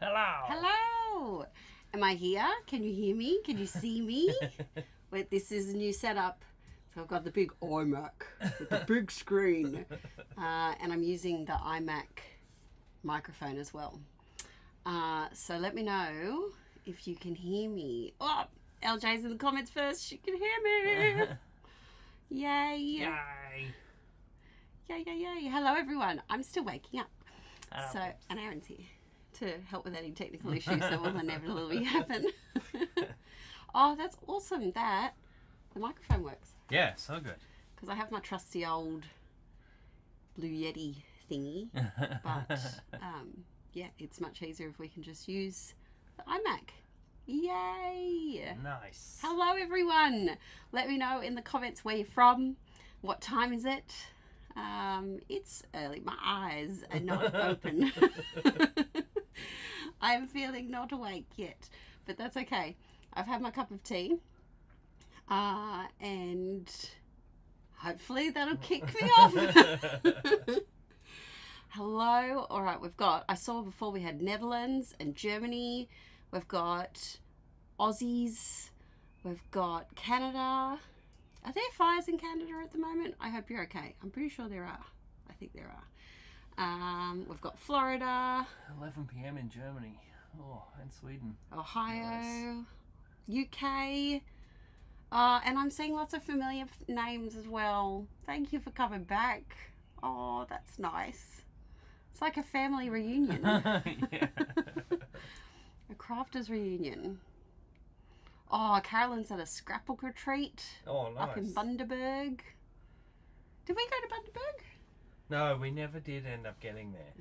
Hello. Hello. Am I here? Can you hear me? Can you see me? Wait, this is a new setup. So I've got the big iMac with the big screen. And I'm using the iMac microphone as well. So let me know if you can hear me. Oh, LJ's in the comments first. She can hear me. Yay. Yay. Yay, yay, yay. Hello, everyone. I'm still waking up. Hello. And Aaron's here to help with any technical issues that will inevitably happen. Oh, that's awesome that the microphone works. Yeah, so good. Because I have my trusty old Blue Yeti thingy. But, yeah, it's much easier if we can just use the iMac. Yay! Nice. Hello, everyone. Let me know in the comments where you're from. What time is it? It's early. My eyes are not open. I'm feeling not awake yet, but that's okay. I've had my cup of tea, and hopefully that'll kick me off. Hello. All right, I saw before we had Netherlands and Germany. We've got Aussies. We've got Canada. Are there fires in Canada at the moment? I hope you're okay. I'm pretty sure there are. I think there are. We've got Florida. 11 p.m. in Germany. Oh, and Sweden. Ohio. Nice. UK. And I'm seeing lots of familiar names as well. Thank you for coming back. Oh, that's nice. It's like a family reunion. Yeah. A crafters reunion. Oh, Carolyn's at a scrapbook retreat. Oh, nice. Up in Bundaberg. Did we go to Bundaberg? No, we never did end up getting there.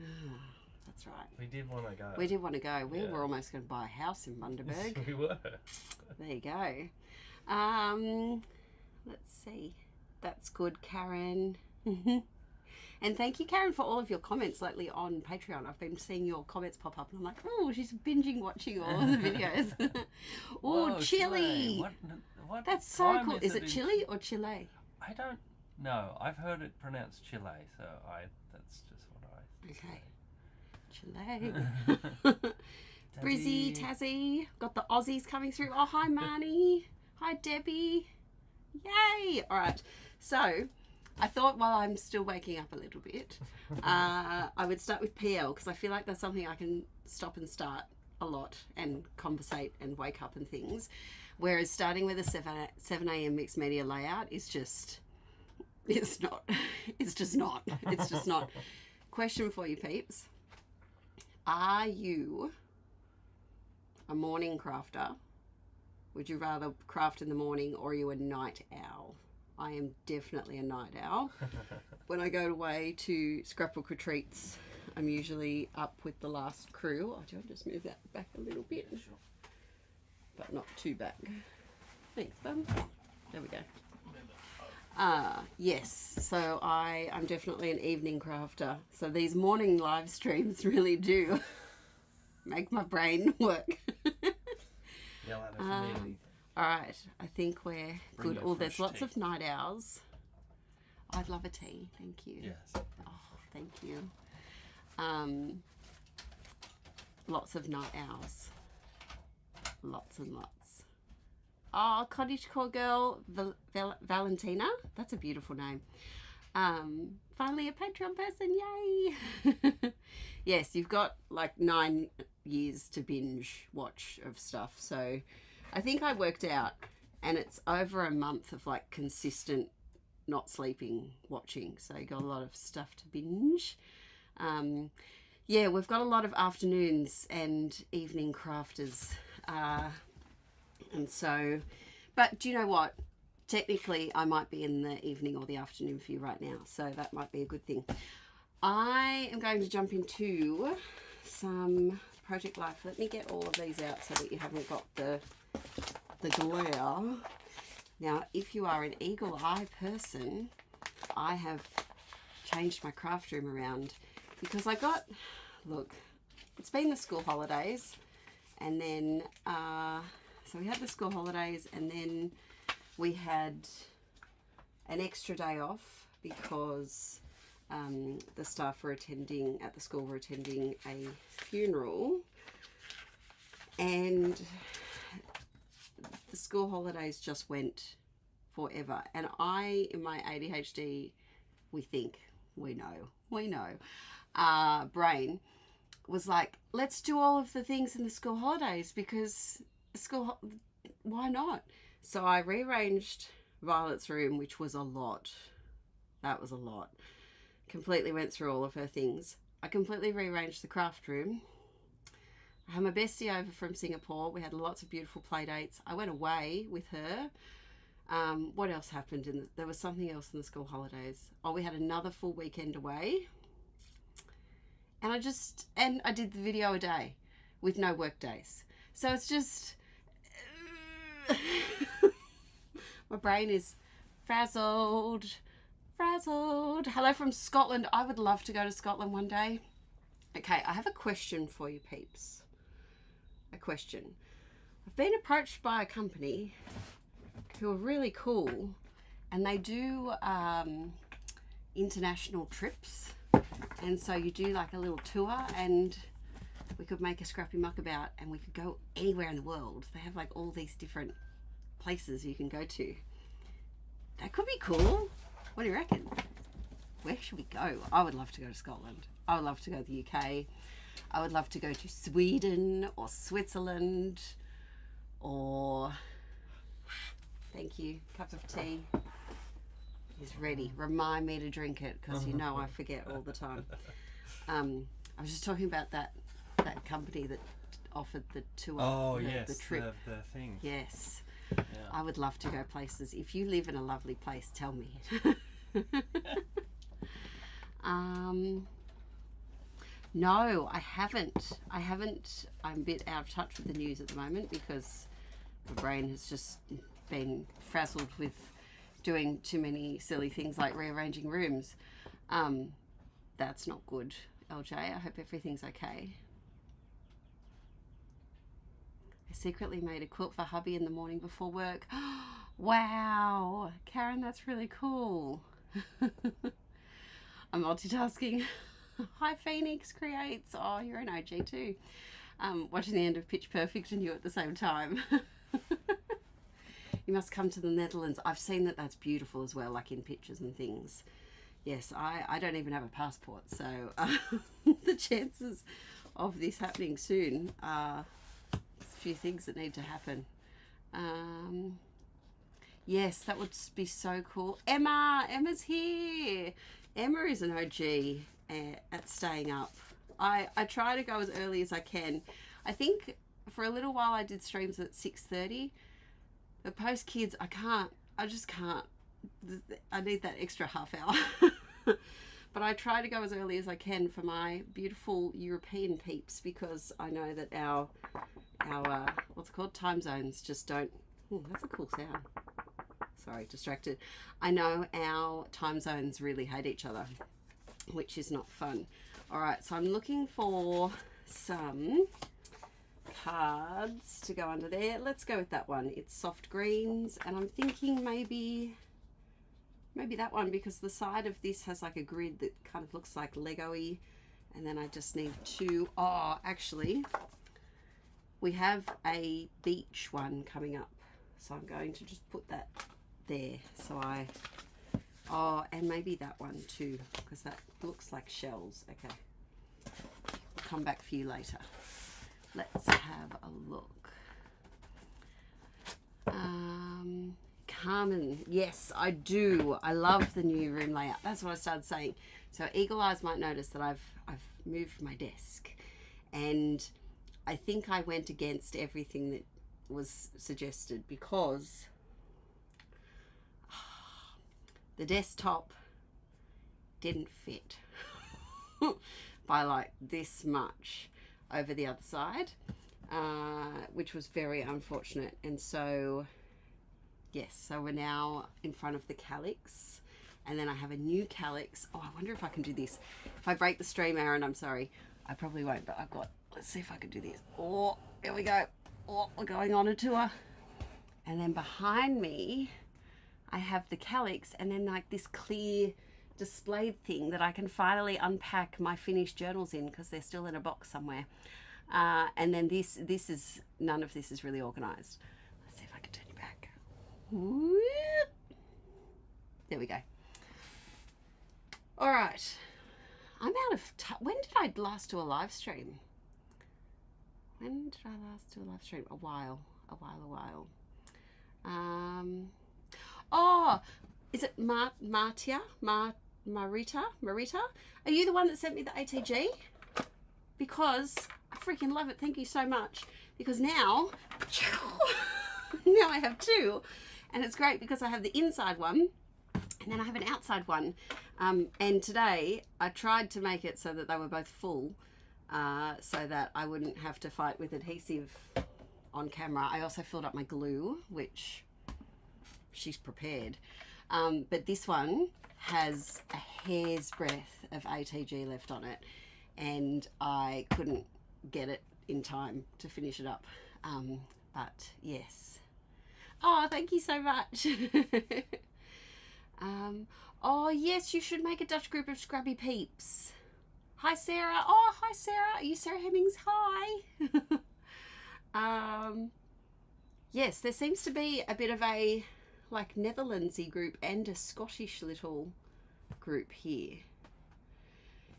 That's right. We did want to go. We did want to go. We were almost going to buy a house in Bundaberg. We were. There you go. Let's see. That's good, Karen. And thank you, Karen, for all of your comments lately on Patreon. I've been seeing your comments pop up and I'm like, oh, she's binging watching all of the videos. Oh, chili. What That's so cool. Is it chili or Chile? I don't know. I've heard it pronounced Chile, so that's just what I Okay. Chile. Brizzy, Tassie. Got the Aussies coming through. Oh, hi, Marnie. Hi, Debbie. Yay. All right. So I thought while I'm still waking up a little bit, I would start with PL because I feel like that's something I can stop and start a lot and conversate and wake up and things. Whereas starting with a 7 a.m. mixed media layout is just, it's just not. Question for you, peeps. Are you a morning crafter? Would you rather craft in the morning or are you a night owl? I am definitely a night owl. When I go away to scrapbook retreats, I'm usually up with the last crew. Oh, do you want to just move that back a little bit? Sure. But not too back. Thanks, bum. There we go. Yes, so I'm definitely an evening crafter. So these morning live streams really do make my brain work. All right, I think we're good. Oh, there's lots of night owls. I'd love a tea, thank you. Yes. Oh, thank you. Lots of night owls. Lots and lots. Oh, Cottage Core Girl Valentina. That's a beautiful name. Finally a Patreon person, yay! Yes, you've got like 9 years to binge watch of stuff. So I think I worked out, and it's over a month of like consistent not sleeping watching. So you got a lot of stuff to binge. Yeah, we've got a lot of afternoons and evening crafters. And so, but do you know what? Technically, I might be in the evening or the afternoon for you right now. So that might be a good thing. I am going to jump into some Project Life. Let me get all of these out so that you haven't got the glare. Now, if you are an eagle eye person, I have changed my craft room around because look, it's been the school holidays, and then so we had the school holidays, and then we had an extra day off because the staff were attending at the school were attending a funeral And the school holidays just went forever. And I, in my ADHD, we know, brain was like, let's do all of the things in the school holidays because why not? So I rearranged Violet's room, which was a lot. That was a lot. Completely went through all of her things. I completely rearranged the craft room. I had my bestie over from Singapore. We had lots of beautiful play dates. I went away with her. What else happened? There was something else in the school holidays. Oh, we had another full weekend away. And I did the video a day with no work days. So it's just, my brain is frazzled. Hello from Scotland. I would love to go to Scotland one day. Okay, I have a question for you peeps. A question. I've been approached by a company who are really cool, and they do international trips. And so you do like a little tour, and we could make a scrappy muckabout and we could go anywhere in the world. They have like all these different places you can go to. That could be cool. What do you reckon? Where should we go? I would love to go to Scotland. I would love to go to the UK. I would love to go to Sweden or Switzerland or... Thank you. Cup of tea. Is ready. Remind me to drink it because you know I forget all the time. I was just talking about that company that offered the tour. Oh, the trip. The thing. Yes. Yeah. I would love to go places. If you live in a lovely place, tell me. No, I haven't. I'm a bit out of touch with the news at the moment because my brain has just been frazzled with doing too many silly things like rearranging rooms. That's not good, LJ. I hope everything's okay. I secretly made a quilt for hubby in the morning before work. Wow, Karen, that's really cool. I'm multitasking. Hi, Phoenix Creates. Oh, you're an OG too. Watching the end of Pitch Perfect and you at the same time. You must come to the Netherlands. I've seen that's beautiful as well, like in pictures and things. Yes, I don't even have a passport, so the chances of this happening soon are a few things that need to happen. Yes, that would be so cool. Emma's here. Emma is an OG at staying up. I try to go as early as I can. I think for a little while I did streams at 6:30. But post kids, I just can't. I need that extra half hour. But I try to go as early as I can for my beautiful European peeps because I know that our what's it called, time zones just don't. Oh, that's a cool sound. Sorry, distracted. I know our time zones really hate each other, which is not fun. All right, so I'm looking for some cards to go under there. Let's go with that one. It's soft greens, and I'm thinking maybe that one because the side of this has like a grid that kind of looks like Lego-y, and then I just need to, actually we have a beach one coming up, so I'm going to just put that there. So and maybe that one too because that looks like shells. Okay, I'll come back for you later. Let's have a look. Carmen, yes, I do. I love the new room layout. That's what I started saying. So Eagle Eyes might notice that I've moved my desk, and I think I went against everything that was suggested because the desktop didn't fit by like this much over the other side, which was very unfortunate. And so yes, so we're now in front of the calyx, and then I have a new calyx. Oh, I wonder if I can do this. If I break the stream, Aaron, I'm sorry. I probably won't, but let's see if I can do this. Oh, here we go. Oh, we're going on a tour. And then behind me, I have the calyx, and then like this clear displayed thing that I can finally unpack my finished journals in because they're still in a box somewhere. And then this is, none of this is really organised. Let's see if I can turn you back. Whoop. There we go. All right. I'm out of when did I last do a live stream? When did I last do a live stream? A while. Oh, is it Marita? Are you the one that sent me the ATG? Because I freaking love it. Thank you so much. Because now I have two, and it's great because I have the inside one and then I have an outside one. And today I tried to make it so that they were both full, so that I wouldn't have to fight with adhesive on camera. I also filled up my glue, which she's prepared. But this one has a hair's breadth of ATG left on it, and I couldn't get it in time to finish it up. But yes. Oh, thank you so much. Oh yes, you should make a Dutch group of scrappy peeps. Hi Sarah. Oh, hi Sarah. Are you Sarah Hemmings? Hi. Yes, there seems to be a bit of a like Netherlandsy group and a Scottish little group here.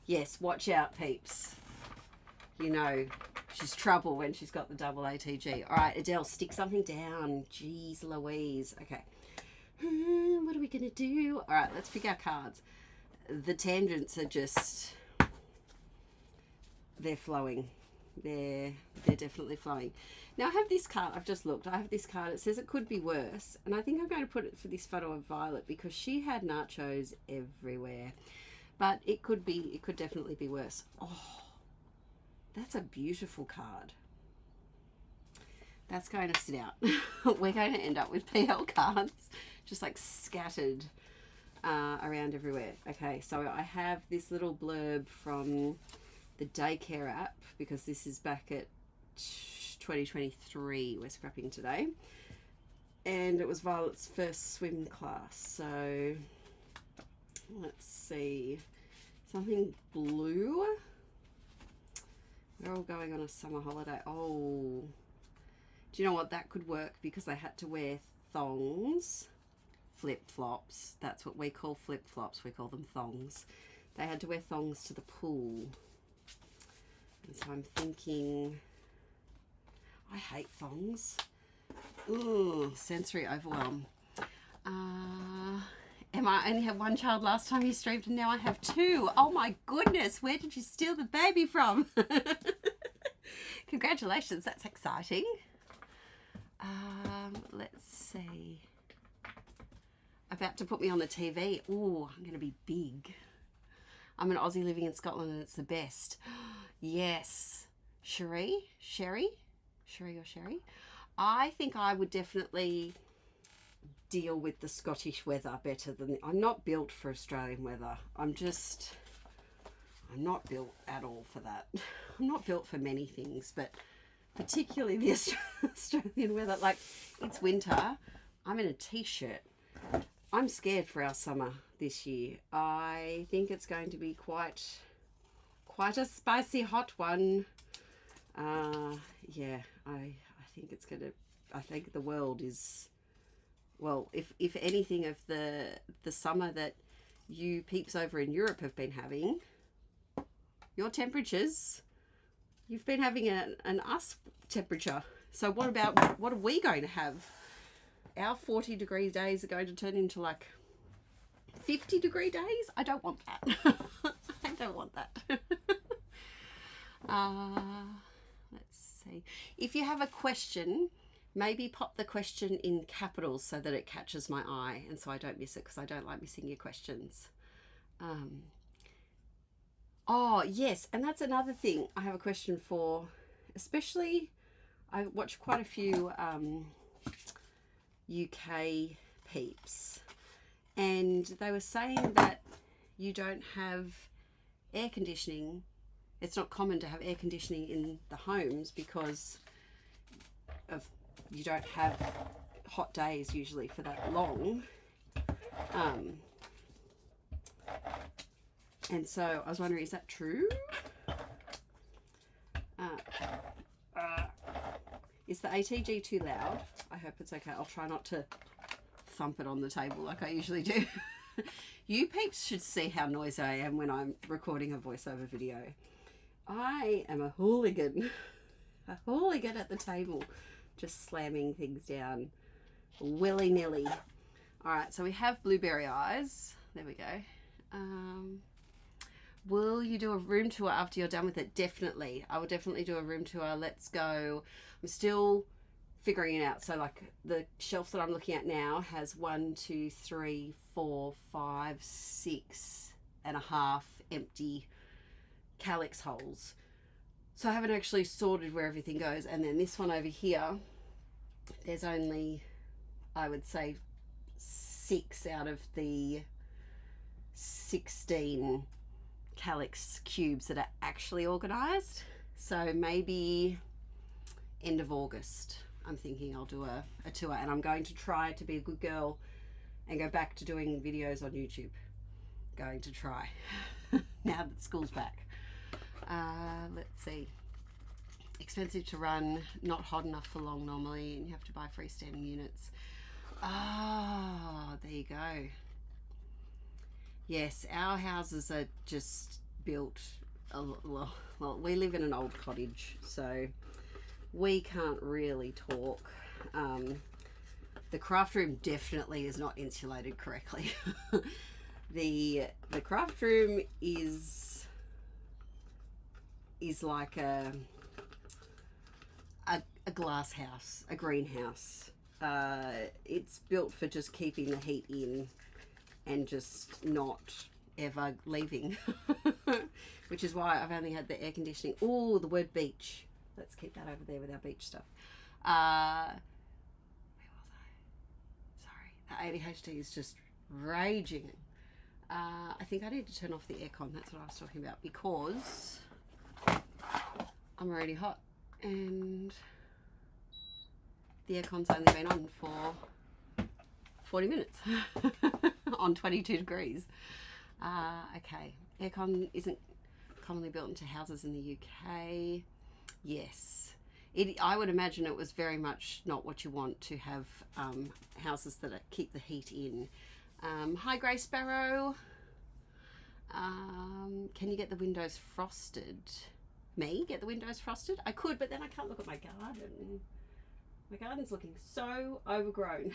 Yes, watch out peeps. You know, she's trouble when she's got the double ATG. All right, Adele, stick something down. Jeez Louise. Okay. What are we going to do? All right, let's pick our cards. The tangents are just, they're flowing. They're definitely flowing. Now I have this card. I've just looked. I have this card. It says it could be worse. And I think I'm going to put it for this photo of Violet because she had nachos everywhere. But it could definitely be worse. Oh, that's a beautiful card. That's going to sit out. We're going to end up with PL cards just like scattered around everywhere. Okay, so I have this little blurb from the daycare app because this is back at 2023. We're scrapping today. And it was Violet's first swim class. So let's see. Something blue. They're all going on a summer holiday. Oh. Do you know what? That could work because they had to wear thongs, flip-flops. That's what we call flip-flops. We call them thongs. They had to wear thongs to the pool. And so I'm thinking, I hate thongs. Ooh, sensory overwhelm. Emma, I only had one child last time you streamed and now I have two. Oh my goodness, where did you steal the baby from? Congratulations, that's exciting. Let's see. About to put me on the TV. Oh, I'm going to be big. I'm an Aussie living in Scotland and it's the best. Yes. Sherry? I think I would definitely deal with the Scottish weather better than... I'm not built for Australian weather. I'm not built at all for that. I'm not built for many things, but particularly the Australian weather. Like, it's winter. I'm in a t-shirt. I'm scared for our summer this year. I think it's going to be quite a spicy hot one. Yeah, I think it's going to... I think the world is... Well, if anything of the summer that you peeps over in Europe have been having, your temperatures, you've been having an us temperature. So what are we going to have? Our 40-degree days are going to turn into like 50-degree days? I don't want that. I don't want that. Let's see. If you have a question, maybe pop the question in capitals so that it catches my eye and so I don't miss it, because I don't like missing your questions. Oh, yes, and that's another thing I have a question for, especially I watch quite a few UK peeps, and they were saying that you don't have air conditioning. It's not common to have air conditioning in the homes because of you don't have hot days usually for that long. And so I was wondering, is that true? Is the ATG too loud? I hope it's okay. I'll try not to thump it on the table like I usually do. You peeps should see how noisy I am when I'm recording a voiceover video. I am a hooligan. A hooligan at the table. Just slamming things down willy-nilly. Alright, so we have blueberry eyes. There we go. Will you do a room tour after you're done with it? Definitely. I will definitely do a room tour. Let's go. I'm still figuring it out. So like the shelf that I'm looking at now has 1, 2, 3, 4, 5, 6 and a half empty calyx holes. So I haven't actually sorted where everything goes. And then this one over here, there's only, I would say, 6 out of the 16 calyx cubes that are actually organized. So maybe end of August, I'm thinking I'll do a tour, and I'm going to try to be a good girl and go back to doing videos on YouTube. Going to try now that school's back. Let's see. Expensive to run, not hot enough for long normally, and you have to buy freestanding units. Ah, there you go. Yes, our houses are just built, well, we live in an old cottage, so we can't really talk. The craft room definitely is not insulated correctly. The craft room is like a glass house, a greenhouse. It's built for just keeping the heat in and just not ever leaving. Which is why I've only had the air conditioning. Oh, the word beach. Let's keep that over there with our beach stuff. Where was I? Sorry, the ADHD is just raging. I think I need to turn off the aircon. That's what I was talking about, because I'm already hot and the aircon's only been on for 40 minutes on 22 degrees. Okay, aircon isn't commonly built into houses in the UK. Yes, I would imagine it was very much not what you want to have houses that keep the heat in. Hi Grey Sparrow. Can you get the windows frosted? Me get the windows frosted? I could, but then I can't look at my garden. My garden's looking so overgrown.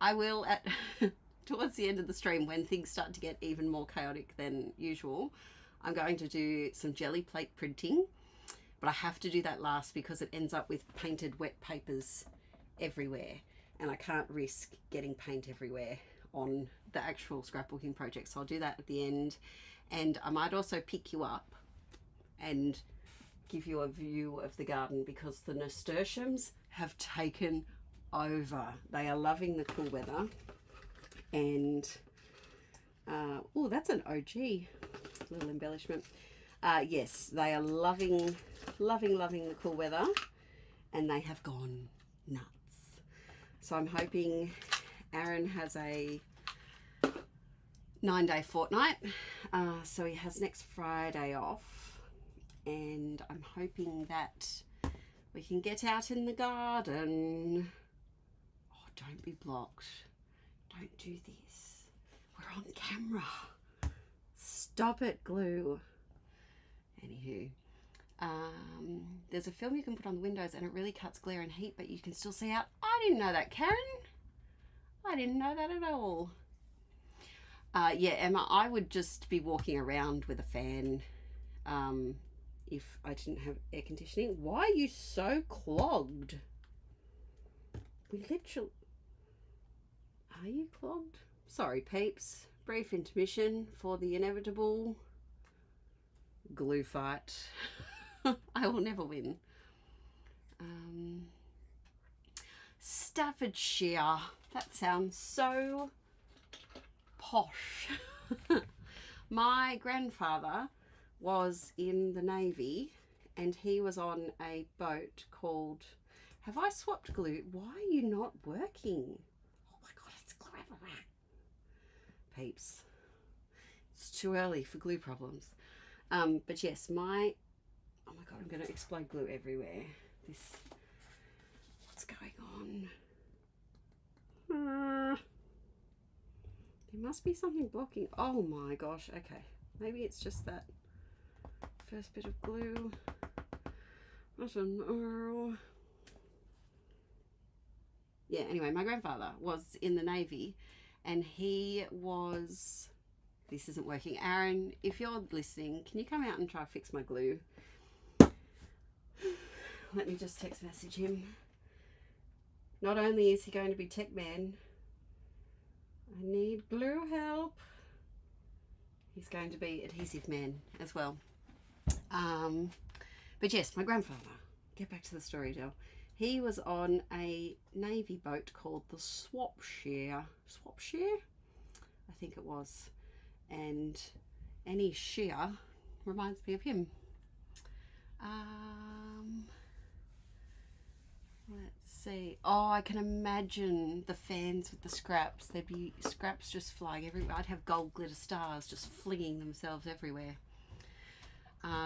I will at towards the end of the stream, when things start to get even more chaotic than usual, I'm going to do some jelly plate printing, but I have to do that last because it ends up with painted wet papers everywhere, and I can't risk getting paint everywhere on the actual scrapbooking project. So I'll do that at the end, and I might also pick you up and give you a view of the garden, because the nasturtiums have taken over. They are loving the cool weather, and oh, that's an OG little embellishment. Yes, they are loving the cool weather, and they have gone nuts. So I'm hoping Aaron has a 9-day fortnight, so he has next Friday off, and I'm hoping that we can get out in the garden. Oh, don't be blocked. Don't do this. We're on camera. Stop it, glue. Anywho, there's a film you can put on the windows and it really cuts glare and heat, but you can still see out. I didn't know that, Karen. I didn't know that at all. Yeah, Emma, I would just be walking around with a fan if I didn't have air conditioning. Why are you so clogged? We literally... Are you clogged? Sorry, peeps. Brief intermission for the inevitable glue fight. I will never win. Staffordshire. That sounds so posh. My grandfather was in the Navy, and he was on a boat called... Have I swapped glue? Why are you not working? Oh my god, it's glue everywhere. Peeps. It's too early for glue problems. But yes, oh my god, I'm going to explode glue everywhere. must be something blocking. Oh my gosh, okay. Maybe it's just that first bit of glue. I don't know. Yeah, anyway, my grandfather was in the Navy and he was... This isn't working. Aaron, if you're listening, can you come out and try to fix my glue? Let me just text message him. Not only is he going to be tech man, I need glue help. He's going to be adhesive man as well. But yes, my grandfather. Get back to the story, Jill. He was on a Navy boat called the Swapshire. Swapshire? I think it was. And any shear reminds me of him. Let's see. Oh, I can imagine the fans with the scraps. There'd be scraps just flying everywhere. I'd have gold glitter stars just flinging themselves everywhere.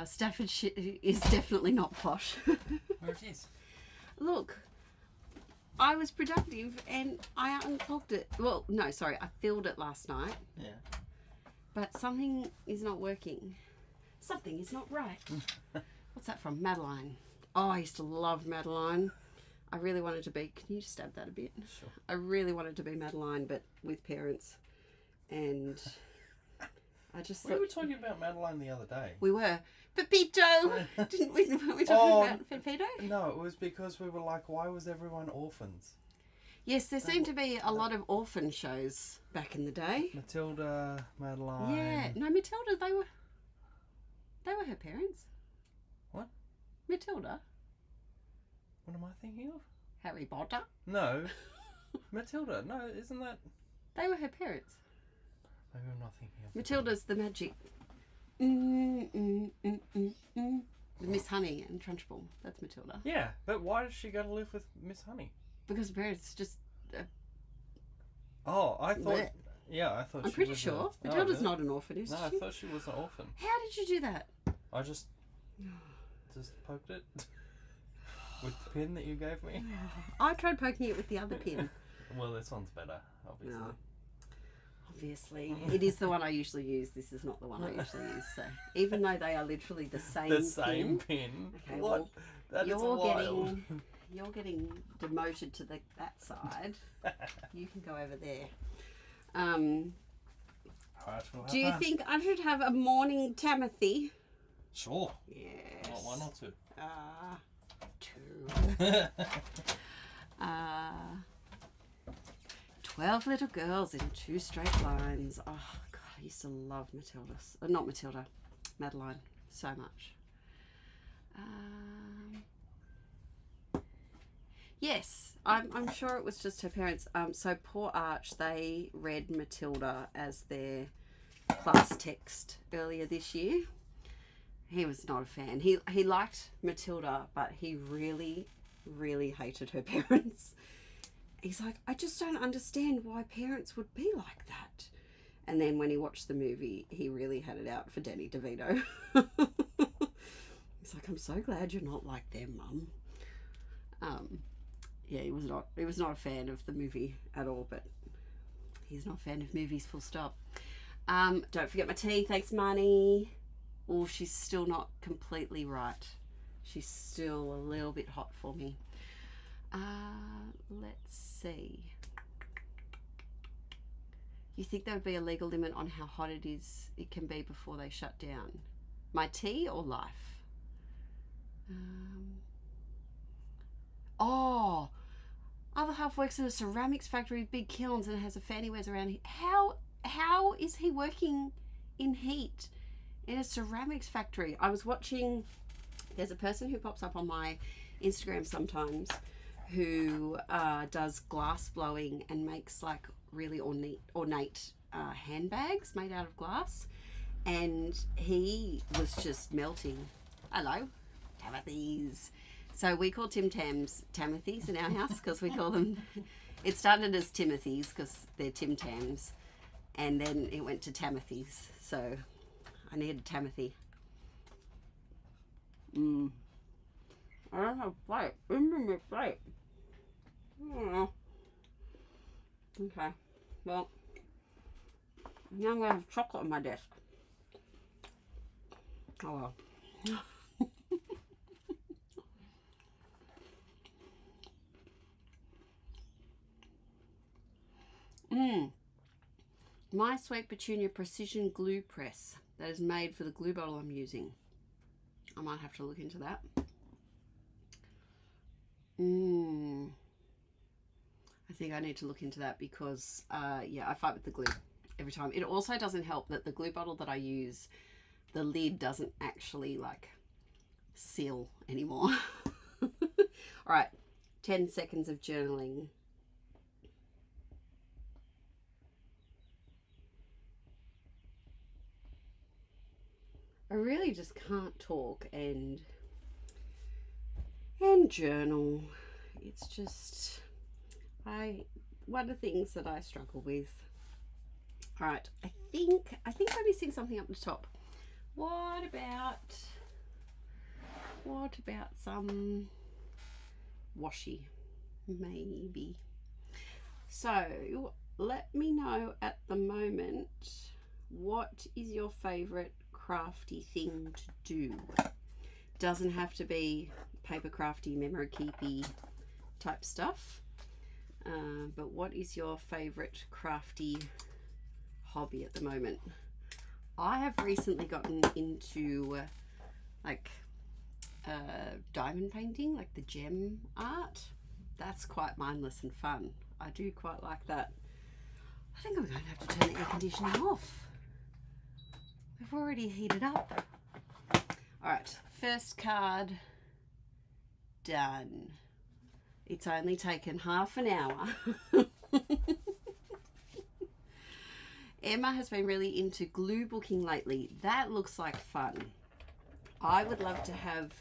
Staffordshire is definitely not posh. Where it is? Look, I was productive and I unclogged it. Well, no, sorry, I filled it last night. Yeah. But something is not working. Something is not right. What's that from? Madeline. Oh, I used to love Madeline. I really wanted to be... Can you just stab that a bit? Sure. I really wanted to be Madeline, but with parents. And I just thought... We were talking about Madeline the other day. We were. Pepito! Didn't we? Weren't we talking about Pepito? No, it was because we were like, why was everyone orphans? Yes, there seemed to be a lot of orphan shows back in the day. Matilda, Madeline. Yeah. No, Matilda, they were her parents. What? Matilda. What am I thinking of? Harry Potter. No. Matilda. No, isn't that... They were her parents. Maybe I'm not thinking of... Matilda's the magic. The Miss Honey and Trunchbull. That's Matilda. Yeah, but why does she go to live with Miss Honey? Because her parents just... Oh, I thought... Blech. Yeah, I thought I'm she pretty was sure. a... Matilda's really? not an orphan, is No, I she? thought she was an orphan. How did you do that? I just poked it with the pin that you gave me. I tried poking it with the other pin. Well, this one's better, obviously. No. Obviously. It is the one I usually use. This is not the one I usually use. So even though they are literally the same The same pin. Okay, What? well, That is wild. You're getting demoted to that side. You can go over there. Alright, we'll have Do you that. think I should have a morning Timothy? Sure. Yes. Not one or two. Two. 12 little girls in 2 straight lines. Oh, God, I used to love Matilda's. Not Matilda, Madeline, so much. Yes, I'm sure it was just her parents. So poor Arch, they read Matilda as their class text earlier this year. He was not a fan. He liked Matilda, but he really, really hated her parents. He's like, I just don't understand why parents would be like that. And then when he watched the movie, he really had it out for Danny DeVito. He's like, I'm so glad you're not like them, Mum. Yeah, he was not a fan of the movie at all, but he's not a fan of movies, full stop. Don't forget my tea. Thanks, Marnie. Oh, she's still not completely right. She's still a little bit hot for me. Let's see. You think there would be a legal limit on how hot it can be before they shut down? My tea or life? Other half works in a ceramics factory with big kilns and has a fan he wears around here. How is he working in heat in a ceramics factory? I was watching, there's a person who pops up on my Instagram sometimes who does glass blowing and makes like really ornate handbags made out of glass, and he was just melting. Hello, Timothy's. So we call Tim Tams Timothys in our house because we call them, it started as Timothy's because they're Tim Tams, and then it went to Timothy's, so I needed Timothy. I don't have a plate. Bring me a plate. Okay, well, Now I'm going to have chocolate on my desk. Oh well. My Sweet Petunia Precision Glue Press that is made for the glue bottle I'm using. I might have to look into that. I think I need to look into that because, yeah, I fight with the glue every time. It also doesn't help that the glue bottle that I use, the lid doesn't actually, like, seal anymore. All right, 10 seconds of journaling. I really just can't talk and journal. It's just one of the things that I struggle with. All right, I think I'm missing something up the top. What about some washi? Maybe. So let me know at the moment, what is your favorite crafty thing to do? Doesn't have to be paper crafty, memory keepy type stuff, but what is your favorite crafty hobby at the moment? I have recently gotten into like diamond painting, like the gem art. That's quite mindless and fun. I do quite like that. I think I'm going to have to turn the air conditioning off. We've already heated up. All right, first card done. It's only taken half an hour. Emma has been really into glue booking lately. That looks like fun. I would love to have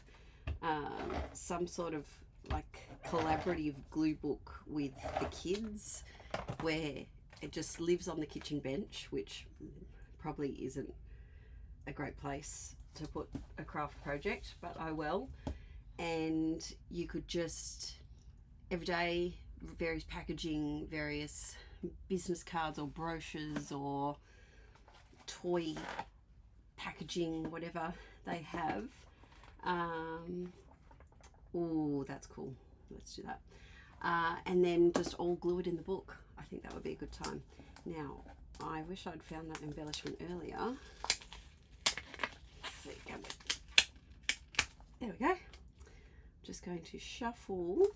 some sort of like collaborative glue book with the kids where it just lives on the kitchen bench, which probably isn't a great place to put a craft project, but I will. And you could just every day, various packaging, various business cards or brochures or toy packaging, whatever they have. Oh, that's cool. Let's do that. And then just all glue it in the book. I think that would be a good time. Now, I wish I'd found that embellishment earlier. Let's see, can we? There we go. Just going to shuffle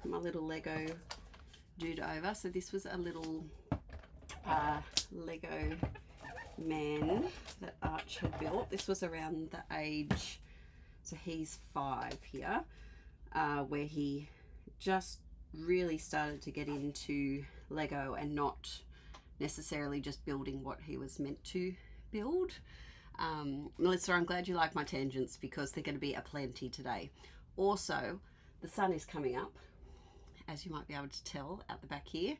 my little Lego dude over. So this was a little Lego man that Arch had built. This was around the age, so he's 5 here, where he just really started to get into Lego and not necessarily just building what he was meant to build. Melissa, I'm glad you like my tangents because they're going to be aplenty today. Also, the sun is coming up, as you might be able to tell out the back here.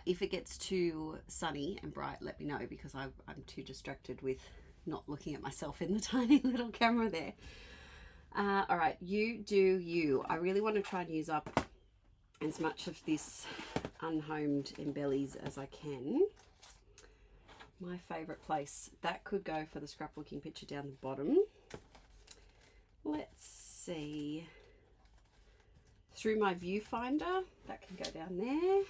If it gets too sunny and bright, let me know because I'm too distracted with not looking at myself in the tiny little camera there. All right, you do you. I really want to try and use up as much of this unhomed embellies as I can. My favourite place, that could go for the scrapbooking picture down the bottom. Let's see. Through my viewfinder, that can go down there.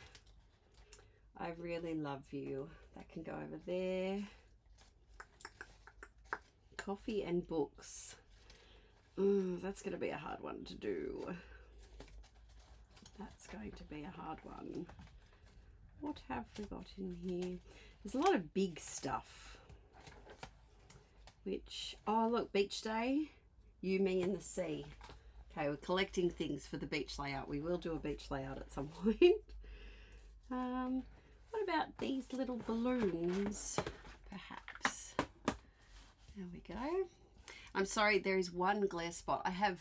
I really love you. That can go over there. Coffee and books. That's going to be a hard one to do. That's going to be a hard one. What have we got in here? There's a lot of big stuff. Which, oh look, beach day. You, me and the sea. Okay, we're collecting things for the beach layout. We will do a beach layout at some point. What about these little balloons? Perhaps. There we go. I'm sorry, there is one glare spot. I have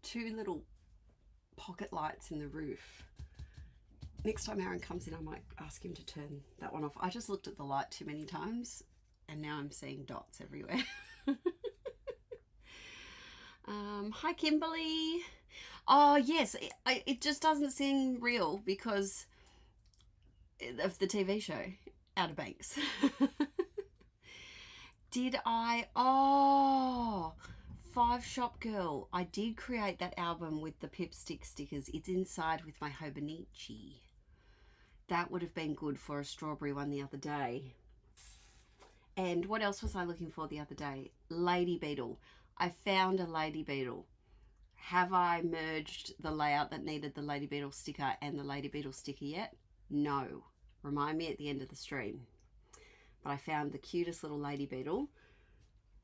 2 little pocket lights in the roof. Next time Aaron comes in, I might ask him to turn that one off. I just looked at the light too many times and now I'm seeing dots everywhere. Hi Kimberly. Oh yes, it just doesn't seem real because of the TV show. Outer Banks. Did I? Oh, Five Shop Girl. I did create that album with the Pipstick stickers. It's inside with my Fauxbonichi. That would have been good for a strawberry one the other day. And what else was I looking for the other day? Lady Beetle. I found a Lady Beetle. Have I merged the layout that needed the Lady Beetle sticker and the Lady Beetle sticker yet? No. Remind me at the end of the stream. But I found the cutest little Lady Beetle.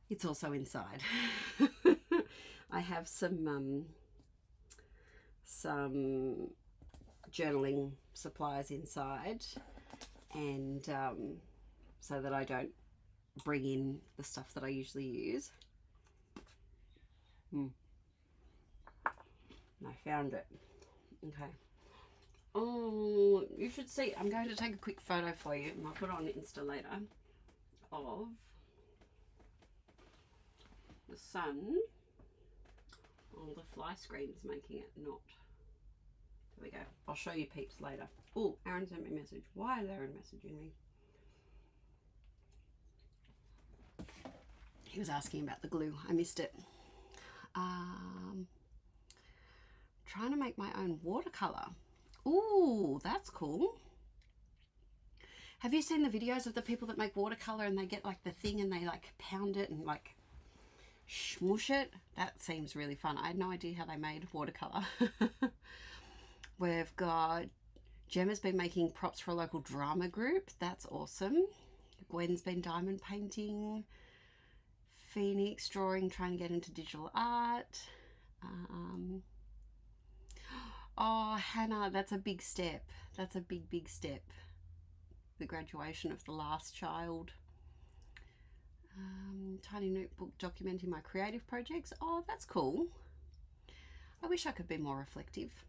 It's also inside. I have some journaling supplies inside, and so that I don't bring in the stuff that I usually use. I found it. Okay. Oh, you should see. I'm going to take a quick photo for you, and I'll put it on Insta later, of the sun. Oh, the fly screen is making it not. There we go. I'll show you peeps later. Oh, Aaron sent me a message. Why is Aaron messaging me? He was asking about the glue. I missed it. Trying to make my own watercolor. Ooh, that's cool. Have you seen the videos of the people that make watercolor and they get like the thing and they like pound it and like smush it? That seems really fun. I had no idea how they made watercolor. We've got Gemma's been making props for a local drama group. That's awesome. Gwen's been diamond painting. Phoenix drawing, trying to get into digital art. Oh, Hannah, that's a big step. That's a big, big step. The graduation of the last child. Tiny notebook documenting my creative projects. Oh, that's cool. I wish I could be more reflective.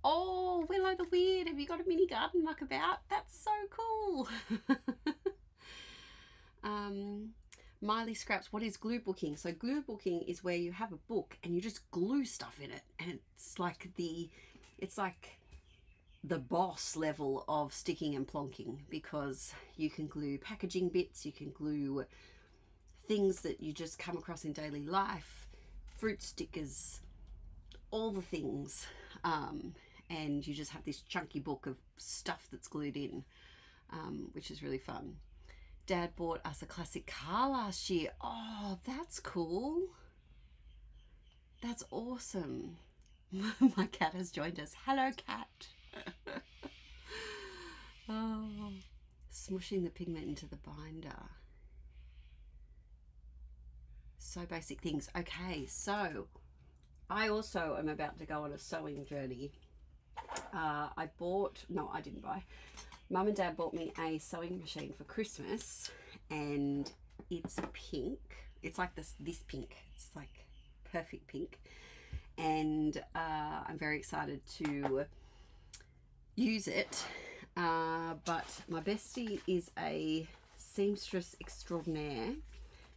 Oh, Willow the Weird, have you got a mini garden muck about? That's so cool. Miley Scraps, what is glue booking? So glue booking is where you have a book and you just glue stuff in it, and it's like the boss level of sticking and plonking, because you can glue packaging bits, you can glue things that you just come across in daily life, fruit stickers, all the things, and you just have this chunky book of stuff that's glued in, which is really fun. Dad bought us a classic car last year. Oh, that's cool. That's awesome. My cat has joined us. Hello, cat. Oh, smushing the pigment into the binder. So basic things. Okay, so I also am about to go on a sewing journey. I didn't buy. Mum and Dad bought me a sewing machine for Christmas, and it's pink. It's like this pink. It's like perfect pink, and I'm very excited to use it. But my bestie is a seamstress extraordinaire.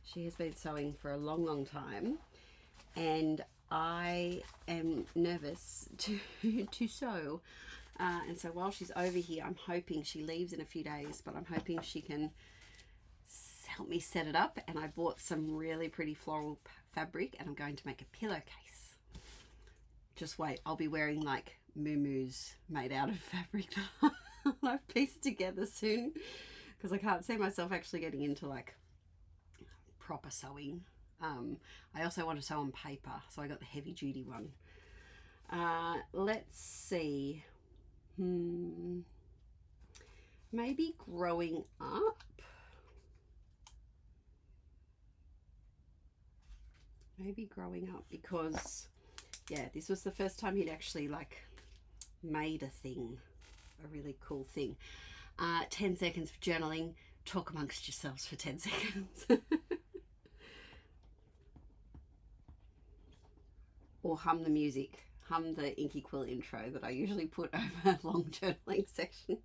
She has been sewing for a long, long time, and I am nervous to sew. And so while she's over here, I'm hoping she leaves in a few days, but I'm hoping she can help me set it up. And I bought some really pretty floral fabric, and I'm going to make a pillowcase. Just wait, I'll be wearing like muumuus made out of fabric that I've pieced together soon, because I can't see myself actually getting into like proper sewing. I also want to sew on paper, so I got the heavy duty one. Let's see. Maybe growing up. Because yeah, this was the first time he'd actually like made a thing, a really cool thing. 10 seconds for journaling. Talk amongst yourselves for 10 seconds. Or hum the music. Hum the Inkie Quill intro that I usually put over long journaling sections.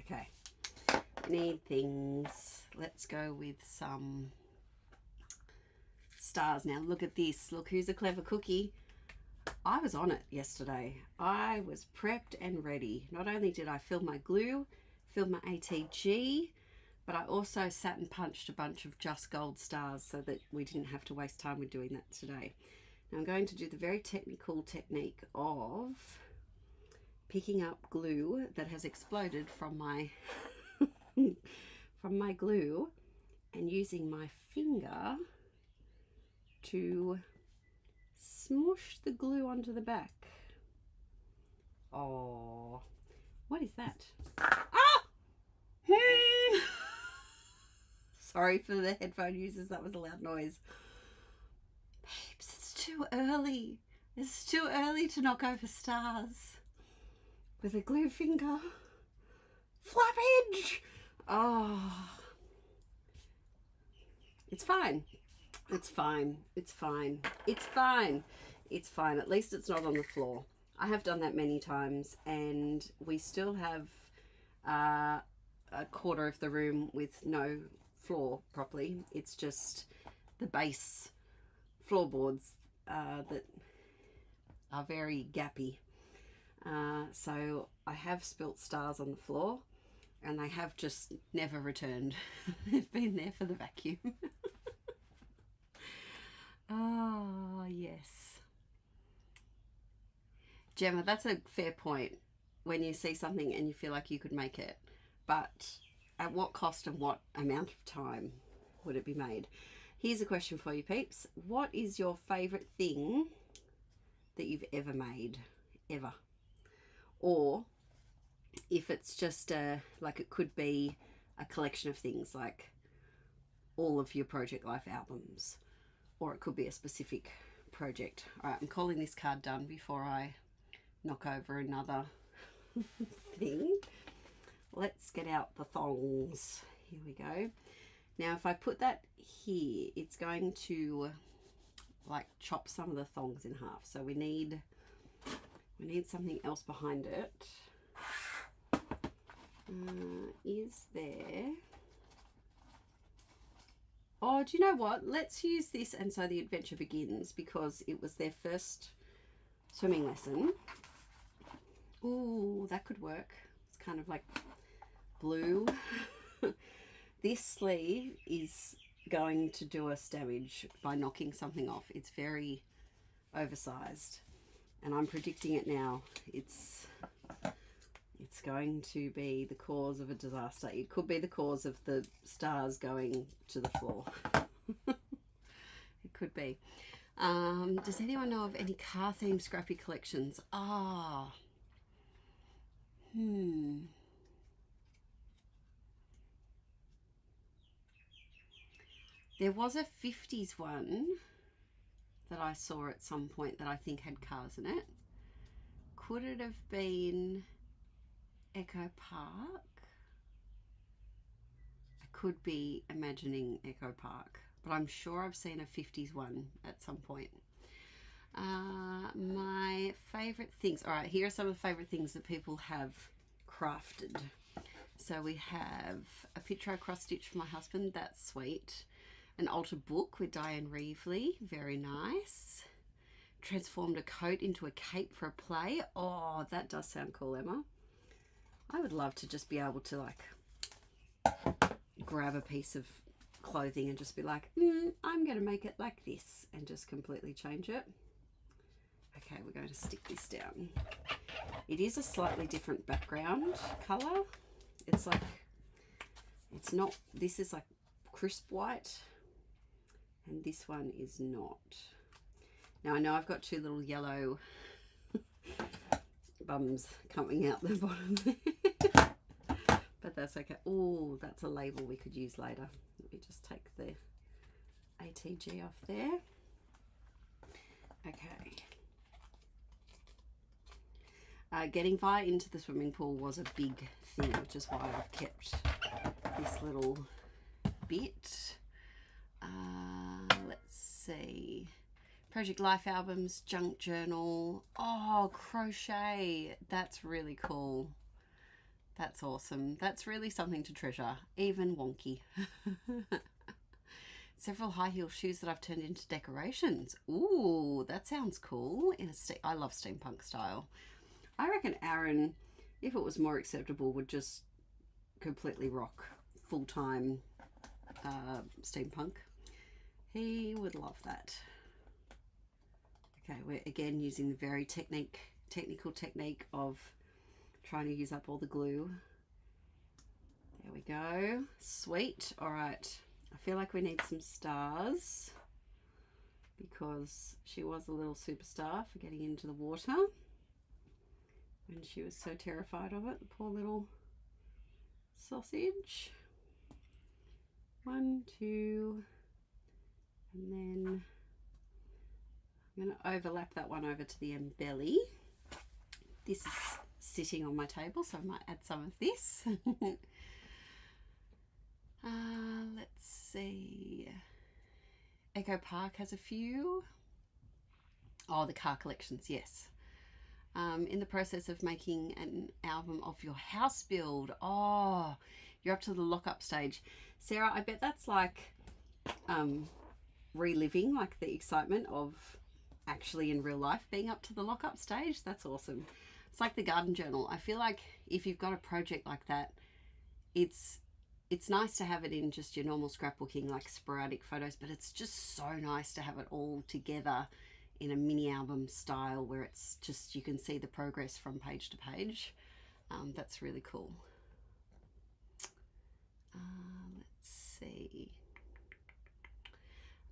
Okay, need things. Let's go with some stars. Now look at this. Look who's a clever cookie. I was on it yesterday. I was prepped and ready. Not only did I fill my glue, fill my ATG, but I also sat and punched a bunch of just gold stars so that we didn't have to waste time with doing that today. Now I'm going to do the very technical technique of picking up glue that has exploded from my from my glue and using my finger to smoosh the glue onto the back. Oh, what is that? Ah! Sorry for the headphone users, that was a loud noise. Babes, it's too early. It's too early to knock over stars with a glue finger. Flappage! Oh, it's fine. It's fine. It's fine. It's fine. It's fine. At least it's not on the floor. I have done that many times, and we still have a quarter of the room with no floor properly. It's just the base floorboards that are very gappy. So I have spilt stars on the floor, and they have just never returned. They've been there for the vacuum. Oh, yes. Gemma, that's a fair point when you see something and you feel like you could make it. But at what cost and what amount of time would it be made? Here's a question for you, peeps. What is your favourite thing that you've ever made? Ever? Or if it's just like it could be a collection of things, like all of your Project Life albums. Or it could be a specific project. All right, I'm calling this card done before I knock over another thing. Let's get out the thongs. Here we go. Now, if I put that here, it's going to like chop some of the thongs in half. So we need something else behind it. Is there... Oh, do you know what? Let's use this and so the adventure begins, because it was their first swimming lesson. Ooh, that could work. It's kind of like blue. This sleeve is going to do us damage by knocking something off. It's very oversized, and I'm predicting it now. It's going to be the cause of a disaster. It could be the cause of the stars going to the floor. It could be. Does anyone know of any car themed scrappy collections? Ah. There was a 50s one that I saw at some point that I think had cars in it. Could it have been Echo Park? I could be imagining Echo Park, but I'm sure I've seen a 50s one at some point. My favourite things. All right, here are some of the favourite things that people have crafted. So we have a picture I cross-stitched for my husband. That's sweet. An altered book with Diane Reevely. Very nice. Transformed a coat into a cape for a play. Oh, that does sound cool, Emma. I would love to just be able to like grab a piece of clothing and just be like, I'm going to make it like this, and just completely change it. Okay, we're going to stick this down. It is a slightly different background colour. It's like, it's not, this is like crisp white, and this one is not. Now I know I've got two little yellow bums coming out the bottom there. But that's okay. Oh, that's a label we could use later. Let me just take the ATG off there. Okay. Getting Vi into the swimming pool was a big thing, which is why I've kept this little bit. Let's see. Project Life albums, junk journal. Oh, crochet. That's really cool. That's awesome. That's really something to treasure, even wonky. Several high heel shoes that I've turned into decorations. Ooh, that sounds cool. I love steampunk style. I reckon Aaron, if it was more acceptable, would just completely rock full-time steampunk. He would love that. Okay, we're again using the very technical technique of trying to use up all the glue. There we go. Sweet. All right. I feel like we need some stars because she was a little superstar for getting into the water when she was so terrified of it. The poor little sausage. 1, 2, and then I'm going to overlap that one over to the belly. This is sitting on my table, so I might add some of this. Let's see. Echo Park has a few. Oh, the car collections, yes. In the process of making an album of your house build. Oh, you're up to the lock-up stage. Sarah, I bet that's like reliving like the excitement of actually in real life being up to the lock-up stage. That's awesome. It's like the garden journal. I feel like if you've got a project like that, it's nice to have it in just your normal scrapbooking, like sporadic photos, but it's just so nice to have it all together in a mini album style where it's just, you can see the progress from page to page. That's really cool. Let's see.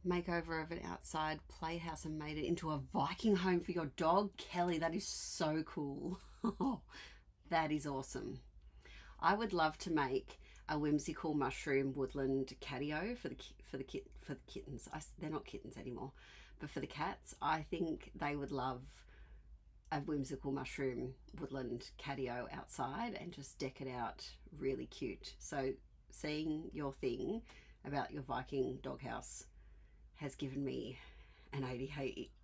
Makeover of an outside playhouse and made it into a Viking home for your dog. Kelly, that is so cool. That is awesome. I would love to make a whimsical mushroom woodland catio for the kittens. They're not kittens anymore, but for the cats, I think they would love a whimsical mushroom woodland catio outside and just deck it out really cute. So seeing your thing about your Viking doghouse has given me an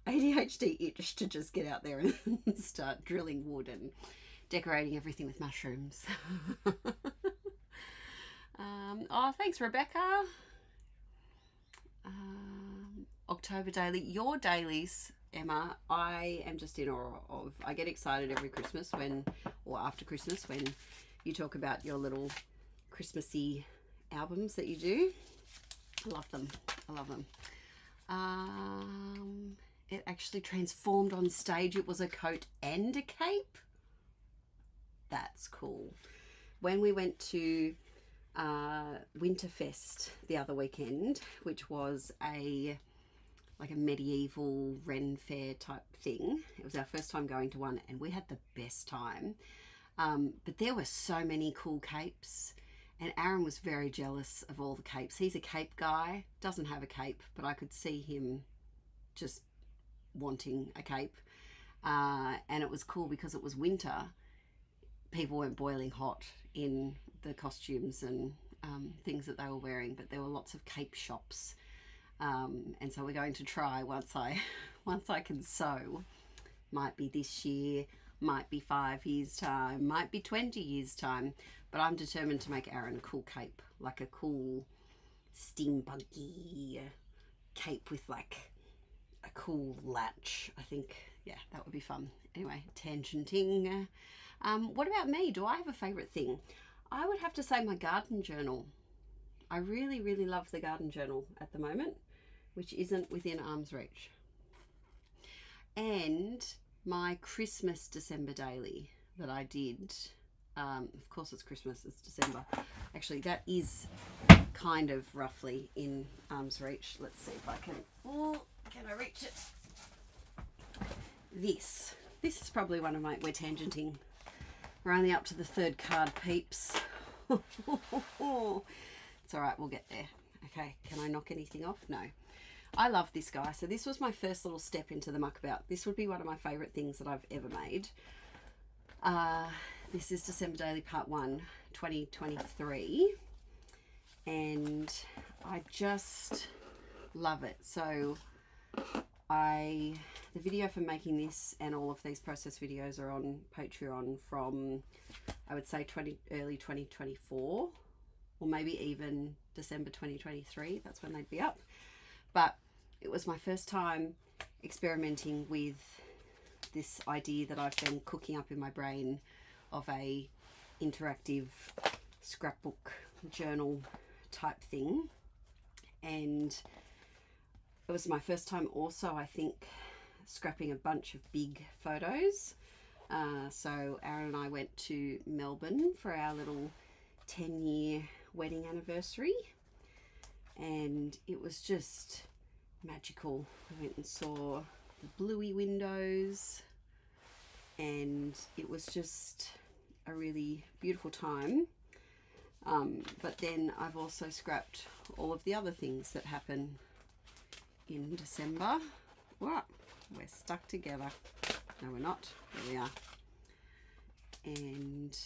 ADHD itch to just get out there and start drilling wood and decorating everything with mushrooms. Oh, thanks, Rebecca. October daily. Your dailies, Emma, I am just in awe of. I get excited every Christmas or after Christmas when you talk about your little Christmassy albums that you do. I love them. I love them. It actually transformed on stage. It was a coat and a cape. That's cool. When we went to Winterfest the other weekend, which was like a medieval Ren fair type thing. It was our first time going to one and we had the best time. But there were so many cool capes and Aaron was very jealous of all the capes. He's a cape guy, doesn't have a cape, but I could see him just wanting a cape. And it was cool because it was winter. People weren't boiling hot in the costumes and things that they were wearing, but there were lots of cape shops. And so we're going to try once I can sew. Might be this year, might be 5 years time, might be 20 years time, but I'm determined to make Aaron a cool cape, like a cool steampunky cape with like a cool latch. I think, yeah, that would be fun. Anyway, tangenting. What about me? Do I have a favorite thing? I would have to say my garden journal. I really, really love the garden journal at the moment, which isn't within arm's reach. And my Christmas December daily that I did. Of course it's Christmas, it's December. Actually, that is kind of roughly in arm's reach. Let's see if I can, can I reach it? This is probably one of my, we're tangenting. We're only up to the 3rd card, peeps. It's all right, we'll get there. Okay, can I knock anything off? No. I love this guy. So this was my first little step into the muckabout. This would be one of my favorite things that I've ever made. This is December Daily Part 1, 2023. And I just love it. So I The video for making this and all of these process videos are on Patreon from, I would say, early 2024, or maybe even December 2023. That's when they'd be up. But it was my first time experimenting with this idea that I've been cooking up in my brain of a interactive scrapbook journal type thing. And it was my first time also, I think, scrapping a bunch of big photos. So Aaron and I went to Melbourne for our little 10-year wedding anniversary, and it was just magical. We went and saw the bluey windows, and it was just a really beautiful time. But then I've also scrapped all of the other things that happen in December. Wow, we're stuck together. No, we're not. There we are. And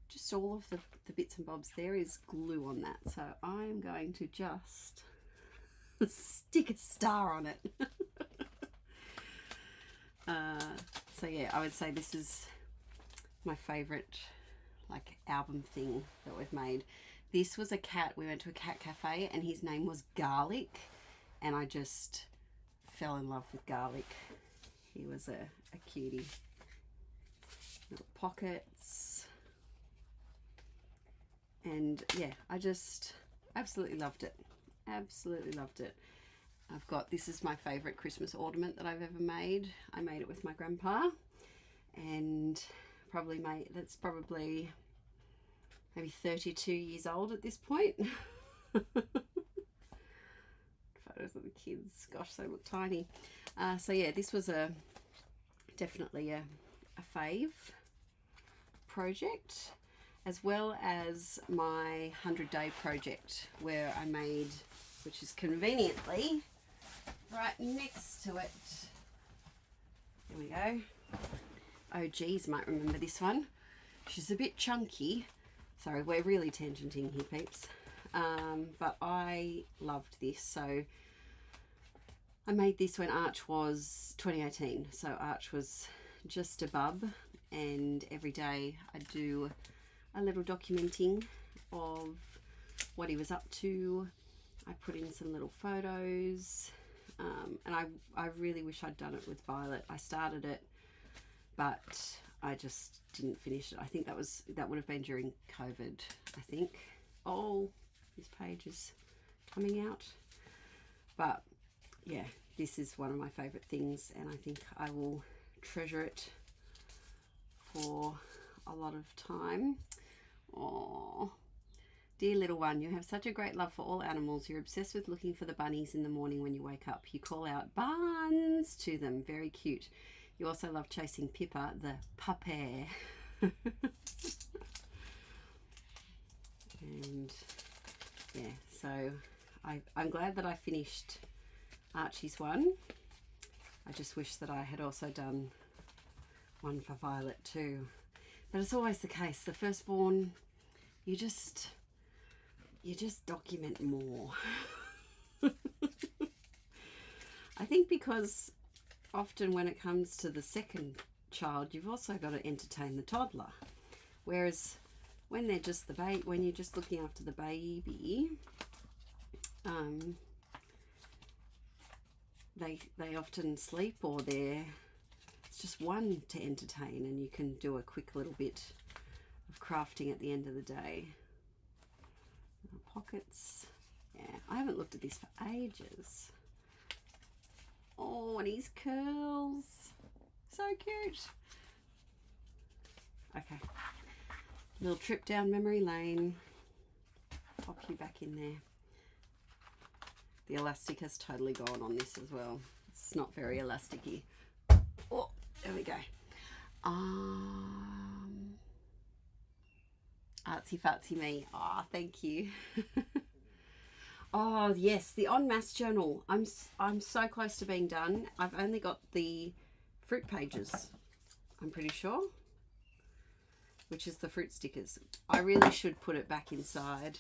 just all of the bits and bobs. There is glue on that, so I'm going to just stick a star on it. So yeah, I would say this is my favorite like album thing that we've made. This was a cat. We went to a cat cafe and his name was Garlic, and I just fell in love with Garlic. He was a cutie. Little pockets, and yeah, I just absolutely loved it. Absolutely loved it. I've got, this is my favorite Christmas ornament that I've ever made. I made it with my grandpa, and that's probably maybe 32 years old at this point. Photos of the kids, gosh, they look tiny. So yeah, this was definitely a fave project, as well as my 100-day project where I made, which is conveniently right next to it. There we go. OGs might remember this one. She's a bit chunky. Sorry, we're really tangenting here, peeps. But I loved this. So I made this when Arch was 2018. So Arch was just a bub, and every day I do a little documenting of what he was up to. I put in some little photos, and I really wish I'd done it with Violet. I started it, but I just didn't finish it. I think that would have been during COVID, I think. Oh, this page is coming out. But yeah, this is one of my favorite things, and I think I will treasure it for a lot of time. Oh, dear little one, you have such a great love for all animals. You're obsessed with looking for the bunnies in the morning when you wake up. You call out buns to them. Very cute. You also love chasing Pippa, the puppy. And yeah, so I'm glad that I finished Archie's one. I just wish that I had also done one for Violet too. But it's always the case. The firstborn, you just document more. I think because often when it comes to the second child, you've also got to entertain the toddler. Whereas when they're just when you're just looking after the baby, they often sleep, or it's just one to entertain, and you can do a quick little bit of crafting at the end of the day. Little pockets. Yeah, I haven't looked at this for ages. Oh, and his curls. So cute. Okay. Little trip down memory lane. Pop you back in there. The elastic has totally gone on this as well. It's not very elasticy. Oh, there we go. Artsy fartsy me. Ah, oh, thank you. Oh yes, the en masse journal. I'm so close to being done. I've only got the fruit pages, I'm pretty sure, which is the fruit stickers. I really should put it back inside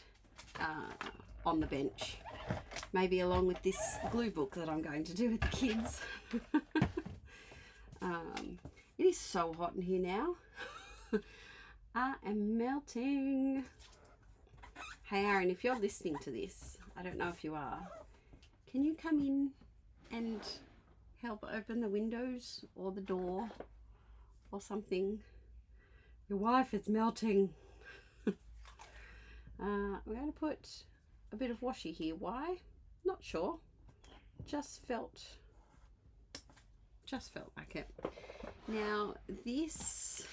on the bench, maybe along with this glue book that I'm going to do with the kids. is so hot in here now. I am melting. Hey Aaron, if you're listening to this, I don't know if you are, can you come in and help open the windows or the door or something? Your wife is melting. We're going to put a bit of washi here. Why? Not sure. Just felt like it. Now this,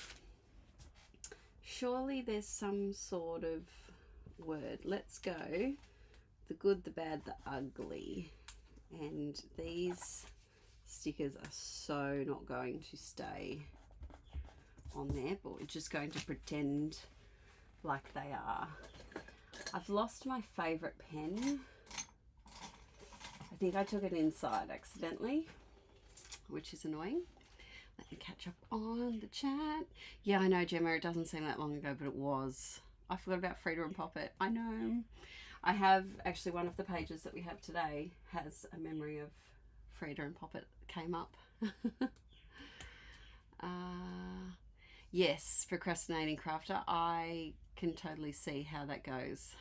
surely there's some sort of word. Let's go the good, the bad, the ugly. And these stickers are so not going to stay on there, but we're just going to pretend like they are. I've lost my favorite pen. I think I took it inside accidentally, which is annoying. Let me catch up on the chat. Yeah, I know, Gemma, it doesn't seem that long ago, but it was. I forgot about Frida and Poppet. I know. I have actually, one of the pages that we have today has a memory of Frida and Poppet that came up. Yes, procrastinating crafter. I can totally see how that goes.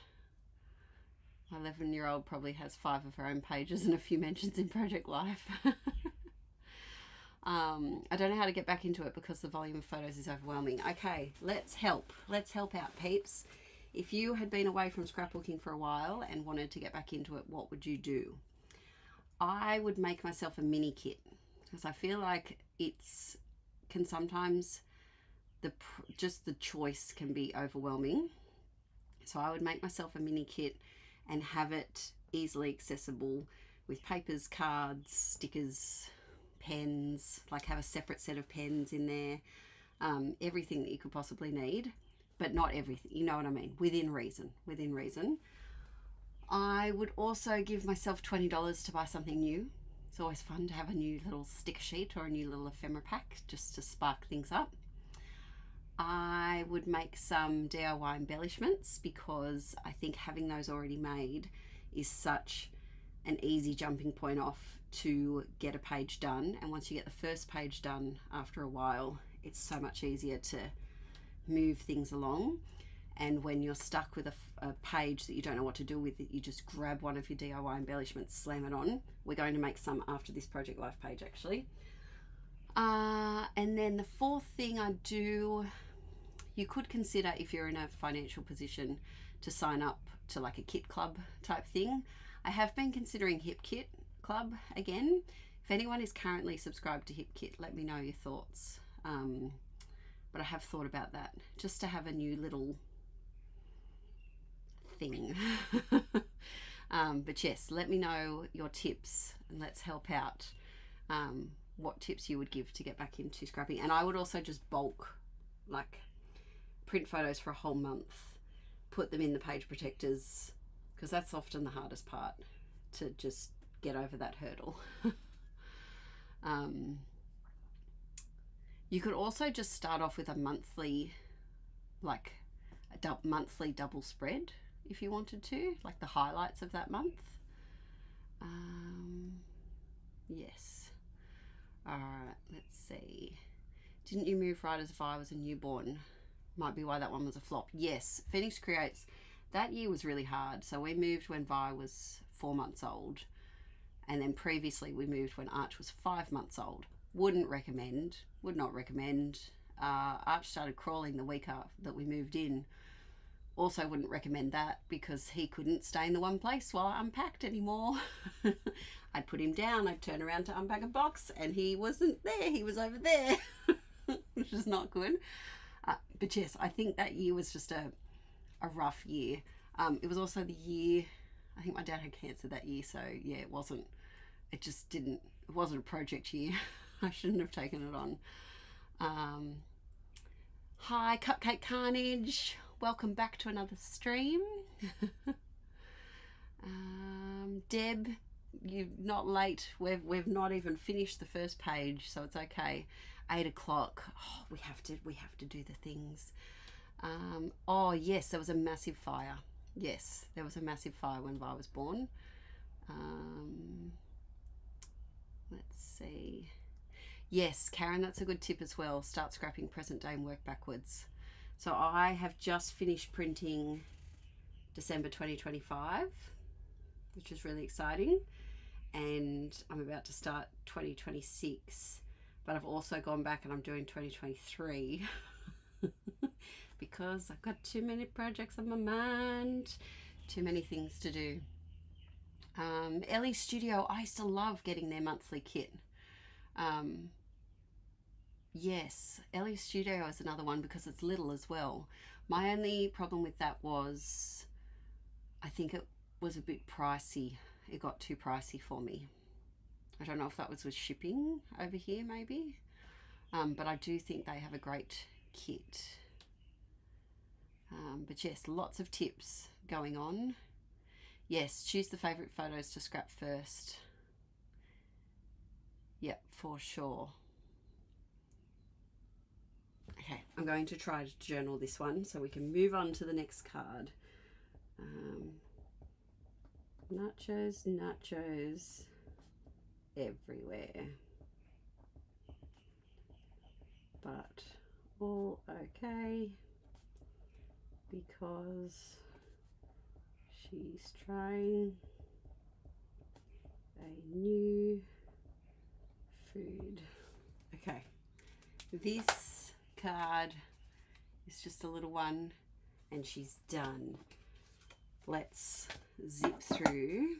My 11-year-old probably has 5 of her own pages and a few mentions in Project Life. I don't know how to get back into it because the volume of photos is overwhelming. Okay, let's help. Let's help out, peeps. If you had been away from scrapbooking for a while and wanted to get back into it, what would you do? I would make myself a mini kit because I feel like can sometimes just the choice can be overwhelming. So I would make myself a mini kit and have it easily accessible with papers, cards, stickers, pens, like have a separate set of pens in there, everything that you could possibly need, but not everything, you know what I mean, within reason. I would also give myself $20 to buy something new. It's always fun to have a new little sticker sheet or a new little ephemera pack just to spark things up. I would make some DIY embellishments because I think having those already made is such an easy jumping point off to get a page done. And once you get the first page done, after a while, it's so much easier to move things along. And when you're stuck with a page that you don't know what to do with it, you just grab one of your DIY embellishments, slam it on. We're going to make some after this Project Life page, actually. And then the fourth thing I do, you could consider, if you're in a financial position, to sign up to like a kit club type thing. I have been considering Hip Kit Club again. If anyone is currently subscribed to Hip Kit, let me know your thoughts. But I have thought about that, just to have a new little thing. But yes, let me know your tips and let's help out. What tips you would give to get back into scrapping. And I would also just bulk, like print photos for a whole month, put them in the page protectors, because that's often the hardest part, to just get over that hurdle. You could also just start off with a monthly, like a monthly double spread if you wanted to, like the highlights of that month. Yes. Alright, let's see. Didn't you move right as if I was a newborn? Might be why that one was a flop. Yes, Phoenix Creates, that year was really hard. So we moved when Vi was 4 months old. And then previously we moved when Arch was 5 months old. Would not recommend. Arch started crawling the week that we moved in. Also wouldn't recommend that because he couldn't stay in the one place while I unpacked anymore. I'd put him down, I'd turn around to unpack a box and he wasn't there, he was over there, which is not good. But yes, I think that year was just a rough year. It was also the year, I think my dad had cancer that year, so yeah, it wasn't a project year. I shouldn't have taken it on. Hi, Cupcake Carnage. Welcome back to another stream. Deb, you're not late. We've not even finished the first page, so it's okay. 8 o'clock. Oh, we have to do the things. Oh yes, there was a massive fire. Yes, there was a massive fire when Vi was born. Let's see. Yes, Karen, that's a good tip as well. Start scrapping present day and work backwards. So I have just finished printing December 2025, which is really exciting. And I'm about to start 2026, but I've also gone back and I'm doing 2023 because I've got too many projects on my mind, too many things to do. Ellie Studio, I used to love getting their monthly kit. Yes, Ellie Studio is another one because it's little as well. My only problem with that was I think it was a bit pricey. It got too pricey for me. I don't know if that was with shipping over here maybe, but I do think they have a great kit. But yes, lots of tips going on. Yes, choose the favourite photos to scrap first. Yep, for sure. Okay, I'm going to try to journal this one so we can move on to the next card. Nachos, nachos everywhere. But all okay because she's trying a new food. Okay, this card is just a little one and she's done. Let's zip through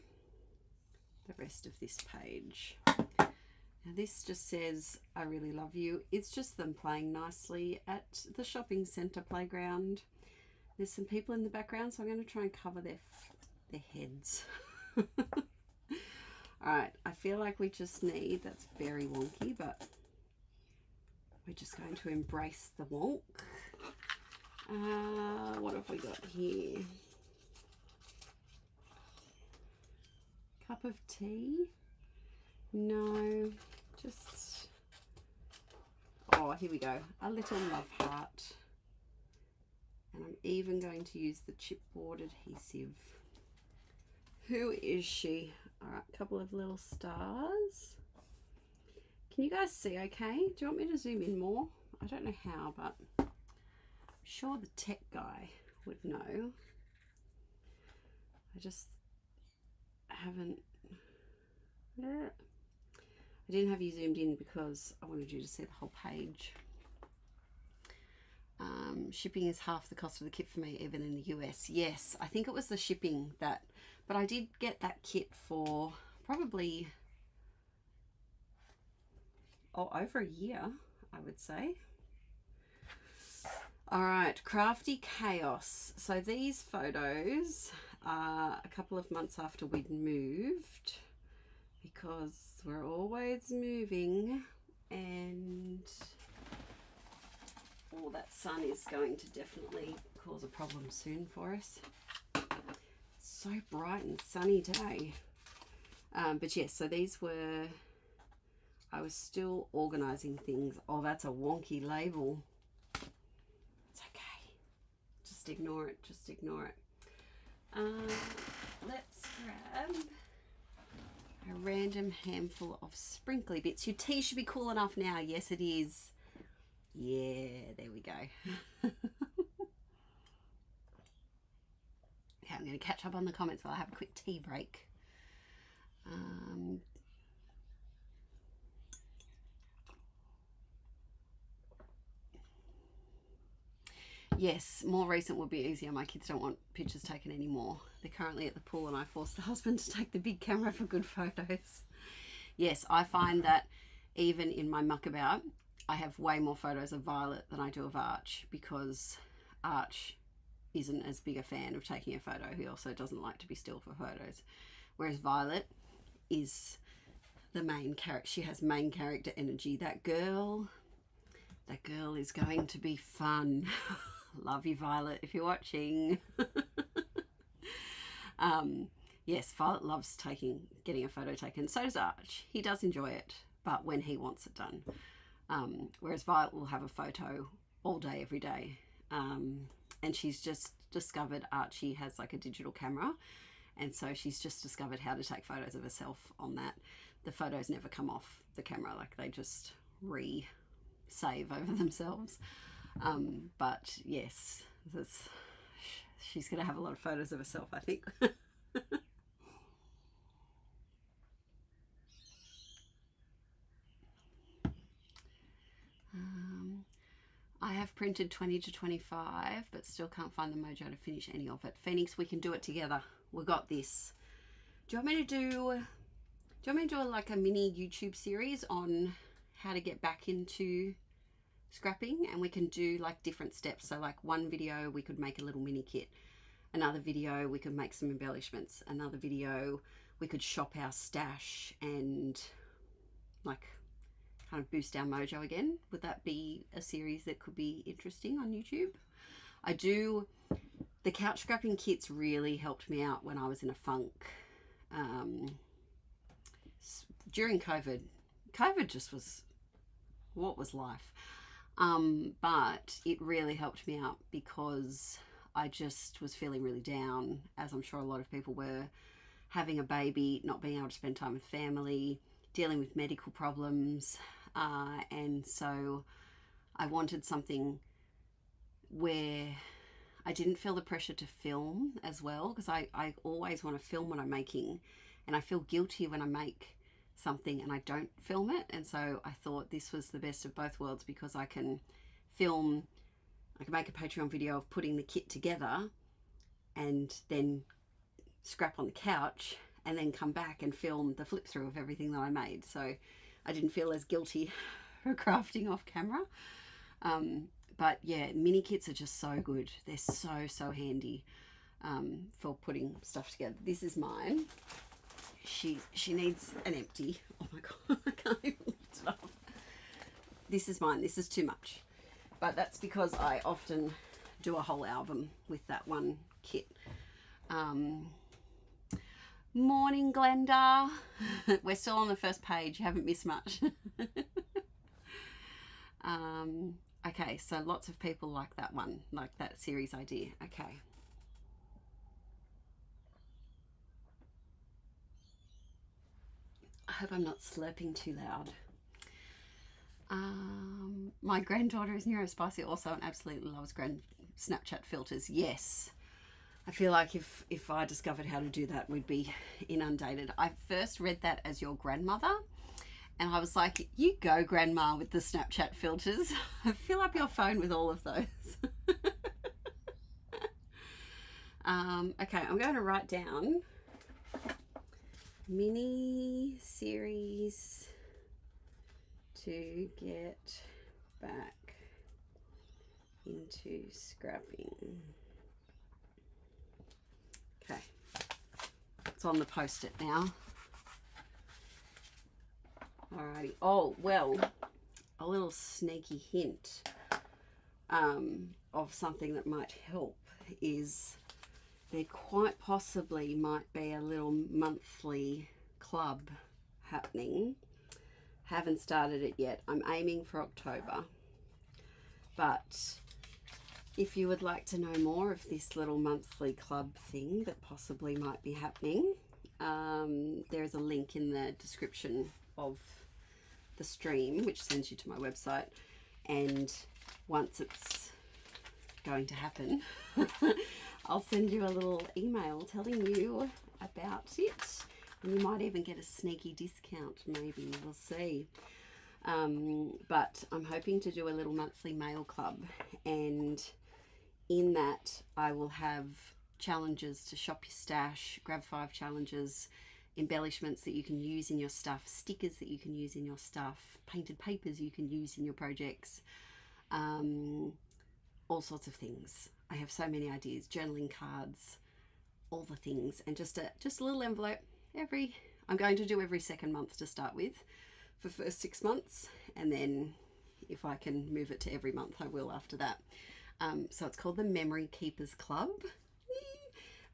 the rest of this page. Now this just says, I really love you. It's just them playing nicely at the shopping centre playground. There's some people in the background, so I'm going to try and cover their heads. Alright, I feel like we just need, that's very wonky, but we're just going to embrace the wonk. What have we got here? Cup of tea? No, just, oh, here we go. A little love heart. And I'm even going to use the chipboard adhesive. Who is she? All right, a couple of little stars. Can you guys see okay? Do you want me to zoom in more? I don't know how, but I'm sure the tech guy would know. I just haven't. I didn't have you zoomed in because I wanted you to see the whole page. Shipping is half the cost of the kit for me, even in the US. Yes, I think it was the shipping that, but I did get that kit for probably over a year, I would say. All right, Crafty Chaos. So these photos are a couple of months after we'd moved, because we're always moving, and all that sun is going to definitely cause a problem soon for us. It's so bright and sunny today. But yes, so these were, I was still organizing things. Oh, that's a wonky label. It's okay. Just ignore it. Just ignore it. Let's grab a random handful of sprinkly bits. Your tea should be cool enough now. Yes, it is. Yeah, there we go. Okay, I'm going to catch up on the comments while I have a quick tea break. Yes, more recent would be easier. My kids don't want pictures taken anymore. They're currently at the pool and I forced the husband to take the big camera for good photos. Yes, I find that even in my muckabout, I have way more photos of Violet than I do of Arch, because Arch isn't as big a fan of taking a photo. He also doesn't like to be still for photos. Whereas Violet is the main character. She has main character energy. That girl is going to be fun. Love you, Violet, if you're watching. Yes, Violet loves getting a photo taken. So does Arch. He does enjoy it, but when he wants it done. Whereas Violet will have a photo all day, every day. And she's just discovered Archie has like a digital camera. And so she's just discovered how to take photos of herself on that. The photos never come off the camera, like they just save over themselves. But yes, she's going to have a lot of photos of herself, I think. I have printed 20 to 25, but still can't find the mojo to finish any of it. Phoenix, we can do it together. We got this. Do you want me to do like a mini YouTube series on how to get back into scrapping? And we can do like different steps. So like one video, we could make a little mini kit. Another video, we could make some embellishments. Another video, we could shop our stash and like kind of boost our mojo again. Would that be a series that could be interesting on YouTube? The couch scrapping kits really helped me out when I was in a funk. During COVID just was, what was life? But it really helped me out because I just was feeling really down, as I'm sure a lot of people were, having a baby, not being able to spend time with family, dealing with medical problems, and so I wanted something where I didn't feel the pressure to film as well, because I always want to film what I'm making, and I feel guilty when I make something and I don't film it. And so I thought this was the best of both worlds, because I can film, I can make a Patreon video of putting the kit together and then scrap on the couch and then come back and film the flip through of everything that I made. So I didn't feel as guilty for crafting off camera. But yeah, mini kits are just so good. They're so handy for putting stuff together. This is mine. She needs an empty. Oh my god, I can't even lift it up. This is mine. This is too much. But that's because I often do a whole album with that one kit. Morning, Glenda. We're still on the first page. You haven't missed much. Okay, so lots of people like that one, like that series idea. Okay. I hope I'm not slurping too loud. My granddaughter is neurospicy also and absolutely loves Snapchat filters. Yes. I feel like if I discovered how to do that, we'd be inundated. I first read that as your grandmother, and I was like, you go, grandma, with the Snapchat filters. Fill up your phone with all of those. Okay, I'm going to write down mini series to get back into scrapping. Okay, it's on the post-it now. Alrighty. Oh, well, a little sneaky hint of something that might help is there quite possibly might be a little monthly club happening. Haven't started it yet. I'm aiming for October. But if you would like to know more of this little monthly club thing that possibly might be happening, there is a link in the description of the stream which sends you to my website, and once it's going to happen I'll send you a little email telling you about it, and you might even get a sneaky discount, maybe, we'll see. But I'm hoping to do a little monthly mail club, and in that I will have challenges to shop your stash, grab 5 challenges, embellishments that you can use in your stuff, stickers that you can use in your stuff, painted papers you can use in your projects, all sorts of things. I have so many ideas, journaling cards, all the things, and just a little envelope I'm going to do every second month to start with for the first 6 months, and then if I can move it to every month I will after that. So it's called the Memory Keepers Club,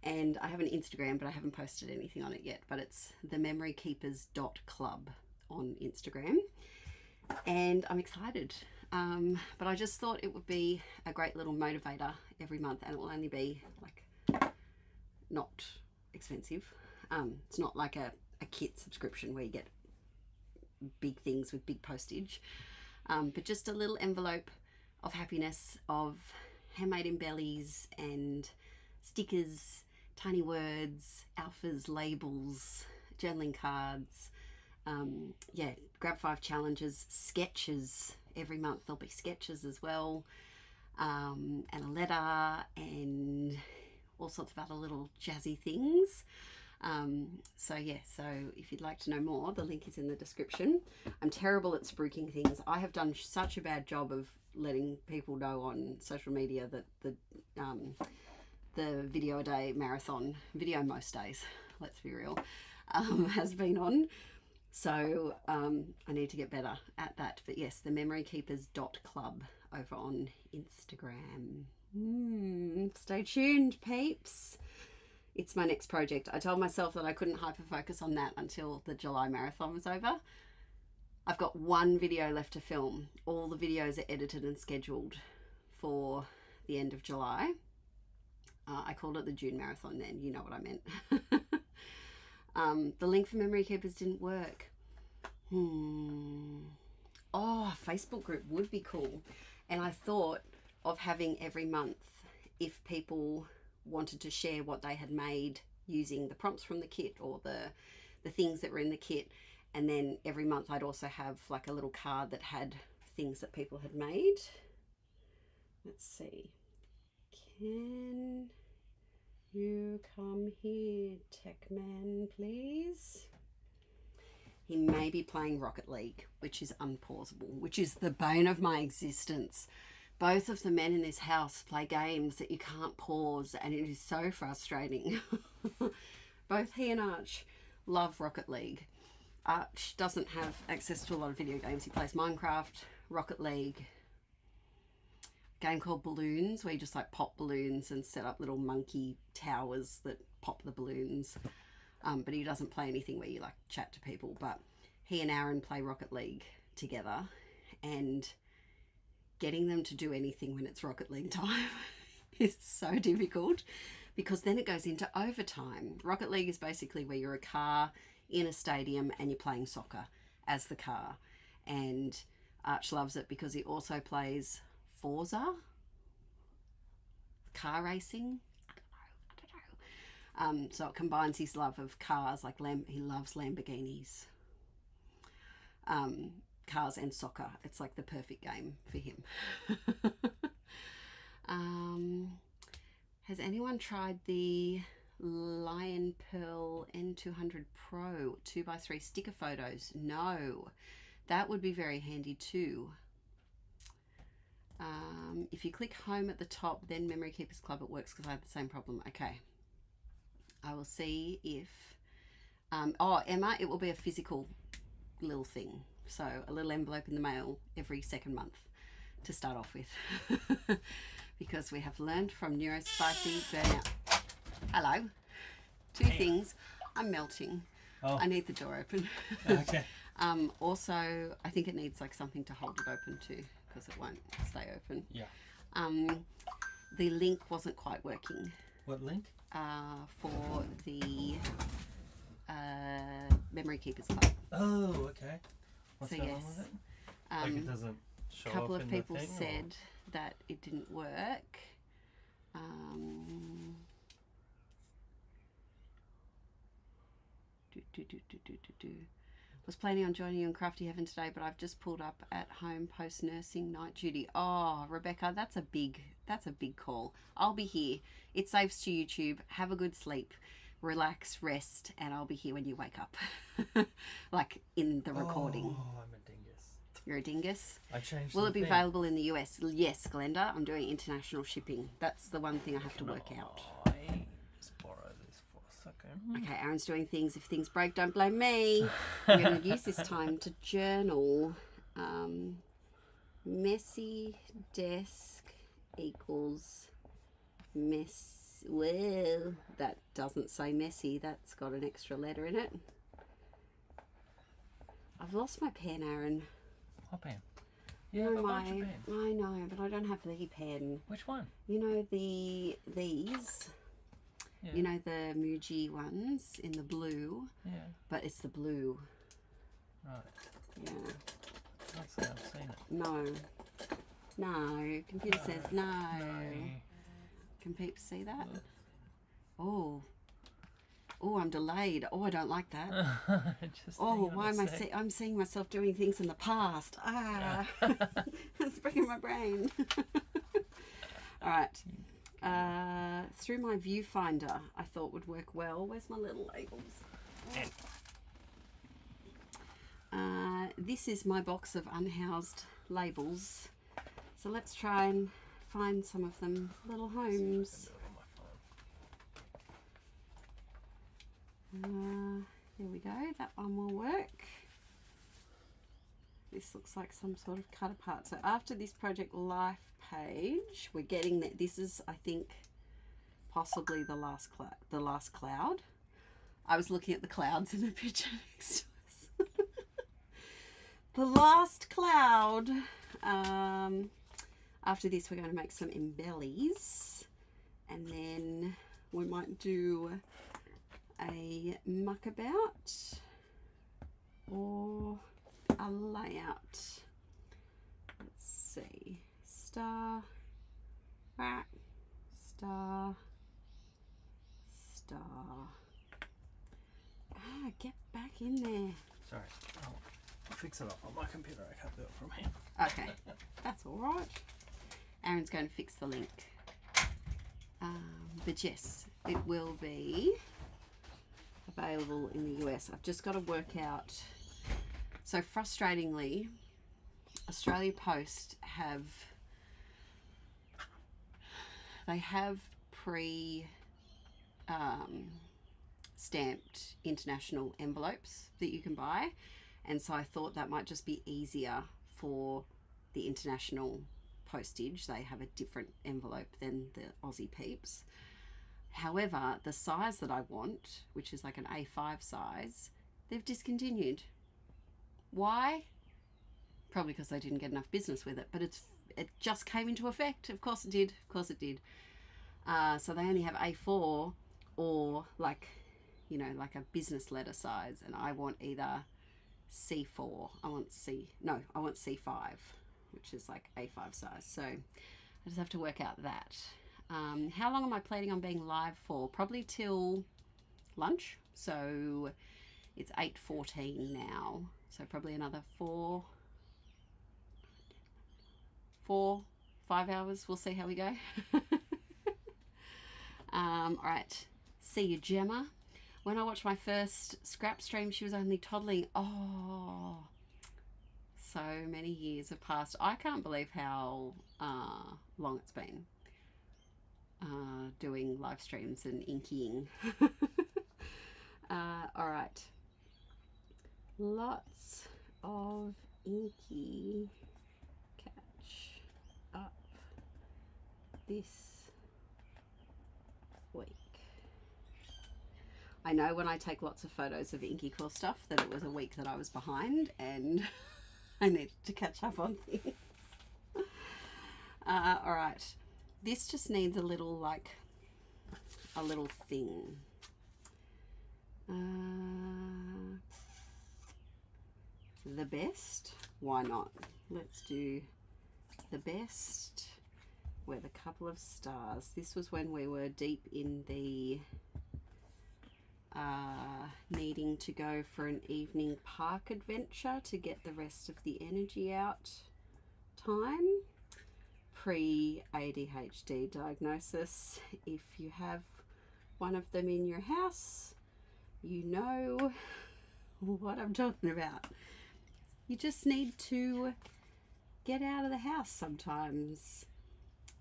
and I have an Instagram but I haven't posted anything on it yet, but it's thememorykeepers.club on Instagram, and I'm excited. But I just thought it would be a great little motivator every month, and it will only be like not expensive. It's not like a kit subscription where you get big things with big postage. But just a little envelope of happiness, of handmade embellies and stickers, tiny words, alphas, labels, journaling cards. Yeah, grab 5 challenges, sketches. Every month there'll be sketches as well, and a letter and all sorts of other little jazzy things. So if you'd like to know more, the link is in the description. I'm terrible at spruiking things. I have done such a bad job of letting people know on social media that the video a day marathon, video most days, let's be real, has been on. So I need to get better at that. But yes, the memorykeepers.club over on Instagram. Stay tuned, peeps. It's my next project. I told myself that I couldn't hyper focus on that until the July Marathon was over. I've got 1 video left to film. All the videos are edited and scheduled for the end of July. I called it the June Marathon then, you know what I meant. The link for Memory Keepers didn't work. Oh, a Facebook group would be cool. And I thought of having every month, if people wanted to share what they had made using the prompts from the kit or the things that were in the kit, and then every month I'd also have like a little card that had things that people had made. Let's see. Can you come here, Tech Man, please? He may be playing Rocket League, which is unpausable, which is the bane of my existence. Both of the men in this house play games that you can't pause, and it is so frustrating. Both he and Arch love Rocket League. Arch doesn't have access to a lot of video games. He plays Minecraft, Rocket League, a game called Balloons, where you just like pop balloons and set up little monkey towers that pop the balloons. But he doesn't play anything where you like chat to people. But he and Aaron play Rocket League together, and getting them to do anything when it's Rocket League time is so difficult, because then it goes into overtime. Rocket League is basically where you're a car in a stadium and you're playing soccer as the car. And Arch loves it because he also plays Forza, car racing. I don't know. So it combines his love of cars, like he loves Lamborghinis. Cars and soccer. It's like the perfect game for him. Has anyone tried the Lion Pearl N200 Pro 2x3 sticker photos? No, that would be very handy too. If you click home at the top, then Memory Keepers Club, it works, because I had the same problem. Okay, I will see if oh, Emma, it will be a physical little thing. So a little envelope in the mail every second month to start off with. Because we have learned from Neurospicy Burnout. Hello. 2 things. I'm melting. Oh. I need the door open. Okay. Also, I think it needs like something to hold it open too, because it won't stay open. Yeah. The link wasn't quite working. What link? For the Memory Keepers Club. Oh, okay. What's So going yes, on with it? Like it doesn't show a couple up of in people the thing, said that it didn't work. Was planning on joining you in Crafty Heaven today, but I've just pulled up at home post nursing night duty. Oh, Rebecca, that's a big call. I'll be here. It saves to YouTube. Have a good sleep, relax, rest, and I'll be here when you wake up. Like in the recording. Oh, I'm a dingus. You're a dingus. I changed. Will it be available in the US? Yes, Glenda. I'm doing international shipping. That's the one thing I have to work out. I just borrow this for a second. Okay, Aaron's doing things. If things break, don't blame me. We're going to use this time to journal. Messy desk equals mess. Well, that doesn't say messy. That's got an extra letter in it. I've lost my pen, Aaron. What pen? You Yeah, know a bunch of pens. I know, but I don't have the pen. Which one? You know these. Yeah. You know the Muji ones in the blue. Yeah. But it's the blue. Right. Yeah. Can't say I've seen it. No. No. Computer says no. No. Can people see that? Oh. Oh, I'm delayed. Oh, I don't like that. Just Oh, hang on why a am I sec. I'm seeing myself doing things in the past. Ah. It's breaking my brain. All right. Through my viewfinder, I thought would work well. Where's my little labels? This is my box of unhoused labels. So let's try and find some of them little homes. Here we go. That one will work. This looks like some sort of cut apart. So after this project life page, we're getting that. This is, I think, possibly the last cloud. I was looking at the clouds in the picture next to us. The last cloud. After this, we're going to make some embellies, and then we might do a muckabout or a layout. Let's see. Star, rack, star, star. Ah, get back in there. Sorry. I'll fix it up on my computer. I can't do it from here. Okay, that's all right. Aaron's going to fix the link. But yes, it will be available in the US. I've just got to work out. So frustratingly, Australia Post have stamped international envelopes that you can buy, and so I thought that might just be easier for the international postage. They have a different envelope than the Aussie peeps. However, the size that I want, which is like an A5 size, they've discontinued. Why? Probably because they didn't get enough business with it, but it just came into effect. Of course it did. Of course it did. So they only have A4 or like, you know, like a business letter size, and I want either C4. I want C5, which is like A5 size. So I just have to work out that. How long am I planning on being live for? Probably till lunch. So it's 8:14 now. So probably another 5 hours. We'll see how we go. All right. See you, Gemma. When I watched my first scrap stream, she was only toddling. Oh, so many years have passed. I can't believe how long it's been doing live streams and inkying. All right. Lots of inky catch up this week. I know when I take lots of photos of Inkie Quill stuff that it was a week that I was behind and I needed to catch up on things. All right, this just needs a little thing. The best, why not? Let's do the best with a couple of stars. This was when we were deep in the needing to go for an evening park adventure to get the rest of the energy out time. Pre-ADHD diagnosis. If you have one of them in your house, you know what I'm talking about. You just need to get out of the house sometimes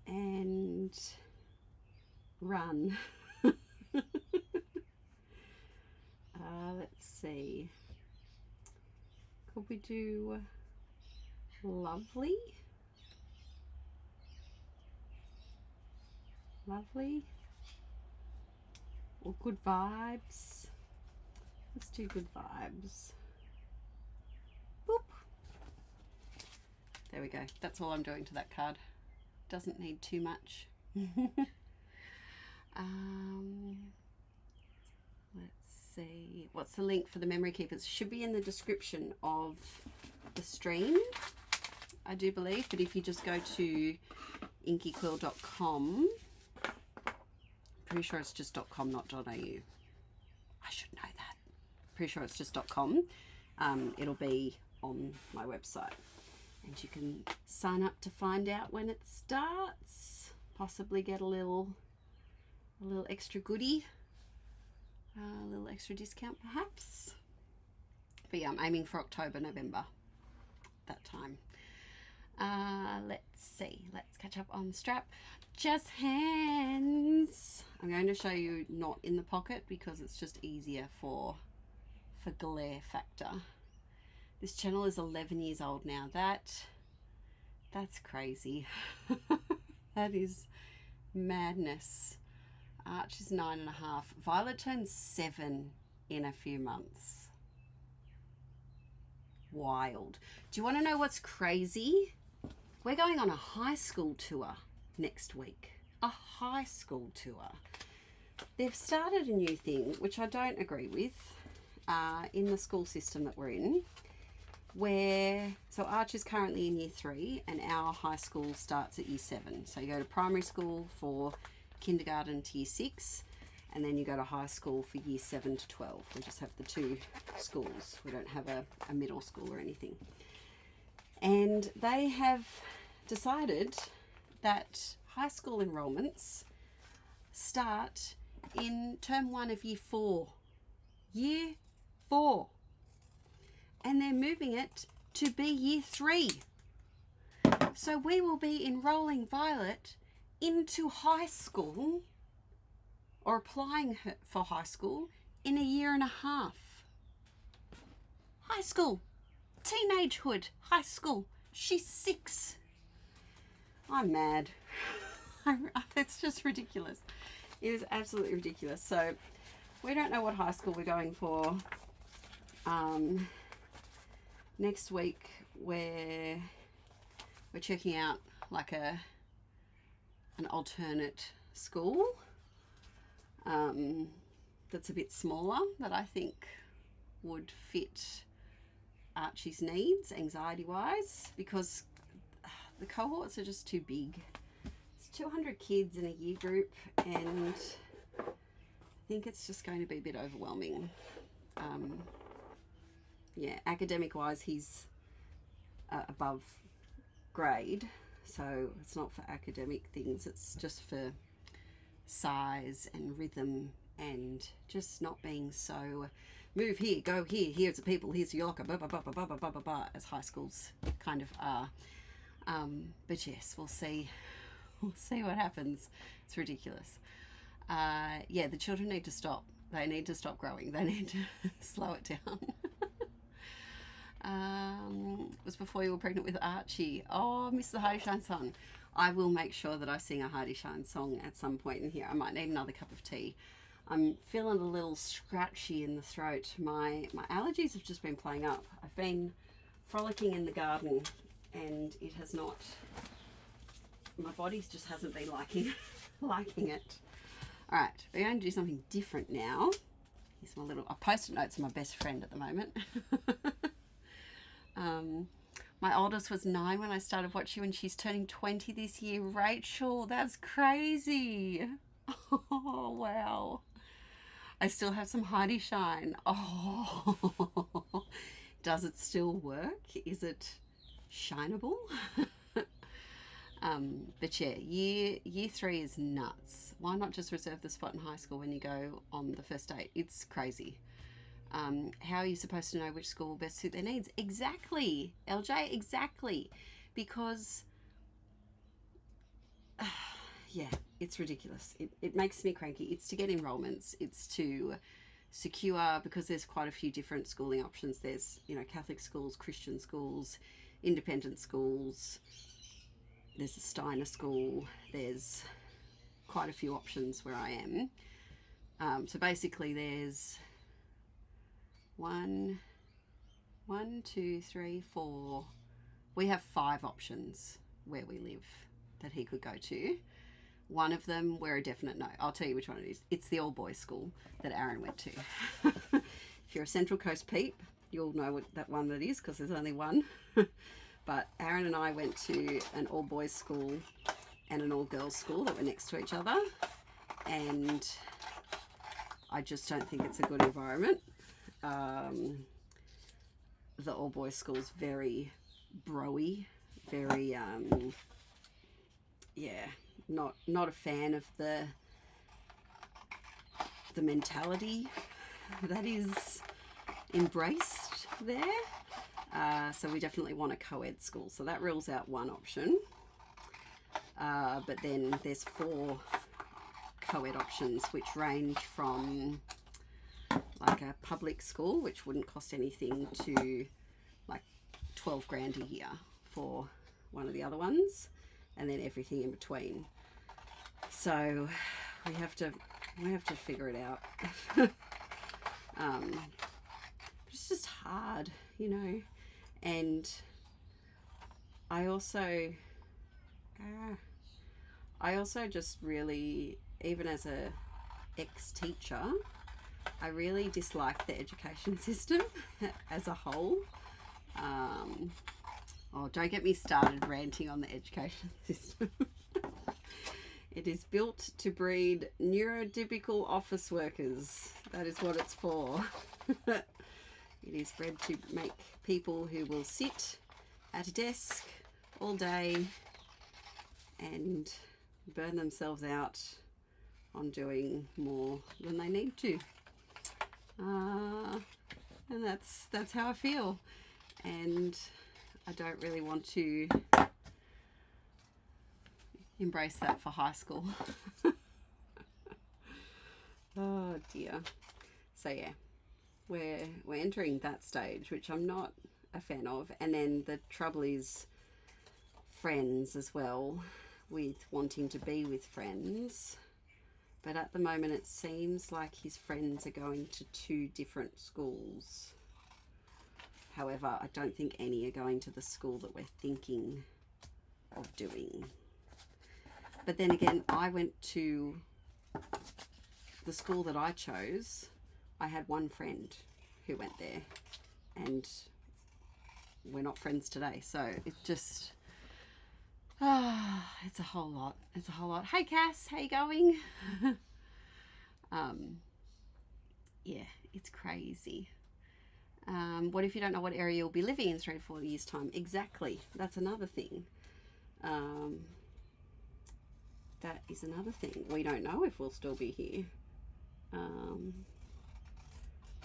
and run. Let's see. Could we do lovely? Lovely. Or good vibes. Let's do good vibes. Boop. There we go. That's all I'm doing to that card. Doesn't need too much. Let's see. What's the link for the memory keepers? Should be in the description of the stream, I do believe. But if you just go to inkiequill.com, pretty sure it's just .com, not .au. I should know that. Pretty sure it's just .com. It'll be on my website, and you can sign up to find out when it starts. Possibly get a little extra goodie, a little extra discount perhaps. But yeah, I'm aiming for October, November, that time. Let's see. Let's catch up on strap. Just hands. I'm going to show you not in the pocket because it's just easier for glare factor. This channel is 11 years old now. That's crazy. That is madness. Arch is 9.5. Violet turns 7 in a few months. Wild. Do you want to know what's crazy? We're going on a high school tour next week. A high school tour. They've started a new thing, which I don't agree with, in the school system that we're in, where, so Arch is currently in year 3 and our high school starts at year 7. So you go to primary school for kindergarten to year 6, and then you go to high school for year 7 to 12. We just have the 2 schools. We don't have a middle school or anything. And they have decided that high school enrollments start in term 1 of year 4. Year 4. And they're moving it to be year 3. So we will be enrolling Violet into high school, or applying her for high school, in a year and a half. High school. Teenagehood. High school. She's 6. I'm mad. It's just ridiculous. It is absolutely ridiculous. So we don't know what high school we're going for. Next week we're checking out like an alternate school that's a bit smaller, that I think would fit Archie's needs anxiety wise, because the cohorts are just too big. It's 200 kids in a year group, and I think it's just going to be a bit overwhelming. Yeah, academic wise he's above grade, so it's not for academic things, it's just for size and rhythm and just not being so move here, go here, here's the people, here's your locker, blah, blah, blah, blah, blah, blah, blah, blah, as high schools kind of are. But yes, we'll see what happens. It's ridiculous. Yeah, the children need to stop. They need to stop growing. They need to slow it down. It was before you were pregnant with Archie. Oh, miss the Heidi Shine song. I will make sure that I sing a Heidi Shine song at some point in here. I might need another cup of tea. I'm feeling a little scratchy in the throat. My allergies have just been playing up. I've been frolicking in the garden and it has not, my body just hasn't been liking it. All right, we're going to do something different now. Here's my little, Post-it notes are my best friend at the moment. My oldest was 9 when I started watching, and she's turning 20 this year. Rachel, that's crazy. Oh, wow. I still have some Heidi Shine. Oh, does it still work? Is it shineable? But yeah, year 3 is nuts. Why not just reserve the spot in high school when you go on the first date? It's crazy. How are you supposed to know which school will best suit their needs? Exactly, LJ, exactly. Because, yeah, it's ridiculous. It makes me cranky. It's to get enrollments. It's to secure, because there's quite a few different schooling options. There's, you know, Catholic schools, Christian schools, independent schools. There's a Steiner school. There's quite a few options where I am. So basically there's 1, 2, 3, 4. We have 5 options where we live that he could go to. One of them, we're a definite no. I'll tell you which one it is. It's the all-boys school that Aaron went to. If you're a Central Coast peep, you'll know what that one that is, because there's only one. But Aaron and I went to an all-boys school and an all-girls school that were next to each other. And I just don't think it's a good environment. The all-boys school's very bro-y, very, yeah, not a fan of the mentality that is embraced there. So we definitely want a co-ed school. So that rules out one option. But then there's 4 co-ed options, which range from like a public school, which wouldn't cost anything, to like 12 grand a year for one of the other ones, and then everything in between. So we have to figure it out. It's just hard, you know. And I also just really, even as a ex-teacher, I really dislike the education system as a whole. Oh, don't get me started ranting on the education system. It is built to breed neurotypical office workers. That is what it's for. It is bred to make people who will sit at a desk all day and burn themselves out on doing more than they need to. And that's how I feel. And I don't really want to embrace that for high school. Oh dear. So yeah, we're entering that stage, which I'm not a fan of. And then the trouble is friends as well, with wanting to be with friends. But at the moment it seems like his friends are going to 2 different schools. However, I don't think any are going to the school that we're thinking of doing. But then again, I went to the school that I chose. I had one friend who went there, and we're not friends today. So it's just, it's a whole lot. It's a whole lot. Hey Cass, how you going? Yeah, it's crazy. What if you don't know what area you'll be living in 3 to 4 years' time? Exactly. That's another thing. That is another thing. We don't know if we'll still be here.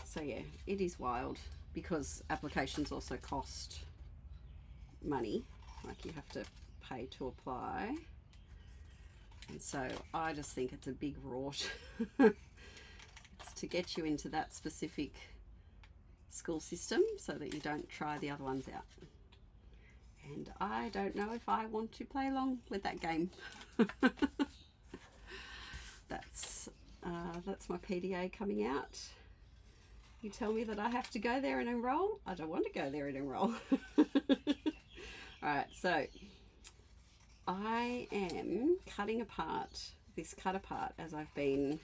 So yeah, it is wild, because applications also cost money. Like, you have to pay to apply. And so I just think it's a big rort. It's to get you into that specific school system so that you don't try the other ones out. And I don't know if I want to play along with that game. That's my PDA coming out. You tell me that I have to go there and enroll. I don't want to go there and enroll. Alright, so I am cutting apart this cut apart as I've been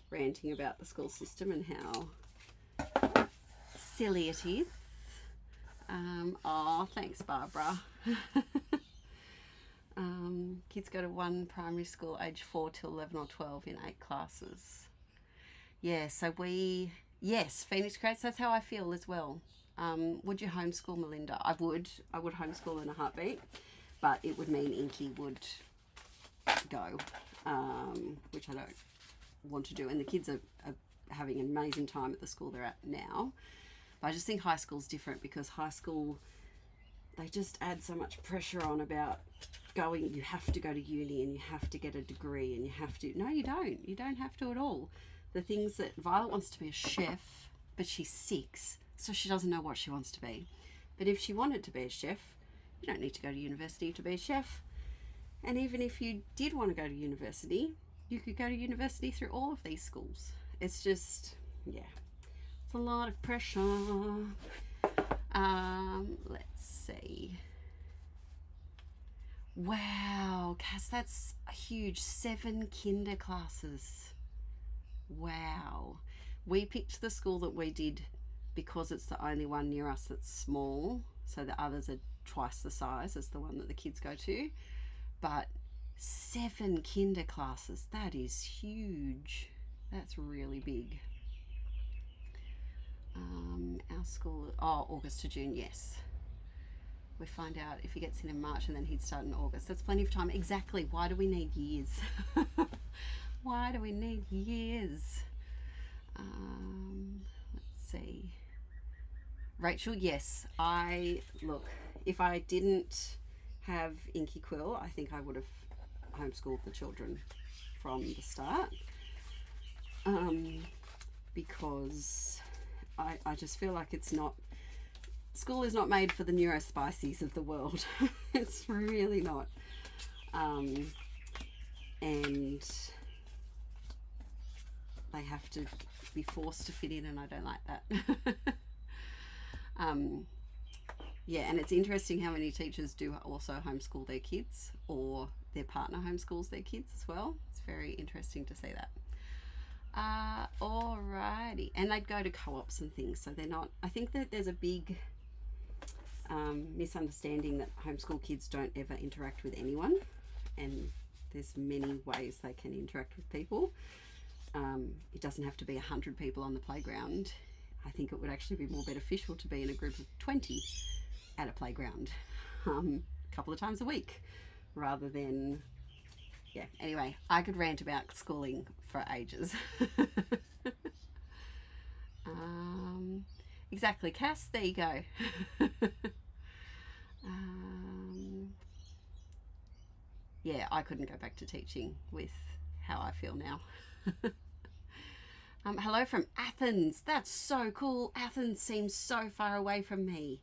ranting about the school system and how silly it is. Oh, thanks, Barbara. Kids go to one primary school, age 4 till 11 or 12 in 8 classes. Yeah, so yes, Phoenix Crates, that's how I feel as well. Would you homeschool, Melinda? I would homeschool in a heartbeat, but it would mean Inkie would go, which I don't want to do. And the kids are having an amazing time at the school they're at now. But I just think high school's different, because high school, they just add so much pressure on about going, you have to go to uni and you have to get a degree and you have to. No, you don't. You don't have to at all. The things that Violet wants to be a chef, but she's 6, so she doesn't know what she wants to be. But if she wanted to be a chef, you don't need to go to university to be a chef. And even if you did want to go to university, you could go to university through all of these schools. It's just, yeah, it's a lot of pressure. Let's see. Wow, Cass, that's a huge. 7 kinder classes. Wow. We picked the school that we did because it's the only one near us that's small. So the others are twice the size as the one that the kids go to. But 7 kinder classes, that is huge. That's really big. Our school, August to June, yes. We find out if he gets in March and then he'd start in August. That's plenty of time. Exactly. Why do we need years? Why do we need years? Let's see. Rachel, yes. Look, if I didn't have Inkie Quill, I think I would have homeschooled the children from the start. Because I just feel like school is not made for the neurospices of the world. It's really not. And they have to be forced to fit in, and I don't like that. Yeah, and it's interesting how many teachers do also homeschool their kids, or their partner homeschools their kids as well. It's very interesting to see that. Alrighty, and they'd go to co-ops and things, so they're not. I think that there's a big misunderstanding that homeschool kids don't ever interact with anyone, and there's many ways they can interact with people. It doesn't have to be 100 people on the playground. I think it would actually be more beneficial to be in a group of 20 at a playground a couple of times a week, rather than, yeah, anyway, I could rant about schooling for ages. Exactly, Cass, there you go. Yeah, I couldn't go back to teaching with how I feel now. Hello from Athens. That's so cool. Athens seems so far away from me.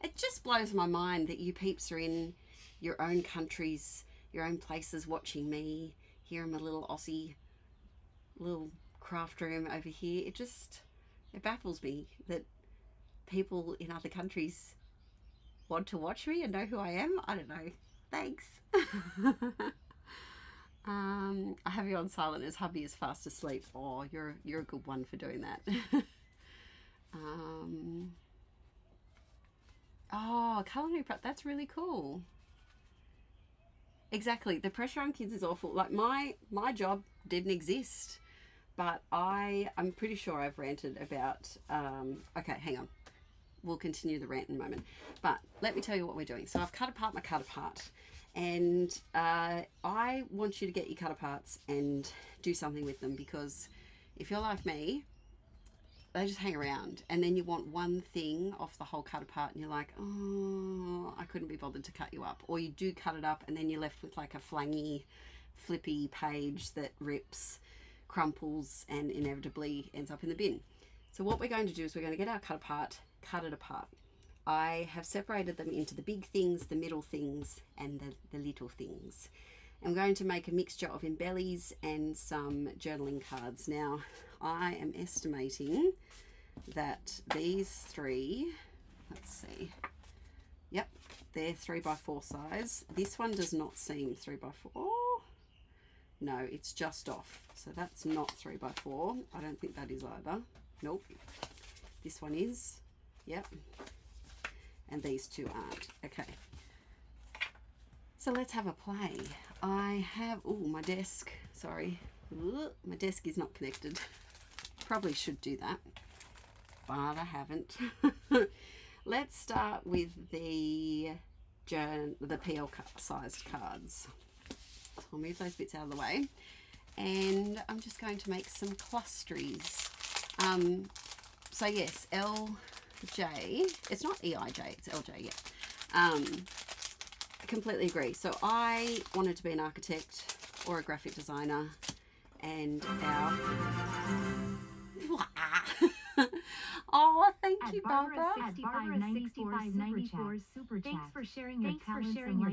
It just blows my mind that you peeps are in your own countries, your own places, watching me here in my little Aussie little craft room over here. It baffles me that people in other countries want to watch me and know who I am. I don't know. Thanks. I have you on silent as hubby is fast asleep. Oh, you're a good one for doing that. Culinary prep, that's really cool. Exactly, the pressure on kids is awful. Like my job didn't exist, but I'm pretty sure I've ranted about, okay, hang on. We'll continue the rant in a moment. But let me tell you what we're doing. So I've cut apart my cut apart. And I want you to get your cut aparts and do something with them, because if you're like me, they just hang around, and then you want one thing off the whole cut apart and you're like, oh, I couldn't be bothered to cut you up. Or you do cut it up and then you're left with like a flangy, flippy page that rips, crumples, and inevitably ends up in the bin. So what we're going to do is we're going to get our cut apart, cut it apart. I have separated them into the big things, the middle things, and the little things. I'm going to make a mixture of embellies and some journaling cards. Now, I am estimating that these 3, let's see, yep, they're 3x4 size. This one does not seem 3x4. No, it's just off. So that's not 3x4. I don't think that is either. Nope. This one is. Yep. And these 2 aren't. Okay. So let's have a play. I have, my desk, sorry. My desk is not connected. Probably should do that, but I haven't. Let's start with the PL sized cards. So I'll move those bits out of the way. And I'm just going to make some clusteries. So yes, LJ, it's not EIJ, it's LJ, yeah. I completely agree. So I wanted to be an architect or a graphic designer, and our oh, thank you, Barbara. Barbara6594 super chat. Thanks for sharing your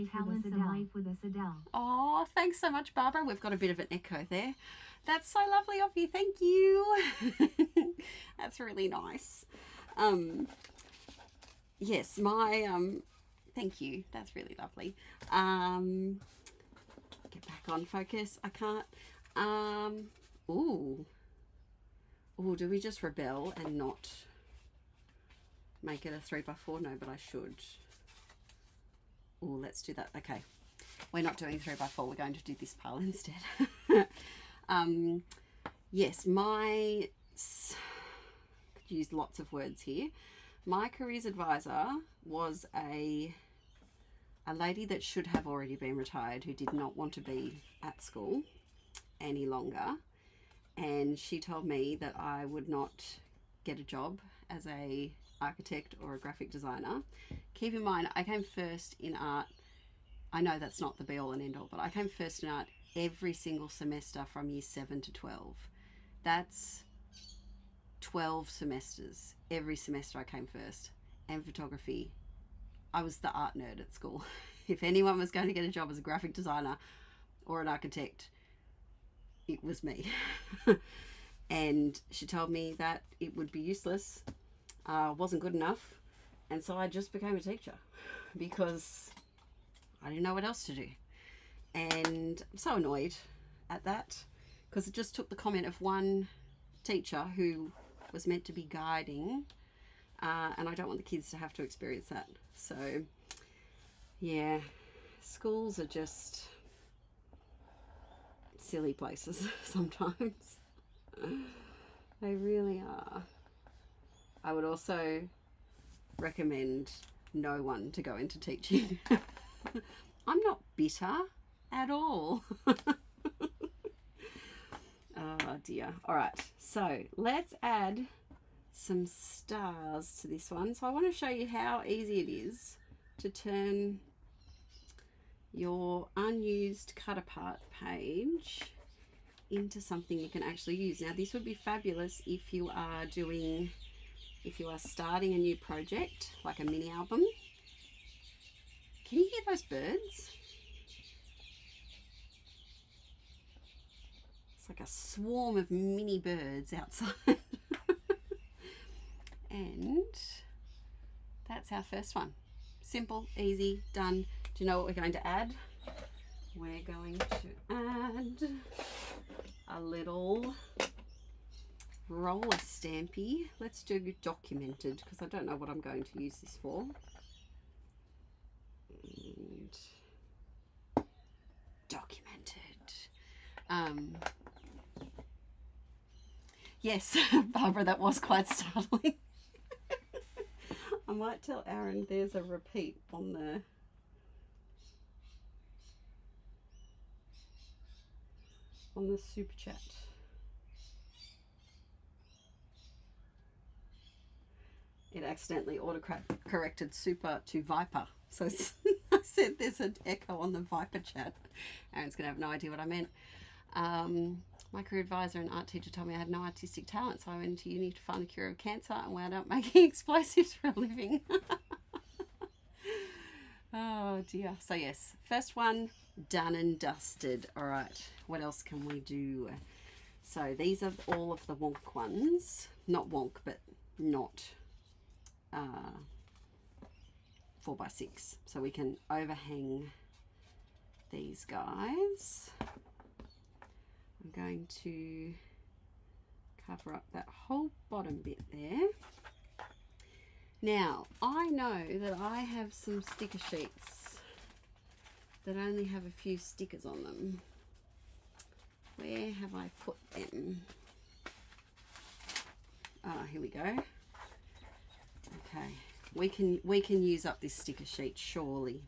talents and life with us, Adele. Oh, thanks so much, Barbara. We've got a bit of an echo there. That's so lovely of you. Thank you. That's really nice. Yes, my Thank you. That's really lovely. Get back on focus. I can't. Ooh. Ooh, do we just rebel and not make it a 3x4? No, but I should. Ooh, let's do that. Okay. We're not doing 3x4. We're going to do this pile instead. Yes, could use lots of words here. My careers advisor was a lady that should have already been retired, who did not want to be at school any longer. And she told me that I would not get a job as a architect or a graphic designer. Keep in mind, I came first in art. I know that's not the be all and end all, but I came first in art every single semester from year 7 to 12. That's 12 semesters. Every semester I came first. And photography. I was the art nerd at school. If anyone was going to get a job as a graphic designer or an architect, it was me. And she told me that it would be useless, wasn't good enough, and so I just became a teacher because I didn't know what else to do. And I'm so annoyed at that because it just took the comment of one teacher who was meant to be guiding, and I don't want the kids to have to experience that. So yeah, schools are just silly places sometimes. They really are. I would also recommend no one to go into teaching. I'm not bitter at all. Oh dear. All right, so let's add some stars to this one. So I want to show you how easy it is to turn your unused cut apart page into something you can actually use. Now this would be fabulous if you are starting a new project, like a mini album. Can you hear those birds? It's like a swarm of mini birds outside. And that's our first one. Simple, easy, done. Do you know what we're going to add? We're going to add a little roller stampy. Let's do documented because I don't know what I'm going to use this for. And documented. Yes, Barbara, that was quite startling. I might tell Aaron there's a repeat on the super chat. It accidentally auto-corrected super to Viper. So I said there's an echo on the Viper chat. Aaron's going to have no idea what I meant. My career advisor and art teacher told me I had no artistic talent, so I went to uni to find the cure of cancer and wound up making explosives for a living. Oh dear. So yes, first one done and dusted. All right, what else can we do? So these are all of the wonk ones. Not wonk, but not 4x6. So we can overhang these guys. I'm going to cover up that whole bottom bit there. Now, I know that I have some sticker sheets that only have a few stickers on them. Where have I put them? Ah, here we go. Okay, we can use up this sticker sheet surely.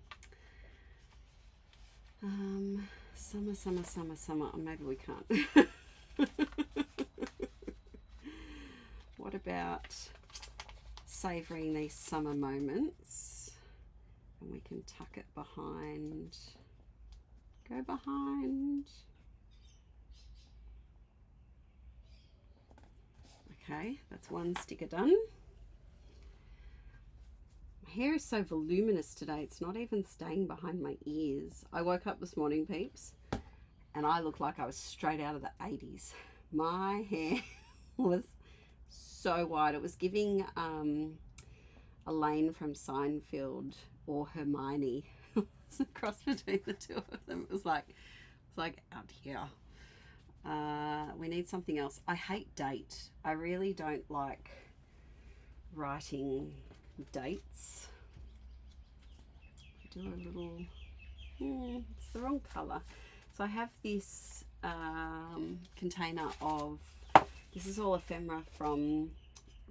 Summer, summer, summer, summer. Oh, maybe we can't. What about savouring these summer moments? And we can tuck it behind. Go behind. Okay, that's one sticker done. My hair is so voluminous today, it's not even staying behind my ears. I woke up this morning, peeps, and I looked like I was straight out of the 80s. My hair was so wide. It was giving Elaine from Seinfeld or Hermione. It's a cross between the two of them. It's like out here. We need something else. I hate date. I really don't like writing dates. Do a little, it's the wrong color. So I have this container of, this is all ephemera from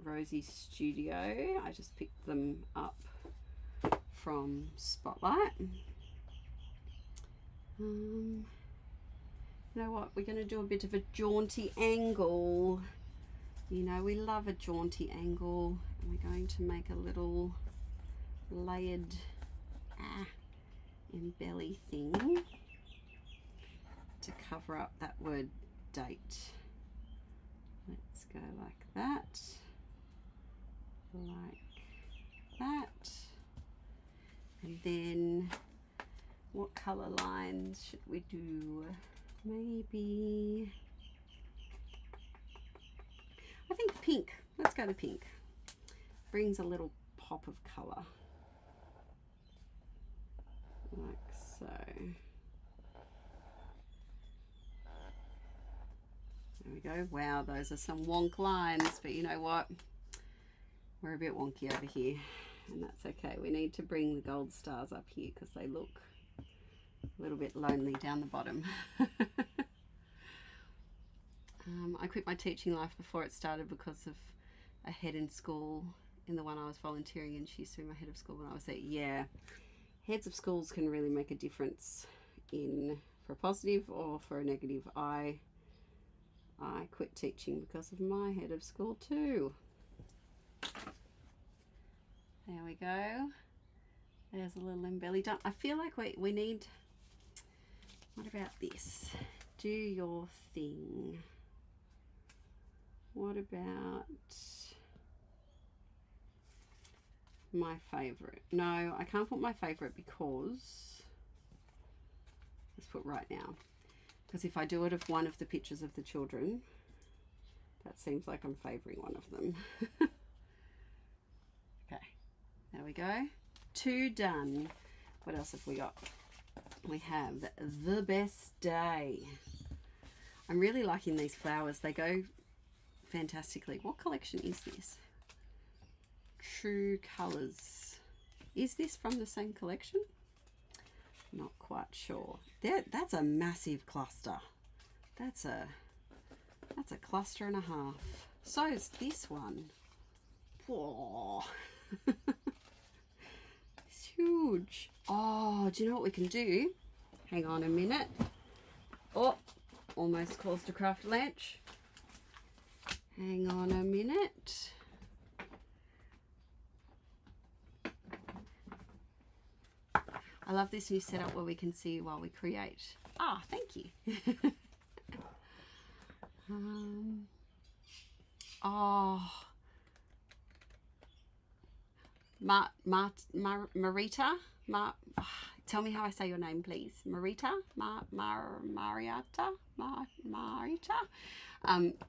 Rosie's studio. I just picked them up from Spotlight. You know what, we're going to do a bit of a jaunty angle. You know, we love a jaunty angle. And we're going to make a little layered embelly thing to cover up that word date. Let's go like that, and then what color lines should we do? Maybe, I think pink. Let's go to pink. Brings a little pop of color, like so. There we go. Wow, those are some wonk lines, but you know what? We're a bit wonky over here, and that's okay. We need to bring the gold stars up here because they look a little bit lonely down the bottom. I quit my teaching life before it started because of a head in school, in the one I was volunteering in. She used to be my head of school when I was there. Yeah, heads of schools can really make a difference for a positive or for a negative. I quit teaching because of my head of school too. There we go. There's a little embelly done. I feel like we need, what about this? Do your thing. What about my favorite? No, I can't put my favorite because, let's put right now. Because if I do it of one of the pictures of the children, that seems like I'm favouring one of them. Okay, there we go. 2 done. What else have we got? We have the best day. I'm really liking these flowers. They go fantastically. What collection is this? True Colours. Is this from the same collection? Not quite sure. That's a massive cluster. That's a cluster and a half. So is this one. Whoa. It's huge. Oh, do you know what we can do? Hang on a minute. Oh, almost caused a craft lunch. Hang on a minute. I love this new setup where we can see while we create. Ah, thank you. Marita. Tell me how I say your name, please. Marita. Mariata.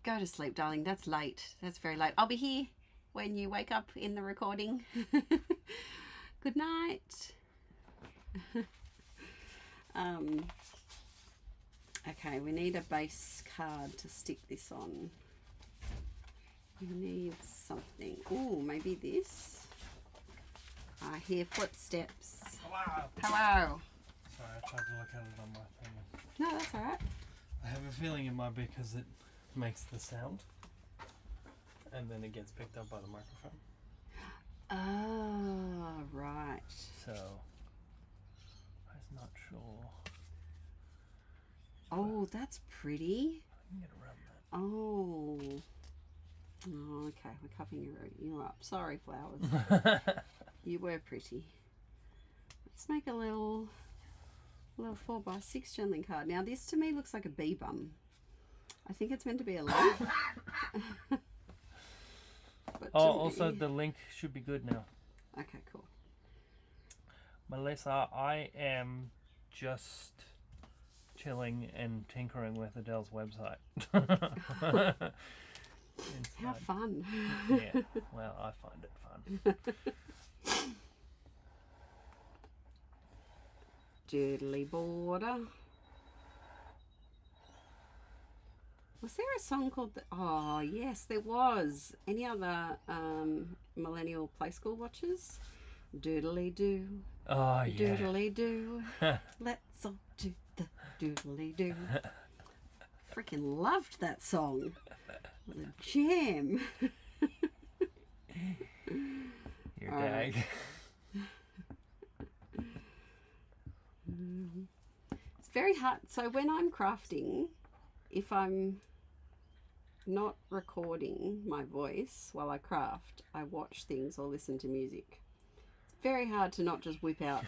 Go to sleep, darling. That's late. That's very late. I'll be here when you wake up in the recording. Good night. Okay, we need a base card to stick this on. We need something. Ooh, maybe this. I hear footsteps. Hello. Hello. Sorry, I tried to look at it on my thing. No, that's all right. I have a feeling it might be because it makes the sound, and then it gets picked up by the microphone. Oh, right. So, I was not sure. Oh, that's pretty. I can get around that. Oh. Oh, okay. We're covering you up. Sorry, flowers. You were pretty. Let's make a little 4x6 journaling card. Now, this to me looks like a bee bum. I think it's meant to be a leaf. But Oh, also the link should be good now. Okay, cool. Melissa, I am just chilling and tinkering with Adele's website. How fun. Yeah, well, I find it fun. Doodly border. Was there a song called oh yes, there was. Any other millennial play school watchers? Doodly doo. Oh yeah. Doodly doo. Let's all do the doodly doo. Freaking loved that song. It was a jam. Your All right. dag. It's very hard. So when I'm crafting, if I'm not recording my voice while I craft, I watch things or listen to music. It's very hard to not just whip out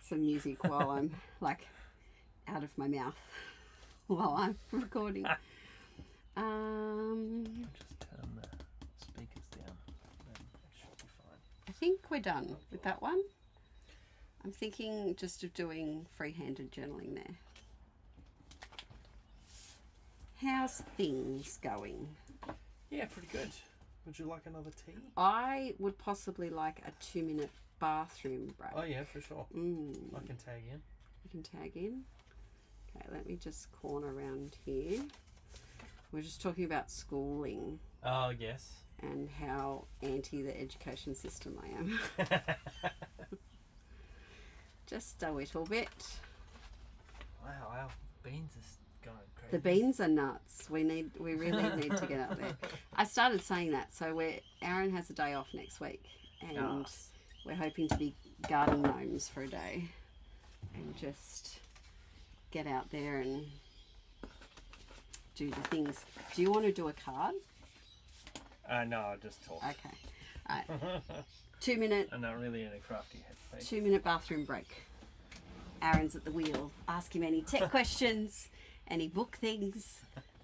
some music while I'm like out of my mouth while I'm recording. Just turn the speakers down. Then it should be fine. I think we're done with that one. I'm thinking just of doing free-handed journaling there. How's things going? Yeah, pretty good. Would you like another tea? I would possibly like a 2-minute bathroom break. Oh yeah, for sure. I can tag in. You can tag in. Okay, let me just corner around here. We're just talking about schooling Oh yes. and how anti the education system I am. Just a little bit. Wow, our beans are going crazy. The beans are nuts. We really need to get out there. I started saying that. So Aaron has a day off next week, and we're hoping to be garden gnomes for a day, and just get out there and do the things. Do you want to do a card? No, I'll just talk. Okay. All right. 2-minute. I'm not really in a crafty headspace. 2-minute bathroom break. Aaron's at the wheel. Ask him any tech questions, any book things,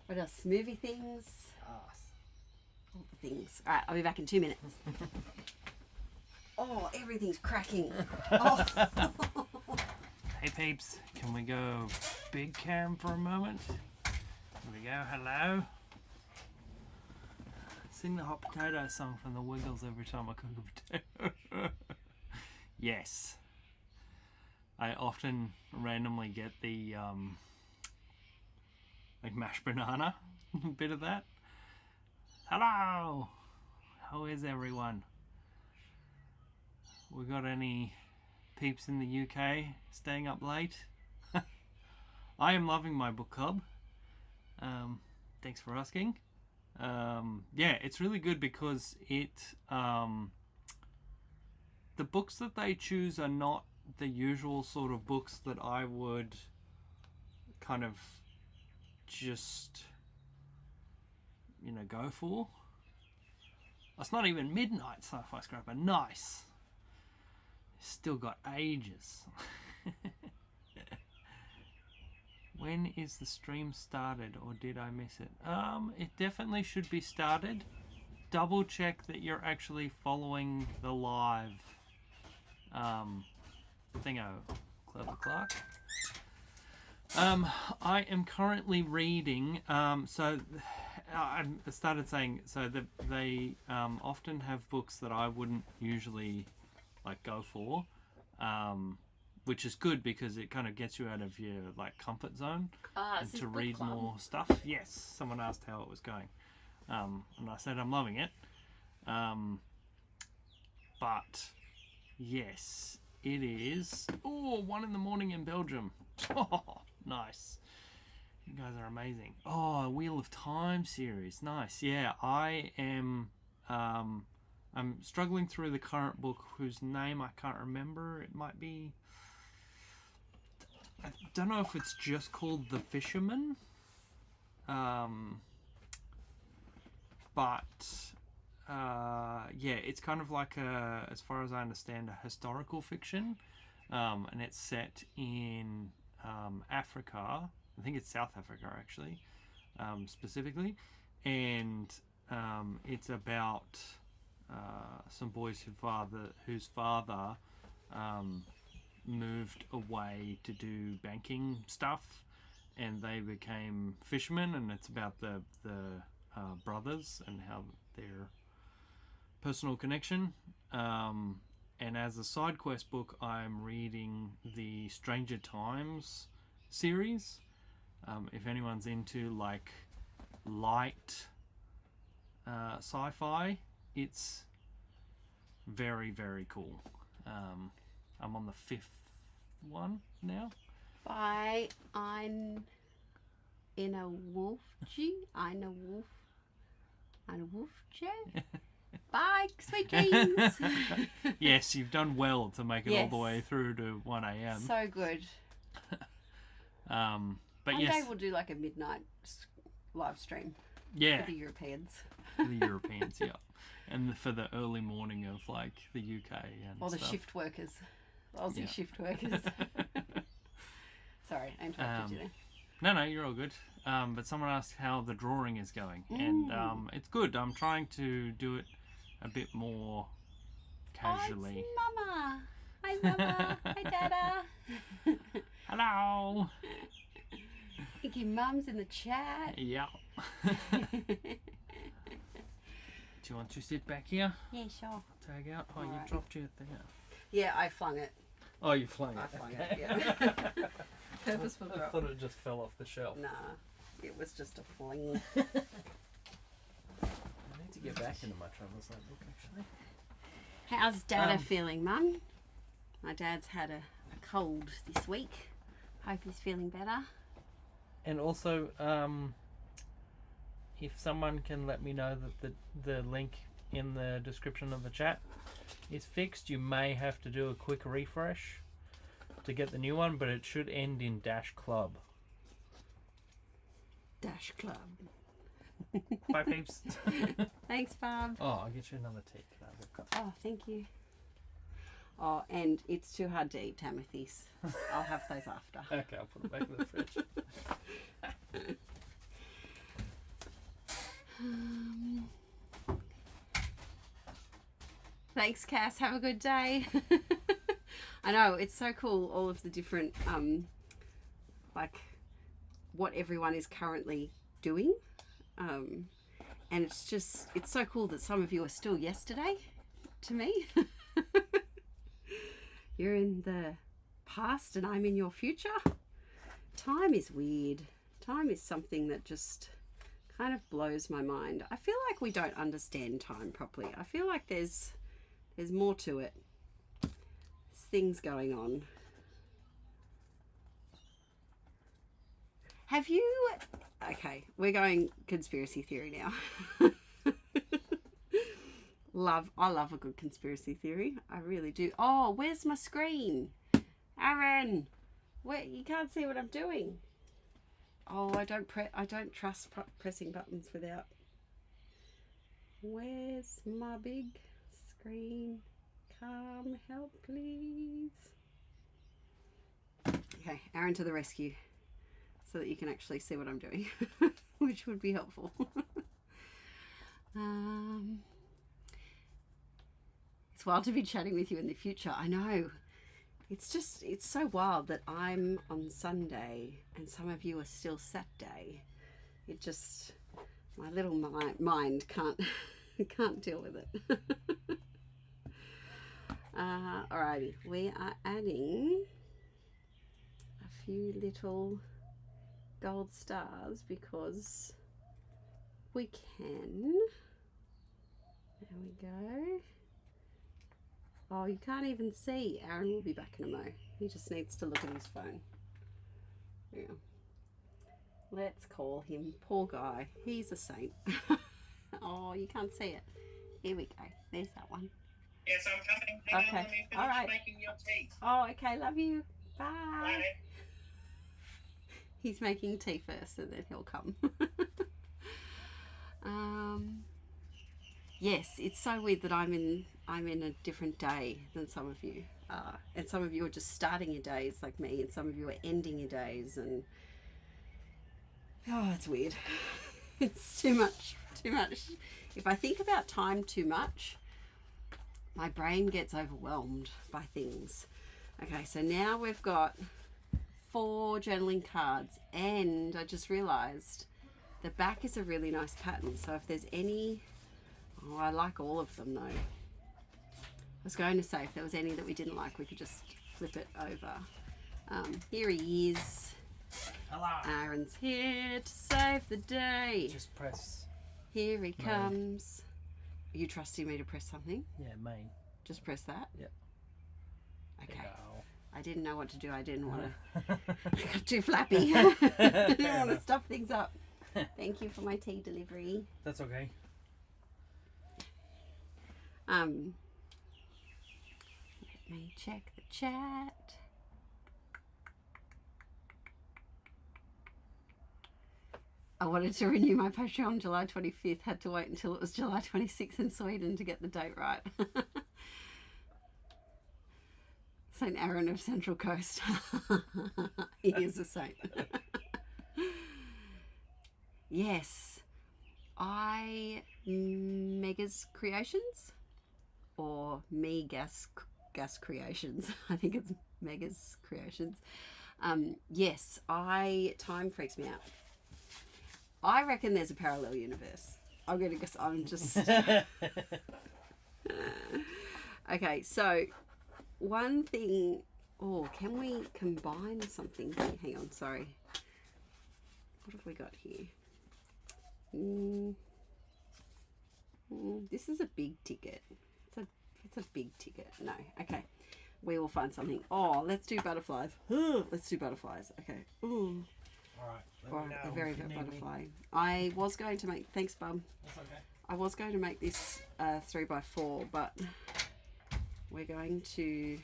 what else? Movie things, all the things. All right, I'll be back in 2 minutes. Oh, everything's cracking. Oh. Hey peeps, can we go big cam for a moment? Here we go, hello. Sing the hot potato song from the Wiggles every time I cook a potato. Yes. I often randomly get the like mashed banana bit of that. Hello! How is everyone? We got any peeps in the UK staying up late? I am loving my book club. Thanks for asking. Yeah, it's really good because the books that they choose are not the usual sort of books that I would kind of just, go for. It's not even midnight sci-fi scrapper. Nice. Still got ages. When is the stream started, or did I miss it? It definitely should be started. Double check that you're actually following the live thingo. Clever Clark. I am currently reading. So I started saying that they often have books that I wouldn't usually go for. Which is good because it kind of gets you out of your comfort zone and to read more stuff. Yes, someone asked how it was going, and I said I'm loving it. But yes, it is. 1 a.m. in Belgium. Oh, nice. You guys are amazing. Oh, Wheel of Time series. Nice. Yeah, I am. I'm struggling through the current book whose name I can't remember. It might be. I don't know if it's just called The Fisherman, but yeah, it's kind of like as far as I understand, a historical fiction, and it's set in Africa. I think it's South Africa actually, specifically, and it's about some boys whose father moved away to do banking stuff, and they became fishermen, and it's about the brothers and how their personal connection, and as a side quest book, I'm reading the Stranger Times series. If anyone's into like light sci-fi, it's very, very cool. I'm on the 5th one now. By Ein in a Wolfje. Eine Wolfje. Bye, sweet dreams. Yes, you've done well to make it all the Yes. way through to 1 a.m. So good. But One yes, day we'll do like a midnight live stream yeah, for the Europeans. for the Europeans, yeah, and for the early morning of like the UK and Or the stuff. shift workers. Aussie Yeah. shift workers. Sorry, I interrupted you there. No, you're all good. But someone asked how the drawing is going, and it's good. I'm trying to do it a bit more casually. Oh, it's Mama. Hi, Mama. Hi, Dada. Hello. Inkie Mum's in the chat. Yeah. Do you want to sit back here? Yeah, sure. Tag out. Oh, All you right. dropped it there. Yeah, I flung it. Oh, you flung it. I flung okay. it, yeah. Purposeful I drop. thought it just fell off the shelf. Nah, it was just a fling. I need to get back into my Traveller's Notebook actually. How's Dada feeling, Mum? My dad's had a cold this week. Hope he's feeling better. And also, if someone can let me know that the link in the description of the chat is fixed, you may have to do a quick refresh to get the new one, but it should end in -club. Dash Club. Bye, peeps. Thanks, Bob. Oh, I'll get you another tea. Oh, thank you. Oh, and it's too hard to eat Timothy's. I'll have those after. Okay, I'll put it back in the fridge. Thanks, Cass. Have a good day. I know, it's so cool, all of the different, like, what everyone is currently doing. And it's just, it's so cool that some of you are still yesterday to me. You're in the past and I'm in your future. Time is weird. Time is something that just kind of blows my mind. I feel like we don't understand time properly. I feel like there's more to it. There's things going on. Have you... Okay, we're going conspiracy theory now. I love a good conspiracy theory. I really do. Oh, where's my screen? Aaron! Where, you can't see what I'm doing. Oh, I don't trust pressing buttons without... Where's my big screen? Come help, please. Okay, Aaron to the rescue. So that you can actually see what I'm doing, which would be helpful. It's wild to be chatting with you in the future. I know. It's just, it's so wild that I'm on Sunday and some of you are still Saturday. It just, my little mind can't deal with it. Alrighty, we are adding a few little gold stars because we can. There we go. Oh, you can't even see. Aaron will be back in a mo. He just needs to look at his phone. Yeah. Let's call him. Poor guy. He's a saint. Oh, you can't see it. Here we go. There's that one. Yes, I'm coming. Hang Okay. on, let me finish All right. making your tea. Oh, okay. Love you. Bye. Bye. He's making tea first and then he'll come. Yes, it's so weird that I'm in a different day than some of you are. And some of you are just starting your days like me and some of you are ending your days and oh, it's weird. It's too much. If I think about time too much, my brain gets overwhelmed by things. Okay, so now we've got 4 journaling cards and I just realized the back is a really nice pattern. So if there's any, oh, I like all of them though. was going to say if there was any that we didn't like, we could just flip it over. Here he is. Hello. Aaron's here to save the day. Just press. Here he comes. Are you trusting me to press something? Yeah, main. Just press that? Yep. Okay. Go. I didn't know what to do. I didn't want to. I got too flappy. I didn't want to stuff things up. Thank you for my tea delivery. That's okay. Let me check the chat. I wanted to renew my Patreon on July 25th. Had to wait until it was July 26th in Sweden to get the date right. Saint Aaron of Central Coast. He is a saint. Yes. Mega's Creations or Gas Creations. I think it's Mega's Creations. Yes, time freaks me out. I reckon there's a parallel universe. I'm gonna guess. I'm just okay. So one thing. Oh, can we combine something? Hang on. Sorry. What have we got here? This is a big ticket. It's a big ticket. No. Okay. We will find something. Oh, let's do butterflies. Let's do butterflies. Okay. Ooh. All right. Or a very good butterfly. I was going to make. Thanks, Bum. That's okay. I was going to make this 3x4, but we're going to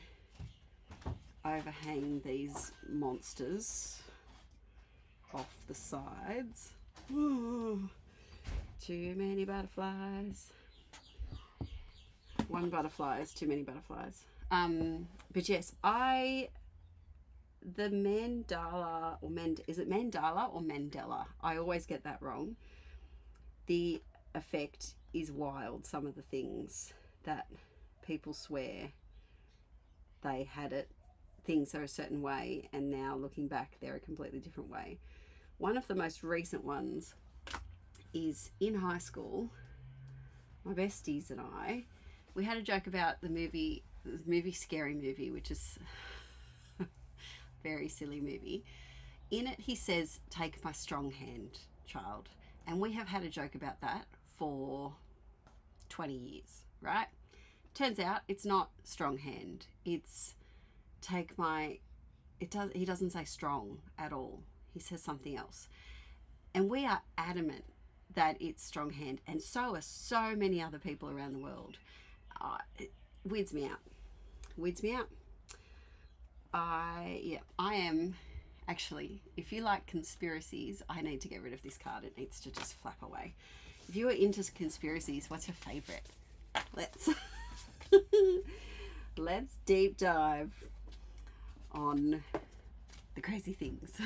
overhang these monsters off the sides. Ooh, too many butterflies. One butterfly is too many butterflies. But yes, the mandala or is it mandala or Mandela? I always get that wrong. The effect is wild. Some of the things that people swear they had it, things are a certain way, and now looking back, they're a completely different way. One of the most recent ones is in high school. My besties and I, we had a joke about the movie Scary Movie, which is a very silly movie. In it, he says, "Take my strong hand, child." And we have had a joke about that for 20 years, right? Turns out it's not strong hand. It's take my... He doesn't say strong at all. He says something else. And we are adamant that it's strong hand. And so are so many other people around the world. It weirds me out. Weirds me out. I am... Actually, if you like conspiracies, I need to get rid of this card. It needs to just flap away. If you are into conspiracies, what's your favourite? Let's deep dive on the crazy things.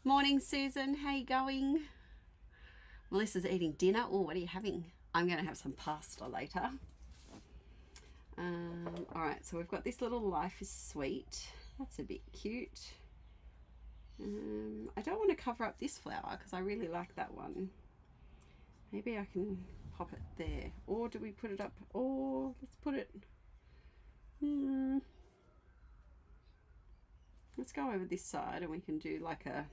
Morning, Susan. How you going? Melissa's eating dinner. Oh, what are you having? I'm going to have some pasta later. All right, so we've got this little Life is Sweet. That's a bit cute. I don't want to cover up this flower because I really like that one. Maybe I can pop it there. Or do we put it up? Or let's put it... Let's go over this side and we can do like a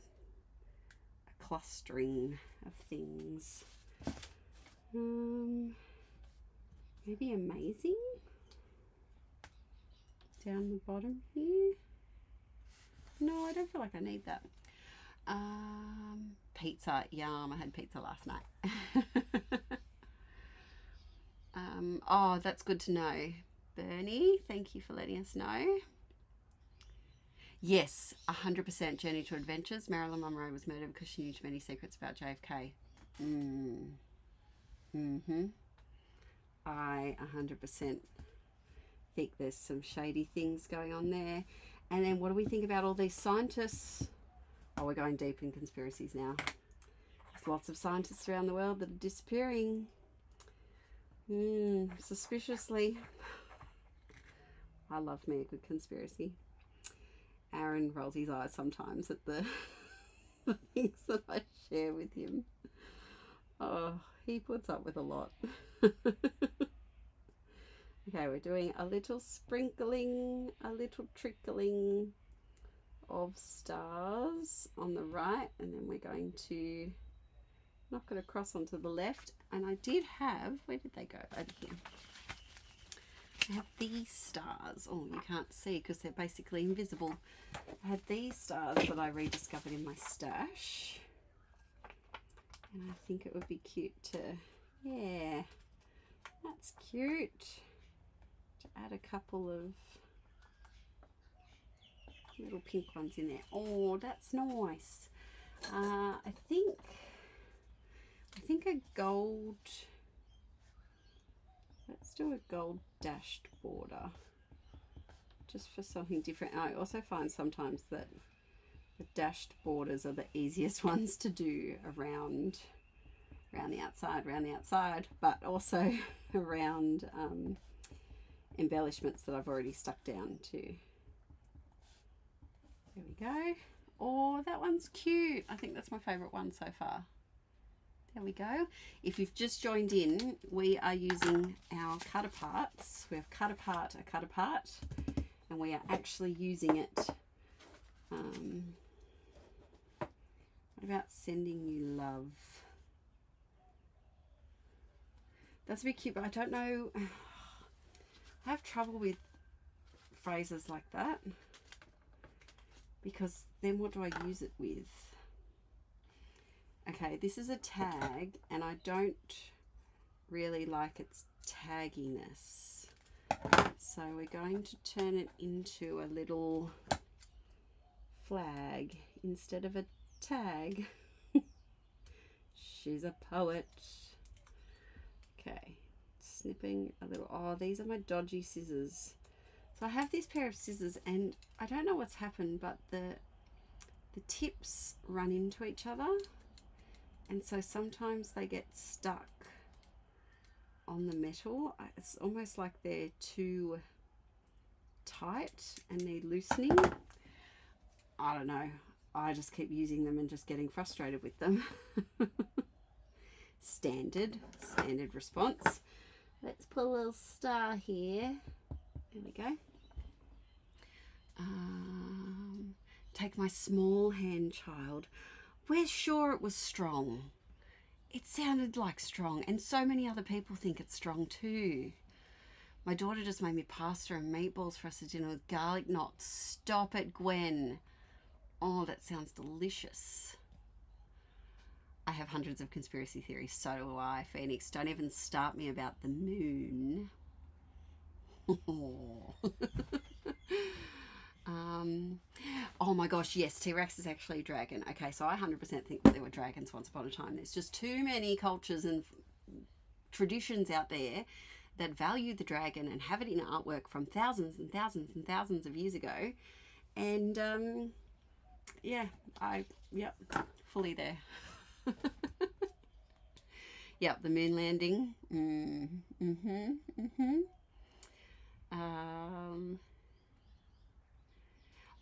clustering of things. Maybe amazing? Down the bottom here. No, I don't feel like I need that. Pizza. Yum, I had pizza last night. Oh, that's good to know. Bernie, thank you for letting us know. Yes, 100% Journey to Adventures. Marilyn Monroe was murdered because she knew too many secrets about JFK. I 100% think there's some shady things going on there. And then what do we think about all these scientists? Oh, we're going deep in conspiracies now. There's lots of scientists around the world that are disappearing. Suspiciously. I love me a good conspiracy. Aaron rolls his eyes sometimes at the things that I share with him. Oh, he puts up with a lot. Okay, we're doing a little sprinkling, a little trickling of stars on the right, and then we're going to knock it across onto the left. And I did have, where did they go? Over here. I have these stars. Oh, you can't see because they're basically invisible. I had these stars that I rediscovered in my stash. And I think it would be cute to, yeah, that's cute. To add a couple of little pink ones in there. Oh, that's nice. I think a gold, let's do a gold dashed border just for something different. I also find sometimes that the dashed borders are the easiest ones to do around the outside, but also around embellishments that I've already stuck down to. There we go. Oh, that one's cute. I think that's my favorite one so far. There we go. If you've just joined in, we are using our cut aparts. We have cut apart a cut apart, and we are actually using it. What about sending you love? That's a bit cute, but I don't know. I have trouble with phrases like that because then what do I use it with? Okay, this is a tag, and I don't really like its tagginess. So we're going to turn it into a little flag instead of a tag. She's a poet. Okay, snipping a little. Oh, these are my dodgy scissors. So I have this pair of scissors, and I don't know what's happened, but the tips run into each other. And so sometimes they get stuck on the metal. It's almost like they're too tight and need loosening. I don't know. I just keep using them and just getting frustrated with them. Standard response. Let's put a little star here. There we go. Take my small hand, child. We're sure it was strong. It sounded like strong, and so many other people think it's strong too. My daughter just made me pasta and meatballs for us for dinner with garlic knots. Stop it, Gwen. Oh, that sounds delicious. I have hundreds of conspiracy theories. So do I, Phoenix. Don't even start me about the moon. Oh my gosh, yes, T-Rex is actually a dragon. Okay, so I 100% think that there were dragons once upon a time. There's just too many cultures and traditions out there that value the dragon and have it in artwork from thousands and thousands and thousands of years ago. And yeah, yep, fully there. Yep, the moon landing.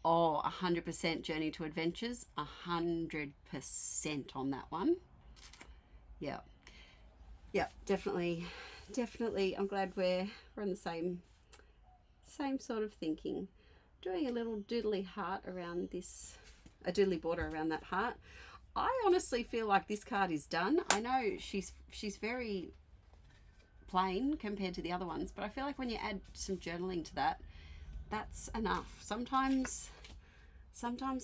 Oh, 100% Journey to Adventures. 100% on that one. Yep, definitely. I'm glad we're on the same sort of thinking. Doing a little doodly heart around this, a doodly border around that heart. I honestly feel like this card is done. I know she's very plain compared to the other ones, but I feel like when you add some journaling to that, that's enough. Sometimes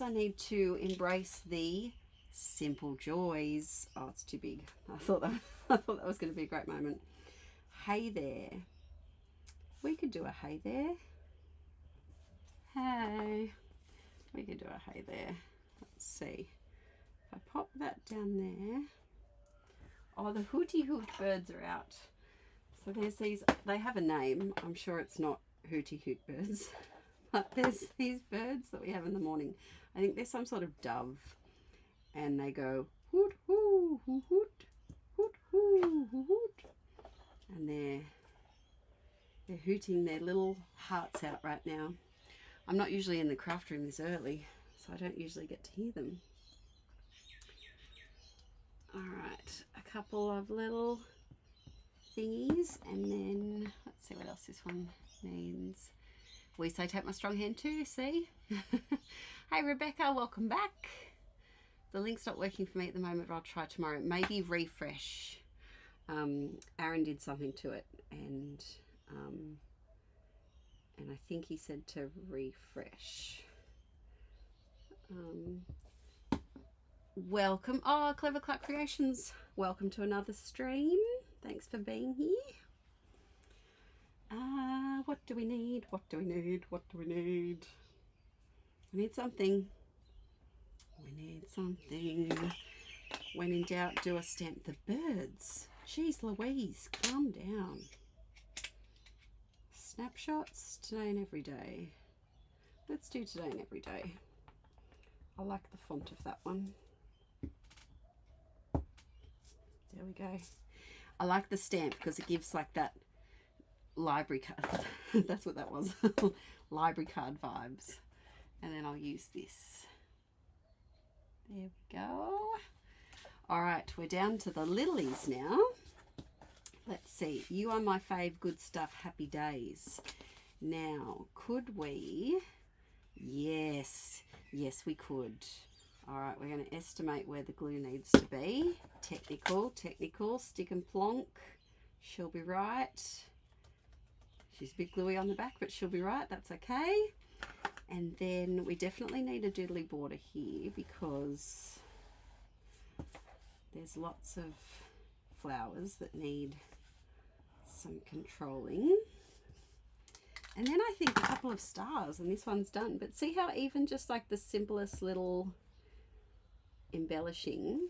I need to embrace the simple joys. Oh, it's too big. I thought that was going to be a great moment. Hey there. We could do a hey there. Hey. We could do a hey there. Let's see. If I pop that down there. Oh, the hooty hoot birds are out. So there's these, they have a name. I'm sure it's not hooty hoot birds. But there's these birds that we have in the morning. I think they're some sort of dove. And they go hoot hoo hoo hoot hoot hoo hoo hoot. And they're hooting their little hearts out right now. I'm not usually in the craft room this early, so I don't usually get to hear them. Alright, a couple of little thingies, and then let's see what else this one needs. We say take my strong hand too, see? Hey Rebecca, welcome back. The link's not working for me at the moment, but I'll try tomorrow. Maybe refresh. Aaron did something to it, and I think he said to refresh. Welcome. Oh, Clever Clark Creations. Welcome to another stream. Thanks for being here. What do we need? What do we need? What do we need? We need something. We need something. When in doubt, do a stamp. The birds. Jeez Louise, calm down. Snapshots, today and every day. Let's do today and every day. I like the font of that one. There we go. I like the stamp because it gives like that library card. That's what that was. Library card vibes. And then I'll use this. There we go. All right, we're down to the lilies now. Let's see. You are my fave. Good stuff. Happy days. Now, could we? Yes. Yes, we could. All right, we're going to estimate where the glue needs to be. Technical, stick and plonk. She'll be right. She's a bit gluey on the back, but she'll be right. That's okay. And then we definitely need a doodly border here because there's lots of flowers that need some controlling. And then I think a couple of stars, and this one's done. But see how even just like the simplest little embellishing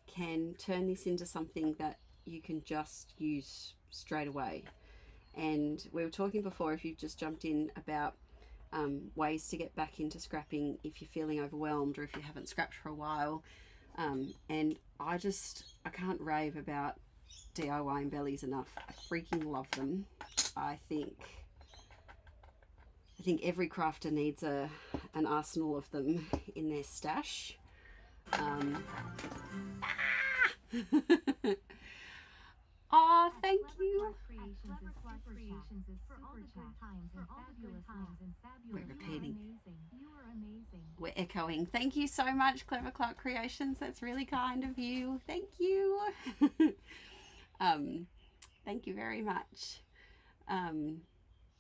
can turn this into something that you can just use straight away. And we were talking before, if you've just jumped in, about ways to get back into scrapping if you're feeling overwhelmed or if you haven't scrapped for a while. And I can't rave about DIY embellies enough. I freaking love them. I think every crafter needs an arsenal of them in their stash. Oh, thank you. We're repeating. We're echoing. Thank you so much, Clever Clark Creations. That's really kind of you. Thank you. Thank you very much.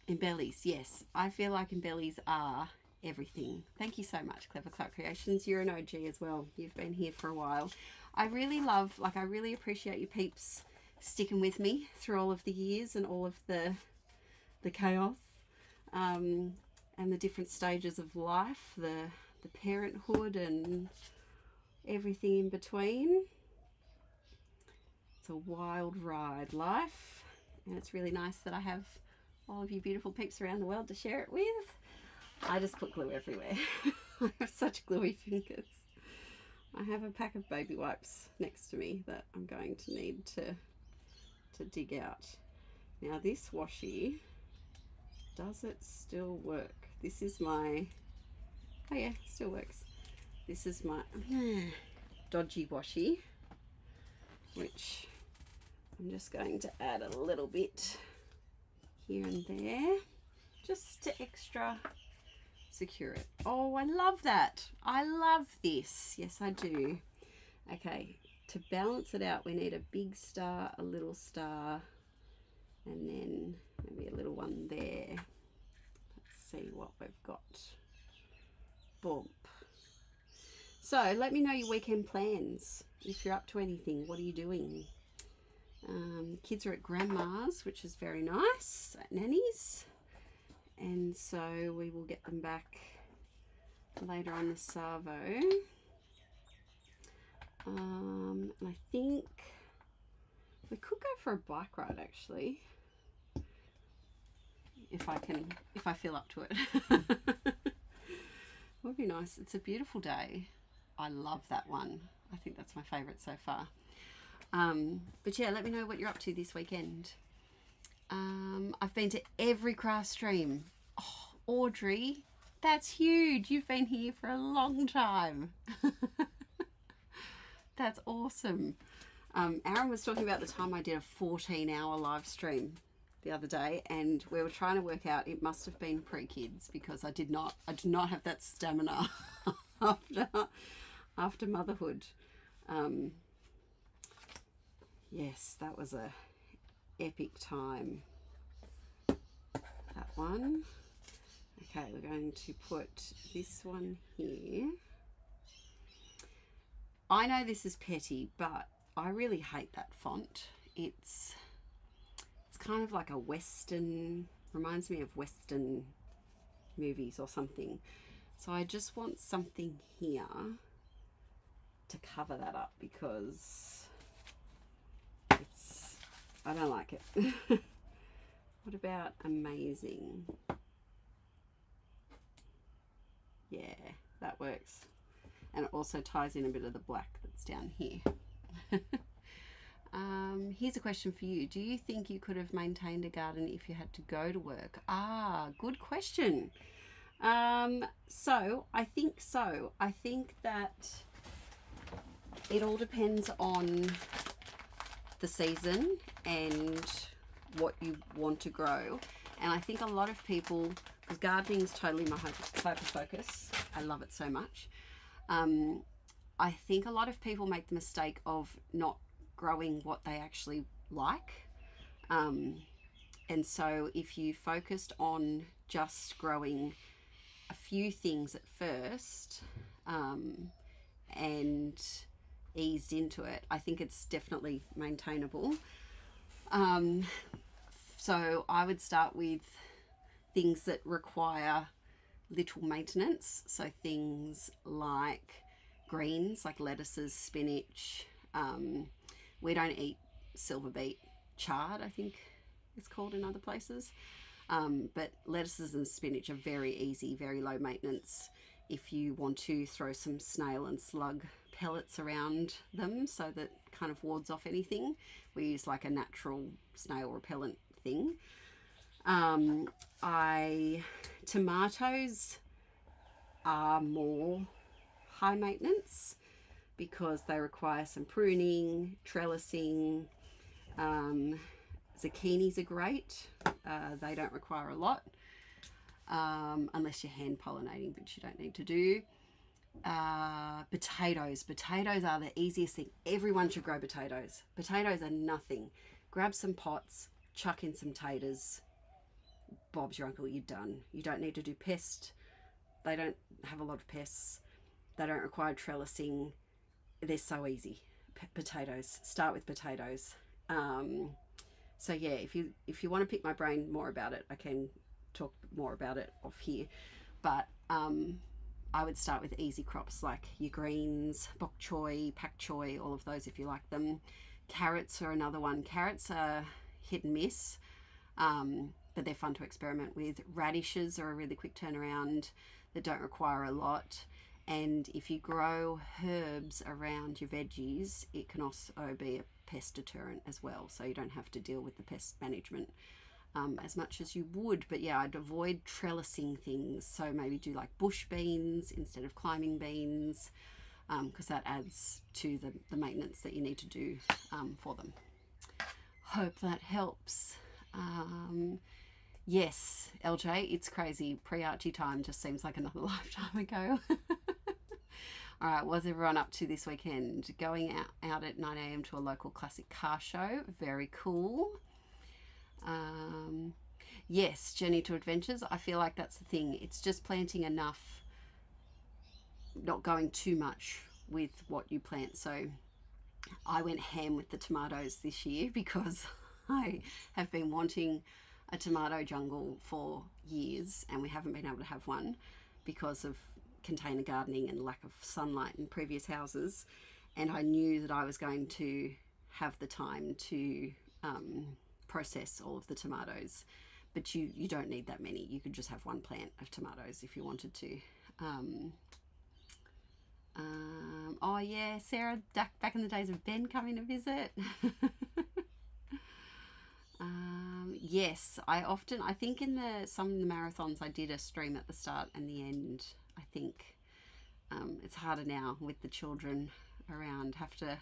Embellies, yes. I feel like embellies are everything. Thank you so much, Clever Clark Creations. You're an OG as well. You've been here for a while. I really love, I really appreciate you peeps sticking with me through all of the years and all of the chaos and the different stages of life, the parenthood and everything in between. It's a wild ride, life, and it's really nice that I have all of you beautiful peeps around the world to share it with. I just put glue everywhere. I have such gluey fingers. I have a pack of baby wipes next to me that I'm going to need to dig out. Now this washi, does it still work? This is my, oh yeah, still works. This is my dodgy washi, which I'm just going to add a little bit here and there just to extra secure it. Oh, I love that. I love this. Yes, I do. Okay, to balance it out, we need a big star, a little star, and then maybe a little one there. Let's see what we've got. Boom. So let me know your weekend plans. If you're up to anything, what are you doing? Kids are at grandma's, which is very nice, at Nanny's. And so we will get them back later on the Savo. And I think we could go for a bike ride actually, if I feel up to it. Would be nice. It's a beautiful day. I love that one. I think that's my favorite so far. But yeah, let me know what you're up to this weekend. I've been to every craft stream. Oh, Audrey, that's huge. You've been here for a long time. That's awesome. Aaron was talking about the time I did a 14-hour live stream the other day, and we were trying to work out, it must have been pre-kids, because I did not have that stamina after motherhood. Yes, that was a epic time. That one. Okay, we're going to put this one here. I know this is petty, but I really hate that font. It's kind of like a Western, reminds me of Western movies or something. So I just want something here to cover that up, because I don't like it. What about amazing? Yeah, that works. And it also ties in a bit of the black that's down here. Here's a question for you. Do you think you could have maintained a garden if you had to go to work? Good question. So I think so. I think that it all depends on the season and what you want to grow. And I think a lot of people, because gardening is totally my hyper focus, I love it so much. I think a lot of people make the mistake of not growing what they actually like. And so if you focused on just growing a few things at first, and eased into it, I think it's definitely maintainable. So I would start with things that require little maintenance. So things like greens, like lettuces, spinach. We don't eat silver beet, chard, I think it's called in other places. But lettuces and spinach are very easy, very low maintenance. If you want to throw some snail and slug pellets around them so that kind of wards off anything, we use like a natural snail repellent thing. Tomatoes are more high maintenance because they require some pruning, trellising. Zucchinis are great. They don't require a lot, unless you're hand pollinating, which you don't need to do. Potatoes are the easiest thing. Everyone should grow potatoes. Potatoes are nothing. Grab some pots, chuck in some taters, Bob's your uncle, you're done. You don't need to do pest. They don't have a lot of pests. They don't require trellising. They're so easy. Potatoes, start with potatoes. So yeah, if you want to pick my brain more about it, I can talk more about it off here, but I would start with easy crops like your greens, bok choy, pak choy, all of those if you like them. Carrots are another one. Carrots are hit and miss, but they're fun to experiment with. Radishes are a really quick turnaround that don't require a lot. And if you grow herbs around your veggies, it can also be a pest deterrent as well, so you don't have to deal with the pest management as much as you would. But yeah, I'd avoid trellising things, so maybe do like bush beans instead of climbing beans, because that adds to the maintenance that you need to do for them. Hope that helps. Yes, LJ, it's crazy. Pre-Archie time just seems like another lifetime ago. All right, what's everyone up to this weekend? Going out at 9 a.m. to a local classic car show. Very cool. Yes, Journey to Adventures. I feel like that's the thing. It's just planting enough, not going too much with what you plant. So I went ham with the tomatoes this year because I have been wanting a tomato jungle for years, and we haven't been able to have one because of container gardening and lack of sunlight in previous houses. And I knew that I was going to have the time to process all of the tomatoes, but you don't need that many. You could just have one plant of tomatoes if you wanted to. Oh yeah, Sarah, back in the days of Ben coming to visit. Yes, I think in some of the marathons I did a stream at the start and the end. I think it's harder now with the children around, have to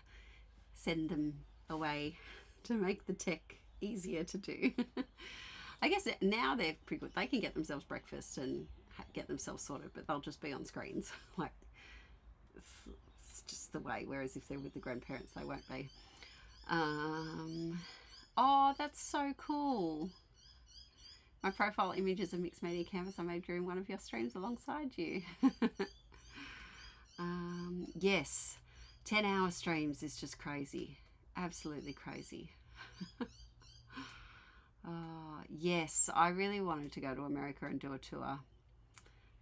send them away to make the tech easier to do. I guess now they're pretty good. They can get themselves breakfast and get themselves sorted, but they'll just be on screens. Like, it's just the way. Whereas if they're with the grandparents, they won't be. Oh, that's so cool. My profile image is a mixed media canvas I made during one of your streams alongside you. Yes, 10-hour streams is just crazy. Absolutely crazy. Yes, I really wanted to go to America and do a tour.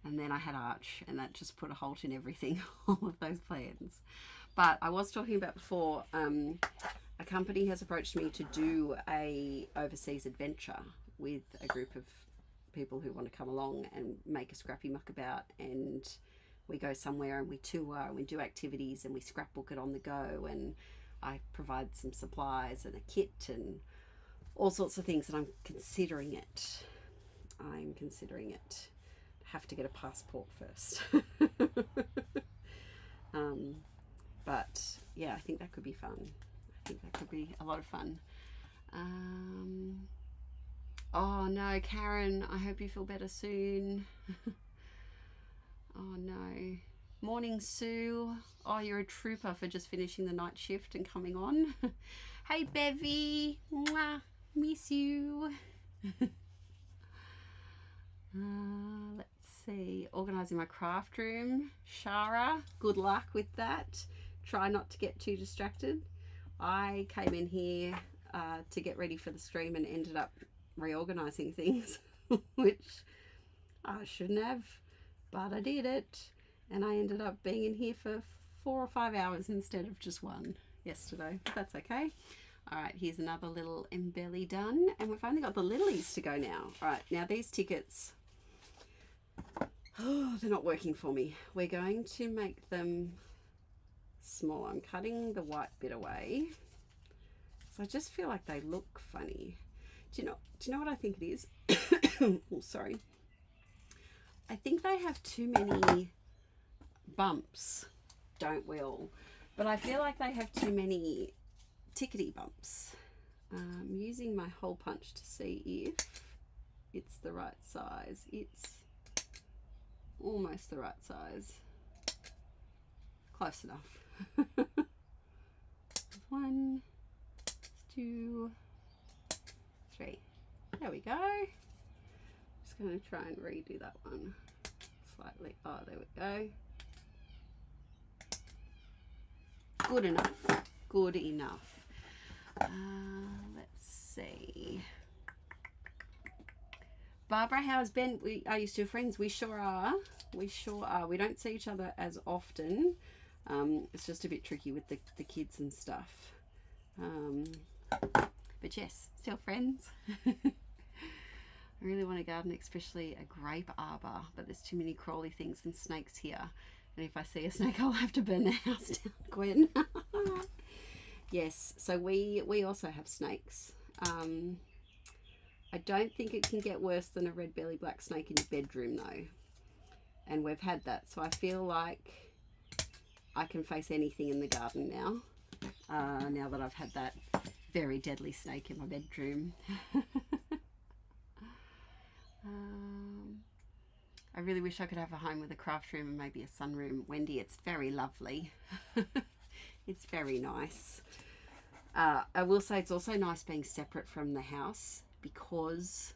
And then I had Arch, and that just put a halt in everything, all of those plans. But I was talking about before, a company has approached me to do a overseas adventure with a group of people who want to come along and make a scrappy muckabout, and we go somewhere and we tour and we do activities and we scrapbook it on the go, and I provide some supplies and a kit and all sorts of things, and I'm considering it. Have to get a passport first. But yeah, I think that could be fun. I think that could be a lot of fun. Oh no, Karen, I hope you feel better soon. Oh no. Morning, Sue. Oh, you're a trooper for just finishing the night shift and coming on. Hey, Bevy. Mwah. Miss you. Let's see. Organising my craft room. Shara, good luck with that. Try not to get too distracted. I came in here to get ready for the stream and ended up reorganising things, which I shouldn't have, but I did it. And I ended up being in here for 4 or 5 hours instead of just 1 yesterday. But that's okay. All right, here's another little embelly done. And we've only got the lilies to go now. All right, now these tickets, oh, they're not working for me. We're going to make them small. I'm cutting the white bit away. So I just feel like they look funny. Do you know what I think it is? Oh, sorry. I think they have too many bumps, don't we all? But I feel like they have too many tickety bumps. I'm using my hole punch to see if it's the right size. It's almost the right size. Close enough. 1, 2, 3. There we go. Just going to try and redo that one slightly. Oh, there we go. Good enough. Good enough. Let's see. Barbara, how's Ben? Are you still friends? We sure are. We sure are. We don't see each other as often. It's just a bit tricky with the kids and stuff. But yes, still friends. I really want to garden, especially a grape arbor, but there's too many crawly things and snakes here. And if I see a snake, I'll have to burn the house down, Gwen. Yes, so we also have snakes. I don't think it can get worse than a red belly black snake in your bedroom though. And we've had that, so I feel like I can face anything in the garden now. Now that I've had that very deadly snake in my bedroom. I really wish I could have a home with a craft room and maybe a sunroom. Wendy, it's very lovely. It's very nice. I will say it's also nice being separate from the house because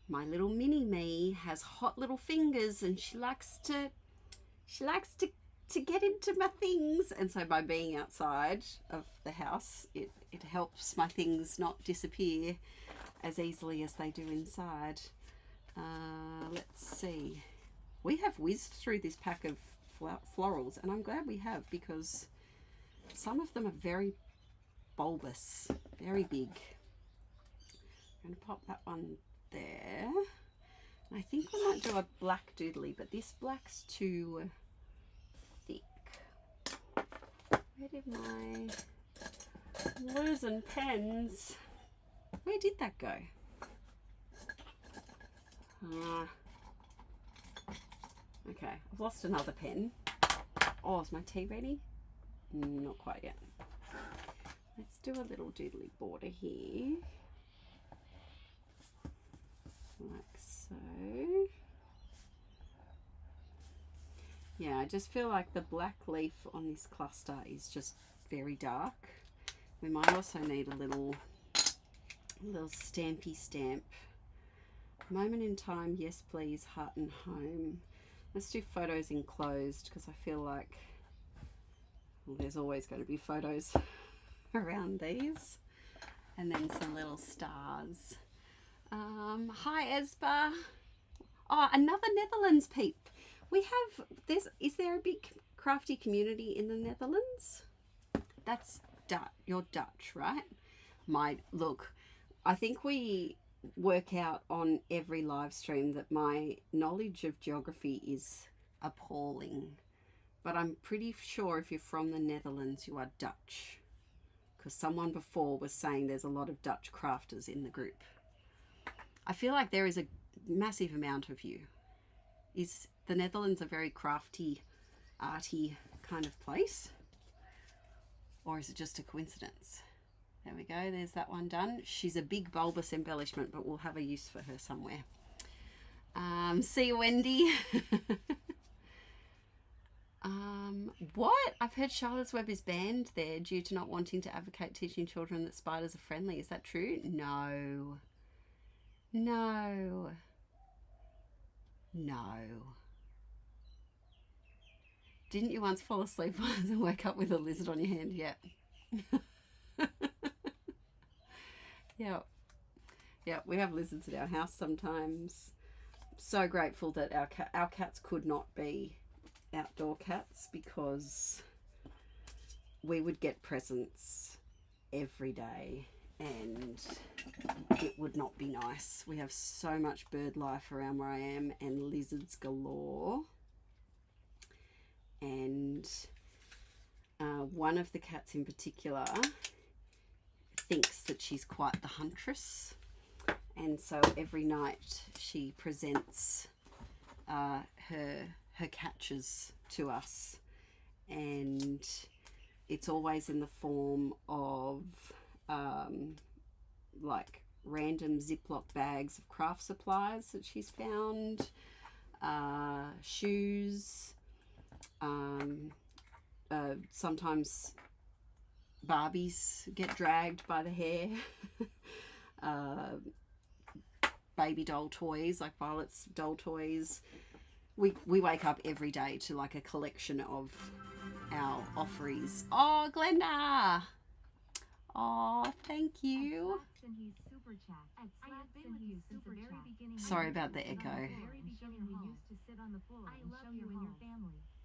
my little mini me has hot little fingers and she likes to get into my things, and so by being outside of the house it helps my things not disappear as easily as they do inside. Let's see, we have whizzed through this pack of florals and I'm glad we have, because some of them are very bulbous, very big. I'm going to pop that one there. And I think we might do a black doodly, but this black's too thick. Where did my losing pens? Where did that go? Okay, I've lost another pen. Oh, is my tea ready? Not quite yet. Let's do a little doodly border here. Like so. Yeah, I just feel like the black leaf on this cluster is just very dark. We might also need a little stampy stamp. Moment in time, yes please, heart and home. Let's do photos enclosed because I feel like, well, there's always going to be photos around these. And then some little stars. Hi Esba. Oh, another Netherlands peep. We have, is there a big crafty community in the Netherlands? That's Dutch, you're Dutch, right? Look, I think we work out on every live stream that my knowledge of geography is appalling. But I'm pretty sure if you're from the Netherlands, you are Dutch. Because someone before was saying there's a lot of Dutch crafters in the group. I feel like there is a massive amount of you. Is the Netherlands a very crafty, arty kind of place? Or is it just a coincidence? There we go, there's that one done. She's a big bulbous embellishment, but we'll have a use for her somewhere. See you, Wendy. What? I've heard Charlotte's Web is banned there due to not wanting to advocate teaching children that spiders are friendly. Is that true? No. No. No. Didn't you once fall asleep once and wake up with a lizard on your hand? Yeah. Yeah, we have lizards at our house sometimes. So grateful that our cats could not be outdoor cats because we would get presents every day and it would not be nice. We have so much bird life around where I am and lizards galore. And one of the cats in particular thinks that she's quite the huntress, and so every night she presents her catches to us, and it's always in the form of like random Ziploc bags of craft supplies that she's found, shoes, sometimes Barbies get dragged by the hair, baby doll toys like Violet's doll toys. We wake up every day to like a collection of our offerings. Oh, Glenda! Oh, thank you. Sorry about the echo.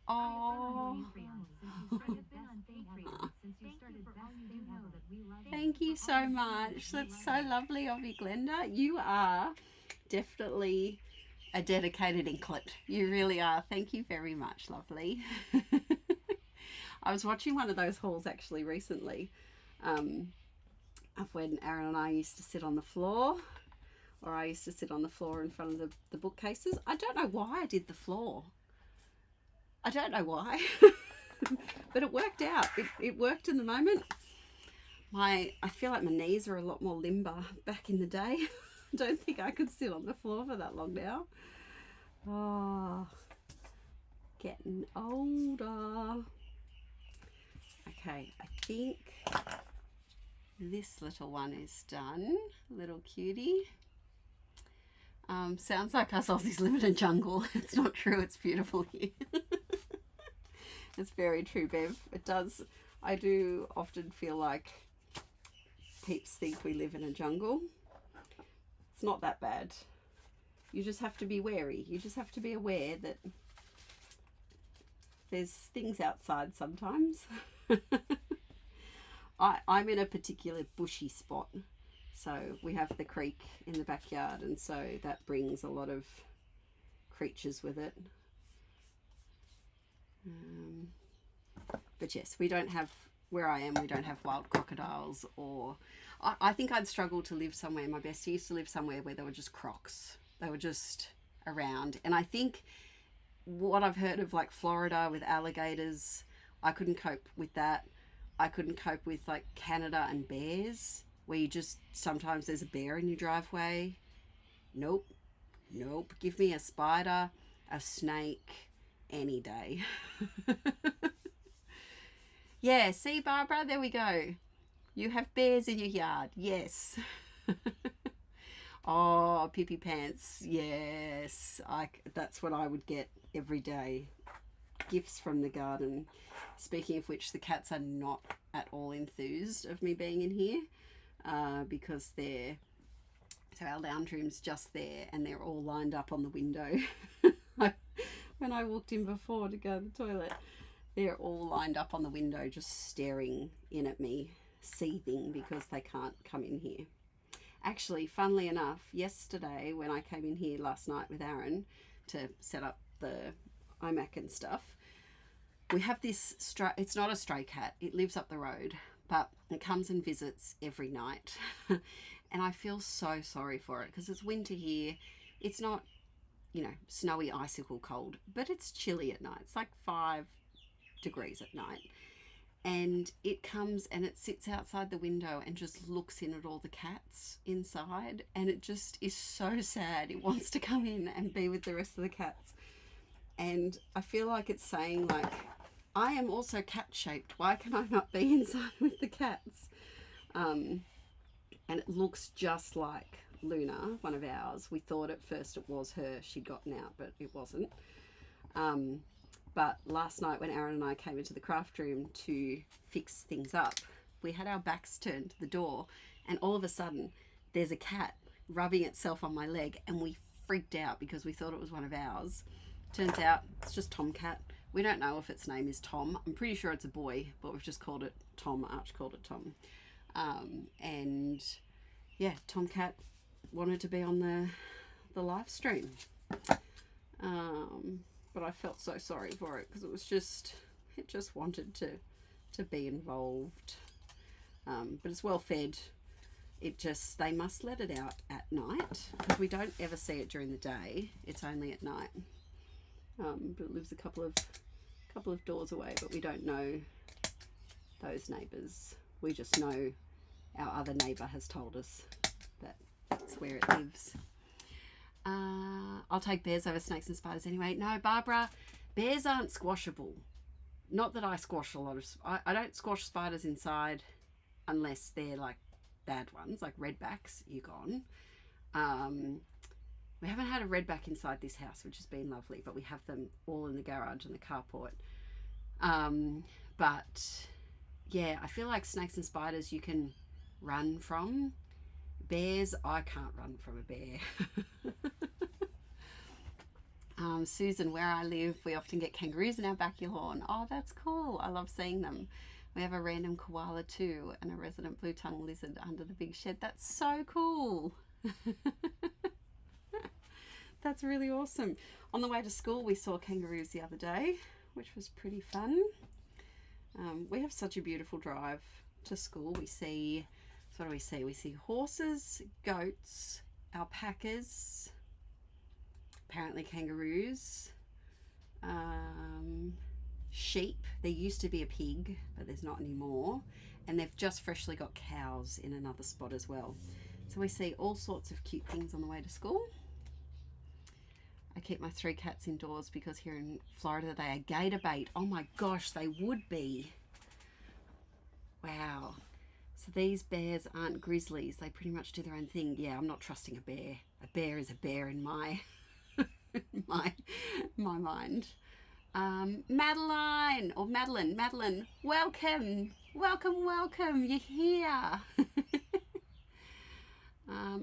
Oh, thank you so much. That's so lovely of you, Glenda. You are definitely a dedicated inklet. You really are. Thank you very much, lovely. I was watching one of those hauls actually recently, of when Aaron and I used to sit on the floor, or I used to sit on the floor in front of the bookcases. I don't know why I did the floor. I don't know why, but it worked out. It worked in the moment. I feel like my knees are a lot more limber back in the day. I don't think I could sit on the floor for that long now. Oh, getting older. Okay, I think this little one is done. Little cutie. Sounds like us Aussies live in a jungle. It's not true. It's beautiful here. It's very true, Bev. It does. I do often feel like peeps think we live in a jungle. It's not that bad. You just have to be wary. You just have to be aware that there's things outside sometimes. I'm in a particular bushy spot. So we have the creek in the backyard, and so that brings a lot of creatures with it. But yes, we don't have, where I am, we don't have wild crocodiles, or I think I'd struggle to live somewhere. My bestie used to live somewhere where there were just crocs. They were just around. And I think what I've heard of like Florida with alligators, I couldn't cope with that. I couldn't cope with like Canada and bears, where you just, sometimes there's a bear in your driveway. Nope. Give me a spider, a snake, any day. Yeah, see, Barbara, there we go. You have bears in your yard. Yes. Oh, Pippi Pants. Yes. That's what I would get every day. Gifts from the garden. Speaking of which, the cats are not at all enthused of me being in here because so our lounge room's just there and they're all lined up on the window. When I walked in before to go to the toilet, they're all lined up on the window just staring in at me, seething because they can't come in here. Actually, funnily enough, yesterday when I came in here last night with Aaron to set up the iMac and stuff, we have this it's not a stray cat, it lives up the road, but it comes and visits every night. And I feel so sorry for it because it's winter here. It's not, you know, snowy icicle cold, but it's chilly at night. It's like 5 degrees at night. And it comes and it sits outside the window and just looks in at all the cats inside. And it just is so sad. It wants to come in and be with the rest of the cats. And I feel like it's saying, like, I am also cat-shaped. Why can I not be inside with the cats? And it looks just like Luna, one of ours. We thought at first it was her. She'd gotten out, but it wasn't. But last night when Aaron and I came into the craft room to fix things up, we had our backs turned to the door and all of a sudden there's a cat rubbing itself on my leg and we freaked out because we thought it was one of ours. Turns out it's just Tomcat. We don't know if its name is Tom. I'm pretty sure it's a boy, but we've just called it Tom. Arch called it Tom. And yeah, Tomcat wanted to be on the live stream. But I felt so sorry for it because it just wanted to be involved. But it's well fed. They must let it out at night because we don't ever see it during the day. It's only at night. But it lives a couple of doors away, but we don't know those neighbours. We just know our other neighbour has told us that that's where it lives. I'll take bears over snakes and spiders anyway. No, Barbara, bears aren't squashable. Not that I squash a lot of... I don't squash spiders inside unless they're like bad ones, like redbacks. You're gone. We haven't had a redback inside this house, which has been lovely, but we have them all in the garage and the carport. But yeah, I feel like snakes and spiders you can run from. Bears, I can't run from a bear. Susan, where I live, we often get kangaroos in our backyard lawn. Oh, that's cool. I love seeing them. We have a random koala too and a resident blue-tongued lizard under the big shed. That's so cool. That's really awesome. On the way to school, we saw kangaroos the other day, which was pretty fun. We have such a beautiful drive to school. We see, what do we see? We see horses, goats, alpacas, apparently kangaroos, sheep. There used to be a pig, but there's not anymore. And they've just freshly got cows in another spot as well. So we see all sorts of cute things on the way to school. I keep my 3 cats indoors because here in Florida they are gator bait. Oh my gosh, they would be. Wow. So these bears aren't grizzlies. They pretty much do their own thing. Yeah, I'm not trusting a bear. A bear is a bear in my my mind. Madeline, welcome. You're here.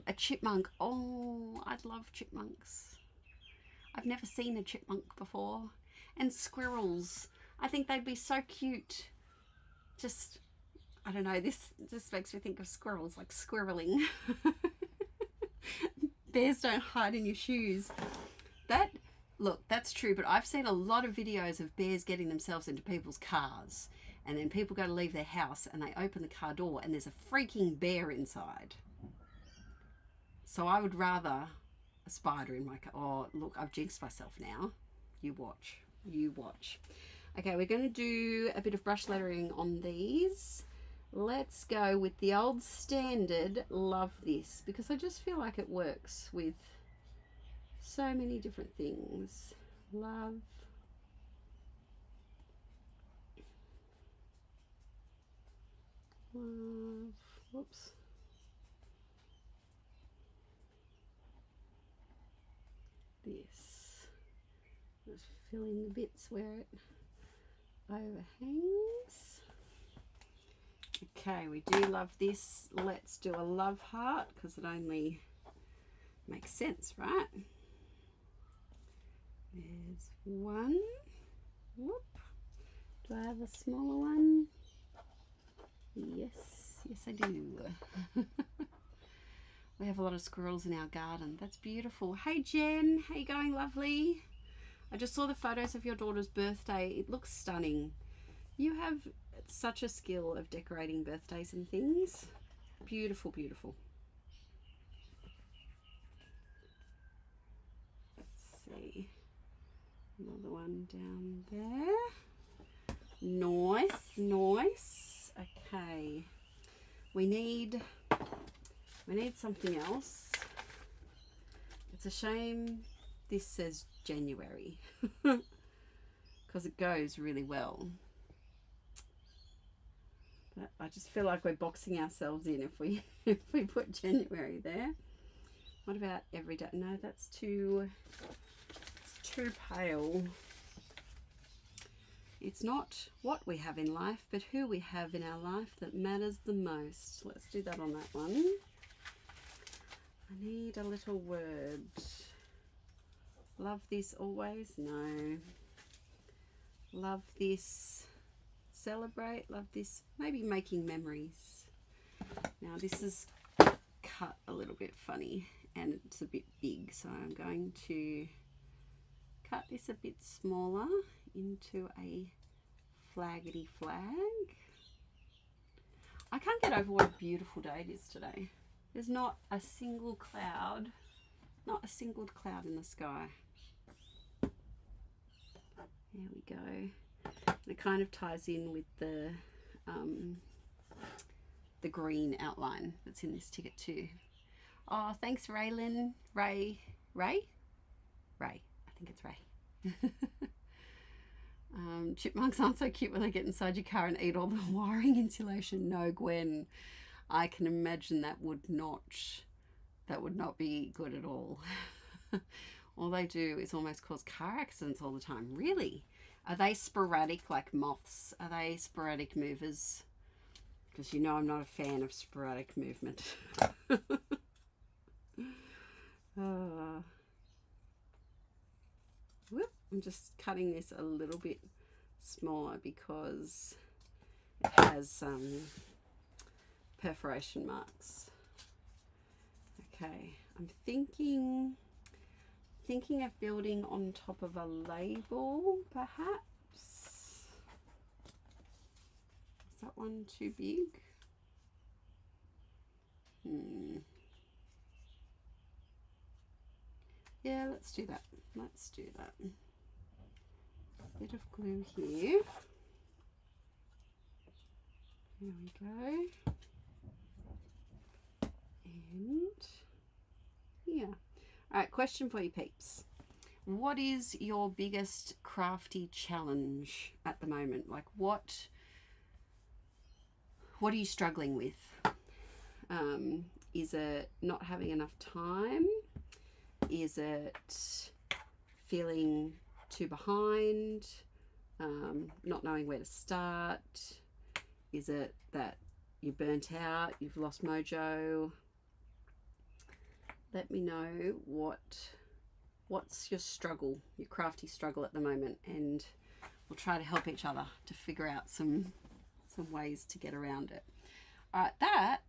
A chipmunk. Oh, I'd love chipmunks. I've never seen a chipmunk before. And squirrels. I think they'd be so cute. Just, I don't know, this makes me think of squirrels, like squirreling. Bears don't hide in your shoes. Look, that's true, but I've seen a lot of videos of bears getting themselves into people's cars. And then people go to leave their house and they open the car door and there's a freaking bear inside. So I would rather a spider in my car. Oh, look, I've jinxed myself now. You watch. Okay, we're going to do a bit of brush lettering on these. Let's go with the old standard Love This, because I just feel like it works with so many different things. Love. Love. Whoops. This. Just fill in the bits where it overhangs. Okay, we do love this. Let's do a love heart because it only makes sense, right? There's one. Whoop. Do I have a smaller one? Yes, yes I do. We have a lot of squirrels in our garden. That's beautiful. Hey Jen, how you going, lovely? I just saw the photos of your daughter's birthday. It looks stunning. You have such a skill of decorating birthdays and things. Beautiful, beautiful. Let's see. Another one down there. Nice, nice. Okay. We need something else. It's a shame this says January because it goes really well. But I just feel like we're boxing ourselves in if we put January there. What about every day? No, it's too pale. It's not what we have in life, but who we have in our life that matters the most. Let's do that on that one. I need a little word. Love this always? No. Love this. Celebrate. Love this. Maybe making memories. Now this is cut a little bit funny and it's a bit big, so I'm going to cut this a bit smaller into a flaggity flag. I can't get over what a beautiful day it is today. There's not a single cloud, in the sky. There we go. And it kind of ties in with the green outline that's in this ticket too. Oh, thanks, Raylin. Ray. I think it's Ray. Chipmunks aren't so cute when they get inside your car and eat all the wiring insulation. No, Gwen. I can imagine that would not be good at all. All they do is almost cause car accidents all the time. Really? Are they sporadic like moths? Are they sporadic movers? Because you know I'm not a fan of sporadic movement. Whoop. I'm just cutting this a little bit smaller because it has perforation marks. Okay, I'm thinking of building on top of a label, perhaps. Is that one too big? Yeah, let's do that. Let's do that. A bit of glue here. There we go. And here. All right, question for you peeps. What is your biggest crafty challenge at the moment? Like what are you struggling with? Is it not having enough time? Is it feeling too behind? Not knowing where to start? Is it that you're burnt out? You've lost mojo? Let me know what's your struggle, your crafty struggle at the moment, and we'll try to help each other to figure out some ways to get around it. All right, that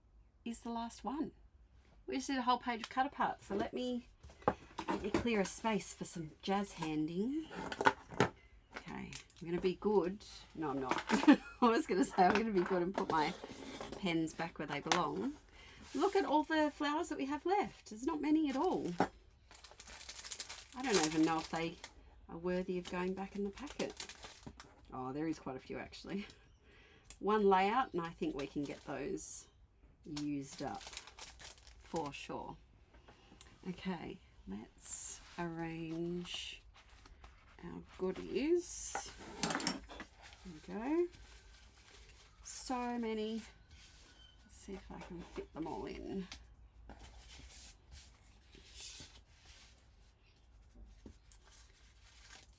is the last one. We just did a whole page of cut apart, so let me clear a space for some jazz handing. Okay, I'm going to be good. No, I'm not. I was going to say I'm going to be good and put my pens back where they belong. Look at all the flowers that we have left. There's not many at all. I don't even know if they are worthy of going back in the packet. Oh, there is quite a few actually. One layout, and I think we can get those used up for sure. Okay, let's arrange our goodies. There we go. So many. Let's see if I can fit them all in.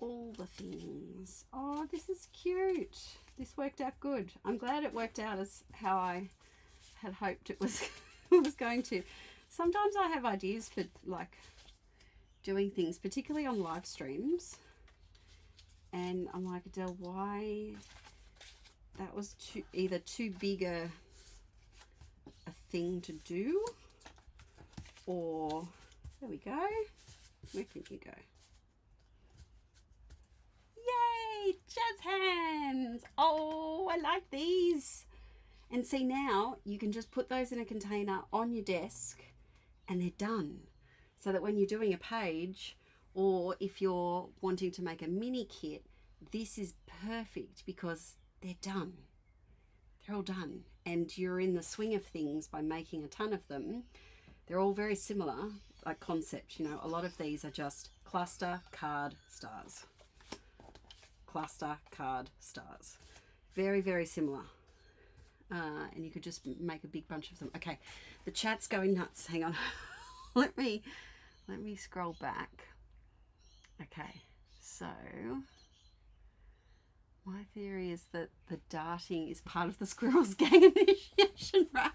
All the things. Oh, this is cute. This worked out good. I'm glad it worked out as how I had hoped it was was going to. Sometimes I have ideas for like doing things, particularly on live streams, and I'm like, Adele, why that was either too big a thing to do, or there we go. Where can you go? Yay, jazz hands. Oh, I like these. And see, now you can just put those in a container on your desk and they're done. So that when you're doing a page, or if you're wanting to make a mini kit, this is perfect because they're done. They're all done. And you're in the swing of things by making a ton of them. They're all very similar, like concept. You know, a lot of these are just cluster, card, stars. Cluster, card, stars. Very, very similar. And you could just make a big bunch of them. Okay, the chat's going nuts. Hang on. let me scroll back. Okay, so my theory is that the darting is part of the squirrel's gang initiation, right?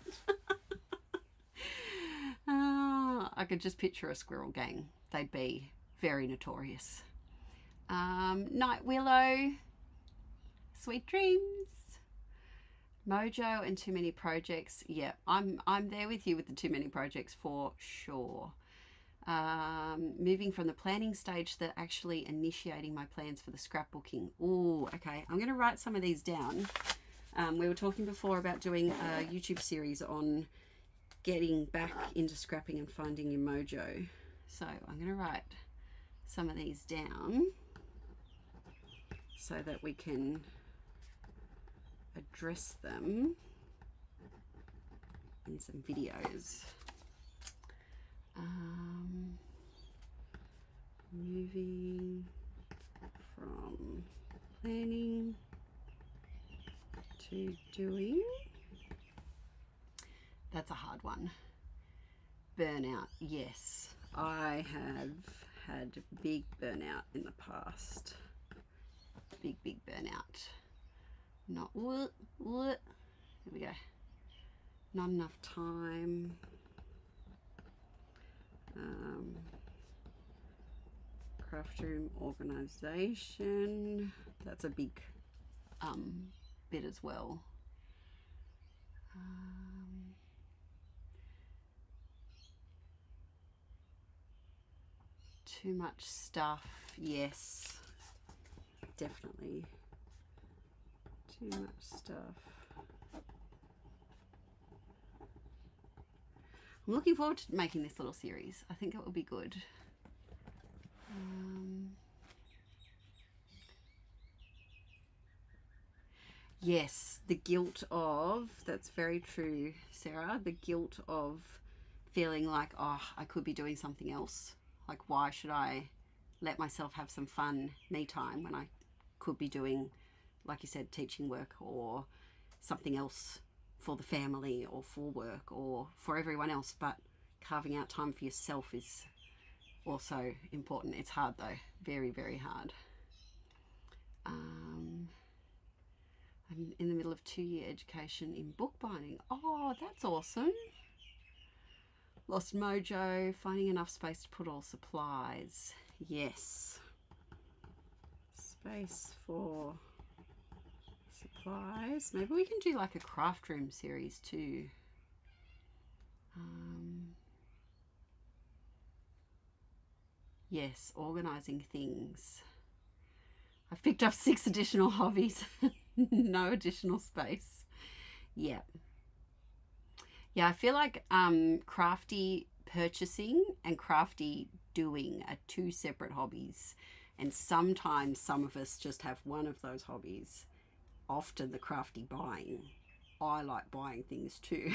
I could just picture a squirrel gang. They'd be very notorious. Night Willow, sweet dreams. Mojo and too many projects. Yeah, I'm there with you with the too many projects for sure. Moving from the planning stage to actually initiating my plans for the scrapbooking. Oh, okay. I'm going to write some of these down. We were talking before about doing a YouTube series on getting back into scrapping and finding your mojo. So I'm going to write some of these down so that we can address them in some videos. Moving from planning to doing. That's a hard one. Burnout. Yes, I have had big burnout in the past. Big burnout. Not what? Here we go. Not enough time. Craft room organization. That's a big bit as well. Too much stuff. Yes, definitely. Too much stuff. I'm looking forward to making this little series. I think it will be good. Yes, the guilt of, that's very true, Sarah, the guilt of feeling like, oh, I could be doing something else. Like, why should I let myself have some fun me time when I could be doing, like you said, teaching work or something else for the family or for work or for everyone else. But carving out time for yourself is also important. It's hard though, very, very hard. I'm in the middle of 2-year education in bookbinding. Oh, that's awesome. Lost mojo, finding enough space to put all supplies. Yes. Space for supplies. Maybe we can do like a craft room series too. Yes, organizing things. I've picked up 6 additional hobbies. No additional space. Yeah. Yeah, I feel like crafty purchasing and crafty doing are 2 separate hobbies. And sometimes some of us just have one of those hobbies. Often the crafty buying. I like buying things too.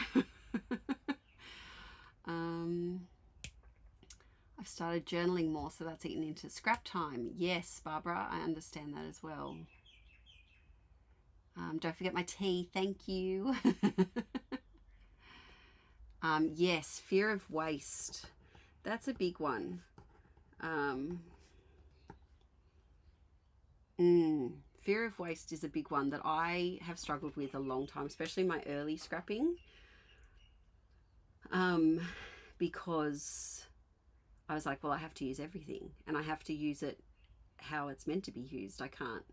I've started journaling more, so that's eaten into scrap time. Yes, Barbara, I understand that as well. Don't forget my tea, thank you. Yes, fear of waste. That's a big one. Fear of waste is a big one that I have struggled with a long time, especially my early scrapping. Because I was like, well, I have to use everything and I have to use it how it's meant to be used. I can't,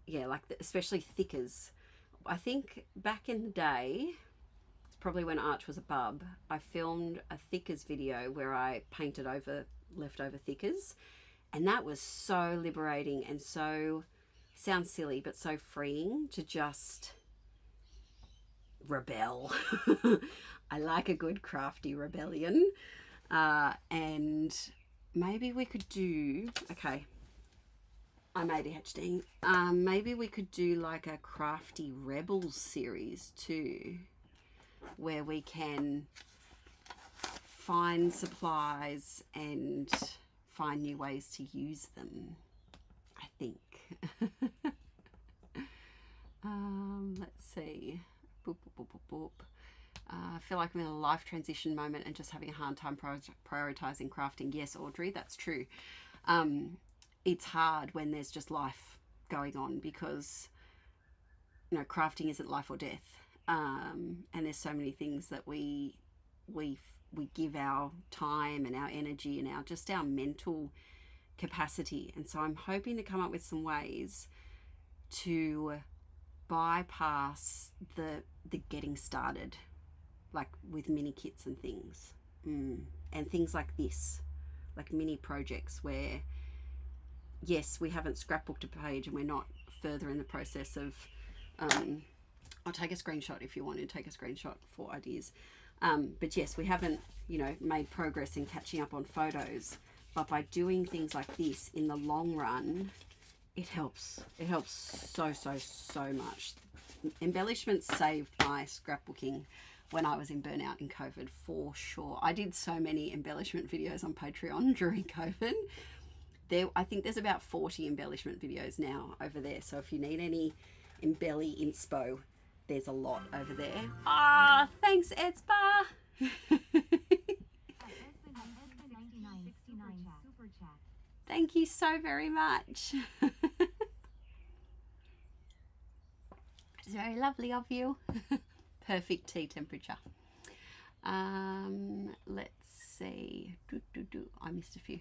like especially thickers. I think back in the day, it's probably when Arch was a bub, I filmed a thickers video where I painted over leftover thickers, and that was so liberating and so, sounds silly, but so freeing to just rebel. I like a good crafty rebellion. And maybe we could do, okay, I'm ADHD. Maybe we could do like a crafty rebels series too, where we can find supplies and find new ways to use them, I think. Let's see. Boop, boop, boop, boop, boop. I feel like I'm in a life transition moment and just having a hard time prioritizing crafting. Yes, Audrey, that's true. It's hard when there's just life going on because, crafting isn't life or death. And there's so many things that we give our time and our energy and our mental capacity. And so I'm hoping to come up with some ways to bypass the getting started, like with mini kits and things, and things like this, like mini projects where, yes, we haven't scrapbooked a page and we're not further in the process of, I'll take a screenshot if you want to take a screenshot for ideas. But yes, we haven't, made progress in catching up on photos, but by doing things like this in the long run, it helps. It helps so, so, so much. Embellishments saved my scrapbooking when I was in burnout in COVID, for sure. I did so many embellishment videos on Patreon during COVID. I think there's about 40 embellishment videos now over there. So if you need any embelly inspo, there's a lot over there. Ah, thanks, Edspa. Thank you so very much. It's very lovely of you. Perfect tea temperature. Let's see. I missed a few.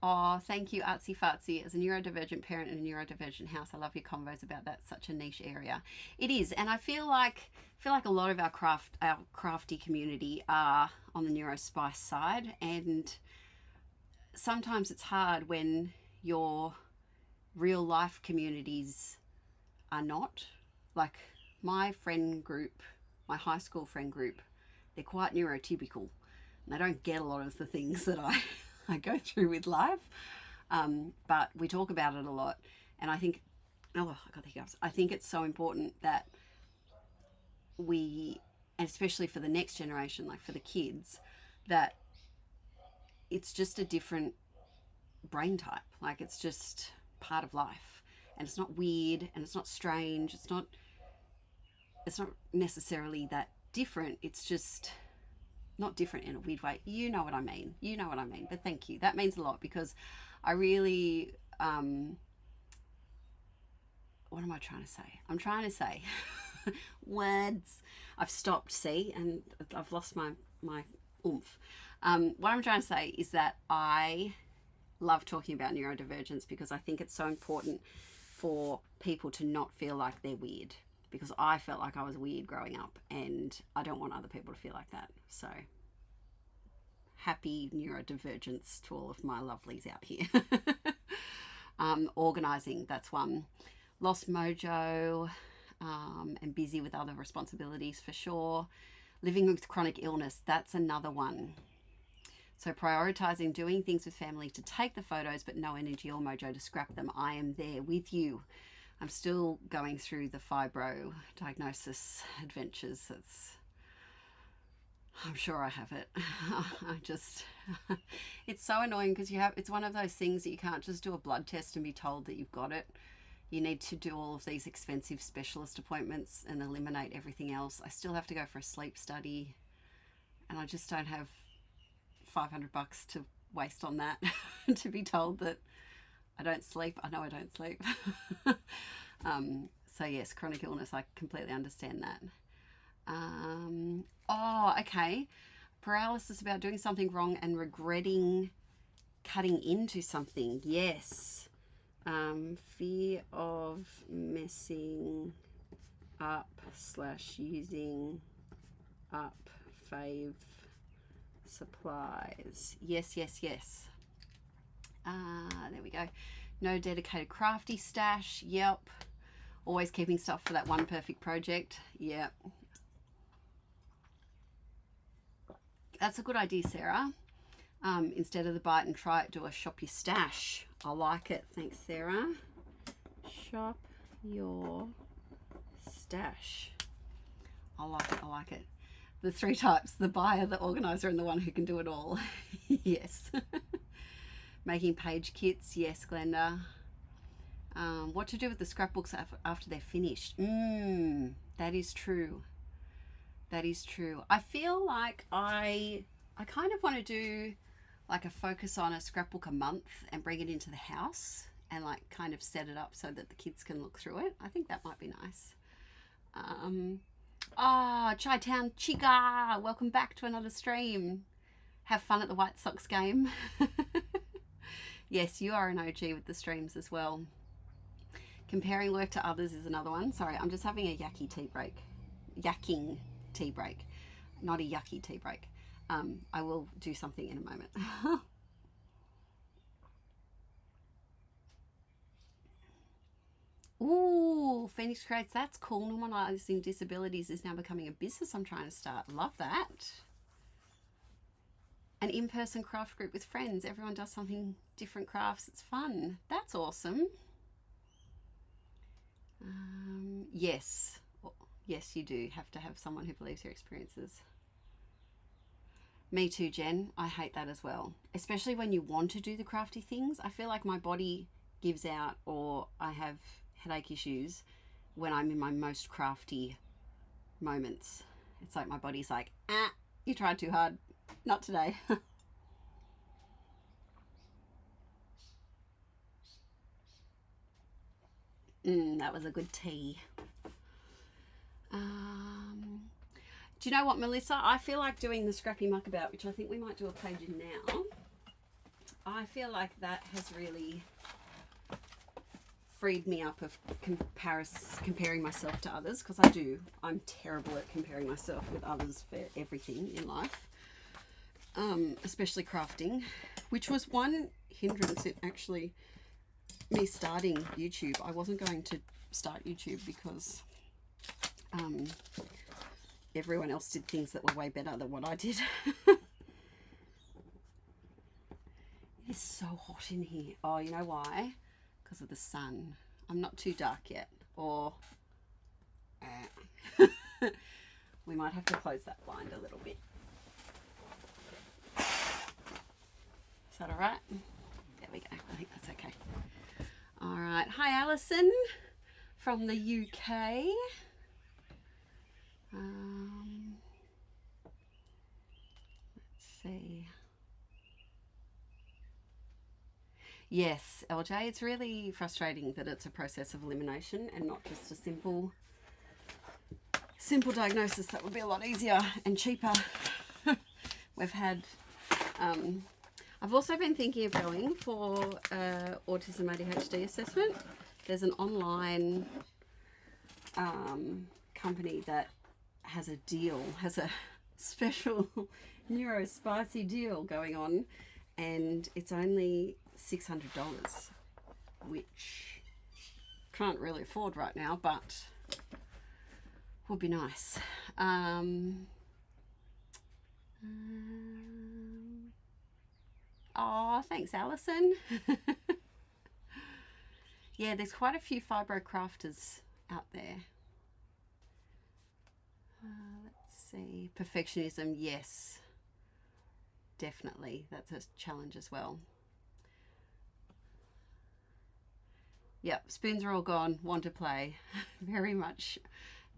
Oh, thank you, Artsy Fartsy. As a neurodivergent parent in a neurodivergent house, I love your convos about that. Such a niche area. It is, and I feel like a lot of our crafty community are on the neurospice side, and sometimes it's hard when your real life communities are not. Like my friend group, my high school friend group, they're quite neurotypical. And they don't get a lot of the things that I go through with life, but we talk about it a lot. And I think, I got the hiccups. I think it's so important that we, especially for the next generation, like for the kids, that it's just a different brain type. Like it's just part of life, and it's not weird and it's not strange. It's not necessarily that different. It's just not different in a weird way. You know what I mean. But thank you. That means a lot, because I really, what am I trying to say? I'm trying to say words. I've stopped, see, and I've lost my oomph. What I'm trying to say is that I love talking about neurodivergence because I think it's so important for people to not feel like they're weird, because I felt like I was weird growing up and I don't want other people to feel like that. So happy neurodivergence to all of my lovelies out here. Organising, that's one. Lost mojo, and busy with other responsibilities for sure. Living with chronic illness, that's another one. So prioritizing doing things with family to take the photos, but no energy or mojo to scrap them. I am there with you. I'm still going through the fibro diagnosis adventures. I'm sure I have it. It's so annoying because it's one of those things that you can't just do a blood test and be told that you've got it. You need to do all of these expensive specialist appointments and eliminate everything else. I still have to go for a sleep study, and I just don't have $500 to waste on that to be told that I don't sleep. I know I don't sleep. So yes, chronic illness, I completely understand that. Oh, okay. Paralysis about doing something wrong and regretting cutting into something. Yes. Fear of messing up / using up fave supplies. Yes. There we go. No dedicated crafty stash. Yep. Always keeping stuff for that one perfect project. Yep. That's a good idea, Sarah. Instead of the bite and try it, do a shop your stash. I like it. Thanks, Sarah. Shop your stash. I like it. The 3 types: the buyer, the organizer, and the one who can do it all. Yes. Making page kits. Yes, Glenda. What to do with the scrapbooks after they're finished? That is true. That is true. I feel like I kind of want to do like a focus on a scrapbook a month and bring it into the house and like kind of set it up so that the kids can look through it. I think that might be nice. Chi-Town Chica, welcome back to another stream. Have fun at the White Sox game. Yes, you are an OG with the streams as well. Comparing work to others is another one. Sorry, I'm just having a yucky tea break. Yakking tea break, not a yucky tea break. I will do something in a moment. Ooh, Phoenix Creates, that's cool. Normalizing disabilities is now becoming a business I'm trying to start. Love that. An in-person craft group with friends. Everyone does something different crafts. It's fun. That's awesome. Yes. Yes, you do have to have someone who believes your experiences. Me too, Jen. I hate that as well. Especially when you want to do the crafty things. I feel like my body gives out, or I have headache issues when I'm in my most crafty moments. It's like my body's like, you tried too hard. Not today. That was a good tea. Do you know what, Melissa? I feel like doing the Scrappy Muckabout, which I think we might do a page in now. I feel like that has really freed me up of comparing myself to others, because I'm terrible at comparing myself with others for everything in life, especially crafting, which was one hindrance in actually me starting YouTube. I wasn't going to start YouTube because everyone else did things that were way better than what I did. It is so hot in here. Oh, you know why? Because of the sun. I'm not too dark yet. Or we might have to close that blind a little bit. Is that all right? There we go. I think that's okay. All right. Hi, Alison from the UK. Let's see. Yes, LJ, it's really frustrating that it's a process of elimination and not just a simple diagnosis. That would be a lot easier and cheaper. We've had, I've also been thinking of going for autism ADHD assessment. There's an online company that has a special neuro-spicy deal going on, and it's only $600, which can't really afford right now, but would be nice. Oh, thanks, Alison. Yeah, there's quite a few fibro crafters out there. Let's see. Perfectionism, yes. Definitely. That's a challenge as well. Yep, spoons are all gone. Want to play. Very much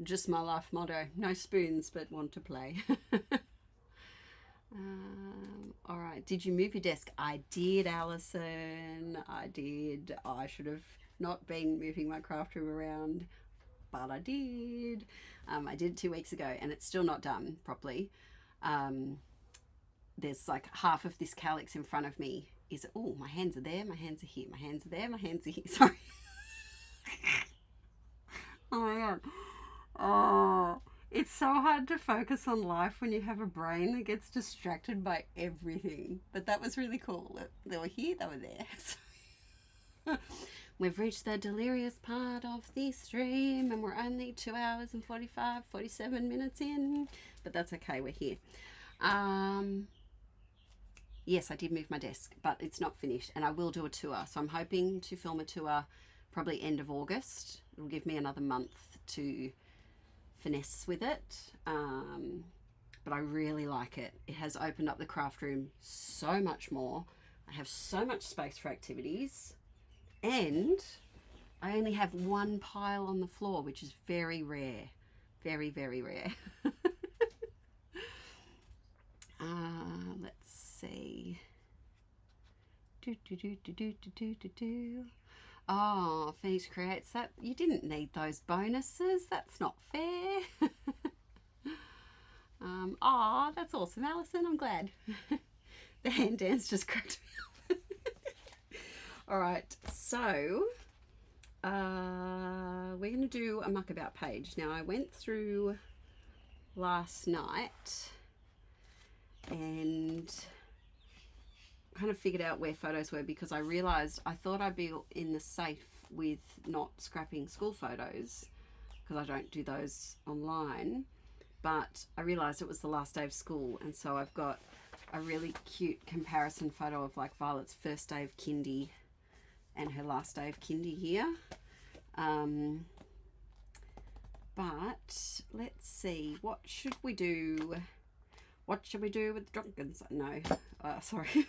just my life motto. No spoons, but want to play. All right. Did you move your desk? I did, Alison. I did. I should have not been moving my craft room around, but I did. I did it 2 weeks ago, and it's still not done properly. There's like half of this calyx in front of me. Oh, my hands are there, my hands are here, my hands are there, my hands are here. Sorry. Oh my god. Oh, it's so hard to focus on life when you have a brain that gets distracted by everything. But that was really cool. They were here, they were there. We've reached the delirious part of the stream, and we're only 2 hours and 47 minutes in. But that's okay, we're here. Yes, I did move my desk, but it's not finished, and I will do a tour. So I'm hoping to film a tour probably end of August. It'll give me another month to finesse with it. But I really like it. It has opened up the craft room so much more. I have so much space for activities, and I only have one pile on the floor, which is very rare. Very, very rare. Let's see. Oh, Phoenix creates that. You didn't need those bonuses. That's not fair. Oh, that's awesome, Alison. I'm glad. The hand dance just cracked me up. All right, so we're going to do a muck about page. Now, I went through last night and kind of figured out where photos were, because I realized I thought I'd be in the safe with not scrapping school photos, because I don't do those online, but I realized it was the last day of school, and so I've got a really cute comparison photo of like Violet's first day of kindy and her last day of kindy here. But let's see, what should we do? What should we do with drunkens? No, sorry.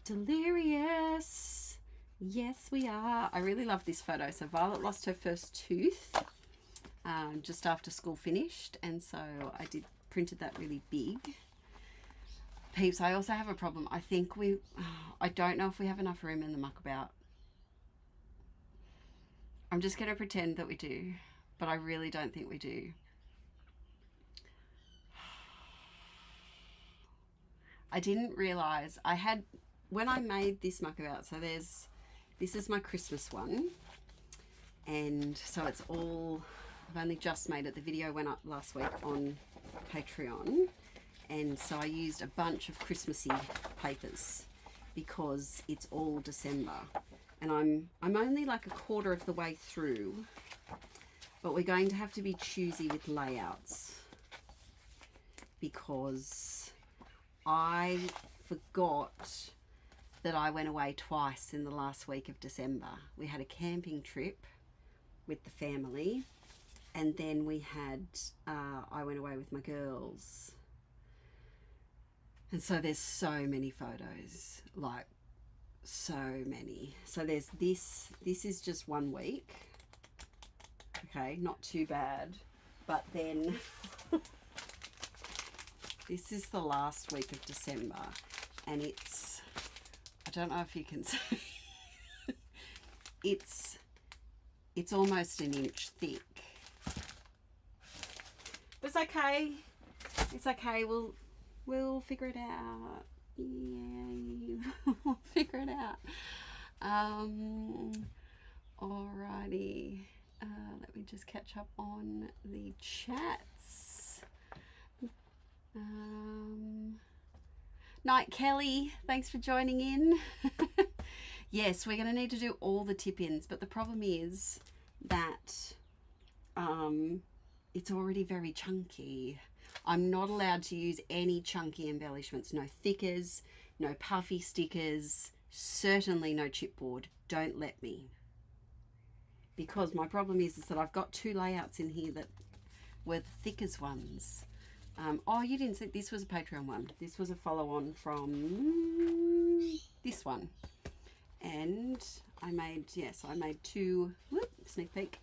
Delirious. Yes, we are. I really love this photo. So Violet lost her first tooth just after school finished, and so I printed that really big. Peeps, I also have a problem. I think I don't know if we have enough room in the muckabout. I'm just going to pretend that we do, but I really don't think we do. I didn't realize when I made this muckabout, so this is my Christmas one, and so it's all, I've only just made it. The video went up last week on Patreon, and so I used a bunch of Christmassy papers because it's all December, and I'm only like a quarter of the way through, but we're going to have to be choosy with layouts because I forgot that I went away twice in the last week of December. We had a camping trip with the family, and then we had, I went away with my girls. And so there's so many photos, like so many. So there's this is just 1 week. Okay, not too bad. But then this is the last week of December, and it's, I don't know if you can see, it's almost an inch thick. But it's okay. It's okay. We'll figure it out. Yay. We'll figure it out. Alrighty. Let me just catch up on the chats. Night Kelly, thanks for joining in. Yes, we're going to need to do all the tip-ins, but the problem is that it's already very chunky. I'm not allowed to use any chunky embellishments. No thickers, no puffy stickers, certainly no chipboard. Don't let me. Because my problem is that I've got 2 layouts in here that were the thickest ones. Oh, you didn't see, this was a Patreon one. This was a follow-on from this one. And I made, yes, I made 2, whoop, sneak peek.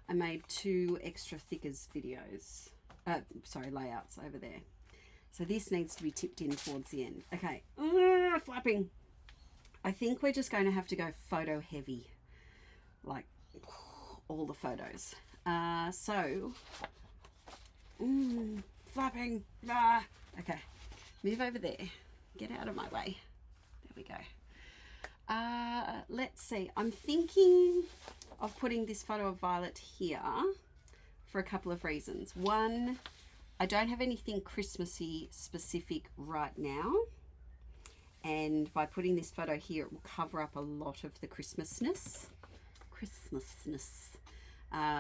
I made 2 extra thickers videos. Sorry, layouts over there. So this needs to be tipped in towards the end. Okay, flapping. I think we're just going to have to go photo heavy. Like, all the photos. Flapping. Okay, move over there. Get out of my way. There we go. Let's see. I'm thinking of putting this photo of Violet here for a couple of reasons. One, I don't have anything Christmassy specific right now. And by putting this photo here, it will cover up a lot of the Christmasness.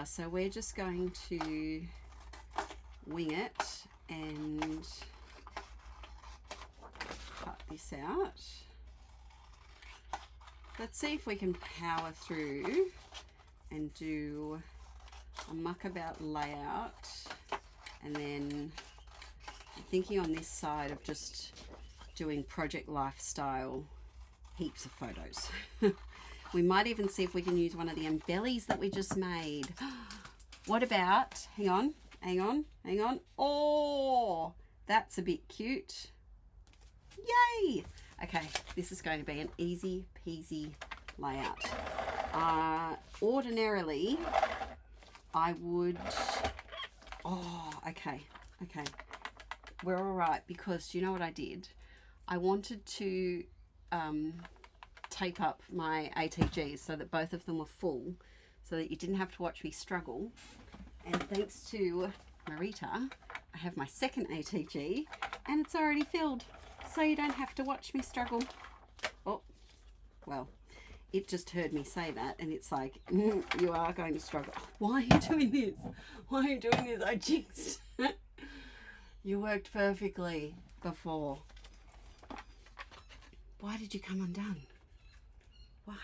So we're just going to wing it and cut this out. Let's see if we can power through and do a muckabout layout, and then I'm thinking on this side of just doing project lifestyle, heaps of photos. We might even see if we can use one of the embellies that we just made. What about, hang on. Oh, that's a bit cute. Yay. Okay, this is going to be an easy peasy layout. Ordinarily, I would, okay. We're all right, because do you know what I did? I wanted to tape up my ATGs so that both of them were full, so that you didn't have to watch me struggle. And thanks to Marita, I have my second ATG and it's already filled, so you don't have to watch me struggle. Oh, well, it just heard me say that and it's like, you are going to struggle. Why are you doing this? Why are you doing this? I jinxed. You worked perfectly before. Why did you come undone? Why?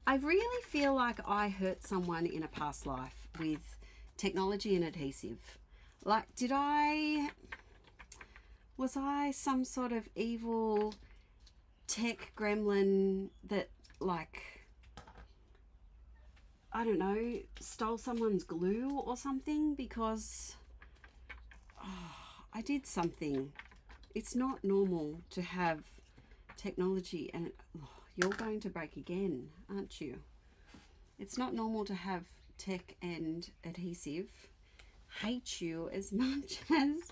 I really feel like I hurt someone in a past life with technology and adhesive. Like, was I some sort of evil tech gremlin that, like, I don't know, stole someone's glue or something? Because I did something. It's not normal to have technology and you're going to break again, aren't you? It's not normal to have tech and adhesive hate you as much as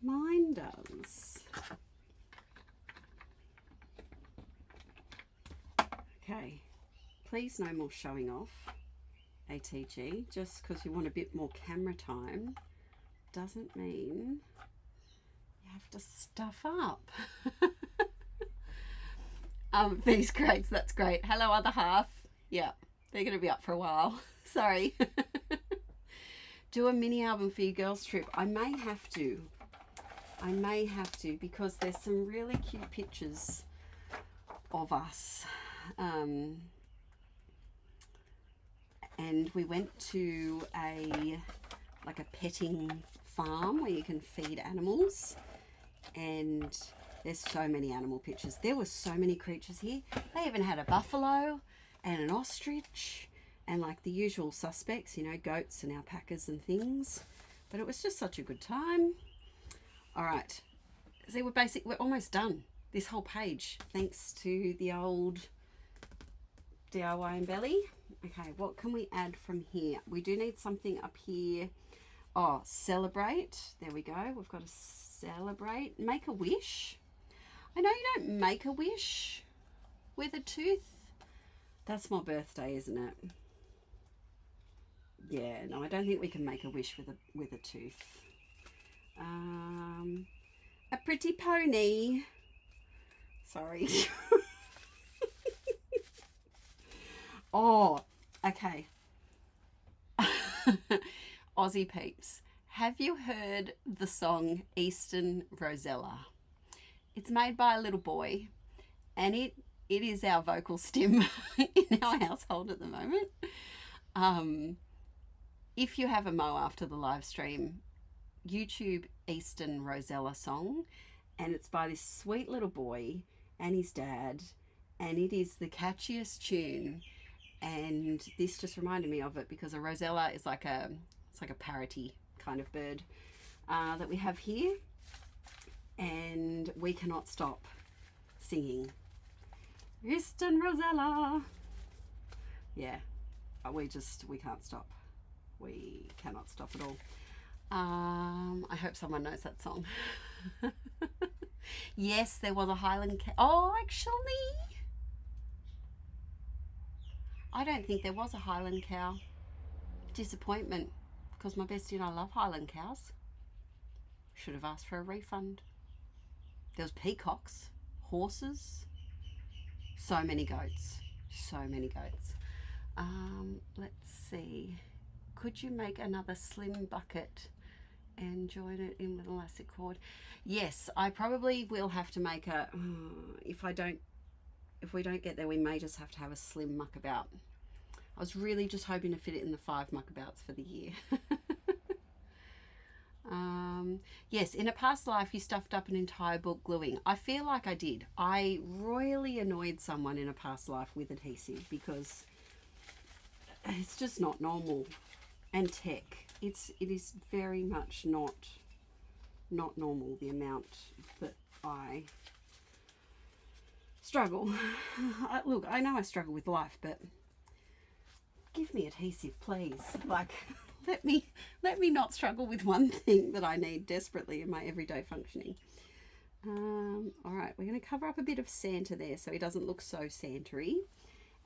mine does. Okay, please no more showing off, ATG. Just because you want a bit more camera time doesn't mean you have to stuff up. These crates, that's great. Hello, other half. Yeah, they're going to be up for a while. Sorry. Do a mini album for your girls trip. I may have to, because there's some really cute pictures of us. And we went to a petting farm where you can feed animals, and there's so many animal pictures. There were so many creatures here. They even had a buffalo and an ostrich and like the usual suspects, you know, goats and alpacas and things. But it was just such a good time. All right, so we're almost done this whole page thanks to the old DIY and belly. Okay, what can we add from here? We do need something up here. Oh, celebrate. There we go. We've got to celebrate. Make a wish. I know you don't make a wish with a tooth. That's my birthday, isn't it? Yeah, no, I don't think we can make a wish with a tooth. A pretty pony. Sorry. Oh, okay. Aussie peeps, Have you heard the song Eastern Rosella? It's made by a little boy, and it is our vocal stim in our household at the moment. If you have a mo after the live stream, YouTube Eastern Rosella song, and it's by this sweet little boy and his dad, and it is the catchiest tune. And this just reminded me of it because a rosella is like a parroty kind of bird that we have here, and we cannot stop singing Eastern Rosella. Yeah, we can't stop. We cannot stop at all. I hope someone knows that song. Yes, there was a Highland cow. Oh, actually, I don't think there was a Highland cow. Disappointment, because my bestie and I love Highland cows. Should have asked for a refund. There was peacocks, horses, so many goats. Let's see. Could you make another slim bucket and join it in with elastic cord? Yes, I probably will have to make a, if we don't get there, we may just have to have a slim muckabout. I was really just hoping to fit it in the 5 muckabouts for the year. Yes, in a past life you stuffed up an entire book gluing. I feel like I did. I royally annoyed someone in a past life with adhesive because it's just not normal. And tech, it is very much not normal, the amount that I struggle. Look, I know I struggle with life, but give me adhesive, please. Like, let me not struggle with one thing that I need desperately in my everyday functioning. All right, we're going to cover up a bit of Santa there so he doesn't look so Santa-y.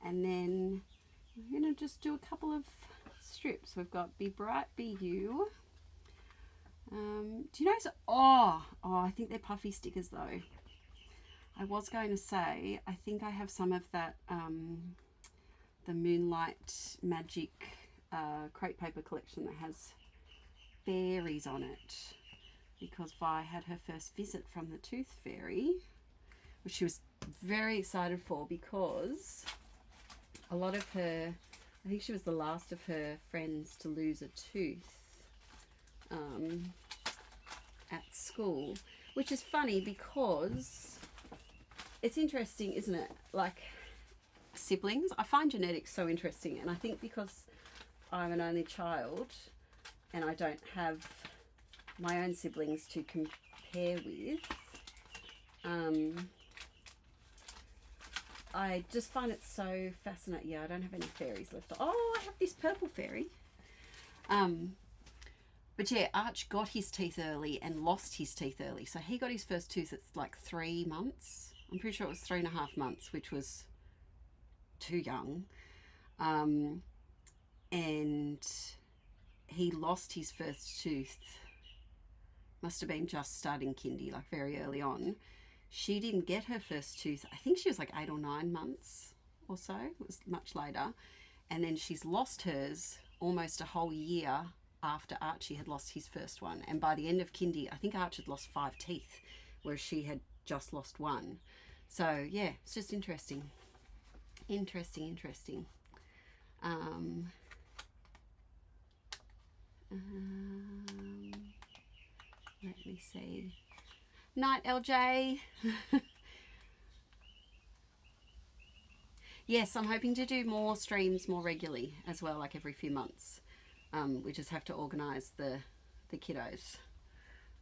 And then we're going to just do a couple of strips. We've got Be Bright, Be You. Do you notice? Oh, I think they're puffy stickers though. I was going to say, I think I have some of that, the Moonlight Magic crepe paper collection that has fairies on it, because Vi had her first visit from the Tooth Fairy, which she was very excited for because a lot of her, I think she was the last of her friends to lose a tooth at school, which is funny because it's interesting, isn't it? Like siblings, I find genetics so interesting, and I think because I'm an only child and I don't have my own siblings to compare with, I just find it so fascinating. Yeah, I don't have any fairies left. Oh, I have this purple fairy. But yeah, Arch got his teeth early and lost his teeth early. So he got his first tooth at like 3 months. I'm pretty sure it was 3.5 months, which was too young. And he lost his first tooth. Must have been just starting kindy, like very early on. She didn't get her first tooth. I think she was like 8 or 9 months or so. It was much later. And then she's lost hers almost a whole year after Archie had lost his first one. And by the end of kindy, I think Archie had lost 5 teeth, whereas she had just lost 1. So yeah, it's just interesting. Interesting. Let me see. Night, LJ. Yes, I'm hoping to do more streams more regularly as well, like every few months. We just have to organise the kiddos.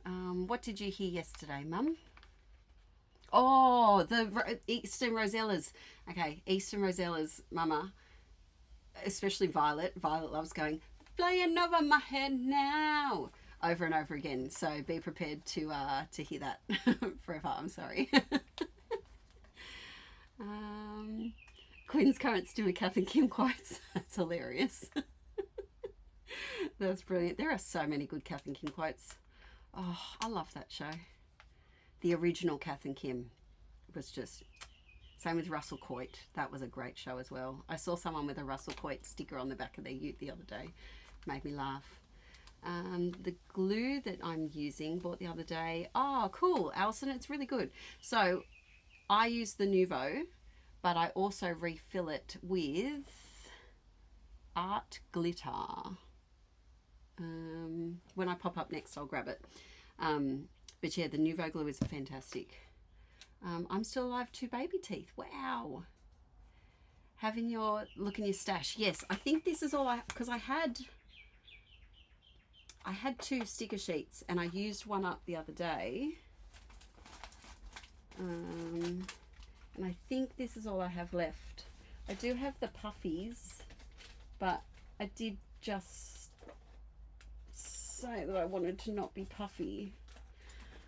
What did you hear yesterday, Mum? Oh, the Eastern Rosellas. Okay, Eastern Rosellas, Mama, especially Violet. Violet loves going, flying over my head now, over and over again. So be prepared to hear that forever. I'm sorry. Quinn's current Stimmer Kath and Kim quotes. That's hilarious. That's brilliant. There are so many good Kath and Kim quotes. Oh, I love that show. The original Kath and Kim was just, same with Russell Coit. That was a great show as well. I saw someone with a Russell Coit sticker on the back of their ute the other day. Made me laugh. The glue that I'm using, bought the other day. Oh, cool, Alison, it's really good. So I use the Nouveau, but I also refill it with art glitter. When I pop up next, I'll grab it. But yeah, the Nouveau glue is fantastic. I'm still alive, 2 baby teeth. Wow. Having your look in your stash. Yes, I think this is all because I had 2 sticker sheets and I used one up the other day. And I think this is all I have left. I do have the puffies, but I did just say that I wanted to not be puffy.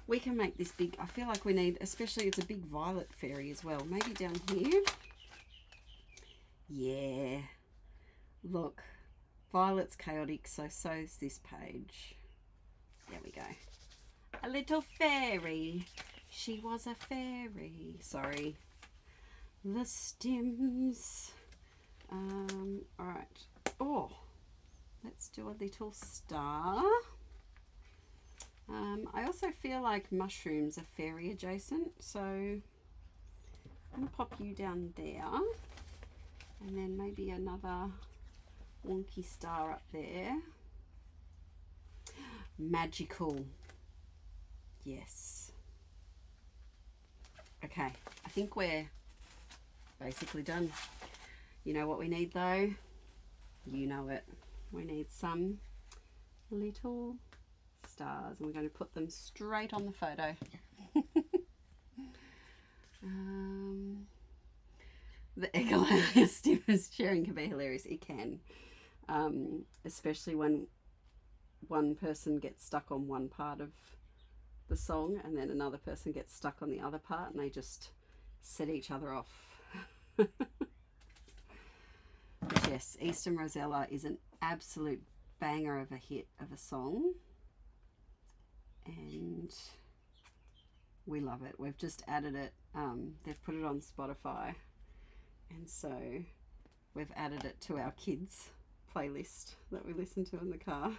We can make this big. I feel like we need, especially it's a big violet fairy as well. Maybe down here. Yeah. Look. Violet's chaotic, so's this page. There we go. A little fairy. She was a fairy. Sorry. The stems. Alright. Oh. Let's do a little star. I also feel like mushrooms are fairy adjacent, so I'm going to pop you down there, and then maybe another wonky star up there. Magical. Yes. Okay, I think we're basically done. You know what we need though? You know it. We need some little stars, and we're going to put them straight on the photo. The echolalia stimmers sharing can be hilarious. It can, especially when one person gets stuck on one part of the song and then another person gets stuck on the other part, and they just set each other off. But yes, Eastern Rosella is an absolute banger of a hit of a song, and we love it. We've just added it. They've put it on Spotify, and so we've added it to our kids playlist that we listen to in the car.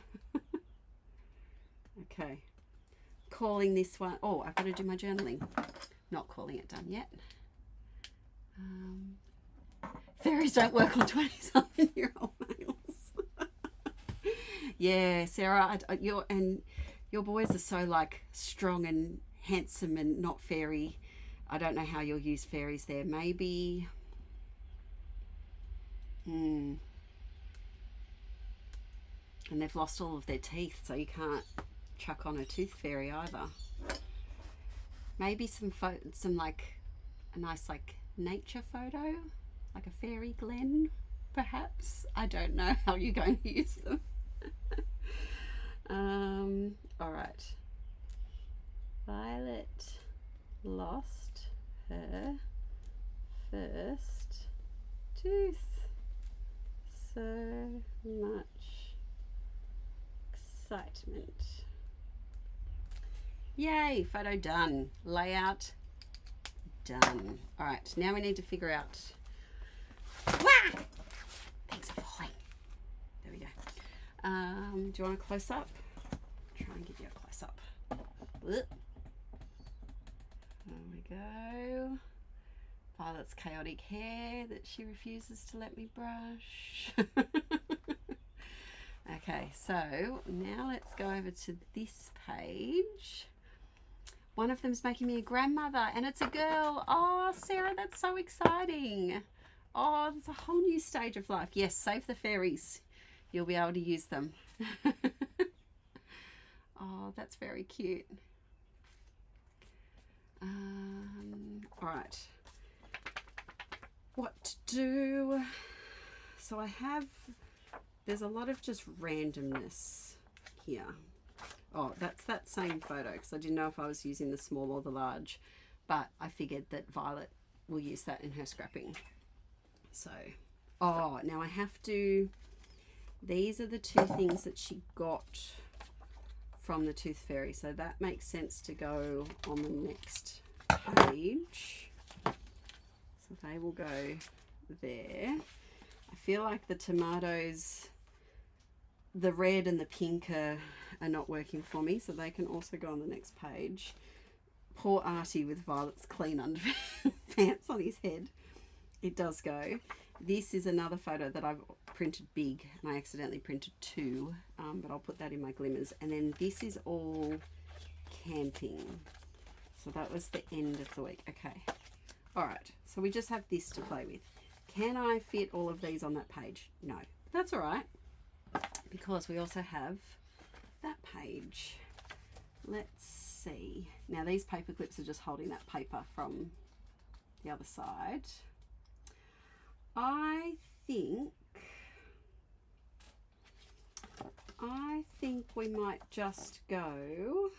Okay, calling this one. Oh, I've got to do my journaling. Not calling it done yet. Fairies don't work on 20-something-year-old males. Yeah, Sarah, your boys are so like strong and handsome and not fairy. I don't know how you'll use fairies there. Maybe. And they've lost all of their teeth, so you can't chuck on a tooth fairy either. Maybe some like a nice like nature photo, like a fairy glen, perhaps. I don't know how you're going to use them. All right. Violet lost her first tooth. So much excitement. Yay, photo done. Layout done. All right, now we need to figure out. Wah! Things are falling. There we go. Do you want a close up? Try and give you a close up. There we go. Violet's chaotic hair that she refuses to let me brush. Okay, so now let's go over to this page. One of them's making me a grandmother, and it's a girl. Oh, Sarah, that's so exciting. Oh, there's a whole new stage of life. Yes, save the fairies. You'll be able to use them. Oh, that's very cute. All right. What to do? So I have, there's a lot of just randomness here. Oh, that's that same photo, because I didn't know if I was using the small or the large, but I figured that Violet will use that in her scrapping. So, oh, now I have to, these are the 2 things that she got from the Tooth Fairy, so that makes sense to go on the next page. So they will go there. I feel like the tomatoes the red and the pink are not working for me, so they can also go on the next page. Poor Artie with Violet's clean underpants on his head. It does go. This is another photo that I've printed big, and I accidentally printed 2, but I'll put that in my glimmers. And then this is all camping. So that was the end of the week. Okay. All right. So we just have this to play with. Can I fit all of these on that page? No. That's all right, because we also have that page. Let's see. Now these paper clips are just holding that paper from the other side. I think we might just go.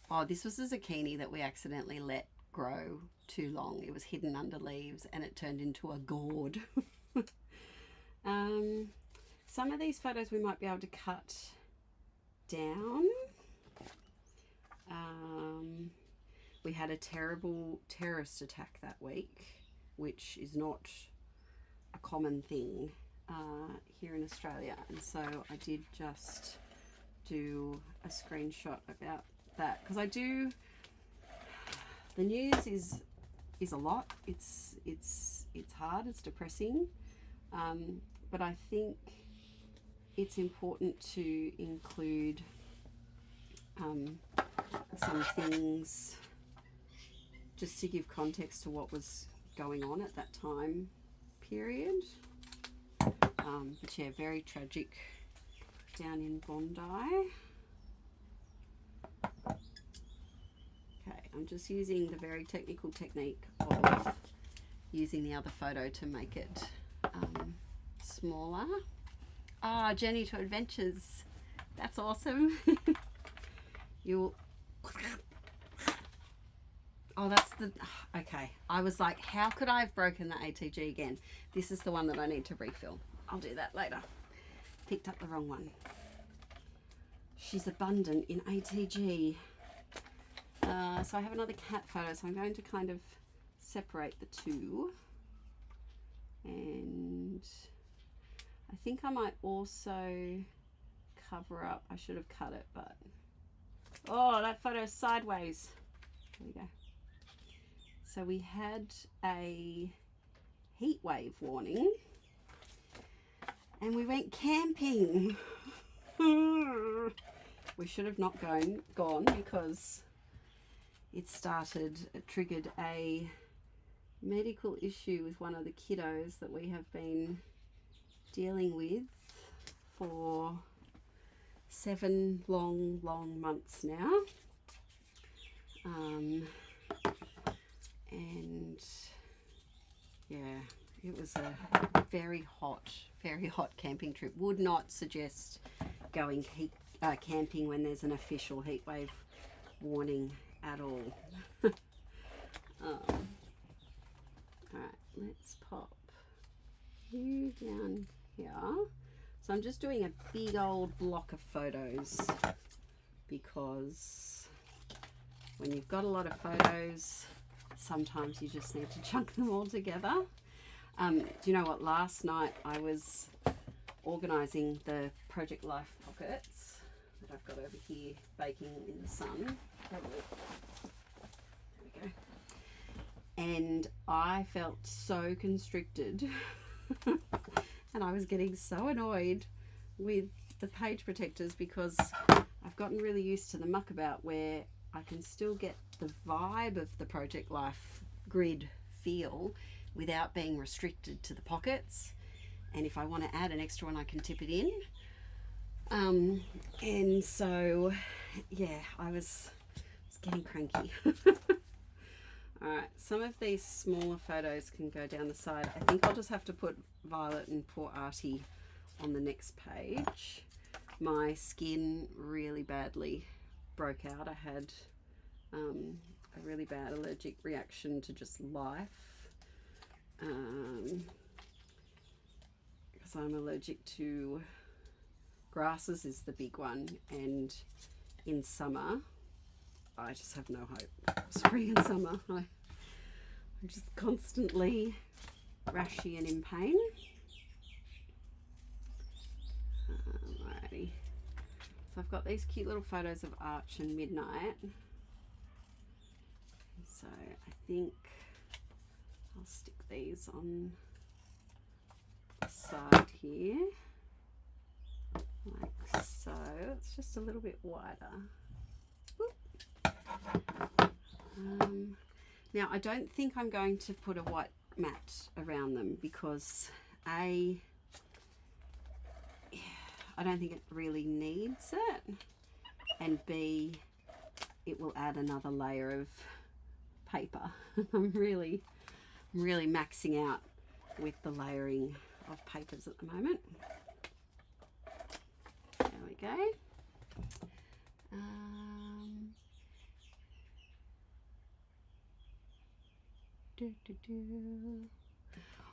Oh, this was a zucchini that we accidentally let grow too long. It was hidden under leaves and it turned into a gourd. Some of these photos we might be able to cut down. We had a terrible terrorist attack that week, which is not a common thing here in Australia, and so I did just do a screenshot about that, because I do, the news is a lot. It's hard, it's depressing, but I think it's important to include some things just to give context to what was going on at that time period. But yeah, very tragic down in Bondi. Okay, I'm just using the very technical technique of using the other photo to make it smaller. Ah, Journey to Adventures. That's awesome. You'll... Oh, that's the... Okay. I was like, how could I have broken the ATG again? This is the one that I need to refill. I'll do that later. Picked up the wrong one. She's abundant in ATG. So I have another cat photo, so I'm going to kind of separate the two. And I think I might also cover up... I should have cut it, but... Oh, that photo's sideways. There we go. So we had a heat wave warning and we went camping. We should have not gone because it triggered a medical issue with one of the kiddos that we have been dealing with for 7 long months now. And yeah, it was a very hot camping trip. Would not suggest going camping when there's an official heat wave warning at all. All right, let's pop you down here. So I'm just doing a big old block of photos because when you've got a lot of photos, sometimes you just need to chunk them all together. Do you know what? Last night I was organising the Project Life pockets that I've got over here baking in the sun. There we go. And I felt so constricted and I was getting so annoyed with the page protectors because I've gotten really used to the muckabout where I can still get the vibe of the Project Life grid feel without being restricted to the pockets. And if I want to add an extra one, I can tip it in. And so, yeah, I was getting cranky. All right, some of these smaller photos can go down the side. I think I'll just have to put Violet and poor Artie on the next page. My skin really badly broke out. I had a really bad allergic reaction to just life because I'm allergic to grasses is the big one, and in summer I just have no hope. Spring and summer I'm just constantly rashy and in pain. So I've got these cute little photos of Arch and Midnight. So I think I'll stick these on the side here, like so. It's just a little bit wider. Now I don't think I'm going to put a white mat around them because I don't think it really needs it, and B, it will add another layer of paper. I'm really maxing out with the layering of papers at the moment. There we go.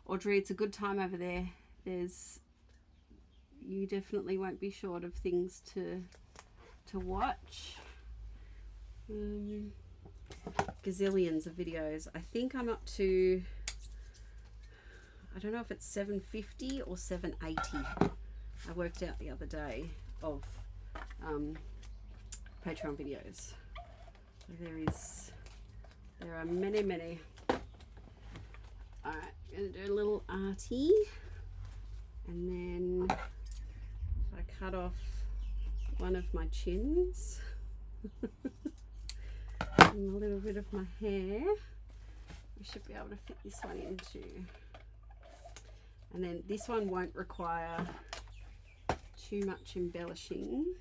Audrey, it's a good time over there. You definitely won't be short of things to watch. Gazillions of videos. I think I'm up to, I don't know if it's 750 or 780. I worked out the other day of Patreon videos. So there are many. Alright, I'm going to do a little arty, and then I cut off one of my chins and a little bit of my hair. We should be able to fit this one in too. And then this one won't require too much embellishing.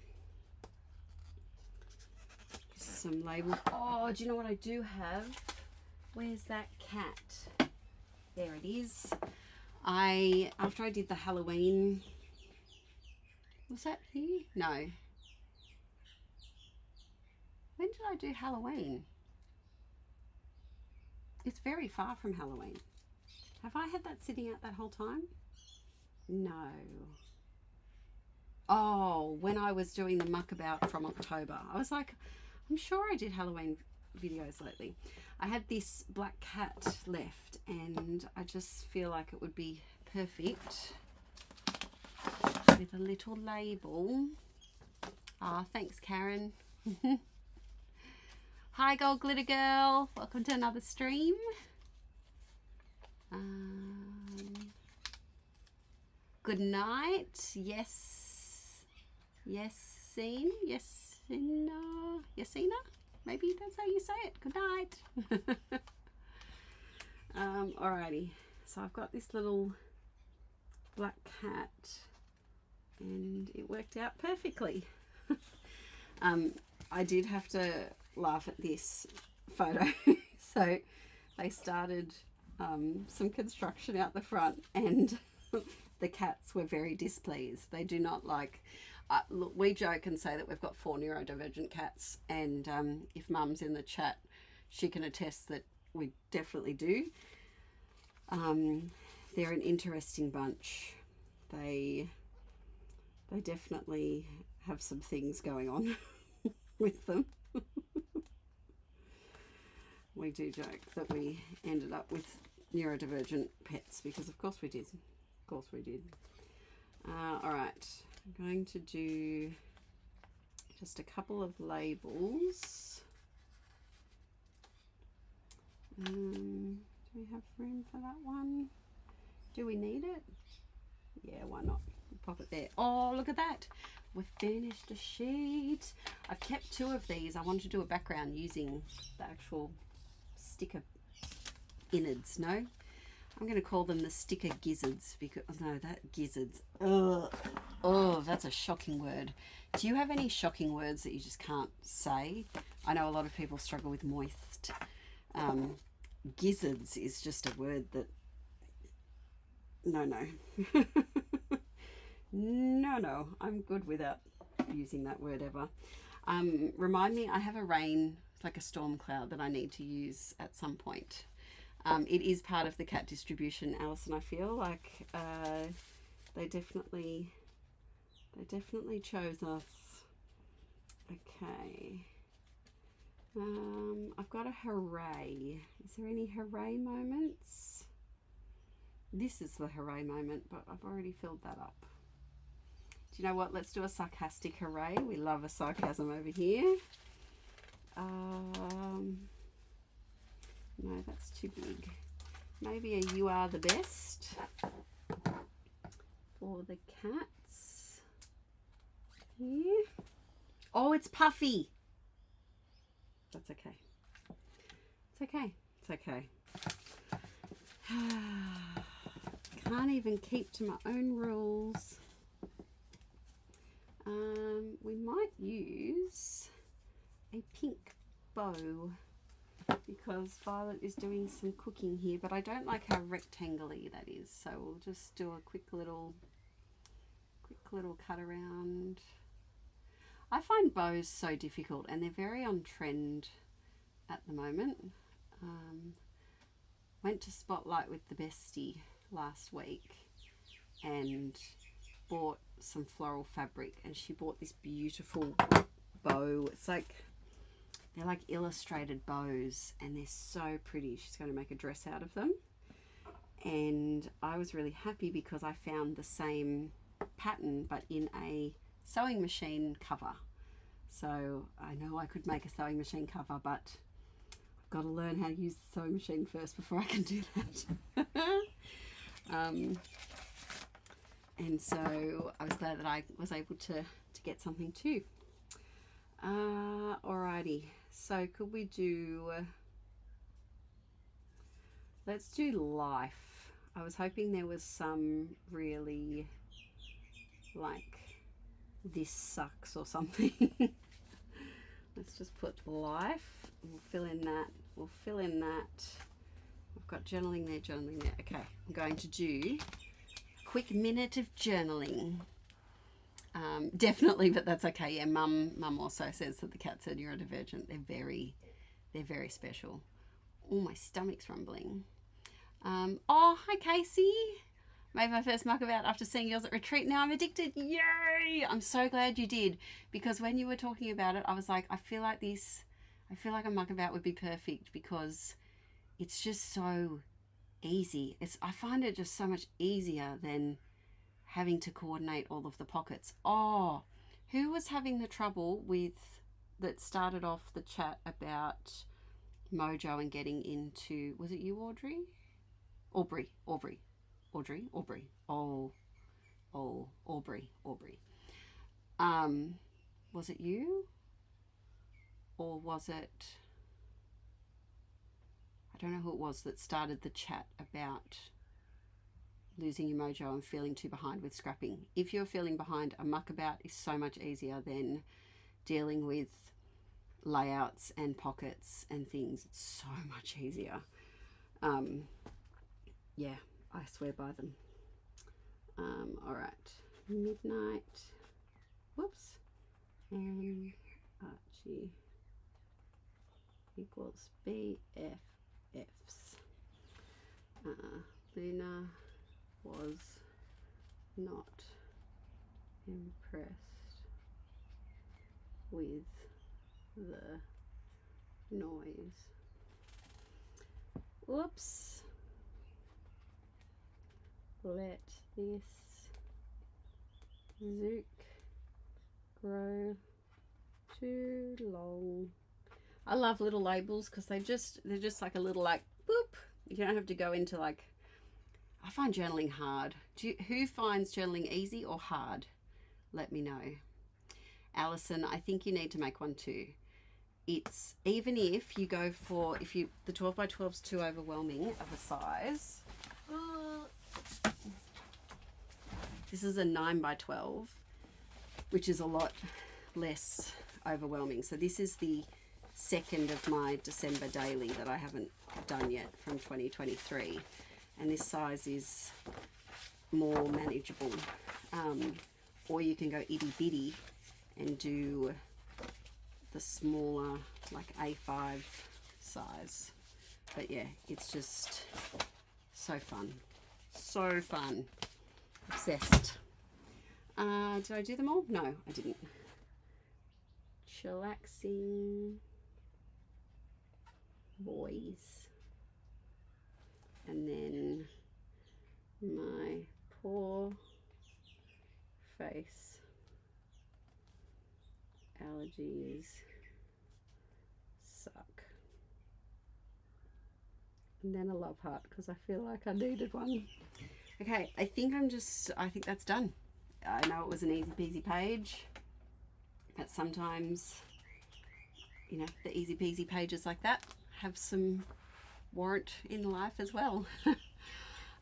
Some labels. Oh, do you know what I do have? Where's that cat? There it is. After I did the Halloween, was that here? No. When did I do Halloween? It's very far from Halloween. Have I had that sitting out that whole time? No. Oh, when I was doing the muckabout from October. I was like, I'm sure I did Halloween videos lately. I had this black cat left and I just feel like it would be perfect with a little label. Ah, thanks Karen. Hi Gold Glitter Girl, welcome to another stream. Good night. Yasina, maybe that's how you say it. Good night. Alrighty, so I've got this little black cat and it worked out perfectly. I did have to laugh at this photo. So they started some construction out the front and the cats were very displeased. They do not like, look, we joke and say that we've got 4 neurodivergent cats, and if Mum's in the chat, she can attest that we definitely do. They're an interesting bunch. They definitely have some things going on with them. We do joke that we ended up with neurodivergent pets because of course we did. Of course we did. All right, I'm going to do just a couple of labels. Do we have room for that one? Do we need it? Yeah, why not? Pop it there. Oh, look at that. We've finished a sheet. I've kept 2 of these. I wanted to do a background using the actual sticker innards. No, I'm going to call them the sticker gizzards because, no, that gizzards. Oh, that's a shocking word. Do you have any shocking words that you just can't say? I know a lot of people struggle with moist. Gizzards is just a word that, no. No, I'm good without using that word ever. Remind me, I have a rain, like a storm cloud that I need to use at some point. It is part of the cat distribution, Alison. I feel like they definitely chose us. Okay. I've got a hooray. Is there any hooray moments? This is the hooray moment, but I've already filled that up. you know what? Let's do a sarcastic hooray. We love a sarcasm over here. No, that's too big. Maybe a you are the best for the cats here. Oh, it's puffy. That's okay. It's okay. It's okay. Can't even keep to my own rules. We might use a pink bow because Violet is doing some cooking here, but I don't like how rectangle-y that is, so we'll just do a quick little cut around. I find bows so difficult, and they're very on trend at the moment. Went to Spotlight with the bestie last week and bought some floral fabric, and she bought this beautiful bow. It's like, they're like illustrated bows, and they're so pretty. She's going to make a dress out of them, and I was really happy because I found the same pattern but in a sewing machine cover. So I know I could make a sewing machine cover, but I've got to learn how to use the sewing machine first before I can do that. And so I was glad that I was able to get something too. Alrighty, so could we do, let's do life. I was hoping there was some really like this sucks or something. Let's just put life. We'll fill in that. We'll fill in that. I've got journaling there, journaling there. Okay, I'm going to do a quick minute of journaling. Definitely, but that's okay. Yeah, Mum also says that the cats are neurodivergent. They're very special. Oh, my stomach's rumbling. Oh, hi Casey. Made my first muckabout after seeing yours at retreat. Now I'm addicted. Yay! I'm so glad you did, because when you were talking about it, I was like, I feel like a muckabout would be perfect because it's just so easy. I find it just so much easier than having to coordinate all of the pockets. Oh, who was having the trouble with that started off the chat about Mojo and getting into, was it you, Audrey? Aubrey. Was it you? Or was it, I don't know who it was that started the chat about losing your mojo and feeling too behind with scrapping. If you're feeling behind, a muckabout is so much easier than dealing with layouts and pockets and things. It's so much easier. Yeah, I swear by them. All right, midnight, whoops, and Archie equals BFFs. Luna was not impressed with the noise. Whoops. Let this zook grow too long. I love little labels because they're just like a little like boop. You don't have to go into like, I find journaling hard. Who finds journaling easy or hard? Let me know. Alison, I think you need to make one too. It's, even if you go for, the 12 by 12 is too overwhelming of a size. This is a 9 by 12, which is a lot less overwhelming. So this is the second of my December daily that I haven't done yet from 2023. And this size is more manageable. Or you can go itty bitty and do the smaller, like A5 size. But yeah, it's just so fun. So fun. Obsessed. Did I do them all? No, I didn't. Chillaxing boys. And then my poor face allergies suck. And then a love heart because I feel like I needed one. Okay, I think that's done. I know it was an easy peasy page, but sometimes, you know, the easy peasy pages like that have some warrant in life as well.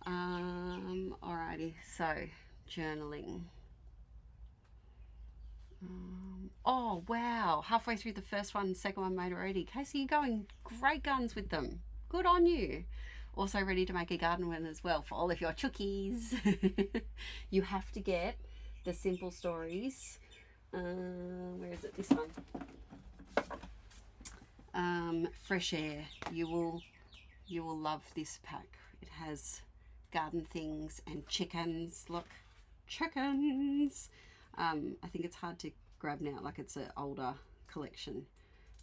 Alrighty, so journaling. Oh wow, halfway through the first one, second one made already. Casey, you're going great guns with them. Good on you. Also ready to make a garden one as well for all of your chookies. You have to get the Simple Stories. Where is it? This one. Fresh Air. You will love this pack. It has garden things and chickens. Look, chickens. I think it's hard to grab now, like it's an older collection,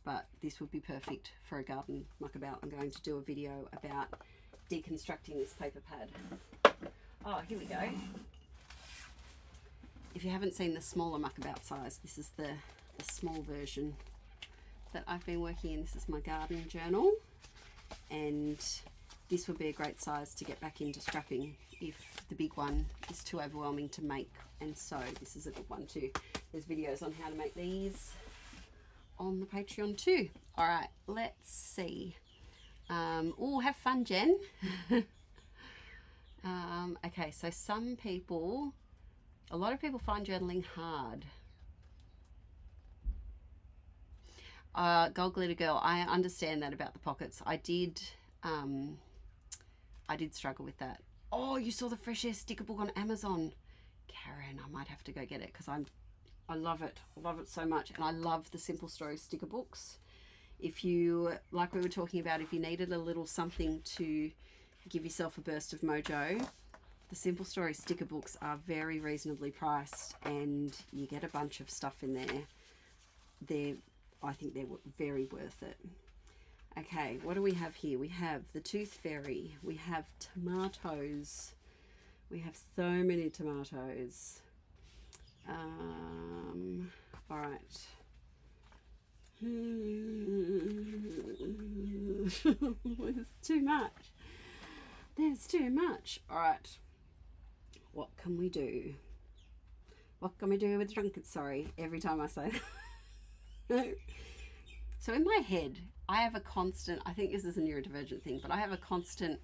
but this would be perfect for a garden muckabout. I'm going to do a video about deconstructing this paper pad. Oh, here we go. If you haven't seen the smaller muckabout size, this is the small version that I've been working in. This is my garden journal, and this would be a great size to get back into scrapping if the big one is too overwhelming to make and sew. This is a good one too. There's videos on how to make these on the Patreon too. All right, let's see. Oh, have fun, Jen. Okay, so a lot of people find journaling hard. Gold Glitter Girl, I understand that about the pockets. I did struggle with that. Oh, you saw the Fresh Air sticker book on Amazon. Karen, I might have to go get it because I love it. I love it so much. And I love the Simple Stories sticker books. If you, like we were talking about, if you needed a little something to give yourself a burst of mojo, the Simple Stories sticker books are very reasonably priced and you get a bunch of stuff in there. I think they're very worth it. Okay, what do we have here? We have the Tooth Fairy. We have tomatoes. We have so many tomatoes. All right. There's too much. There's too much. All right. What can we do? What can we do with drunkard? Sorry, every time I say that. So in my head, I have a constant, I think this is a neurodivergent thing, but I have a constant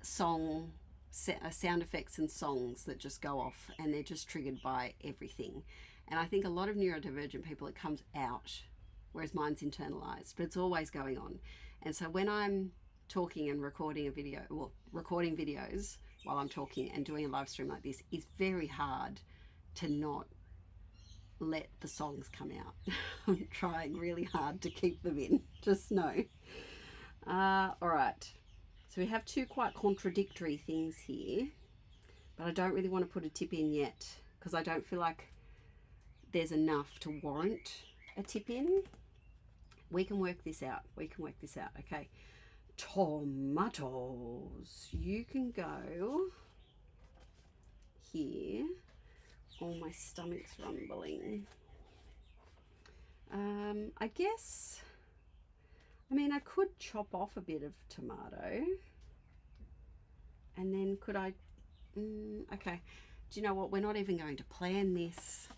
sound effects and songs that just go off and they're just triggered by everything. And I think a lot of neurodivergent people, it comes out, whereas mine's internalized, but it's always going on. And so when I'm talking and recording a video, well, recording videos while I'm talking and doing a live stream like this, it's very hard to not let the songs come out. I'm trying really hard to keep them in, just know. All right, so we have two quite contradictory things here, but I don't really want to put a tip in yet because I don't feel like there's enough to warrant a tip in. We can work this out. Okay, tomatoes. You can go here. Oh, my stomach's rumbling. I guess, I mean, I could chop off a bit of tomato. And then could I, okay. Do you know what? We're not even going to plan this.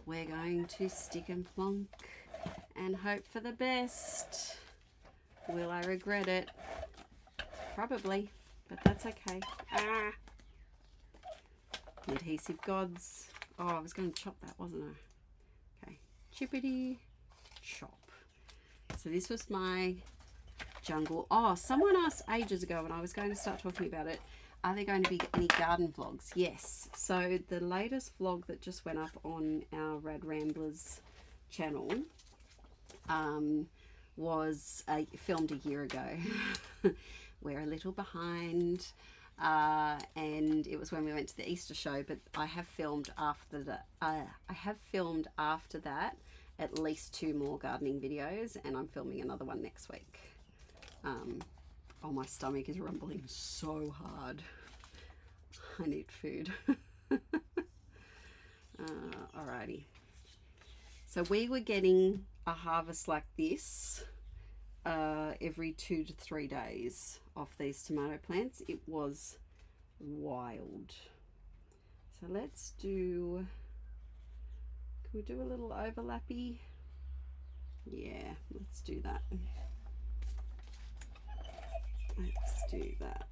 We're going to stick and plonk and hope for the best. Will I regret it? Probably, but that's okay. Ah. Adhesive gods. Oh, I was going to chop that, wasn't I? Okay, chippity chop. So this was my jungle. Oh, someone asked ages ago when I was going to start talking about it, are there going to be any garden vlogs? Yes. So the latest vlog that just went up on our Rad Ramblers channel was filmed a year ago. We're a little behind. And it was when we went to the Easter show, but I have filmed after that. At least 2 more gardening videos, and I'm filming another one next week. Oh, my stomach is rumbling so hard. I need food. Alrighty. So we were getting a harvest like this every 2 to 3 days off these tomato plants. It was wild. So let's do, can we do a little overlappy? Yeah, let's do that. Let's do that.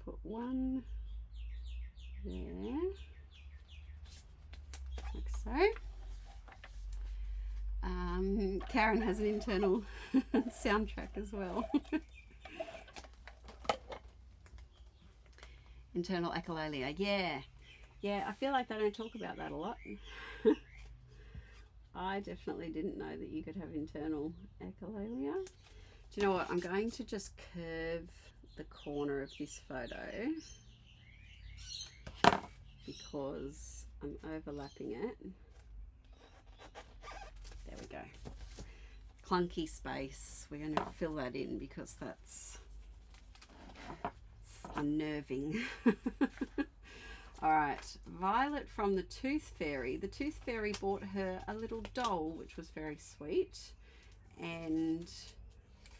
Put one there, like so. Karen has an internal soundtrack as well. Internal echolalia, yeah. I feel like they don't talk about that a lot. I definitely didn't know that you could have internal echolalia. Do you know what? I'm going to just curve the corner of this photo because I'm overlapping it. There we go. Clunky space. We're going to fill that in because that's unnerving. All right, Violet from the Tooth Fairy. The Tooth Fairy bought her a little doll, which was very sweet, and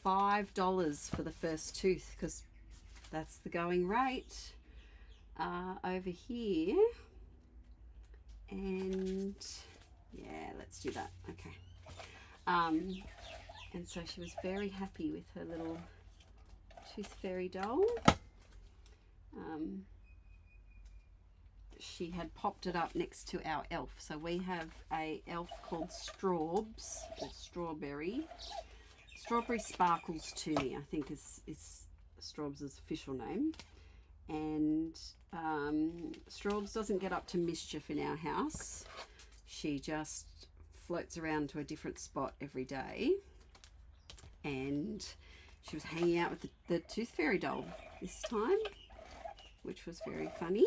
$5 for the first tooth because that's the going rate over here. And yeah, let's do that. Okay. And so she was very happy with her little Tooth Fairy doll. She had popped it up next to our elf. So we have a elf called Straubs, or Strawberry. Strawberry Sparkles to me, I think is Straubs' official name. And Straubs doesn't get up to mischief in our house. She just floats around to a different spot every day. And she was hanging out with the Tooth Fairy doll this time, which was very funny.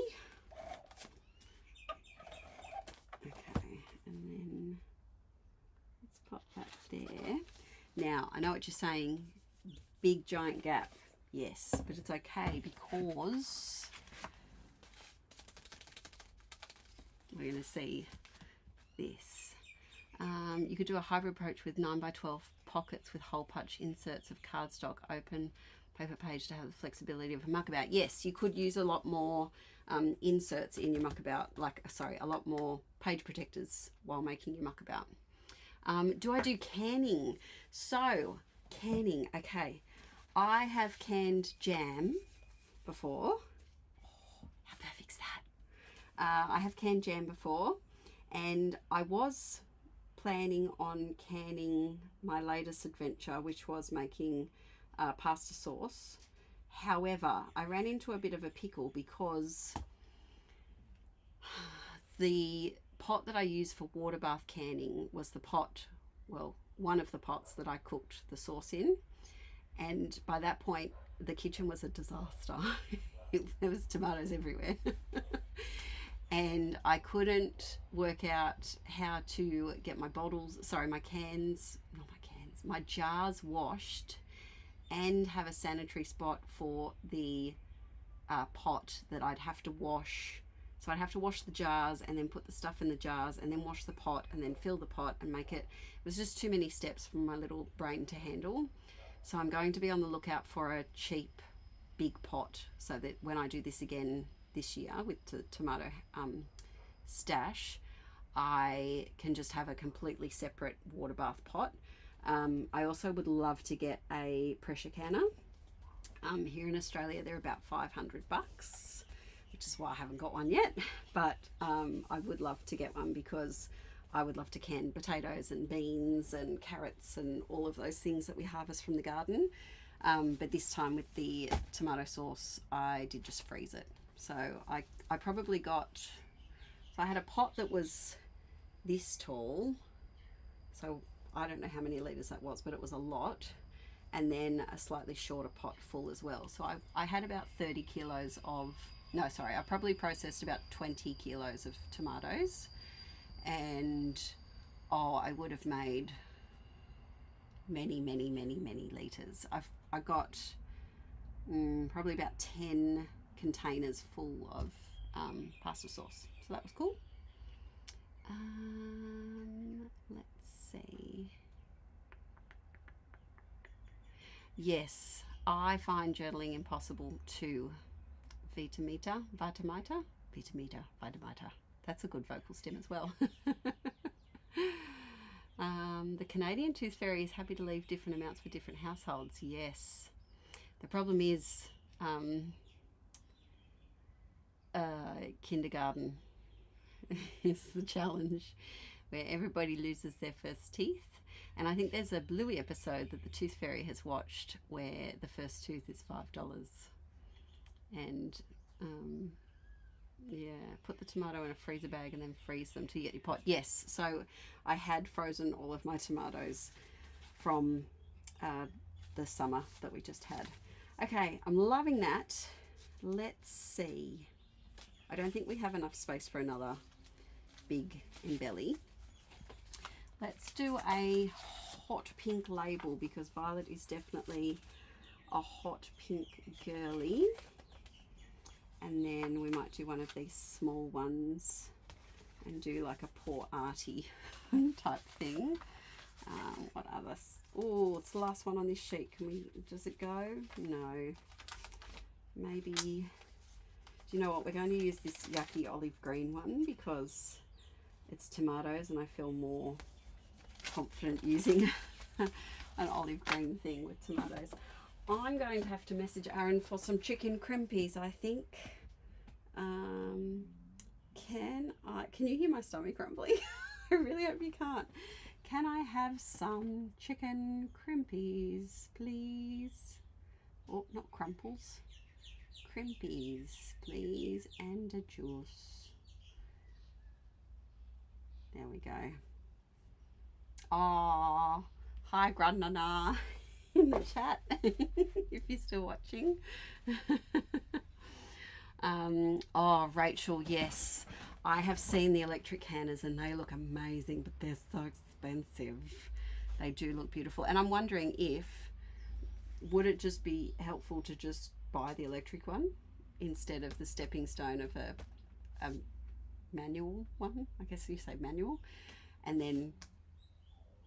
Okay, and then let's pop that there. Now, I know what you're saying, big giant gap. Yes, but it's okay because we're going to see this. You could do a hybrid approach with 9x12 pockets with hole punch inserts of cardstock, open paper page to have the flexibility of a muckabout. Yes, you could use a lot more inserts in your muckabout, a lot more page protectors while making your muckabout. Do I do canning? So, canning, okay. I have canned jam before. Oh, how perfect's that? I have canned jam before, and I was planning on canning my latest adventure, which was making pasta sauce. However, I ran into a bit of a pickle because the pot that I used for water bath canning was the pot, well, one of the pots that I cooked the sauce in. And by that point, the kitchen was a disaster. There was tomatoes everywhere. And I couldn't work out how to get my my jars washed and have a sanitary spot for the pot that I'd have to wash. So I'd have to wash the jars and then put the stuff in the jars and then wash the pot and then fill the pot and make it. It was just too many steps for my little brain to handle. So I'm going to be on the lookout for a cheap big pot so that when I do this again this year with the tomato stash, I can just have a completely separate water bath pot. I also would love to get a pressure canner. Here in Australia they're about $500, which is why I haven't got one yet, but I would love to get one because I would love to can potatoes and beans and carrots and all of those things that we harvest from the garden. But this time with the tomato sauce, I did just freeze it. So I probably got, so I had a pot that was this tall. So I don't know how many litres that was, but it was a lot. And then a slightly shorter pot full as well. So I had about 30 kilos of, no, sorry, I probably processed about 20 kilos of tomatoes. And I would have made many litres. I got probably about 10 containers full of pasta sauce. So that was cool. Let's see. Yes, I find journaling impossible too. Vitamita. That's a good vocal stem as well. The Canadian Tooth Fairy is happy to leave different amounts for different households. Yes. The problem is kindergarten is the challenge, where everybody loses their first teeth. And I think there's a Bluey episode that the Tooth Fairy has watched where the first tooth is $5. And yeah, put the tomato in a freezer bag and then freeze them to get your pot. Yes, so I had frozen all of my tomatoes from the summer that we just had. Okay, I'm loving that. Let's see. I don't think we have enough space for another big embelly. Let's do a hot pink label because Violet is definitely a hot pink girly. And then we might do one of these small ones and do like a poor arty type thing. What other? Oh, it's the last one on this sheet. Does it go? No. Maybe, do you know what? We're going to use this yucky olive green one because it's tomatoes and I feel more confident using an olive green thing with tomatoes. I'm going to have to message Aaron for some chicken crimpies, I think. Can you hear my stomach grumbling? I really hope you can't. Can I have some chicken crimpies, please? Oh, not crumples. Crimpies, please, and a juice. There we go. Oh, hi, Grandnana. In the chat if you're still watching. Oh, Rachel, yes, I have seen the electric canners and they look amazing, but they're so expensive. They do look beautiful, and I'm wondering if would it just be helpful to just buy the electric one instead of the stepping stone of a manual one, I guess you say manual, and then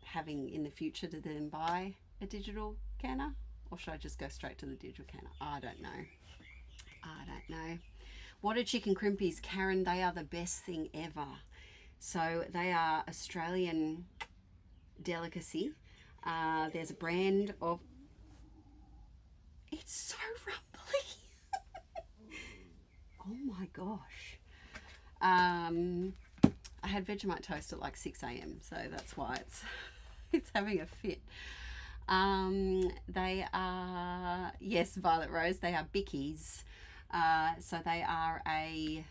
having in the future to then buy a digital canner, or should I just go straight to the digital canner? I don't know. What are chicken crimpies, Karen? They are the best thing ever. So they are Australian delicacy. There's a brand of, it's so rumbly. Oh my gosh. I had Vegemite toast at like 6 a.m. so that's why it's having a fit. They are, yes, Violet Rose, they are Bickies. So they are a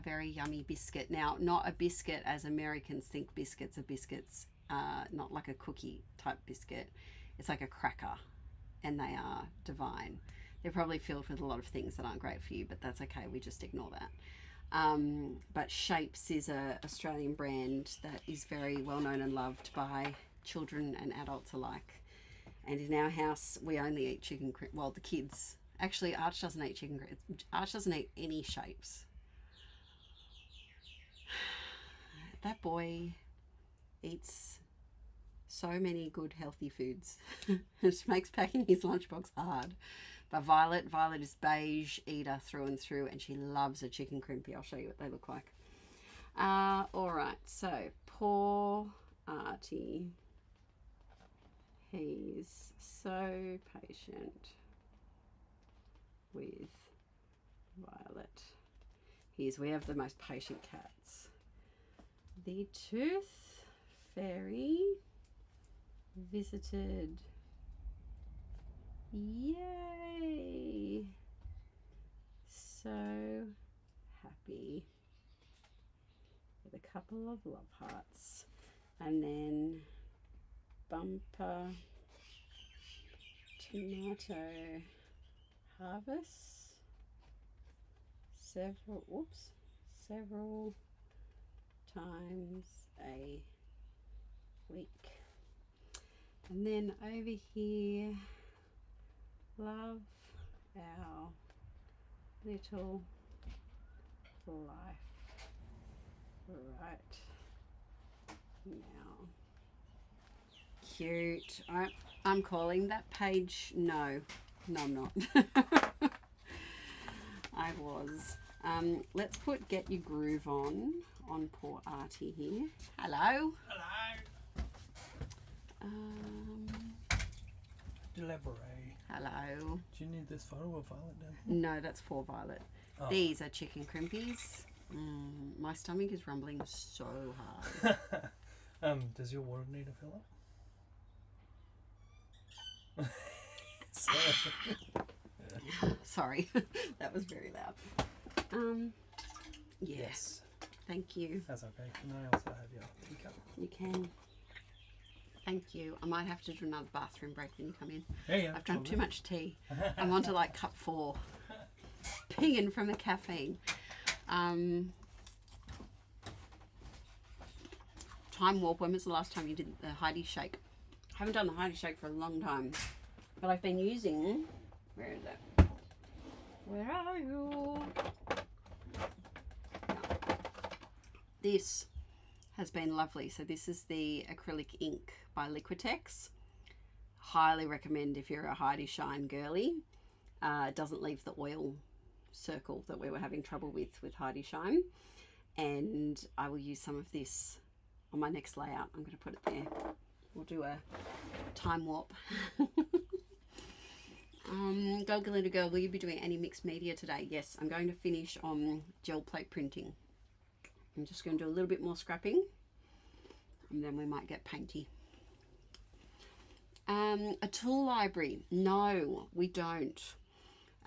very yummy biscuit. Now, not a biscuit as Americans think biscuits are biscuits, not like a cookie type biscuit. It's like a cracker, and they are divine. They're probably filled with a lot of things that aren't great for you, but that's okay, we just ignore that. But Shapes is a Australian brand that is very well known and loved by children and adults alike. And in our house, we only eat chicken crimp. Well, the kids. Actually, Arch doesn't eat chicken crimp. Arch doesn't eat any Shapes. That boy eats so many good healthy foods. It makes packing his lunchbox hard. But Violet is beige eater through and through, and she loves a chicken crimpy. I'll show you what they look like. All right, so poor Artie. He's so patient with Violet. We have the most patient cats. The Tooth Fairy visited. Yay! So happy. With a couple of love hearts. And then bumper tomato harvest several times a week. And then over here, love our little life. Right. Now. Cute. Alright, I'm calling that page. No, I'm not. I was. Let's put Get Your Groove on poor Artie here. Hello. Hello. Elaborate. Hello. Do you need this photo of Violet down here? No, that's for Violet. Oh. These are chicken crimpies. My stomach is rumbling so hard. Does your water need a fill up? Sorry, that was very loud. Yes. Thank you. That's okay. Can I also have your teacup? You can. Thank you. I might have to do another bathroom break when you come in. Yeah. I've drunk too much tea. I'm on to like cup 4. Pinging from the caffeine. Time warp. When was the last time you did the Heidi shake? I haven't done the Heidi shake for a long time. But I've been using... Where is it? Where are you? No. This has been lovely. So this is the acrylic ink by Liquitex. Highly recommend if you're a Heidi Shine girly. It doesn't leave the oil circle that we were having trouble with Heidi Shine. And I will use some of this on my next layout. I'm going to put it there. We'll do a time warp. Golga Little Girl, will you be doing any mixed media today? Yes, I'm going to finish on gel plate printing. I'm just going to do a little bit more scrapping and then we might get painty. A tool library? No, we don't.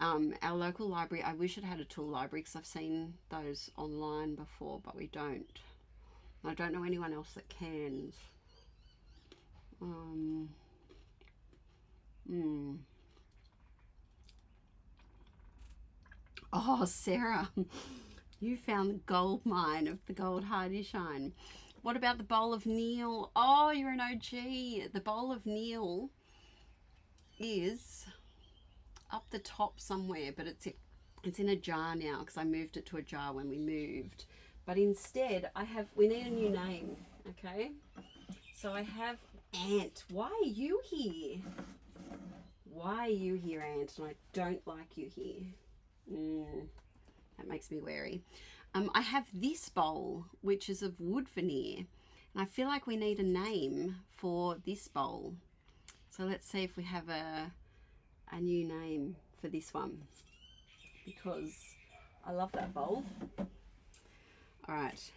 Our local library, I wish it had a tool library because I've seen those online before, but we don't. I don't know anyone else that can. Oh, Sarah, you found the gold mine of the gold Heidi Shine. What about the bowl of Neil? Oh, you're an OG. The bowl of Neil is up the top somewhere, but it's in a jar now because I moved it to a jar when we moved. But instead, we need a new name, okay? So I have Ant. Why are you here? Why are you here, Ant? And I don't like you here. That makes me wary. I have this bowl, which is of wood veneer, and I feel like we need a name for this bowl. So let's see if we have a new name for this one, because I love that bowl. All right.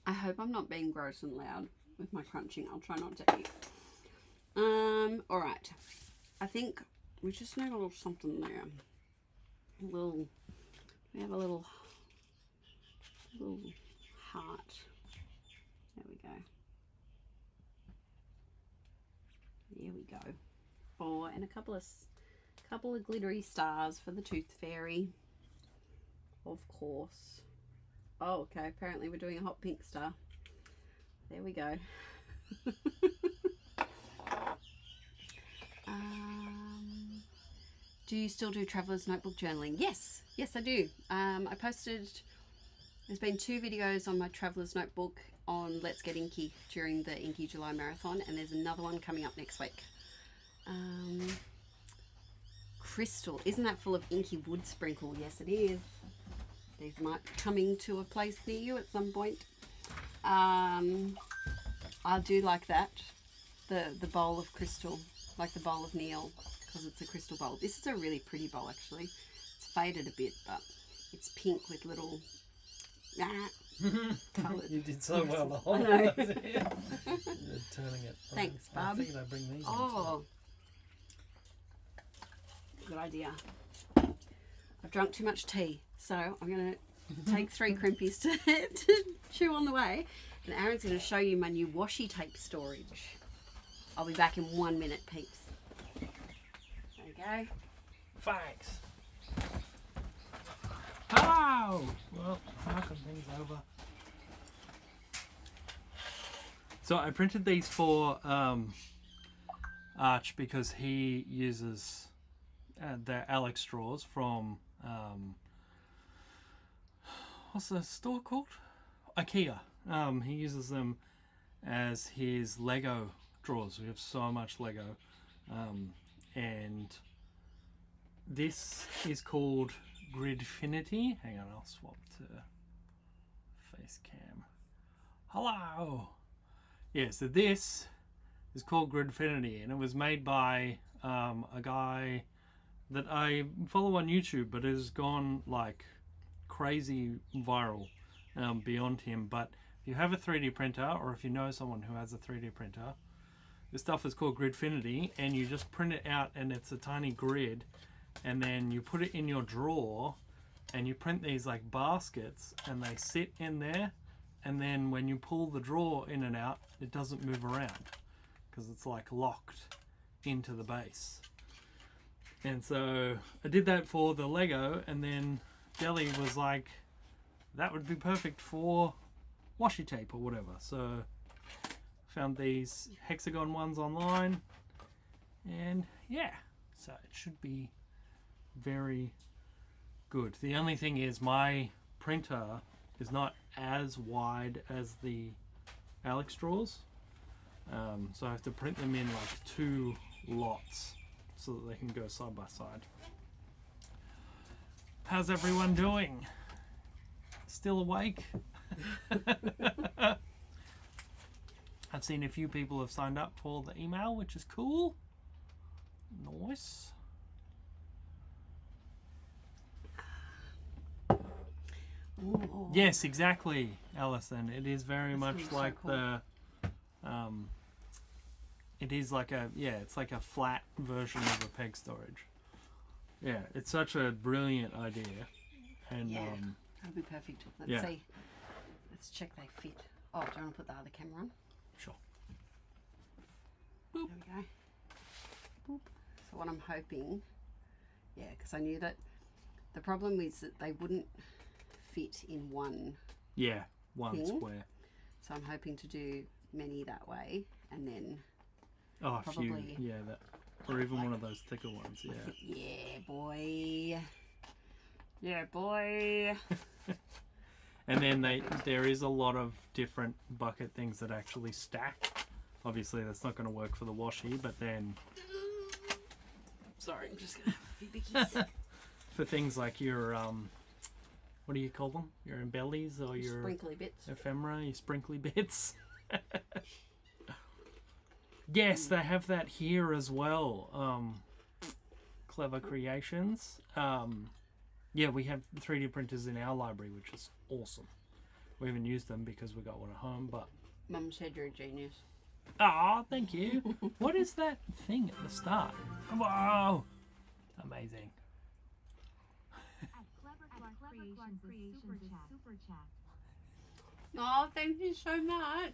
I hope I'm not being gross and loud with my crunching. I'll try not to eat. All right. I think we just need a little something there. We have a little heart. There we go. There we go. Oh, and a couple of glittery stars for the Tooth Fairy. Of course. Oh, okay. Apparently we're doing a hot pink star. There we go. Do you still do Traveler's Notebook journaling? Yes. Yes, I do. I posted... There's been 2 videos on my Traveler's Notebook on Let's Get Inkie during the Inkie July Marathon, and there's another one coming up next week. Crystal. Isn't that full of inky wood sprinkle? Yes, it is. These might be coming to a place near you at some point. I do like that. The bowl of crystal, like the bowl of Neil, because it's a crystal bowl. This is a really pretty bowl, actually. It's faded a bit, but it's pink with little coloured. You did so well the whole I know. You're turning it. Thanks, I Bob. figured I'd bring these. Oh, good idea. I've drunk too much tea, so I'm going to take 3 crimpies to chew on the way. And Aaron's going to show you my new washi tape storage. I'll be back in 1 minute, peeps. There we go. Thanks. Hello! Well, knocking things over. So I printed these for Arch because he uses the Alex straws from what's the store called? IKEA. He uses them as his Lego drawers. We have so much Lego, and this is called Gridfinity. Hang on, I'll swap to face cam. Hello. Yeah, so this is called Gridfinity, and it was made by a guy that I follow on YouTube, but has gone like crazy viral beyond him. But if you have a 3D printer, or if you know someone who has a 3D printer, this stuff is called Gridfinity, and you just print it out, and it's a tiny grid, and then you put it in your drawer, and you print these like baskets, and they sit in there, and then when you pull the drawer in and out, it doesn't move around because it's like locked into the base. And so I did that for the Lego, and then Jelly was like, that would be perfect for washi tape or whatever. So found these hexagon ones online, and yeah, so it should be very good. The only thing is my printer is not as wide as the Alex drawers, so I have to print them in like 2 lots so that they can go side by side. How's everyone doing? Still awake? I've seen a few people have signed up for the email, which is cool. Nice. Ooh. Yes, exactly, Alison. It is very That's much really so like cool. the it is like a, yeah, it's like a flat version of a peg storage. Yeah, it's such a brilliant idea. And Yeah. That'll be perfect. Let's yeah. see. Let's check they fit. Oh, do you want to put the other camera on? Sure. There we go. Boop. So what I'm hoping, yeah, because I knew that the problem is that they wouldn't fit in one, Yeah, one Thing. square. so I'm hoping to do many that way, and then Oh, a few, Probably. yeah, that, or even one of those thicker ones, yeah. yeah, boy. Yeah, boy. And then there is a lot of different bucket things that actually stack. Obviously, that's not going to work for the washi, but then Sorry, I'm just gonna have a few bickies. for things like your what do you call them? Your embellies or your Sprinkly bits. ephemera, your sprinkly bits. Yes, they have that here as well. Clever Creations. Yeah, we have 3D printers in our library, which is awesome. We haven't used them because we got one at home, but Mum said you're a genius. ah, thank you. What is that thing at the start? Wow, amazing. Super chat. Oh, thank you so much.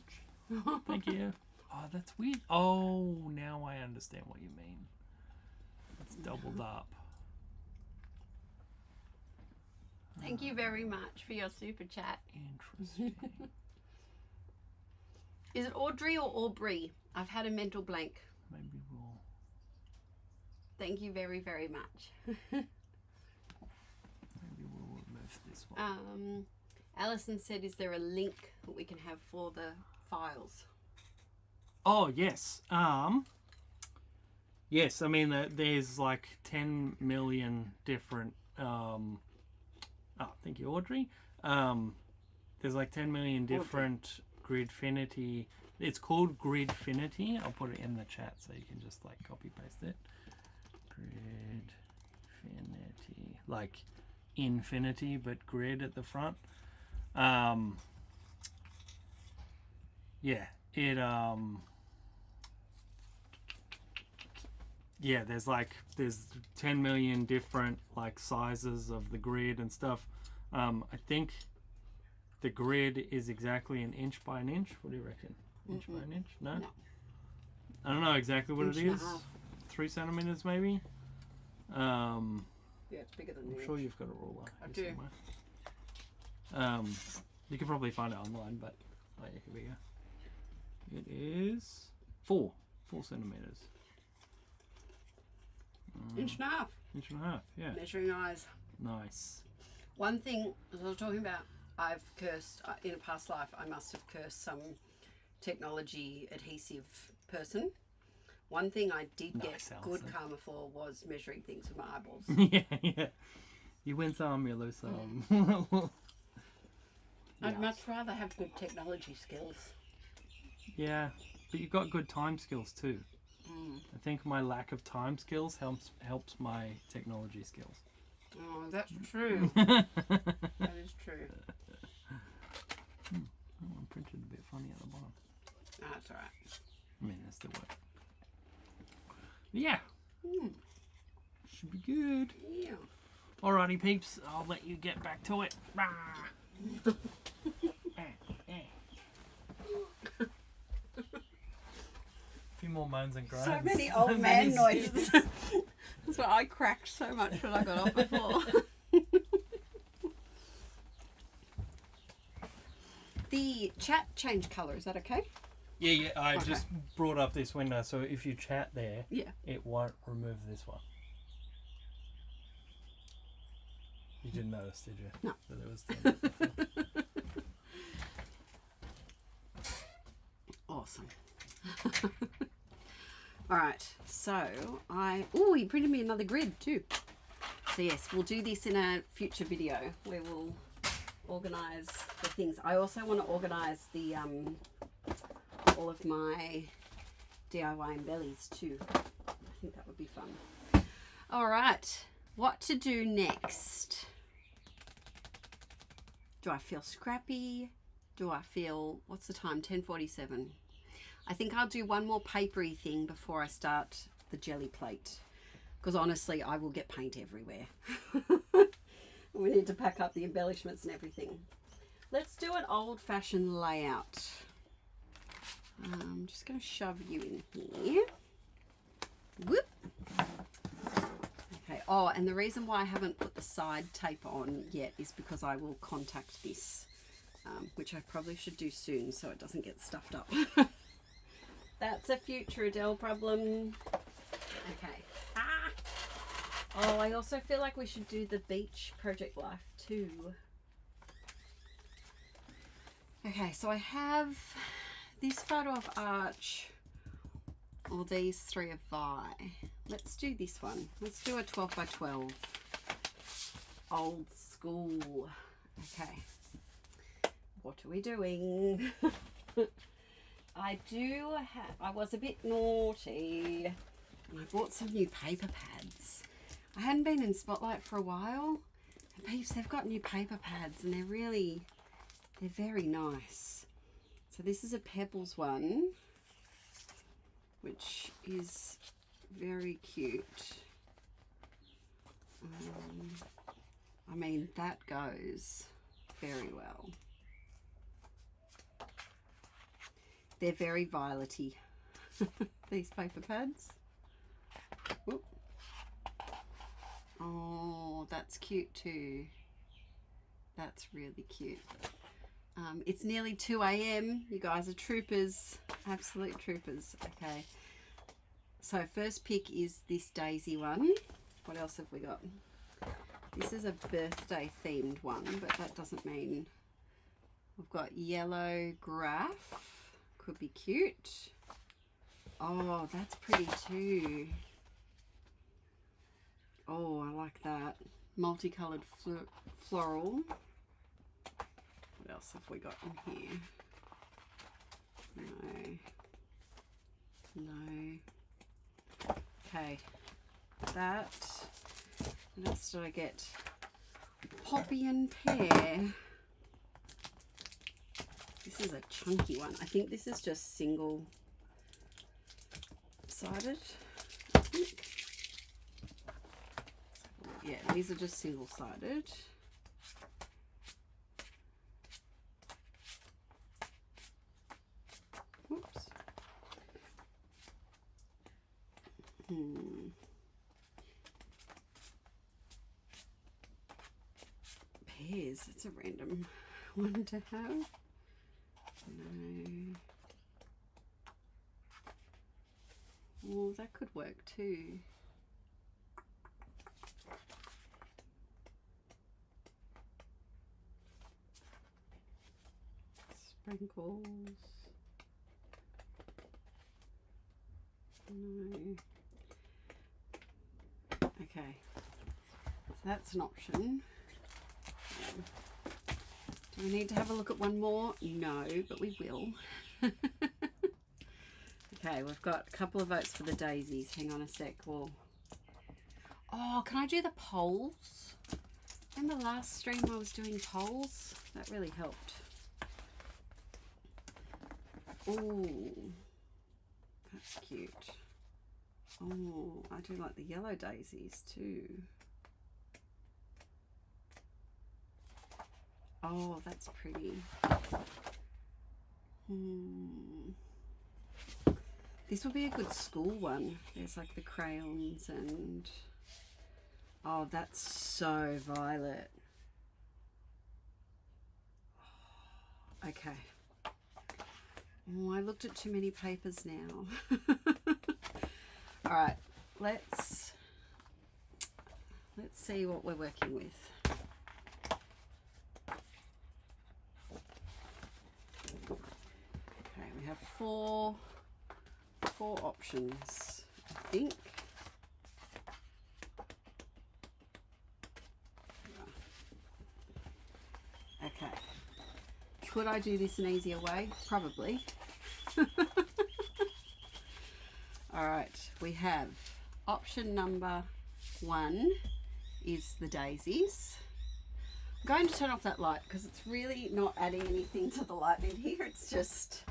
Thank you. Oh, that's weird. Oh, now I understand what you mean. It's doubled up. Thank you very much for your super chat. Interesting. Is it Audrey or Aubrey? I've had a mental blank. Maybe we'll. Thank you very, very much. Maybe we'll remove this one. Alison said, is there a link that we can have for the files? Oh yes. Yes. I mean, there's like 10 million different. Oh, thank you, Audrey. There's like 10 million different Gridfinity. It's called Gridfinity. I'll put it in the chat so you can just like copy paste it. Gridfinity, like infinity, but grid at the front. Yeah, it yeah, there's 10 million different like sizes of the grid and stuff. I think The grid is exactly an inch by an inch. What do you reckon? Inch by an inch? No? No. I don't know exactly what Inch it and a is. half. 3 centimeters maybe. Yeah, it's bigger than I'm the sure inch. you've got a ruler. I here do. somewhere. You can probably find it online, but oh yeah, here we go. It is 4 centimeters. Inch and a half. Inch and a half. Yeah. Measuring eyes. Nice. One thing, as I was talking about, I've cursed, in a past life, I must have cursed some technology adhesive person. One thing I did Nice, get good Alison. karma for was measuring things with my eyeballs. Yeah. You win some, you lose some. I'd Yeah. much rather have good technology skills. Yeah, but you've got good time skills too. I think my lack of time skills helps my technology skills. Oh, that's true. That is true. Oh, I'm printed a bit funny at the bottom. That's alright. I mean, that's the work. Yeah. Should be good. Yeah. Alrighty, peeps. I'll let you get back to it. Rah. A few more moans and groans. So many old man noises. That's why I cracked so much when I got off before. The chat changed colour, is that okay? Yeah. I Okay. just brought up this window, so if you chat there, Yeah. it won't remove this one. You didn't notice, did you? No. That there was 10. Awesome. Alright, so he printed me another grid too. So yes, we'll do this in a future video where we'll organise the things. I also want to organise the all of my DIY embellies too. I think that would be fun. Alright, what to do next? Do I feel scrappy? Do I feel, what's the time? 10:47. I think I'll do one more papery thing before I start the jelly plate. Because honestly, I will get paint everywhere. We need to pack up the embellishments and everything. Let's do an old-fashioned layout. I'm just going to shove you in here. Whoop. Okay. Oh, and the reason why I haven't put the side tape on yet is because I will contact this. Which I probably should do soon so it doesn't get stuffed up. That's a future Adele problem. Okay. Oh, I also feel like we should do the beach project life too. Okay, so I have this photo of Arch, or these 3 of Vi. Let's do this one. Let's do a 12 by 12. Old school. Okay. What are we doing? I was a bit naughty and I bought some new paper pads. I hadn't been in Spotlight for a while, and peeps, they've got new paper pads and they're very nice. So this is a Pebbles one, which is very cute. I mean, that goes very well. They're very violety, these paper pads. Whoop. Oh, that's cute too. That's really cute. It's nearly 2 a.m. You guys are troopers, absolute troopers. Okay, so first pick is this daisy one. What else have we got? This is a birthday themed one, but that doesn't mean we've got yellow graph. Could be cute. Oh, that's pretty too. Oh, I like that. Multicolored floral. What else have we got in here? No. Okay. That. What else did I get? Poppy and pear. This is a chunky one. I think this is just single sided. I think. Yeah, these are just single sided. Pears, it's a random one to have. No. Well, that could work too. Sprinkles. No. Okay, so that's an option. Do we need to have a look at one more? No, but we will. Okay, we've got a couple of votes for the daisies. Hang on a sec. Well, oh, can I do the polls? Remember last stream I was doing polls? That really helped. Oh, that's cute. Oh, I do like the yellow daisies too. Oh, that's pretty. This will be a good school one. There's like the crayons and... Oh, that's so violet. Okay. Oh, I looked at too many papers now. All right, let's see what we're working with. Okay, we have four options, I think. Okay. Could I do this an easier way? Probably. All right, we have option number 1 is the daisies. I'm going to turn off that light because it's really not adding anything to the light in here. It's just,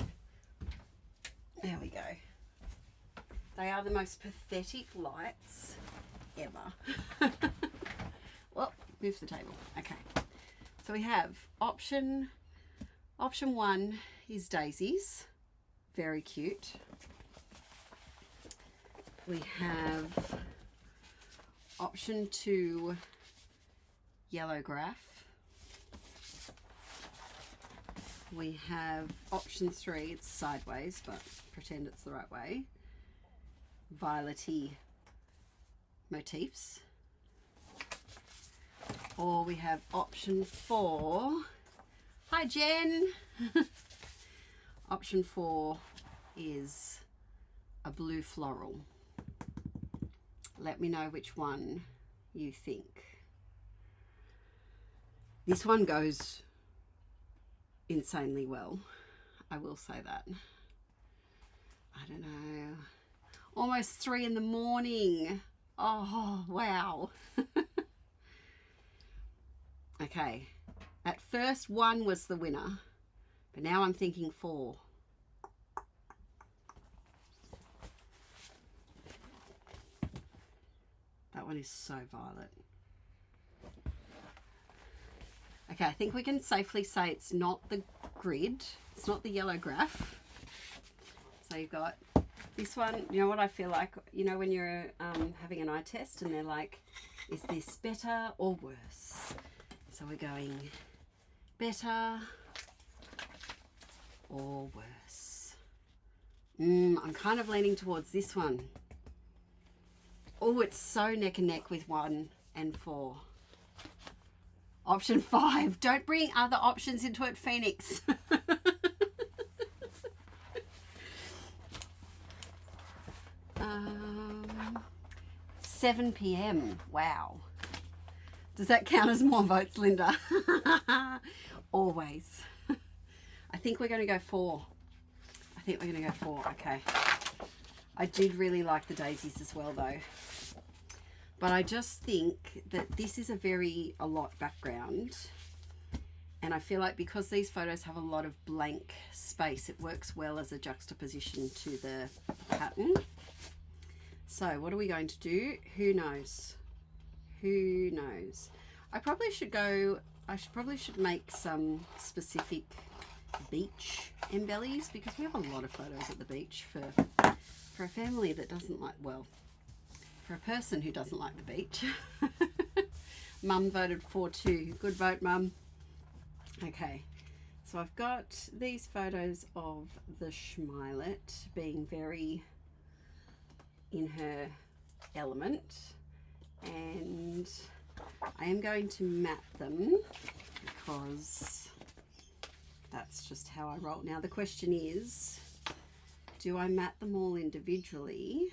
there we go. They are the most pathetic lights ever. Well, move the table. Okay. So we have option 1 is daisies. Very cute. We have option 2, yellow graph. We have option 3, it's sideways, but pretend it's the right way. Violety motifs. Or we have option 4. Hi, Jen. Option 4 is a blue floral. Let me know which one you think. This one goes insanely well. I will say that. I don't know. Almost 3 in the morning. Oh, wow. Okay. At first 1 was the winner, but now I'm thinking 4. That one is so violet. Okay, I think we can safely say it's not the grid. It's not the yellow graph. So you've got this one. You know what I feel like? You know when you're having an eye test and they're like, is this better or worse? So we're going better or worse. I'm kind of leaning towards this one. Oh, it's so neck and neck with 1 and 4. Option 5. Don't bring other options into it, Phoenix. 7 p.m. Wow. Does that count as more votes, Linda? Always. I think we're going to go 4. I think we're going to go 4. Okay. I did really like the daisies as well, though. But I just think that this is a lot background. And I feel like because these photos have a lot of blank space, it works well as a juxtaposition to the pattern. So what are we going to do? Who knows? Who knows? I probably should make some specific beach embellies because we have a lot of photos at the beach for a family that doesn't like, well, for a person who doesn't like the beach. Mum voted 4-2. Good vote, Mum. Okay, so I've got these photos of the Schmilet being very in her element, and I am going to map them because that's just how I roll. Now the question is, do I mat them all individually?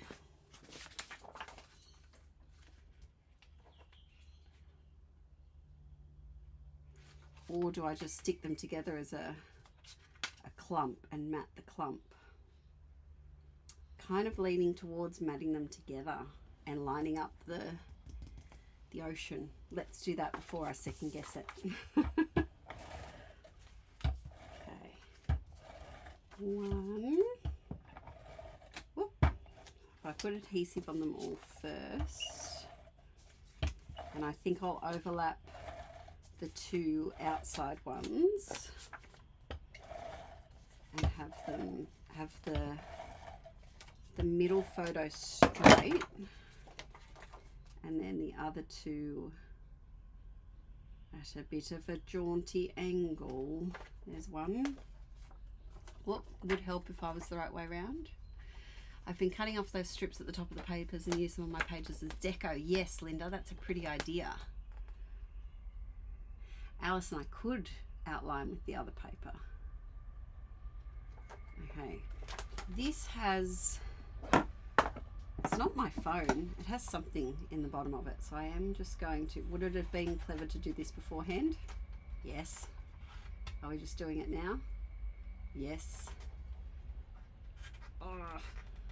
Or do I just stick them together as a clump and mat the clump? Kind of leaning towards matting them together and lining up the ocean. Let's do that before I second guess it. Okay. One. Whoop. I put adhesive on them all first. And I think I'll overlap the two outside ones and have them have the middle photo straight, and then the other two at a bit of a jaunty angle. There's one. Whoop, would help if I was the right way around. I've been cutting off those strips at the top of the papers and use them on my pages as deco. Yes, Linda, that's a pretty idea. Alice and I could outline with the other paper. Okay, this has, it's not my phone, it has something in the bottom of it, so I am just going to, would it have been clever to do this beforehand? Yes. Are we just doing it now? Yes. Ugh.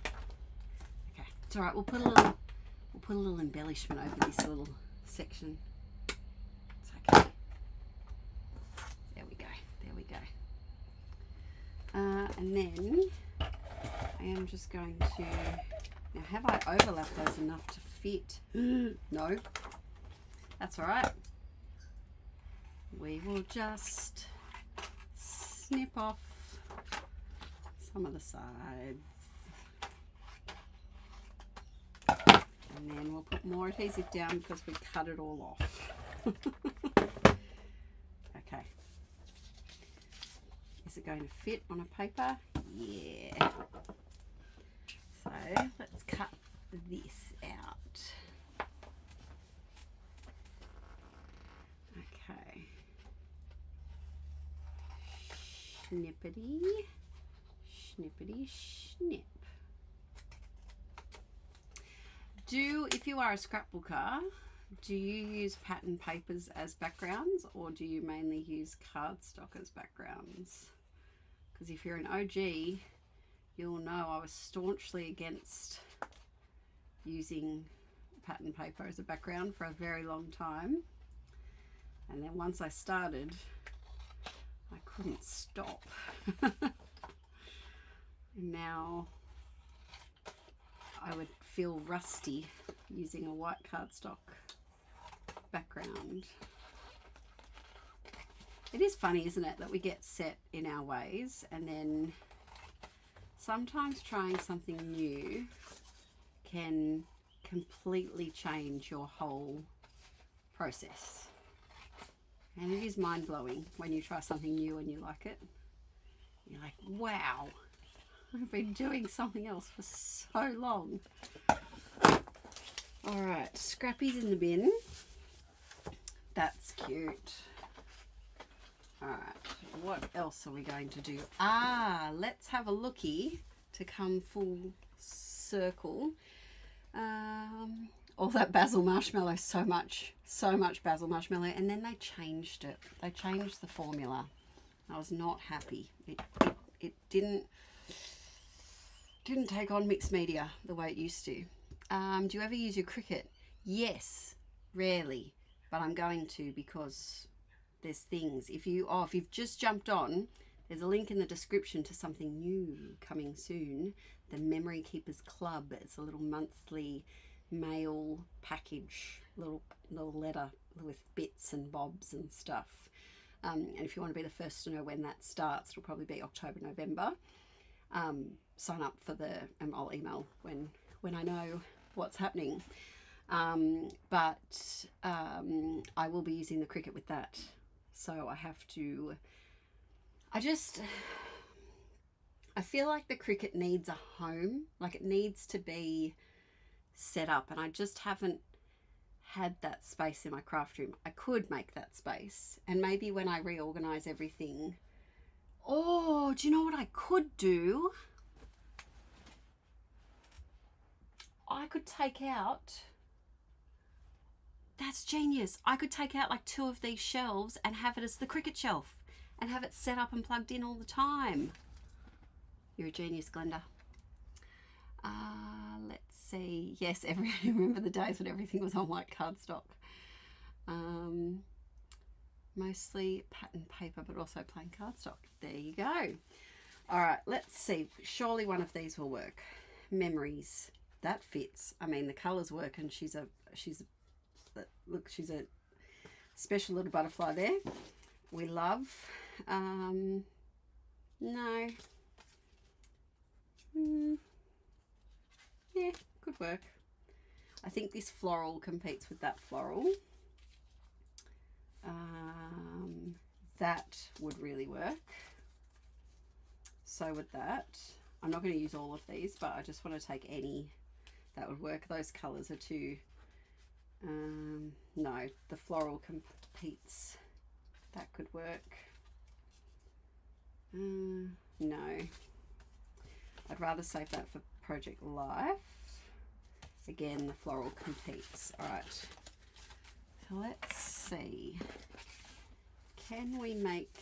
Okay, it's all right, we'll put a little embellishment over this little section. It's okay. And then I am just going to, now have I overlapped those enough to fit? No, that's all right. We will just snip off some of the sides. And then we'll put more adhesive down because we cut it all off. Okay. Is it going to fit on a paper? Yeah. So let's cut this out. Okay. Snippety, snippety, snip. If you are a scrapbooker, do you use pattern papers as backgrounds, or do you mainly use cardstock as backgrounds? Because if you're an OG, you'll know I was staunchly against using pattern paper as a background for a very long time. And then once I started, I couldn't stop. And now I would feel rusty using a white cardstock background. It is funny, isn't it, that we get set in our ways, and then sometimes trying something new can completely change your whole process. And it is mind-blowing when you try something new and you like it. You're like, wow, I've been doing something else for so long. All right, Scrappy's in the bin. That's cute. All right, what else are we going to do? Let's have a looky to come full circle. All that basil marshmallow, so much basil marshmallow, and then they changed it. They changed the formula. I was not happy. It didn't take on mixed media the way it used to. Do you ever use your Cricut? Yes, rarely, but I'm going to, because there's things. If you've just jumped on, there's a link in the description to something new coming soon. The Memory Keepers Club. It's a little monthly mail package, little letter with bits and bobs and stuff. And if you want to be the first to know when that starts, it'll probably be October, November. Sign up for I'll email when I know what's happening. But I will be using the cricket with that. So I have to, I feel like the cricket needs a home. Like it needs to be set up, and I just haven't had that space in my craft room. I could make that space, and maybe when I reorganize everything. Oh, do you know what I could do? I could take out, that's genius. I could take out like 2 of these shelves and have it as the cricket shelf and have it set up and plugged in all the time. You're a genius, Glenda. Let's see. Yes, remember the days when everything was on white cardstock. Mostly pattern paper, but also plain cardstock. There you go. All right, let's see. Surely one of these will work. Memories. That fits. I mean, the colours work, and she's a special little butterfly there. We love. No. Yeah, could work. I think this floral competes with that floral. That would really work. So with that, I'm not going to use all of these, but I just want to take any that would work. Those colours are too, no, the floral competes. That could work. No, I'd rather save that for Project Life. Again, the floral competes. All right, so let's see. Can we make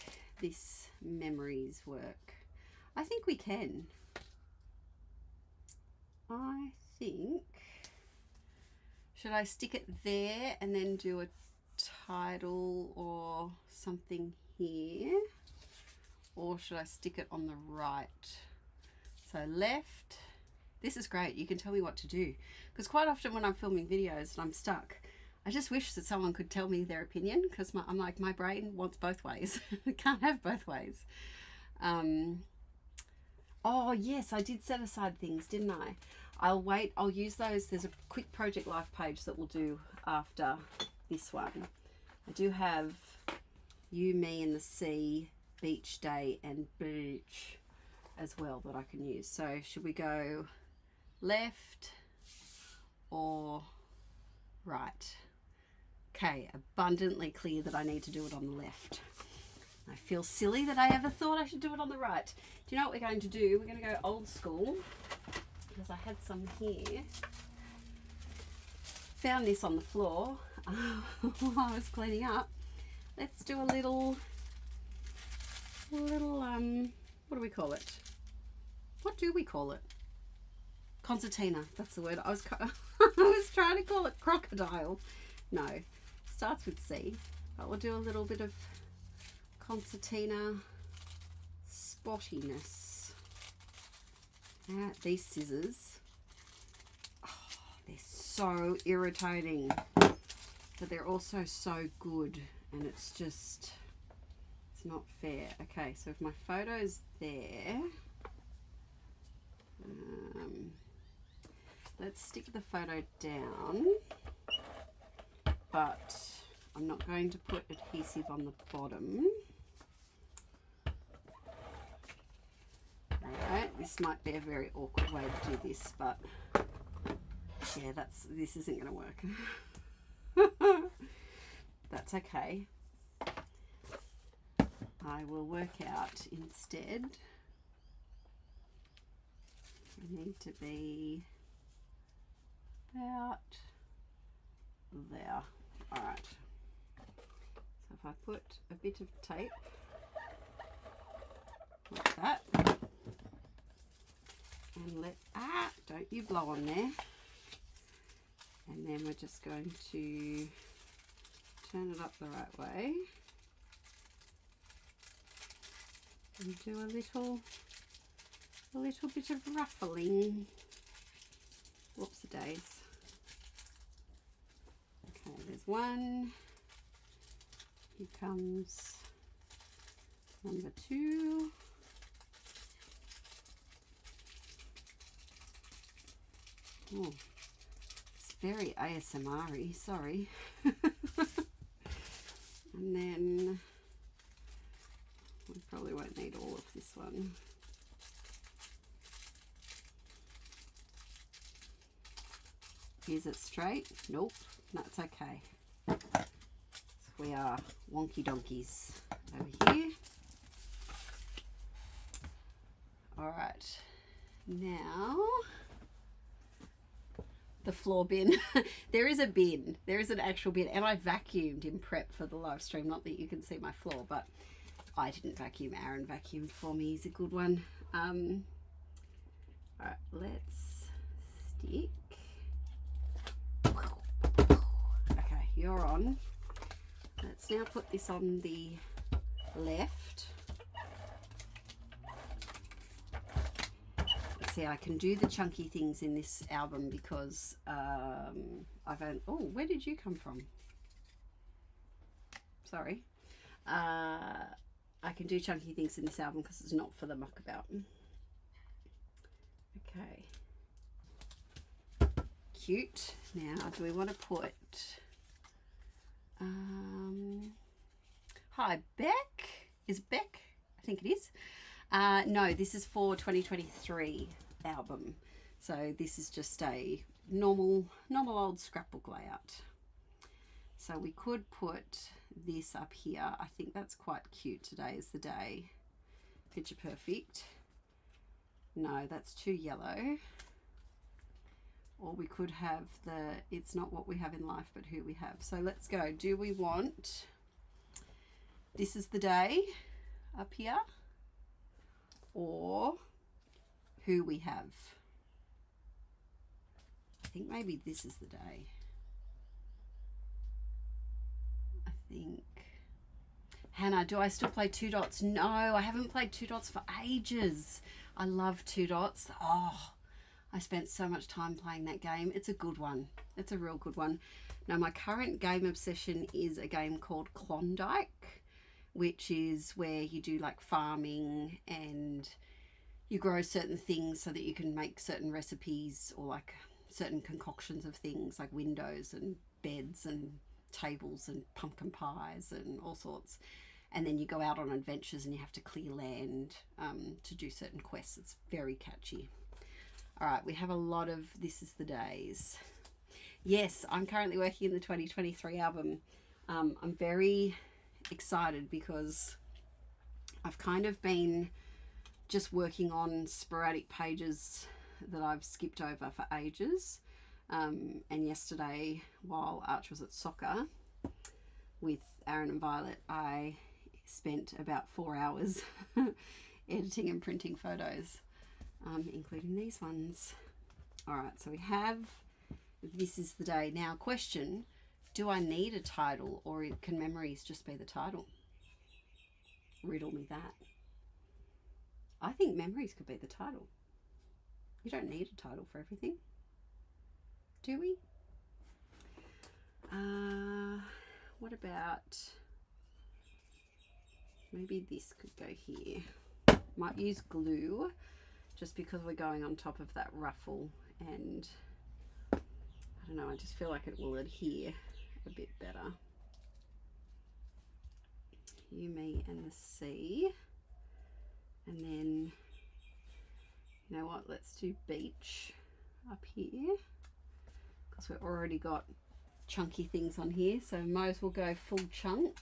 this memories work? I think we can. I think, should I stick it there and then do a title or something here? Or should I stick it on the right? So left. This is great. You can tell me what to do. Because quite often when I'm filming videos and I'm stuck, I just wish that someone could tell me their opinion, because I'm like, my brain wants both ways. It can't have both ways. Oh yes, I did set aside things, didn't I? I'll wait. I'll use those. There's a quick Project Life page that we'll do after this one. I do have You, Me and the Sea, Beach Day and Beach as well that I can use. So should we go left or right? Okay, abundantly clear that I need to do it on the left. I feel silly that I ever thought I should do it on the right. Do you know what we're going to do? We're going to go old school, because I had some here. Found this on the floor while I was cleaning up. Let's do a little, what do we call it? What do we call it? Concertina, that's the word. I was trying to call it crocodile. No, starts with C, but we'll do a little bit of concertina spottiness. These scissors, oh, they're so irritating, but they're also so good, and it's just, it's not fair. Okay, so if my photo's there, let's stick the photo down, but I'm not going to put adhesive on the bottom. Alright, this might be a very awkward way to do this, but yeah, this isn't going to work. That's okay. I will work out instead. I need to be about there. Alright. So if I put a bit of tape like that, and don't you blow on there, and then we're just going to turn it up the right way and do a little bit of ruffling. Whoops a days. Okay, there's one. Here comes number 2. Oh, very ASMR-y, sorry. And then we probably won't need all of this one. Is it straight? Nope, that's okay. So we are wonky donkeys over here. All right, now the floor bin. There is a bin, there is an actual bin, and I vacuumed in prep for the live stream. Not that you can see my floor, but I didn't vacuum, Aaron vacuumed for me. He's a good one. All right, let's stick. Okay, you're on. Let's now put this on the left. Let's see, I can do the chunky things in this album because I've owned, oh, where did you come from? Sorry. I can do chunky things in this album because it's not for the muckabout. Okay. Cute. Now, do we want to put... hi, Beck? Is it Beck? I think it is. No, this is for 2023 album. So this is just a normal old scrapbook layout. So we could put this up here. I think that's quite cute. Today is the day. Picture perfect. No, that's too yellow. Or we could have the, it's not what we have in life, but who we have. So let's go. Do we want, this is the day up here, or who we have? I think maybe this is the day. I think. Hannah, do I still play Two Dots? No, I haven't played Two Dots for ages. I love Two Dots. Oh, I spent so much time playing that game. It's a good one. It's a real good one. Now, my current game obsession is a game called Klondike, which is where you do like farming and you grow certain things so that you can make certain recipes or like certain concoctions of things like windows and beds and tables and pumpkin pies and all sorts. And then you go out on adventures and you have to clear land to do certain quests. It's very catchy. All right, we have a lot of This Is the Days. Yes, I'm currently working in the 2023 album. I'm very excited because I've kind of been just working on sporadic pages that I've skipped over for ages. And yesterday, while Arch was at soccer with Aaron and Violet, I spent about 4 hours editing and printing photos, including these ones. All right, so we have This Is the Day. Now, question, do I need a title or can memories just be the title? Riddle me that. I think memories could be the title. You don't need a title for everything, do we? What about, maybe this could go here. Might use glue just because we're going on top of that ruffle, and I don't know, I just feel like it will adhere a bit better. You, me, and the sea. And then, you know what, let's do beach up here because we've already got chunky things on here, so might as well go full chunk.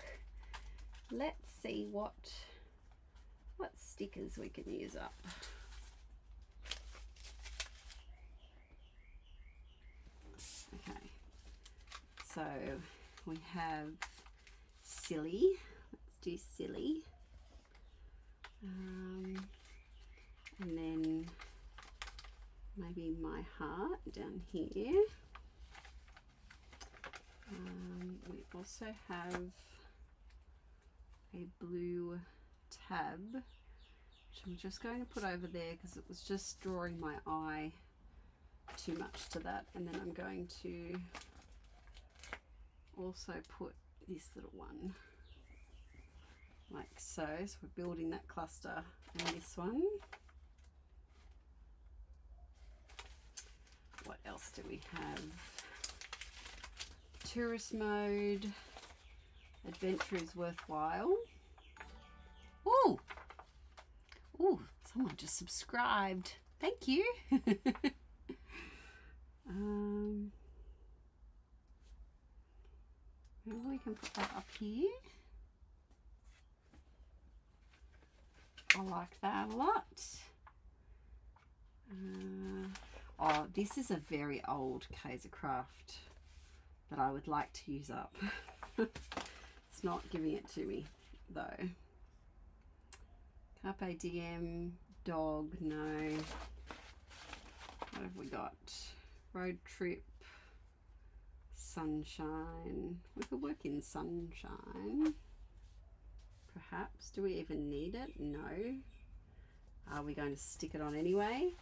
Let's see what stickers we can use up. Okay, so we have silly. Let's do silly. And then maybe my heart down here. We also have a blue tab, which I'm just going to put over there because it was just drawing my eye too much to that. And then I'm going to also put this little one like so. So we're building that cluster, and this one. What else do we have? tourist mode. Adventure is worthwhile. Ooh! Ooh, someone just subscribed. Thank you. Maybe we can put that up here. I like that a lot. Oh, this is a very old Kaiser Craft that I would like to use up. It's not giving it to me though. Carpe Diem, dog, no. What have we got? Road trip, sunshine. We could work in sunshine. Perhaps. Do we even need it? No. Are we going to stick it on anyway?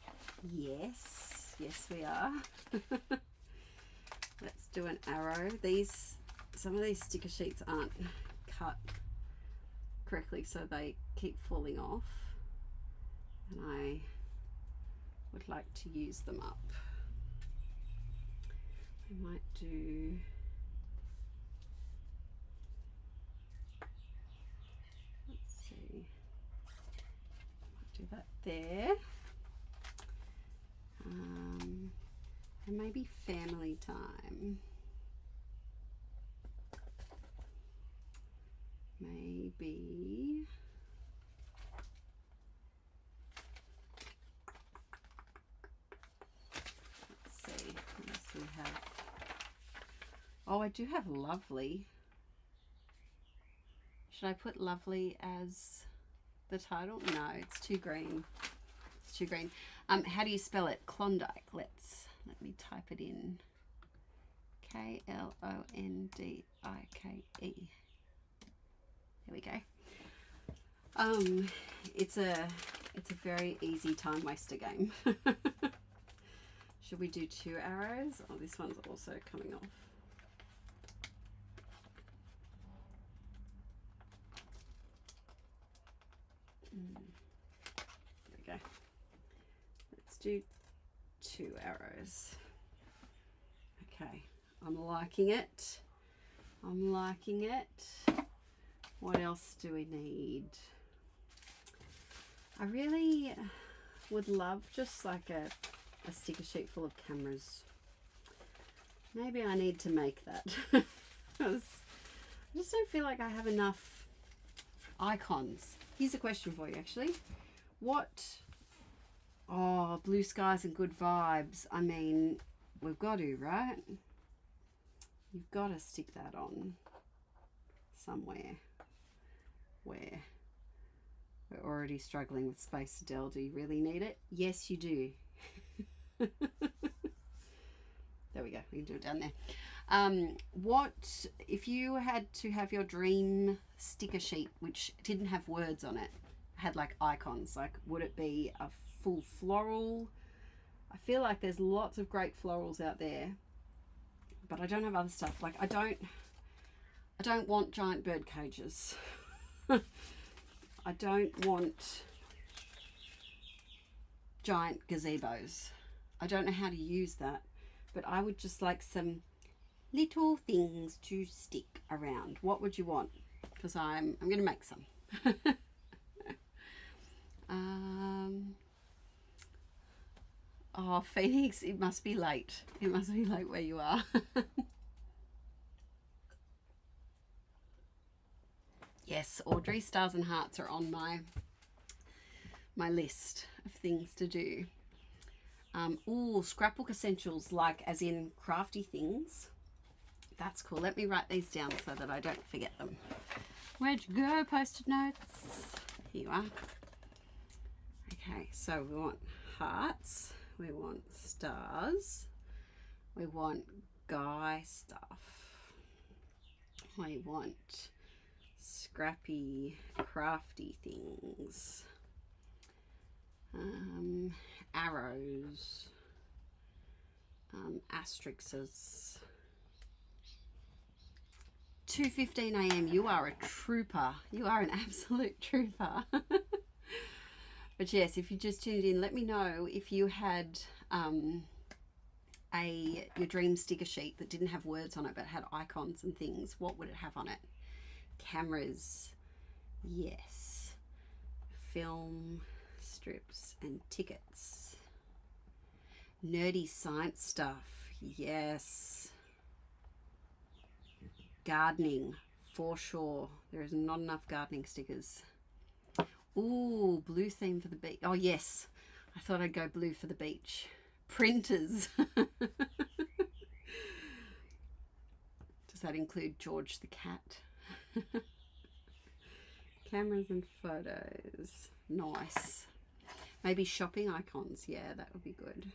Yes. Yes, we are. Let's do an arrow. Some of these sticker sheets aren't cut correctly, so they keep falling off. And I would like to use them up. I might do... do that there, and maybe family time, maybe let's see what else we have. Oh, I do have lovely. Should I put lovely as the title? No, it's too green. It's too green. How do you spell it? Klondike. Let me type it in. Klondike. There we go. It's a very easy time waster game. Should we do 2 arrows? Oh, this one's also coming off. There we go. Let's do 2 arrows. Okay, I'm liking it. I'm liking it. What else do we need? I really would love just like a sticker sheet full of cameras. Maybe I need to make that. Because I just don't feel like I have enough icons. Here's a question for you actually. Oh, blue skies and good vibes. I mean, we've got to, right? You've got to stick that on somewhere where we're already struggling with space. Adele, do you really need it? Yes, you do. There we go. We can do it down there. What if you had to have your dream sticker sheet which didn't have words on it, had like icons, like would it be a full floral? I feel like there's lots of great florals out there, but I don't have other stuff. Like I don't want giant bird cages. I don't want giant gazebos. I don't know how to use that, but I would just like some little things to stick around. What would you want? Because I'm going to make some. Oh, Phoenix, it must be late. It must be late where you are. Yes, Audrey, stars and hearts are on my list of things to do. Ooh, scrapbook essentials, like as in crafty things. That's cool. Let me write these down so that I don't forget them. Where'd you go, post-it notes? Here you are. Okay, so we want hearts, we want stars, we want guy stuff, we want scrappy, crafty things, arrows, asterisks. 2:15 a.m. You are a trooper. You are an absolute trooper. But yes, if you just tuned in, let me know if you had a your dream sticker sheet that didn't have words on it but had icons and things, what would it have on it? Cameras, yes. Film strips and tickets. Nerdy science stuff, yes. Gardening, for sure. There is not enough gardening stickers. Ooh, blue theme for the beach. Oh yes, I thought I'd go blue for the beach. Printers. Does that include George the cat? Cameras and photos. Nice. Maybe shopping icons. Yeah, that would be good.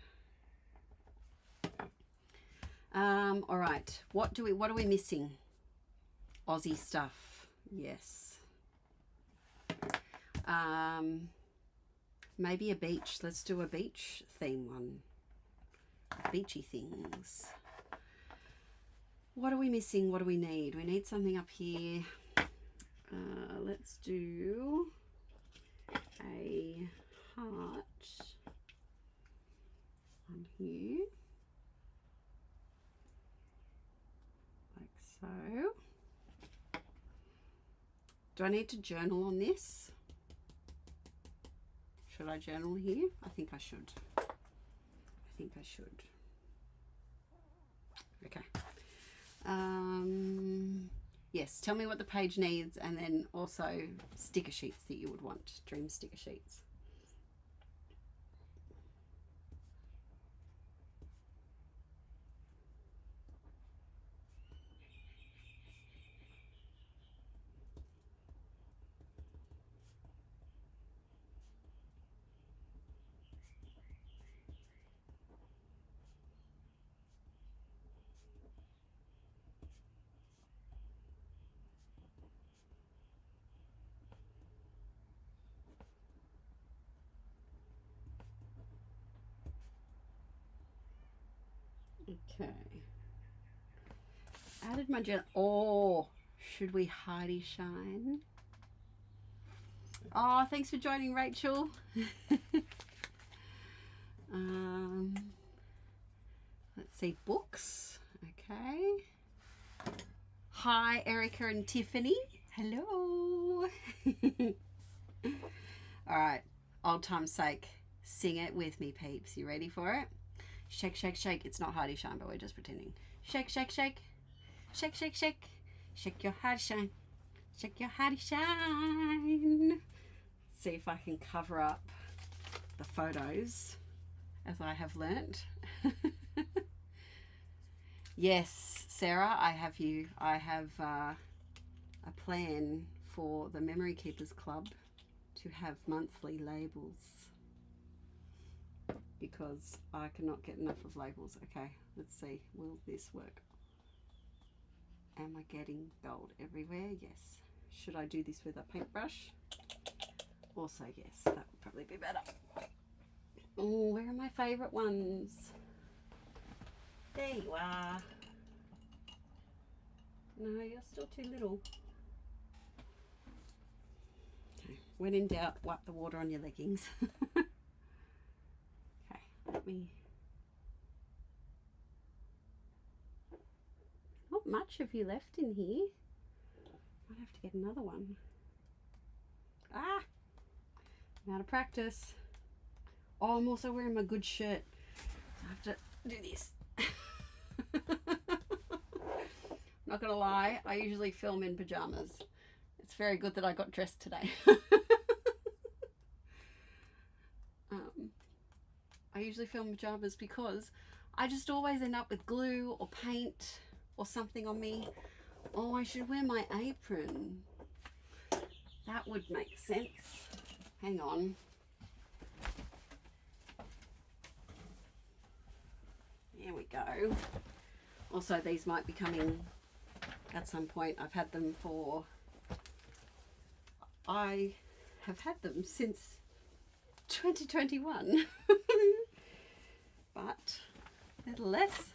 All right. What are we missing? Aussie stuff. Yes. Maybe a beach. Let's do a beach theme one. Beachy things. What are we missing? What do we need? We need something up here. Let's do a heart on here, like so. Do I need to journal on this? Should I journal here? I think I should. Okay. Yes, tell me what the page needs, and then also sticker sheets that you would want, dream sticker sheets. Okay. Added my journal. Oh, should we hidey shine? Oh, thanks for joining, Rachel. Let's see, books. Okay. Hi, Erica and Tiffany. Hello. All right, old time's sake, sing it with me, peeps. You ready for it? Shake, shake, shake. It's not hidey shine, but we're just pretending. Shake, shake, shake. Shake, shake, shake. Shake your hidey shine. Shake your hidey shine. See if I can cover up the photos as I have learnt. Yes, Sarah, I have you. I have a plan for the Memory Keepers Club to have monthly labels, because I cannot get enough of labels. Okay, let's see. Will this work? Am I getting gold everywhere? Yes. Should I do this with a paintbrush? Also, yes. That would probably be better. Oh, where are my favourite ones? There you are. No, you're still too little. Okay. When in doubt, wipe the water on your leggings. Let me. Not much of you left in here. Might have to get another one. Ah! I'm out of practice. Oh, I'm also wearing my good shirt. So I have to do this. Not gonna lie, I usually film in pajamas. It's very good that I got dressed today. I usually film pajamas because I just always end up with glue or paint or something on me. Oh, I should wear my apron. That would make sense. Hang on. There we go. Also, these might be coming at some point. I've had them for... I have had them since 2021. But nevertheless,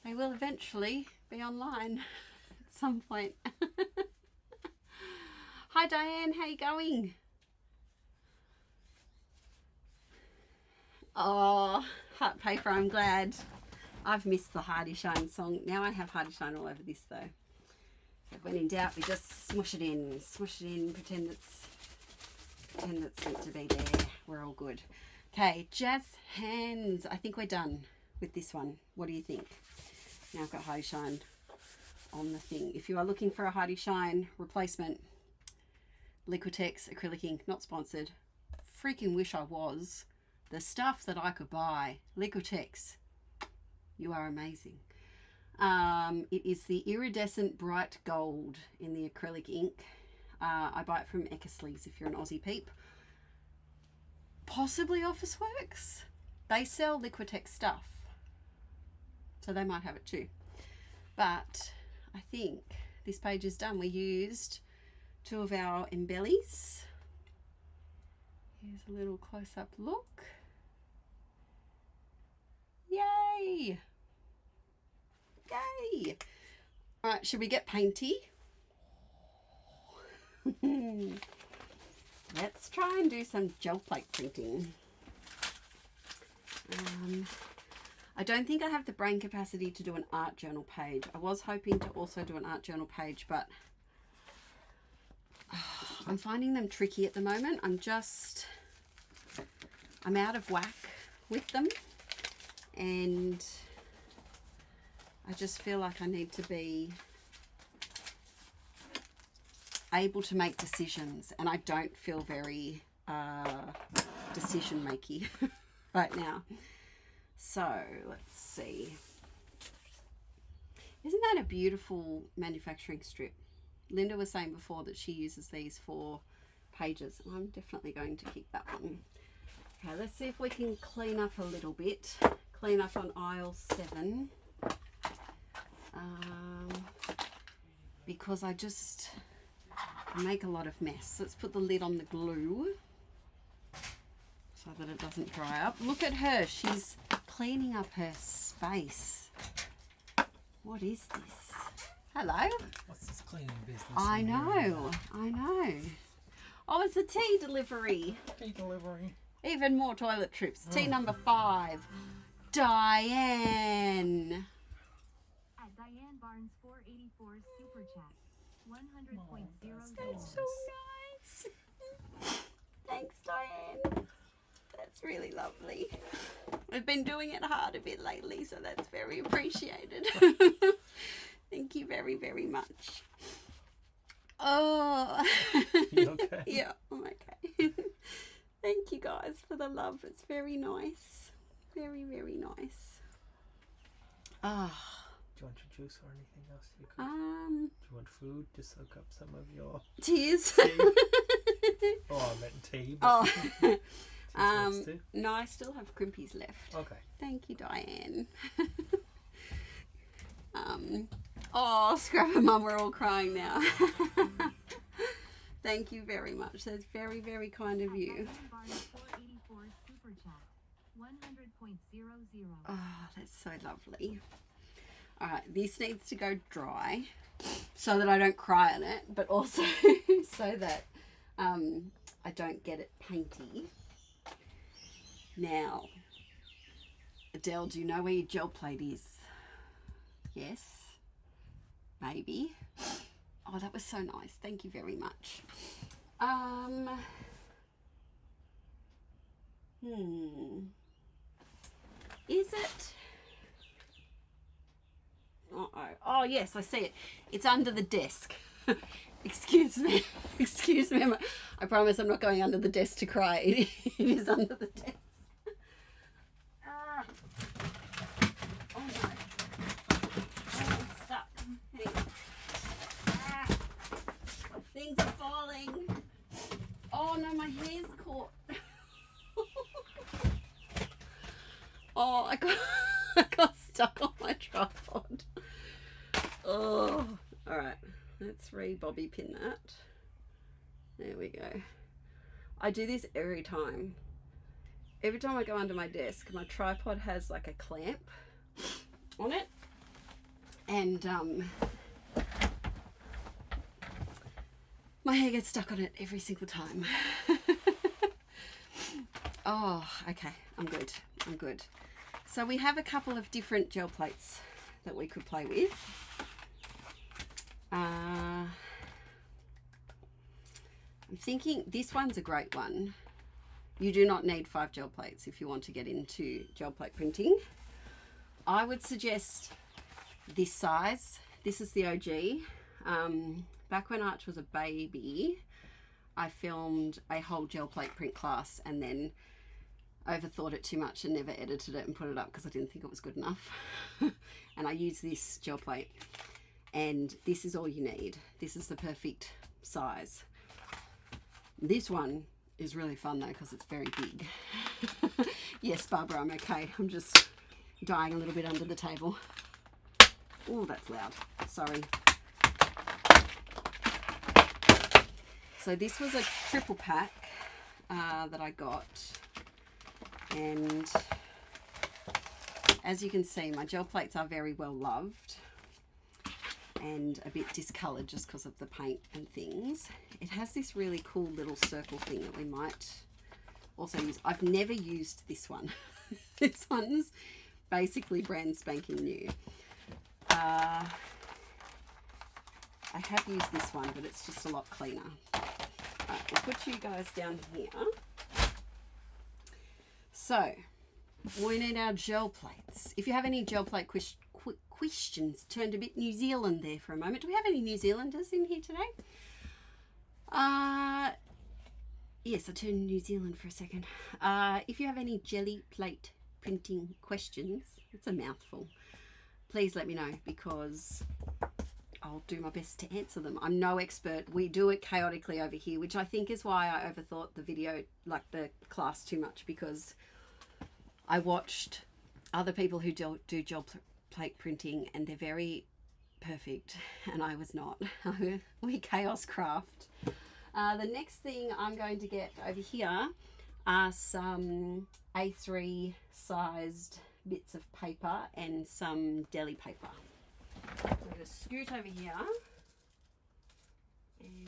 they will eventually be online at some point. Hi Diane, how you going? Oh, Part paper, I'm glad. I've missed the Hardy Shine song. Now I have Hardy Shine all over this though. So when in doubt, we just smush it in, pretend it's meant to be there. We're all good. Okay, Jazz Hands. I think we're done with this one. What do you think? Now I've got Hardy Shine on the thing. If you are looking for a Hardy Shine replacement, Liquitex acrylic ink, not sponsored. Freaking wish I was. The stuff that I could buy. Liquitex, you are amazing. It is the iridescent bright gold in the acrylic ink. I buy it from Eckersley's if you're an Aussie peep. Possibly Officeworks. They sell Liquitex stuff, so they might have it too. But I think this page is done. We used 2 of our embellies. Here's a little close-up look. Yay! Yay! All right, should we get painty? Let's try and do some gel plate printing. I don't think I have the brain capacity to do an art journal page. I was hoping to also do an art journal page, but I'm finding them tricky at the moment. I'm out of whack with them, and I just feel like I need to be able to make decisions, and I don't feel very decision makey right now. So let's see. Isn't that a beautiful manufacturing strip? Linda was saying before that she uses these for pages, and I'm definitely going to keep that one. Okay, let's see if we can clean up a little bit. Clean up on aisle 7. Because I make a lot of mess. Let's put the lid on the glue so that it doesn't dry up. Look at her. She's cleaning up her space. What is this? Hello? What's this cleaning business? I know. Oh, it's a tea delivery. Tea delivery. Even more toilet trips. Tea number 5. Diane. At Diane Barnes 484 Super Chat. 100.00. That's so nice. Thanks, Diane. That's really lovely. We've been doing it hard a bit lately, so that's very appreciated. Thank you very, very much. Oh. You okay? Yeah, I'm okay. Thank you guys for the love. It's very nice. Very, very nice. Ah. Do you want your juice or anything else you could? Do you want food to soak up some of your tears? Tea? Oh, I meant tea. But no, I still have crimpies left. Okay. Thank you, Diane. Oh, Scrap and Mum, we're all crying now. Thank you very much. That's very, very kind of you. Oh, that's so lovely. All right, this needs to go dry so that I don't cry on it, but also so that I don't get it painty. Now, Adele, do you know where your gel plate is? Yes? Maybe? Oh, that was so nice. Thank you very much. Is it? Uh-oh. Oh, yes, I see it. It's under the desk. Excuse me. Excuse me. I promise I'm not going under the desk to cry. It is under the desk. Oh, no. Oh, it's stuck. Hey. Things are falling. Oh, no, my hair's caught. Oh, I got stuck on my tripod. Oh, all right. Let's re-bobby pin that. There we go. I do this every time. Every time I go under my desk, my tripod has like a clamp on it. And my hair gets stuck on it every single time. Oh, okay. I'm good. I'm good. So we have a couple of different gel plates that we could play with. I'm thinking this one's a great one. You do not need 5 gel plates if you want to get into gel plate printing. I would suggest this size. This is the OG. Back when Arch was a baby, I filmed a whole gel plate print class and then overthought it too much and never edited it and put it up because I didn't think it was good enough. And I used this gel plate, and this is all you need. This is the perfect size. This one is really fun though because it's very big. Yes, Barbara, I'm okay. I'm just dying a little bit under the table. Oh, that's loud. Sorry. So this was a triple pack that I got. And as you can see, my gel plates are very well loved and a bit discoloured just because of the paint and things. It has this really cool little circle thing that we might also use. I've never used this one. This one's basically brand spanking new. I have used this one, but it's just a lot cleaner. Right, we'll put you guys down here. So, we need our gel plates. If you have any gel plate questions, turned a bit New Zealand there for a moment. Do we have any New Zealanders in here today? Yes, I turned New Zealand for a second. If you have any jelly plate printing questions, it's a mouthful, please let me know because I'll do my best to answer them. I'm no expert. We do it chaotically over here, which I think is why I overthought the video, like the class, too much, because I watched other people who do gel plate printing and they're very perfect and I was not. We chaos craft. The next thing I'm going to get over here are some A3 sized bits of paper and some deli paper. I'm going to scoot over here and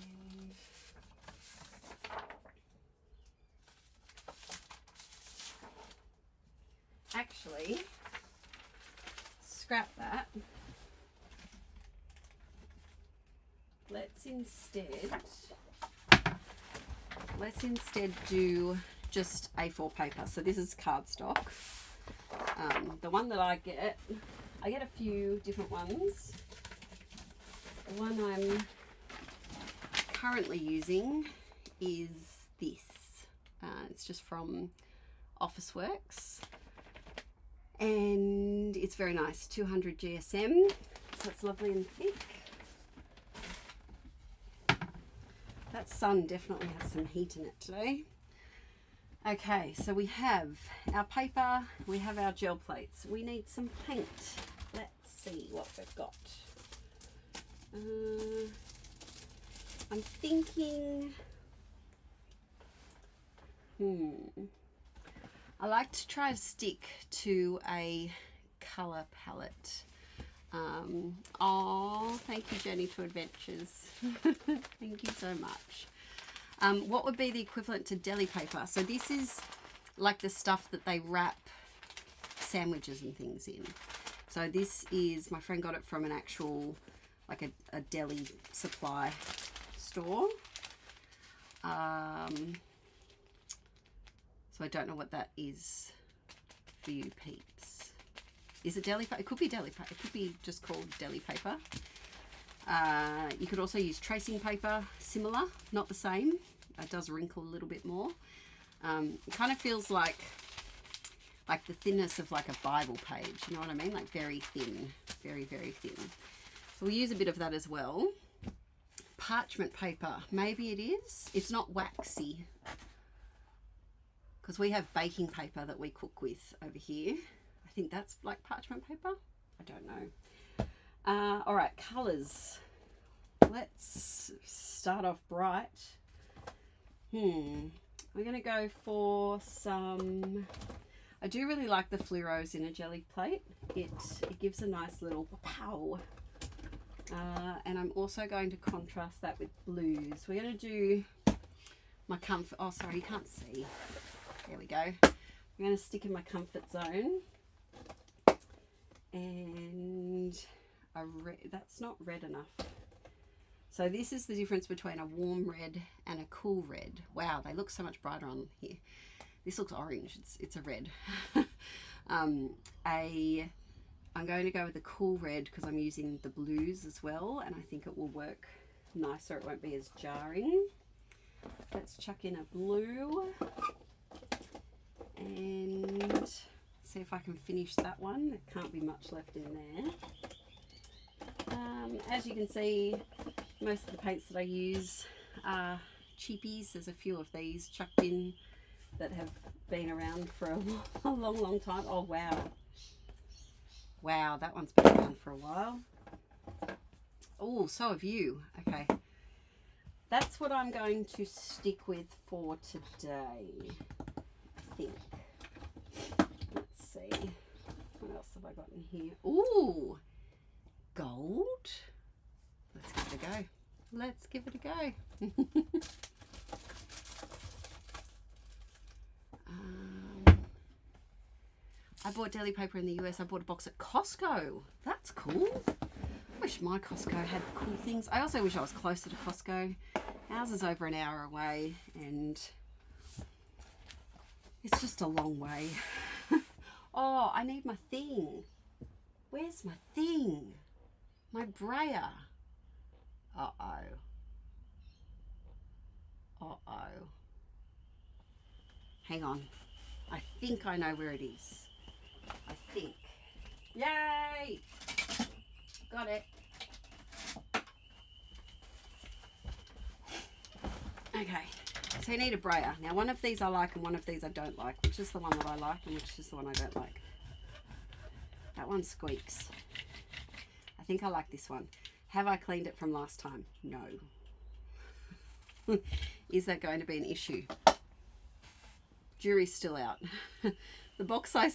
actually scrap that. Let's instead do just A4 paper. So this is cardstock. The one that I get a few different ones. The one I'm currently using is this. It's just from Officeworks. And it's very nice, 200 GSM, so it's lovely and thick. That sun definitely has some heat in it today. Okay, so we have our paper, we have our gel plates. We need some paint. Let's see what we've got. I'm thinking, I like to try to stick to a colour palette. Oh, thank you, Jenny to Adventures. Thank you so much. What would be the equivalent to deli paper? So this is like the stuff that they wrap sandwiches and things in. So this is, my friend got it from an actual, like a deli supply store. So I don't know what that is for you peeps. Is it deli paper? It could be deli paper. It could be just called deli paper. You could also use tracing paper, similar, not the same. It does wrinkle a little bit more. It kind of feels like the thinness of like a Bible page, you know what I mean? Like very thin, very, very thin. So we'll use a bit of that as well. Parchment paper, maybe it is. It's not waxy, because we have baking paper that we cook with over here. I think that's like parchment paper. I don't know. All right, colours. Let's start off bright. We're going to go for some... I do really like the fluoros in a jelly plate. It gives a nice little pow. And I'm also going to contrast that with blues. We're going to do my comfort... Oh, sorry, you can't see. There we go. I'm going to stick in my comfort zone. and a red. That's not red enough. So this is the difference between a warm red and a cool red. Wow, they look so much brighter on here. This looks orange. It's a red. I'm going to go with the cool red because I'm using the blues as well, and I think it will work nicer. It won't be as jarring. Let's chuck in a blue and see if I can finish that one. There can't be much left in there. As you can see, most of the paints that I use are cheapies. There's a few of these chucked in that have been around for a long time. Oh wow. Wow, that one's been around for a while. Oh, so have you. Okay. That's what I'm going to stick with for today, I think. Let's see. What else have I got in here? Ooh, gold. Let's give it a go. Let's give it a go. I bought deli paper in the US. I bought a box at Costco. That's cool. I wish my Costco had cool things. I also wish I was closer to Costco. Ours is over an hour away and it's just a long way. Oh, I need my thing. Where's my thing? My brayer. Uh-oh. Uh-oh. Hang on. I think I know where it is. I think. Yay! Got it. Okay, so you need a brayer. Now one of these I like and one of these I don't like. Which is the one that I like and which is the one I don't like? That one squeaks. I think I like this one. Have I cleaned it from last time? No. Is that going to be an issue? Jury's still out. The box I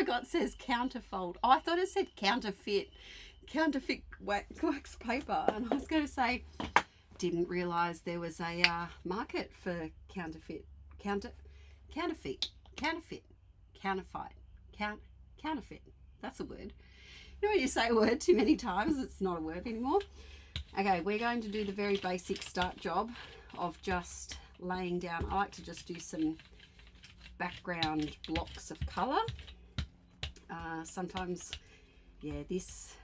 got says counterfold. Oh, I thought it said counterfeit wax paper, and I was going to say, didn't realise there was a market for counterfeit. That's a word. You know when you say a word too many times, it's not a word anymore. Okay, we're going to do the very basic start job of just laying down. I like to just do some background blocks of colour. Sometimes, yeah, this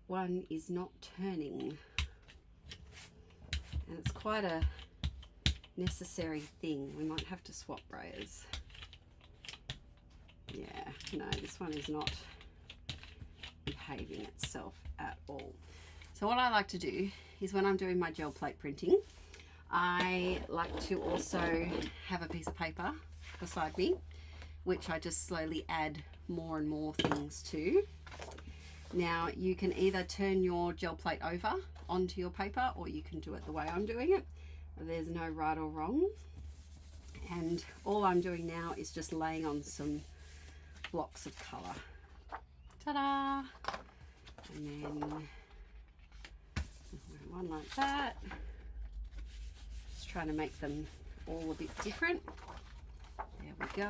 one is not turning, and it's quite a necessary thing. We might have to swap brayers. Yeah, no, this one is not behaving itself at all. So what I like to do is when I'm doing my gel plate printing, I like to also have a piece of paper beside me, which I just slowly add more and more things to. Now you can either turn your gel plate over onto your paper, or you can do it the way I'm doing it. There's no right or wrong. And all I'm doing now is just laying on some blocks of colour. Ta-da! And then one like that. Just trying to make them all a bit different. There we go.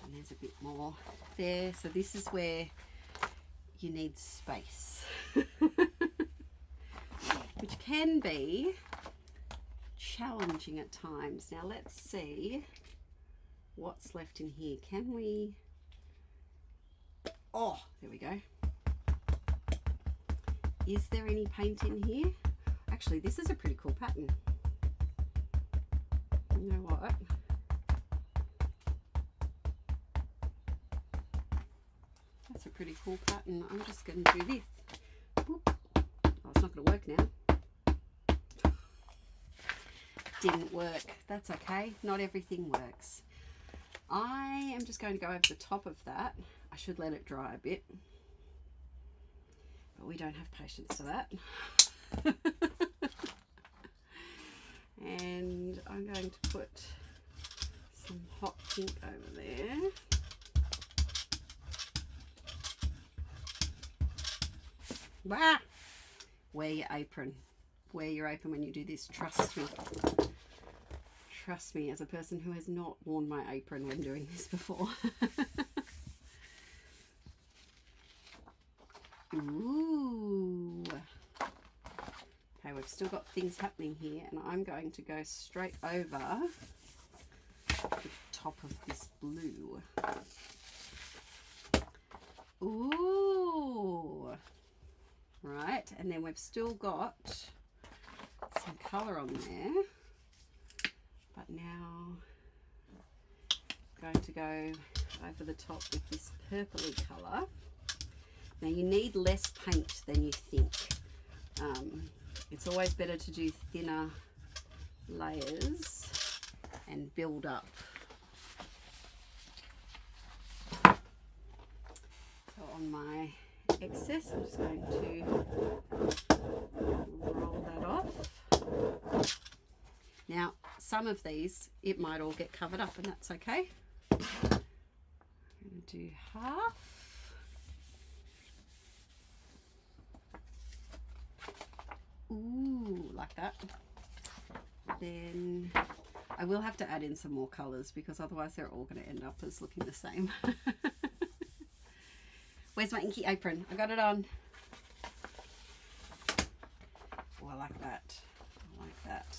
And there's a bit more there. So this is where you need space. Which can be challenging at times. Now let's see what's left in here. Can we... Oh, there we go. Is there any paint in here? Actually, this is a pretty cool pattern. You know what? That's a pretty cool pattern. I'm just going to do this. Oop. Oh, it's not going to work now. Didn't work. That's okay. Not everything works. I am just going to go over the top of that. I should let it dry a bit, but we don't have patience for that. And I'm going to put some hot pink over there. Wow! Wear your apron. Wear your apron when you do this. Trust me. trust me, as a person who has not worn my apron when doing this before. Ooh. Okay, we've still got things happening here, and I'm going to go straight over the top of this blue. Ooh. Right, and then we've still got some colour on there. But now I'm going to go over the top with this purpley colour. Now you need less paint than you think. It's always better to do thinner layers and build up. So on my excess, I'm just going to roll that off. Now, some of these, it might all get covered up, and that's okay. I'm going to do half. Ooh, like that. Then I will have to add in some more colours because otherwise they're all going to end up as looking the same. Where's my Inkie apron? I got it on. Oh, I like that. I like that.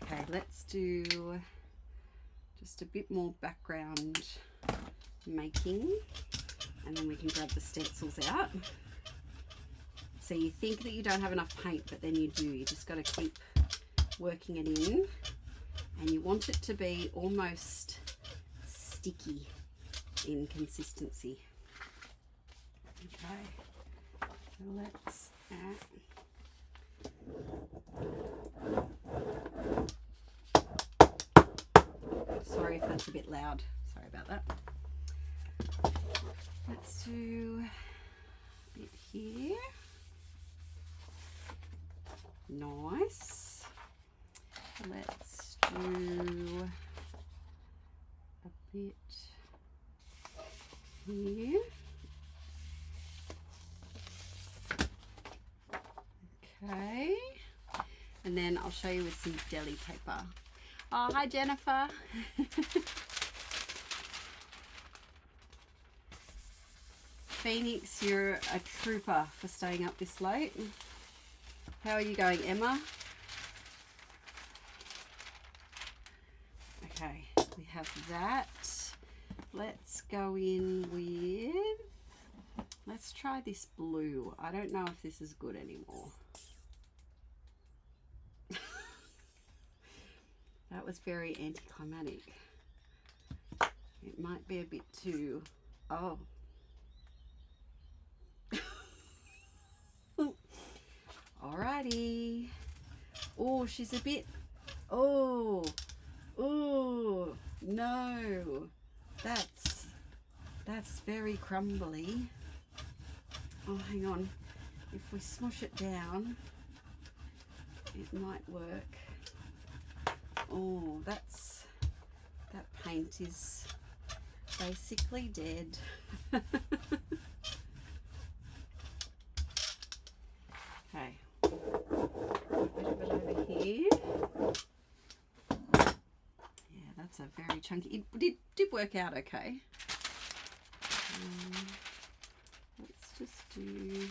Okay, let's do just a bit more background making, and then we can grab the stencils out. So you think that you don't have enough paint, but then you do. You just got to keep working it in, and you want it to be almost sticky in consistency. Okay, so let's sorry if that's a bit loud. Sorry about that. Let's do a bit here. Nice. Let's do a bit here. Okay. And then I'll show you with some deli paper. Oh, hi Jennifer. Phoenix, you're a trooper for staying up this late. How are you going, Emma? Okay, we have that. Let's go in with, let's try this blue. I don't know if this is good anymore. That was very anticlimactic. It might be a bit too, oh. Alrighty. Oh, she's a bit, oh, no. That's very crumbly. Oh, hang on. If we smush it down, it might work. Oh, that paint is basically dead. Okay. A bit of it over here. Yeah, that's a very chunky. It did work out okay. Let's just do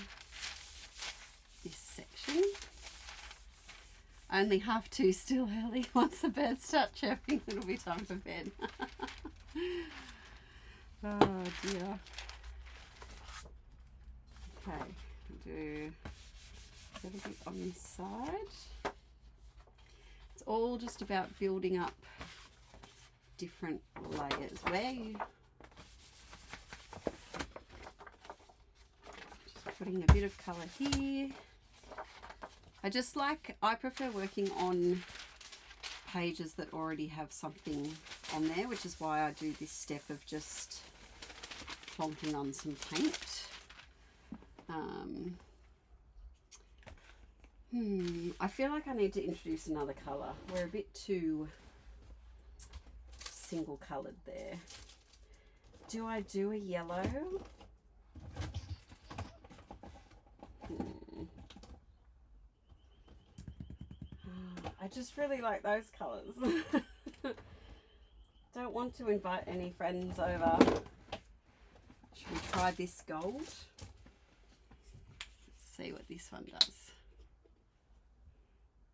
this section. Only 2:30 still early. Once the birds start chirping, it'll be time for bed. Oh dear. Okay, do a little bit on this side. It's all just about building up different layers. Just putting a bit of colour here. I prefer working on pages that already have something on there, which is why I do this step of just plonking on some paint. I feel like I need to introduce another colour. We're a bit too single coloured there. Do I do a yellow? I just really like those colours. Don't want to invite any friends over. Should we try this gold? Let's see what this one does.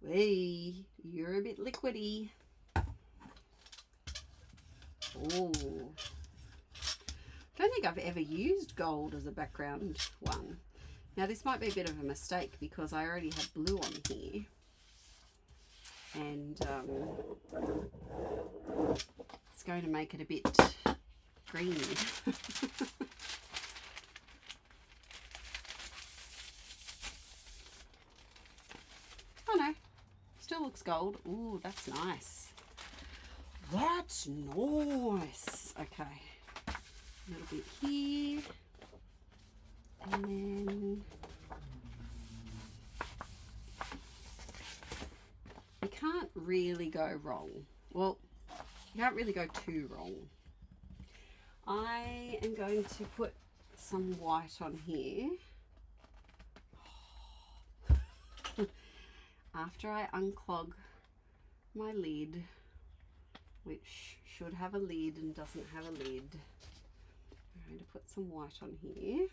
Wee, you're a bit liquidy. Oh, don't think I've ever used gold as a background one. Now this might be a bit of a mistake because I already have blue on here, and it's going to make it a bit greeny. Oh no, still looks gold. Ooh, that's nice. That's nice. Okay, a little bit here, and then you can't really go wrong. Well, you can't really go too wrong. I am going to put some white on here. After I unclog my lid, which should have a lid and doesn't have a lid, I'm going to put some white on here.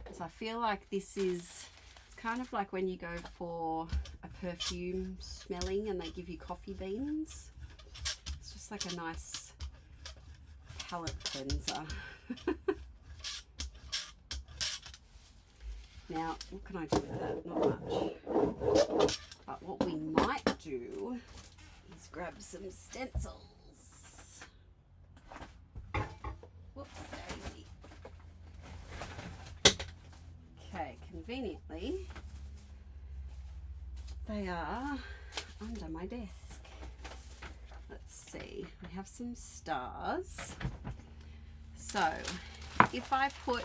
Because I feel like this is, it's kind of like when you go for a perfume smelling and they give you coffee beans. It's just like a nice palette cleanser. Now, what can I do with that? Not much. But what we might do is grab some stencils. Whoops, daisy. Okay, conveniently, they are under my desk. Let's see, we have some stars. So, if I put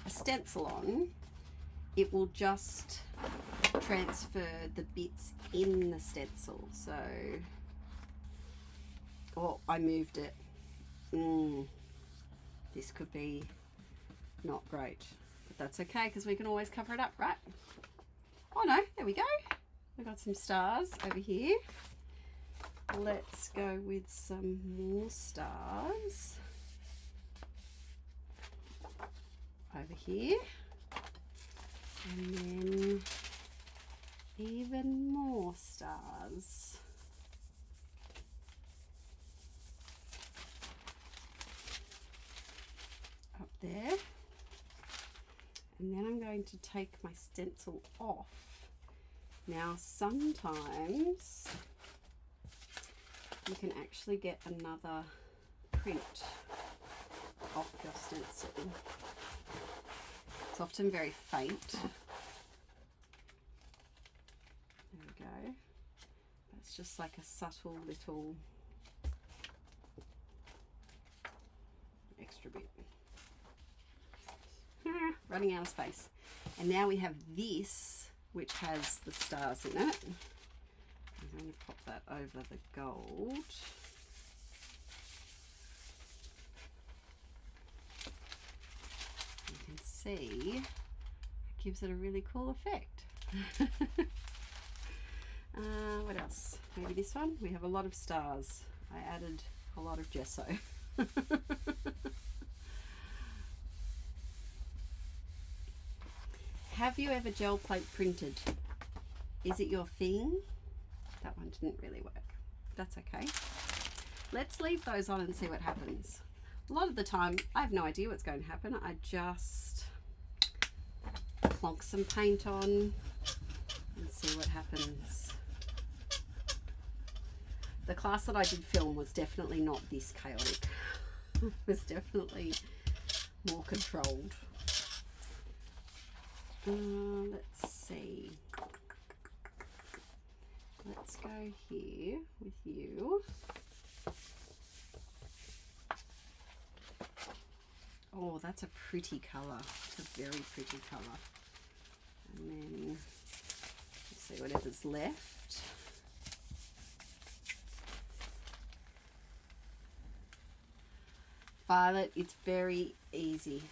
a stencil on, it will just transfer the bits in the stencil. So, oh, I moved it. This could be not great, but that's okay because we can always cover it up, right? Oh no, there we go. We got some stars over here. Let's go with some more stars over here, and then even more stars. Up there. And then I'm going to take my stencil off. Now sometimes you can actually get another print off your stencil. It's often very faint. There we go. It's just like a subtle little extra bit. Running out of space. And now we have this, which has the stars in it. I'm going to pop that over the gold. You can see it gives it a really cool effect. What else? Maybe this one? We have a lot of stars. I added a lot of gesso. Have you ever gel plate printed? Is it your thing? That one didn't really work. That's okay. Let's leave those on and see what happens. A lot of the time, I have no idea what's going to happen. I just plonk some paint on and see what happens. The class that I did film was definitely not this chaotic. It was definitely more controlled. Let's see. Let's go here with you. Oh, that's a pretty colour. It's a very pretty colour. And then let's see whatever's left. Violet, it's very easy.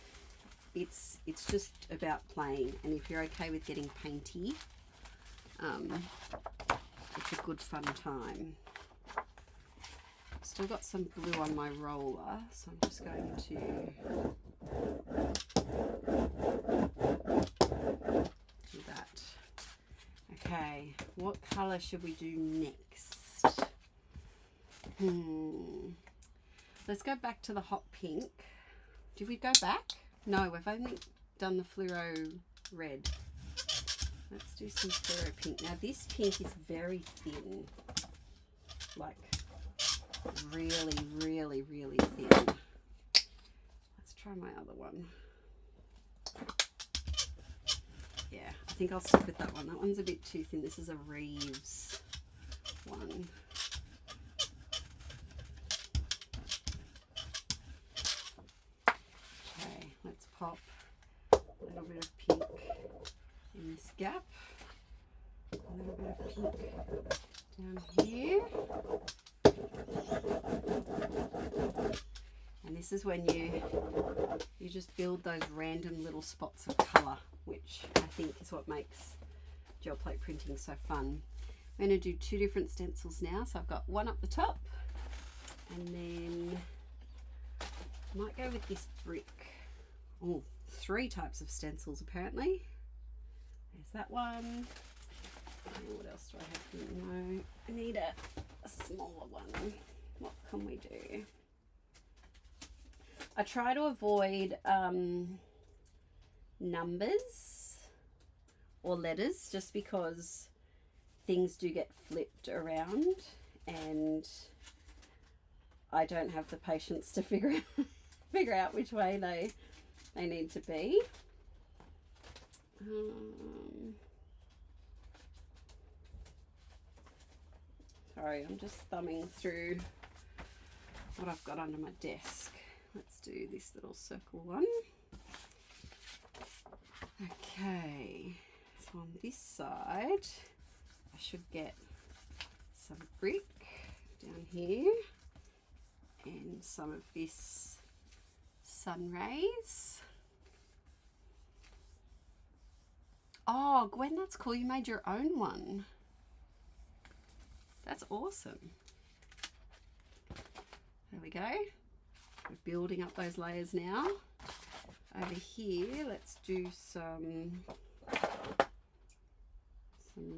It's just about playing, and if you're okay with getting painty, it's a good fun time. Still got some glue on my roller, so I'm just going to do that. Okay, what colour should we do next? Let's go back to the hot pink. Did we go back? No, we've only done the fluoro red. Let's do some fluoro pink. Now this pink is very thin, like really, really, really thin. Let's try my other one. Yeah, I think I'll stick with that one. That one's a bit too thin. This is a Reeves one. Okay, let's pop a little bit of pink in this gap. A little bit of pink down here. And this is when you just build those random little spots of colour, which I think is what makes gel plate printing so fun. I'm going to do 2 different stencils now. So I've got one up the top, and then I might go with this brick. Oh, 3 types of stencils apparently. There's that one. And what else do I have here? No, I need a smaller one. What can we do? I try to avoid numbers or letters, just because things do get flipped around and I don't have the patience to figure out which way they need to be. Sorry, I'm just thumbing through what I've got under my desk. Let's do this little circle one. Okay, so on this side, I should get some brick down here and some of this sun rays. Oh, Gwen, that's cool. You made your own one. That's awesome. There we go. We're building up those layers now. Over here, let's do some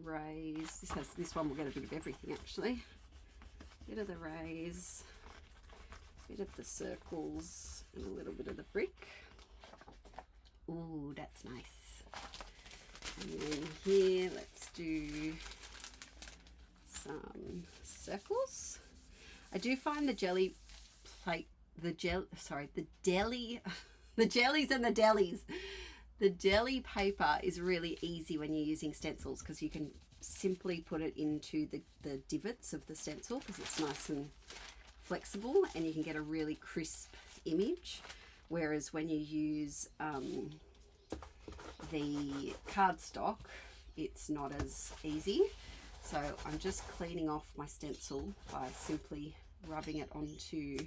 rays. This one will get a bit of everything actually. Bit of the rays, bit of the circles, and a little bit of the brick. Ooh, that's nice. And then here, let's do some circles. I do find the jelly plate, the jellies and the delis. The deli paper is really easy when you're using stencils, because you can simply put it into the divots of the stencil, because it's nice and flexible and you can get a really crisp image. Whereas when you use the cardstock, it's not as easy. So I'm just cleaning off my stencil by simply rubbing it onto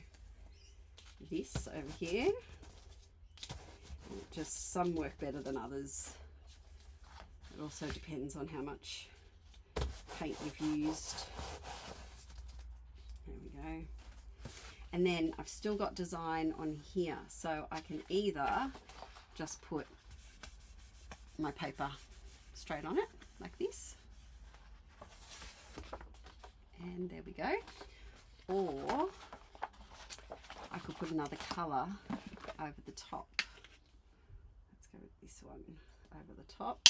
this over here. Just some work better than others. It also depends on how much paint you've used. There we go. And then I've still got design on here, so I can either just put my paper straight on it like this, and there we go, or I could put another colour over the top. Let's go with this one over the top.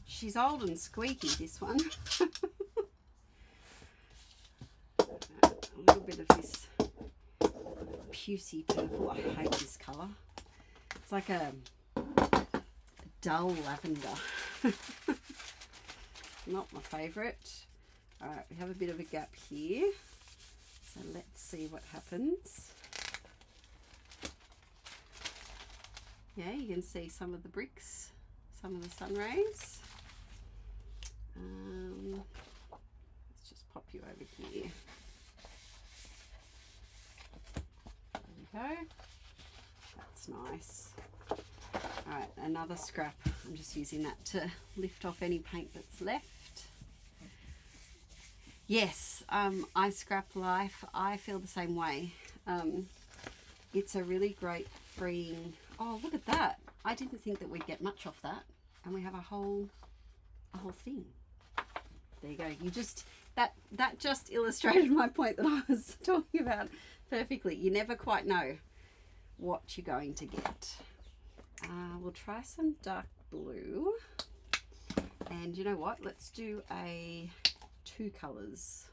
She's old and squeaky, this one. A little bit of this pucey purple. I hate this colour. It's like a dull lavender. Not my favourite. Alright, we have a bit of a gap here. So let's see what happens. Yeah, you can see some of the bricks, some of the sun rays. Let's just pop you over here. There we go. That's nice. Alright, another scrap. I'm just using that to lift off any paint that's left. Yes, I scrap life. I feel the same way. It's a really great freeing... Oh, look at that. I didn't think that we'd get much off that. And we have a whole thing. There you go. You just... That just illustrated my point that I was talking about perfectly. You never quite know what you're going to get. We'll try some dark blue. And you know what? Let's do a 2 colours.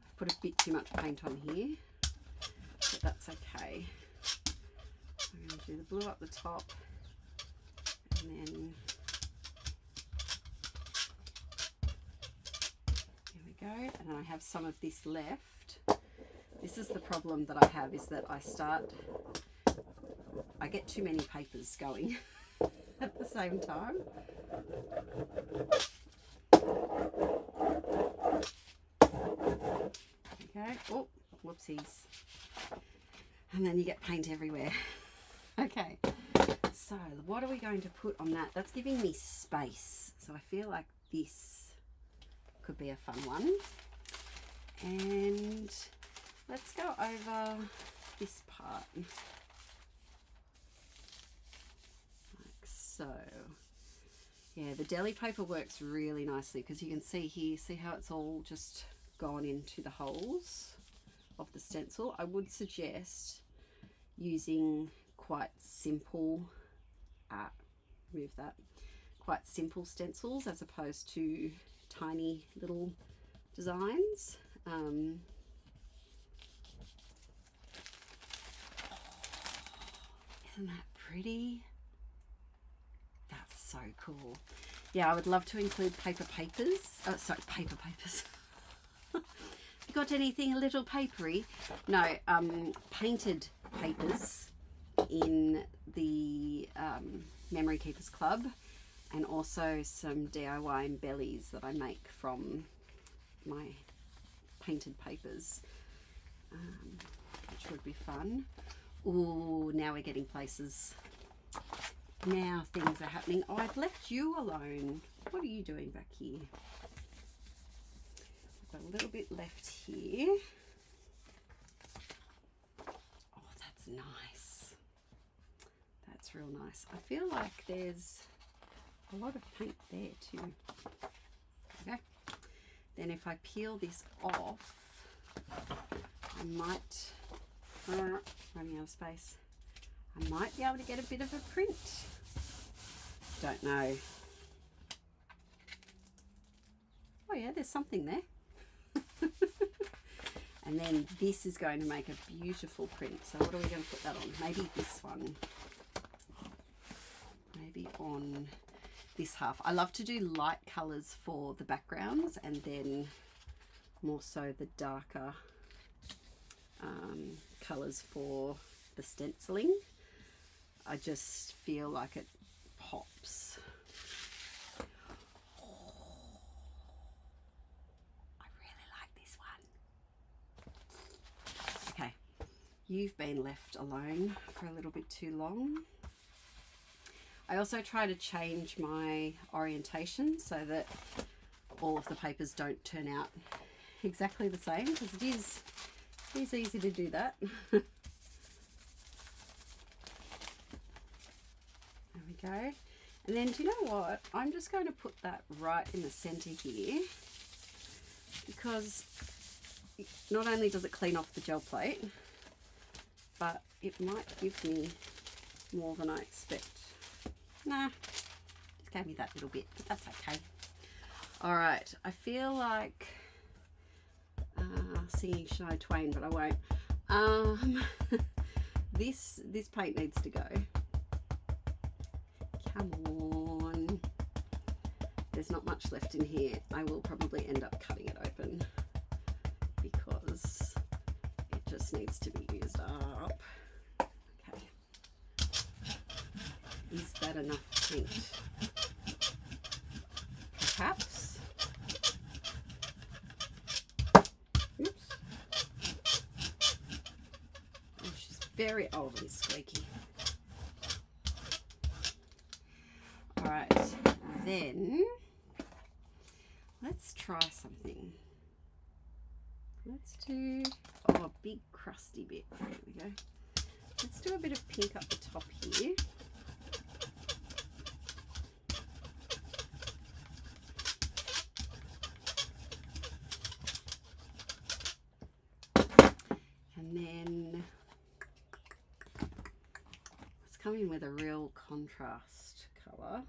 I've put a bit too much paint on here, but that's okay. I'm going to do the blue up the top, and then here we go. And then I have some of this left. This is the problem that I have, is that I get too many papers going at the same time. Okay. Oh, whoopsies. And then you get paint everywhere. Okay. So what are we going to put on that? That's giving me space. So I feel like this could be a fun one. And let's go over this part. So, yeah, the deli paper works really nicely because you can see here, see how it's all just gone into the holes of the stencil. I would suggest using quite simple, move that, quite simple stencils as opposed to tiny little designs. Isn't that pretty? That's so cool. Yeah, I would love to include paper papers. Oh, sorry, paper papers. You got anything a little papery? No, painted papers in the Memory Keepers Club, and also some DIY embellies that I make from my painted papers, which would be fun. Ooh, now we're getting places. Now things are happening. Oh, I've left you alone. What are you doing back here? I've got a little bit left here. Oh, that's nice. That's real nice. I feel like there's a lot of paint there too. Okay. Then if I peel this off, I might, running out of space, I might be able to get a bit of a print. Don't know. Oh yeah, there's something there. And then this is going to make a beautiful print. So what are we going to put that on? Maybe this one. Maybe on this half. I love to do light colours for the backgrounds and then more so the darker colours for the stenciling. I just feel like it pops. I really like this one. Okay, you've been left alone for a little bit too long. I also try to change my orientation so that all of the papers don't turn out exactly the same, because it is easy to do that. There we go. And then do you know what? I'm just going to put that right in the center here, because not only does it clean off the gel plate, but it might give me more than I expect. Nah, just gave me that little bit, but that's okay. All right, I feel like singing Shania Twain, but I won't. This paint needs to go. Come on. There's not much left in here. I will probably end up cutting it open because it just needs to be used up. Okay. Is that enough paint? Perhaps. very old and squeaky. Alright, then let's try something. Let's do, oh, a big crusty bit. There we go. Let's do a bit of pink up the top here. And then let's come in with a real contrast colour.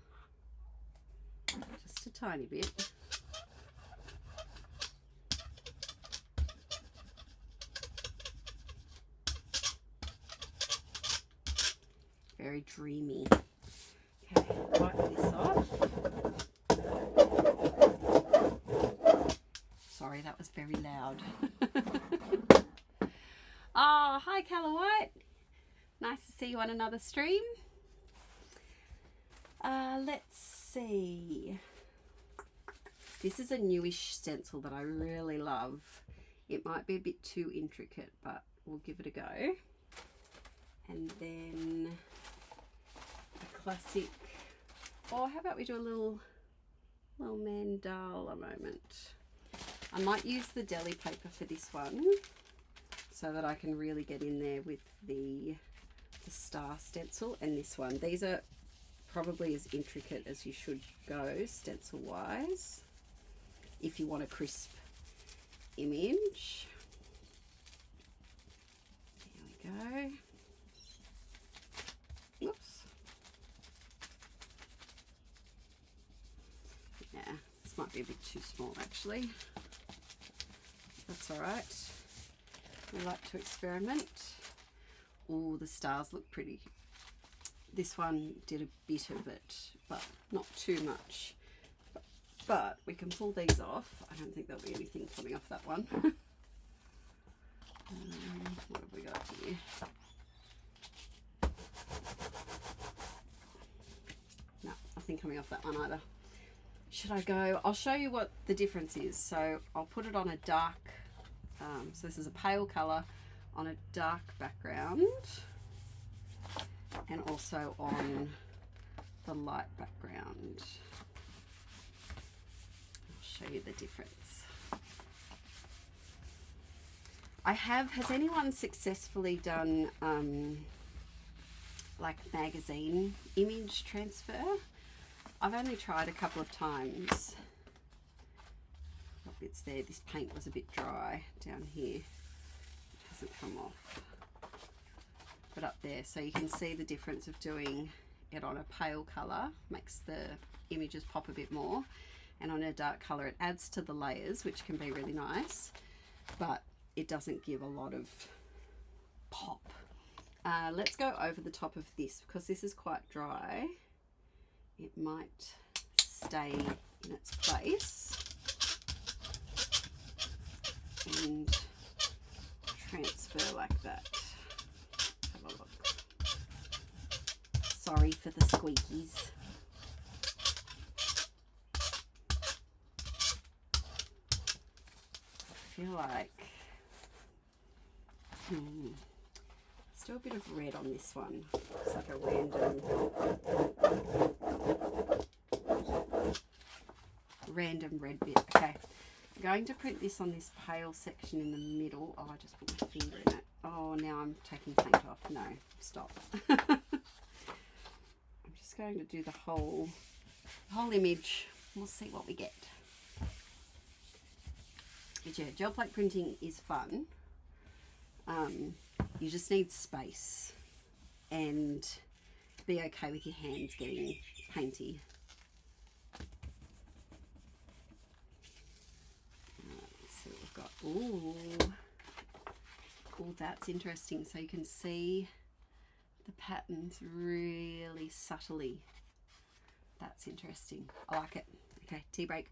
Just a tiny bit. Very dreamy. Okay, wipe this off. Sorry, that was very loud. Oh, hi Colour White. Nice to see you on another stream. Let's see. This is a newish stencil that I really love. It might be a bit too intricate, but we'll give it a go. And then a classic, or how about we do a little mandala moment. I might use the deli paper for this one so that I can really get in there with the star stencil and this one. These are probably as intricate as you should go stencil wise if you want a crisp image. There we go. Oops. Yeah, this might be a bit too small actually. That's all right. We like to experiment. Oh, the stars look pretty. This one did a bit of it, but not too much. But we can pull these off. I don't think there'll be anything coming off that one. What have we got here? No, nothing coming off that one either. Should I go? I'll show you what the difference is. So I'll put it on a dark, so this is a pale colour on a dark background, and also on the light background. I'll show you the difference. Has anyone successfully done like magazine image transfer? I've only tried a couple of times. What bit's there? This paint was a bit dry down here. It hasn't come off. But up there, so you can see the difference of doing it on a pale colour. Makes the images pop a bit more. And on a dark colour, it adds to the layers, which can be really nice. But it doesn't give a lot of pop. Let's go over the top of this because this is quite dry. It might stay in its place and transfer like that. Have a look. Sorry for the squeakies. I feel like let's do a bit of red on this one. It's like a random red bit. Okay, I'm going to print this on this pale section in the middle. Oh, I just put my finger in it. Oh, now I'm taking paint off. No, stop. I'm just going to do the whole image. We'll see what we get. But yeah, gel plate printing is fun. You just need space and be okay with your hands getting painty. Let's see what we've got. Ooh, that's interesting. So you can see the patterns really subtly. That's interesting. I like it. Okay, tea break.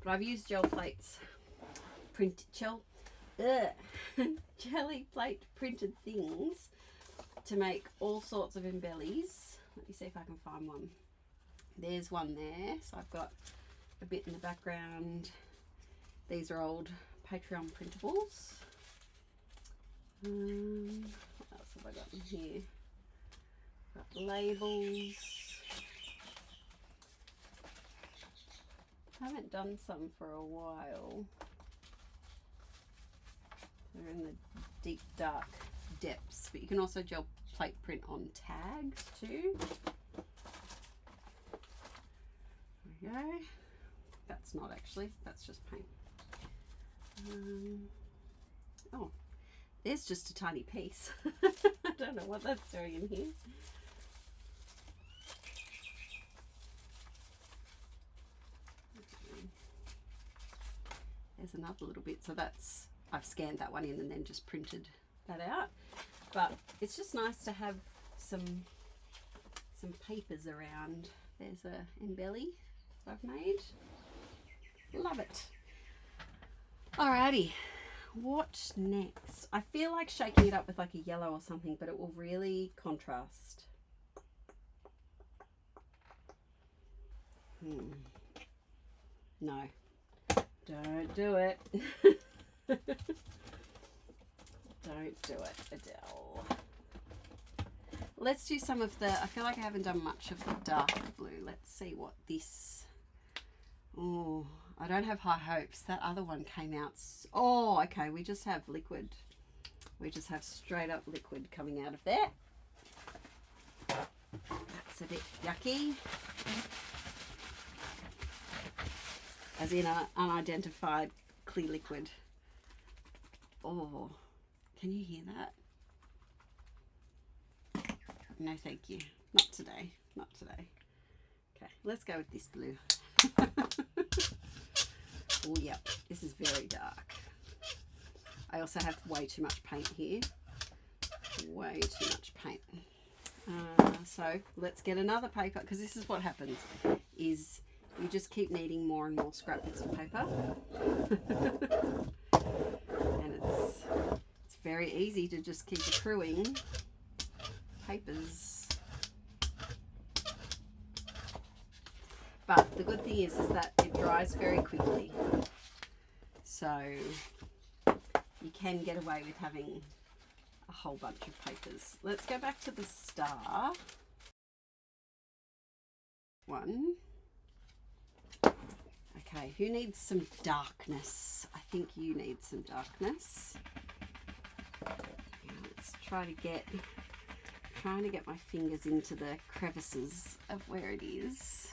But I've used gel plates, jelly plate printed things to make all sorts of embellies. Let me see if I can find one. There's one there. So I've got a bit in the background These are old Patreon printables. What else have I got in here? Got labels. I haven't done some for a while. They're in the deep dark depths, but you can also gel plate print on tags too. There we go. That's not actually, that's just paint. Oh, there's just a tiny piece. I don't know what that's doing in here. There's another little bit, so that's, I've scanned that one in and then just printed that out. But it's just nice to have some papers around. There's a embelly I've made. Love it. Alrighty, what next? I feel like shaking it up with like a yellow or something, but it will really contrast. No, don't do it. Don't do it, Adele. Let's do some of the, I feel like I haven't done much of the darker blue. Let's see what this, oh, I don't have high hopes. That other one came out, oh, okay, we just have liquid. We just have straight up liquid coming out of there. That's a bit yucky. As in an unidentified clear liquid. Oh, can you hear that? No, thank you. Not today. Not today. Okay, let's go with this blue. Oh, yep. This is very dark. I also have way too much paint here. Way too much paint. So let's get another paper, because this is what happens, is you just keep needing more and more scrap bits of paper. And it's very easy to just keep accruing papers. But the good thing is that it dries very quickly. So you can get away with having a whole bunch of papers. Let's go back to the star one. Okay, who needs some darkness? I think you need some darkness. Let's try to get, trying to get my fingers into the crevices of where it is.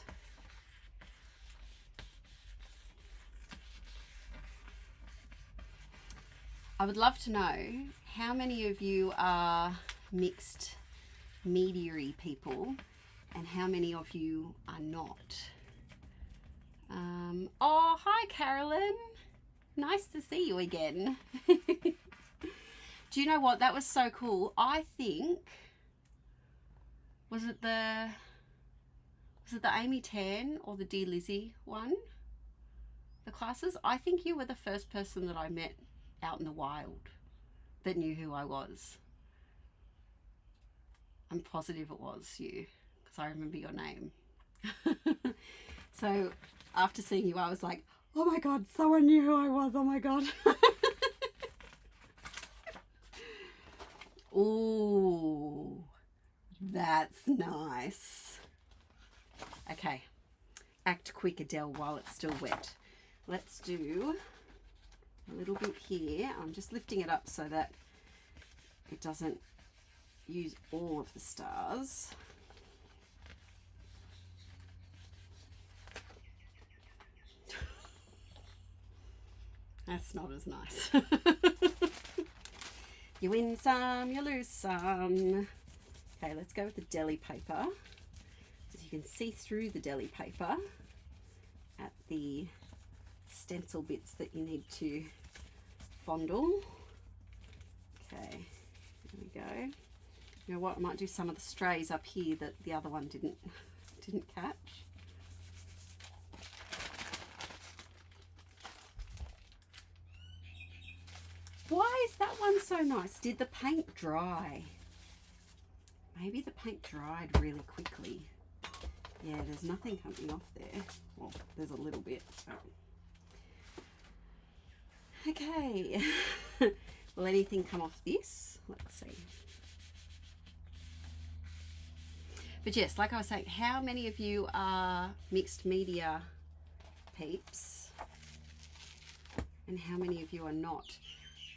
I would love to know how many of you are mixed media-y people and how many of you are not. Oh, hi Carolyn. Nice to see you again. Do you know what? That was so cool. I think, was it the Amy Tan or the Dear Lizzie one? The classes? I think you were the first person that I met out in the wild that knew who I was. I'm positive it was you, because I remember your name. So after seeing you, I was like, oh my God, someone knew who I was. Oh my God. Ooh, that's nice. Okay, act quick, Adele, while it's still wet. Let's do a little bit here. I'm just lifting it up so that it doesn't use all of the stars. That's not as nice. You win some, you lose some. Okay, let's go with the deli paper. As you can see through the deli paper at the stencil bits that you need to fondle. Okay, there we go. You know what? I might do some of the strays up here that the other one didn't catch. Why is that one so nice? Did the paint dry? Maybe the paint dried really quickly. Yeah, there's nothing coming off there. Well, there's a little bit. Okay. Will anything come off this? Let's see. But yes, like I was saying, how many of you are mixed media peeps? And how many of you are not?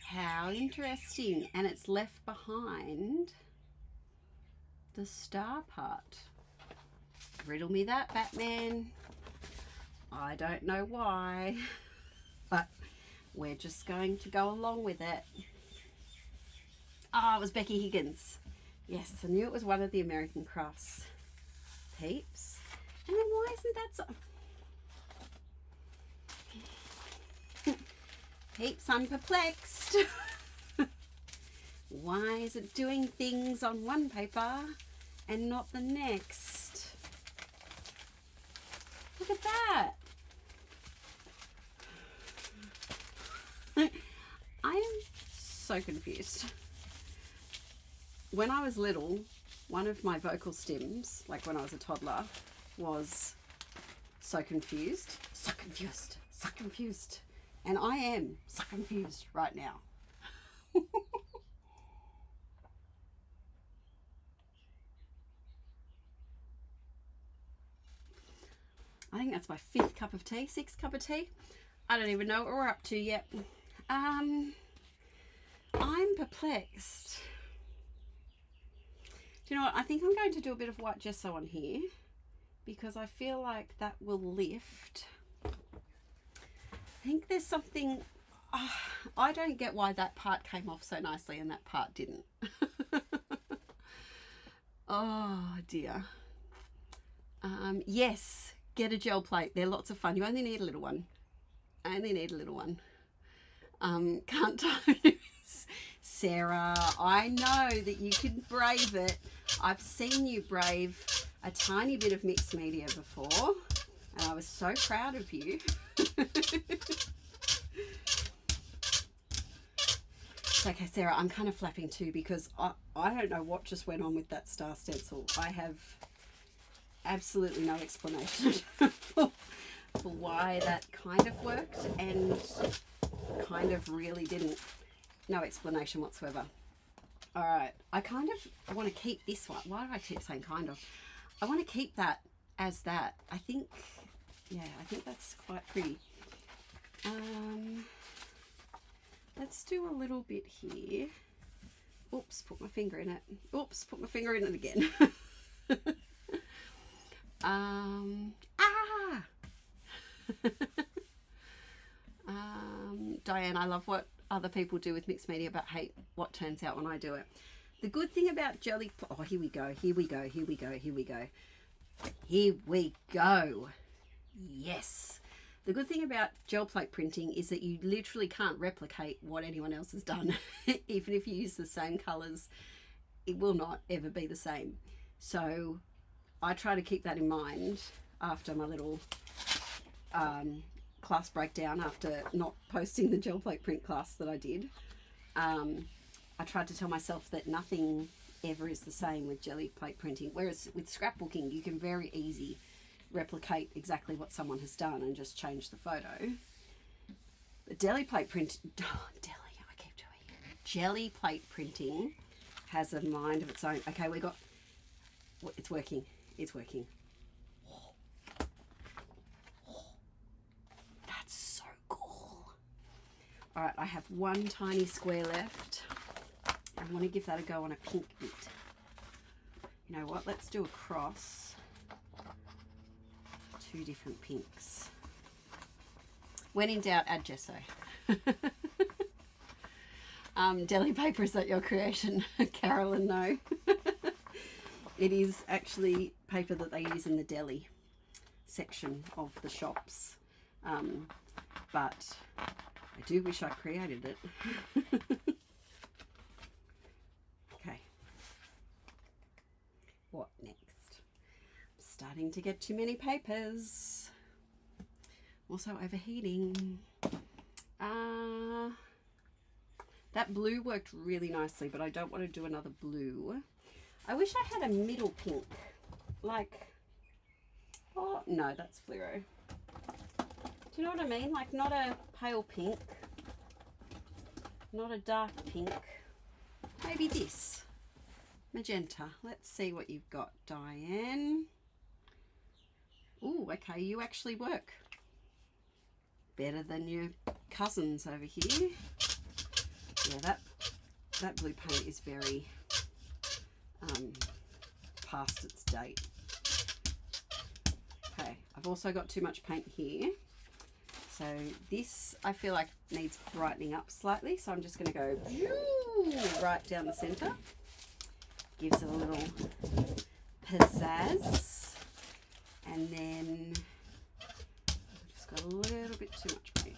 How interesting. And it's left behind the star part. Riddle me that, Batman. I don't know why, but we're just going to go along with it. Oh, it was Becky Higgins. Yes, I knew it was one of the American Crafts peeps. And then why isn't that so... Peeps, I'm perplexed. Why is it doing things on one paper and not the next? Look at that. I am so confused. When I was little, one of my vocal stems, like when I was a toddler, was so confused, so confused, so confused. And I am so confused right now. I think that's my 5th cup of tea, 6th cup of tea. I don't even know what we're up to yet. I'm perplexed. Do you know what? I think I'm going to do a bit of white gesso on here because I feel like that will lift. I think there's something... I don't get why that part came off so nicely and that part didn't. Oh dear. Yes, get a gel plate. They're lots of fun. You only need a little one. I only need a little one. Can't notice. Sarah, I know that you can brave it. I've seen you brave a tiny bit of mixed media before, and I was so proud of you. It's okay, Sarah, I'm kind of flapping too because I don't know what just went on with that star stencil. I have absolutely no explanation for why that kind of worked and kind of really didn't. No explanation whatsoever. All right, I kind of want to keep this one. Why do I keep saying kind of? I want to keep that as that. I think, yeah, I think that's quite pretty. Let's do a little bit here. Oops, put my finger in it. Oops, put my finger in it again. Diane, I love what other people do with mixed media, but hate what turns out when I do it. The good thing about jelly... Oh, here we go, here we go, here we go, here we go. Here we go. Yes. The good thing about gel plate printing is that you literally can't replicate what anyone else has done. Even if you use the same colours, it will not ever be the same. So I try to keep that in mind after my little class breakdown, after not posting the gel plate print class that I did. I tried to tell myself that nothing ever is the same with jelly plate printing, whereas with scrapbooking you can very easy replicate exactly what someone has done and just change the photo. But jelly plate printing has a mind of its own. Okay, we got, it's working, it's working. That's so cool. All right, I have one tiny square left. I want to give that a go on a pink bit. You know what, let's do a cross. 2 different pinks. When in doubt, add gesso. Deli paper, is that your creation? Carolyn, no. It is actually paper that they use in the deli section of the shops. But I do wish I created it. Okay. What next? Starting to get too many papers. Also overheating. That blue worked really nicely, but I don't want to do another blue. I wish I had a middle pink. Like, oh no, that's fluoro. Do you know what I mean? Like not a pale pink, not a dark pink. Maybe this. Magenta. Let's see what you've got, Diane. Ooh, okay, you actually work. Better than your cousins over here. Yeah, that blue paint is very past its date. Okay, I've also got too much paint here. So this, I feel like needs brightening up slightly. So I'm just going to go right down the center. Gives it a little pizzazz. And then I've just got a little bit too much paint.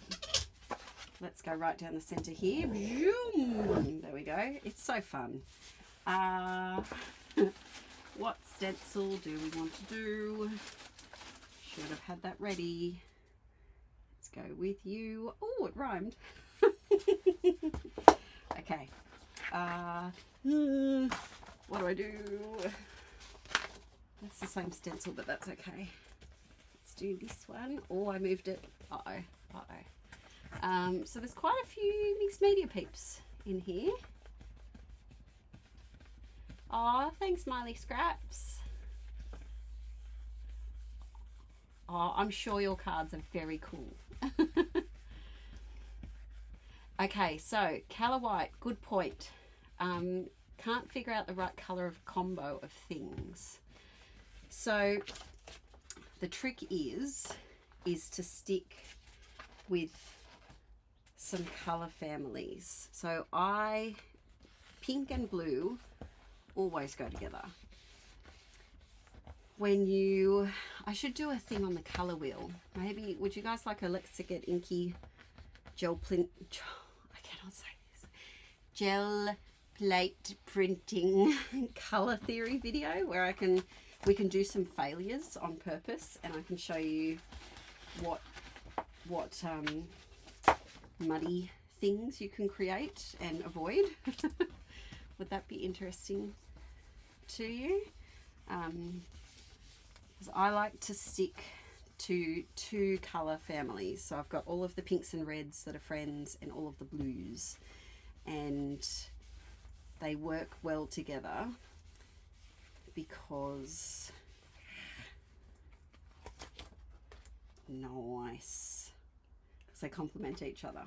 Let's go right down the center here. There we go. It's so fun. What stencil do we want to do? Should have had that ready. Let's go with you. Oh, it rhymed. Okay. What do I do? That's the same stencil, but that's okay. Let's do this one. Oh, I moved it. Uh-oh. So there's quite a few mixed media peeps in here. Oh, thanks, Miley Scraps. Oh, I'm sure your cards are very cool. Okay, so Colour White, good point. Can't figure out the right colour of combo of things. So the trick is to stick with some colour families. So pink and blue always go together. I should do a thing on the colour wheel. Maybe, would you guys like a Let's Get Inkie gel plate printing colour theory video where we can do some failures on purpose, and I can show you what muddy things you can create and avoid. Would that be interesting to you? Because I like to stick to 2 colour families. So I've got all of the pinks and reds that are friends and all of the blues, and they work well together because they complement each other.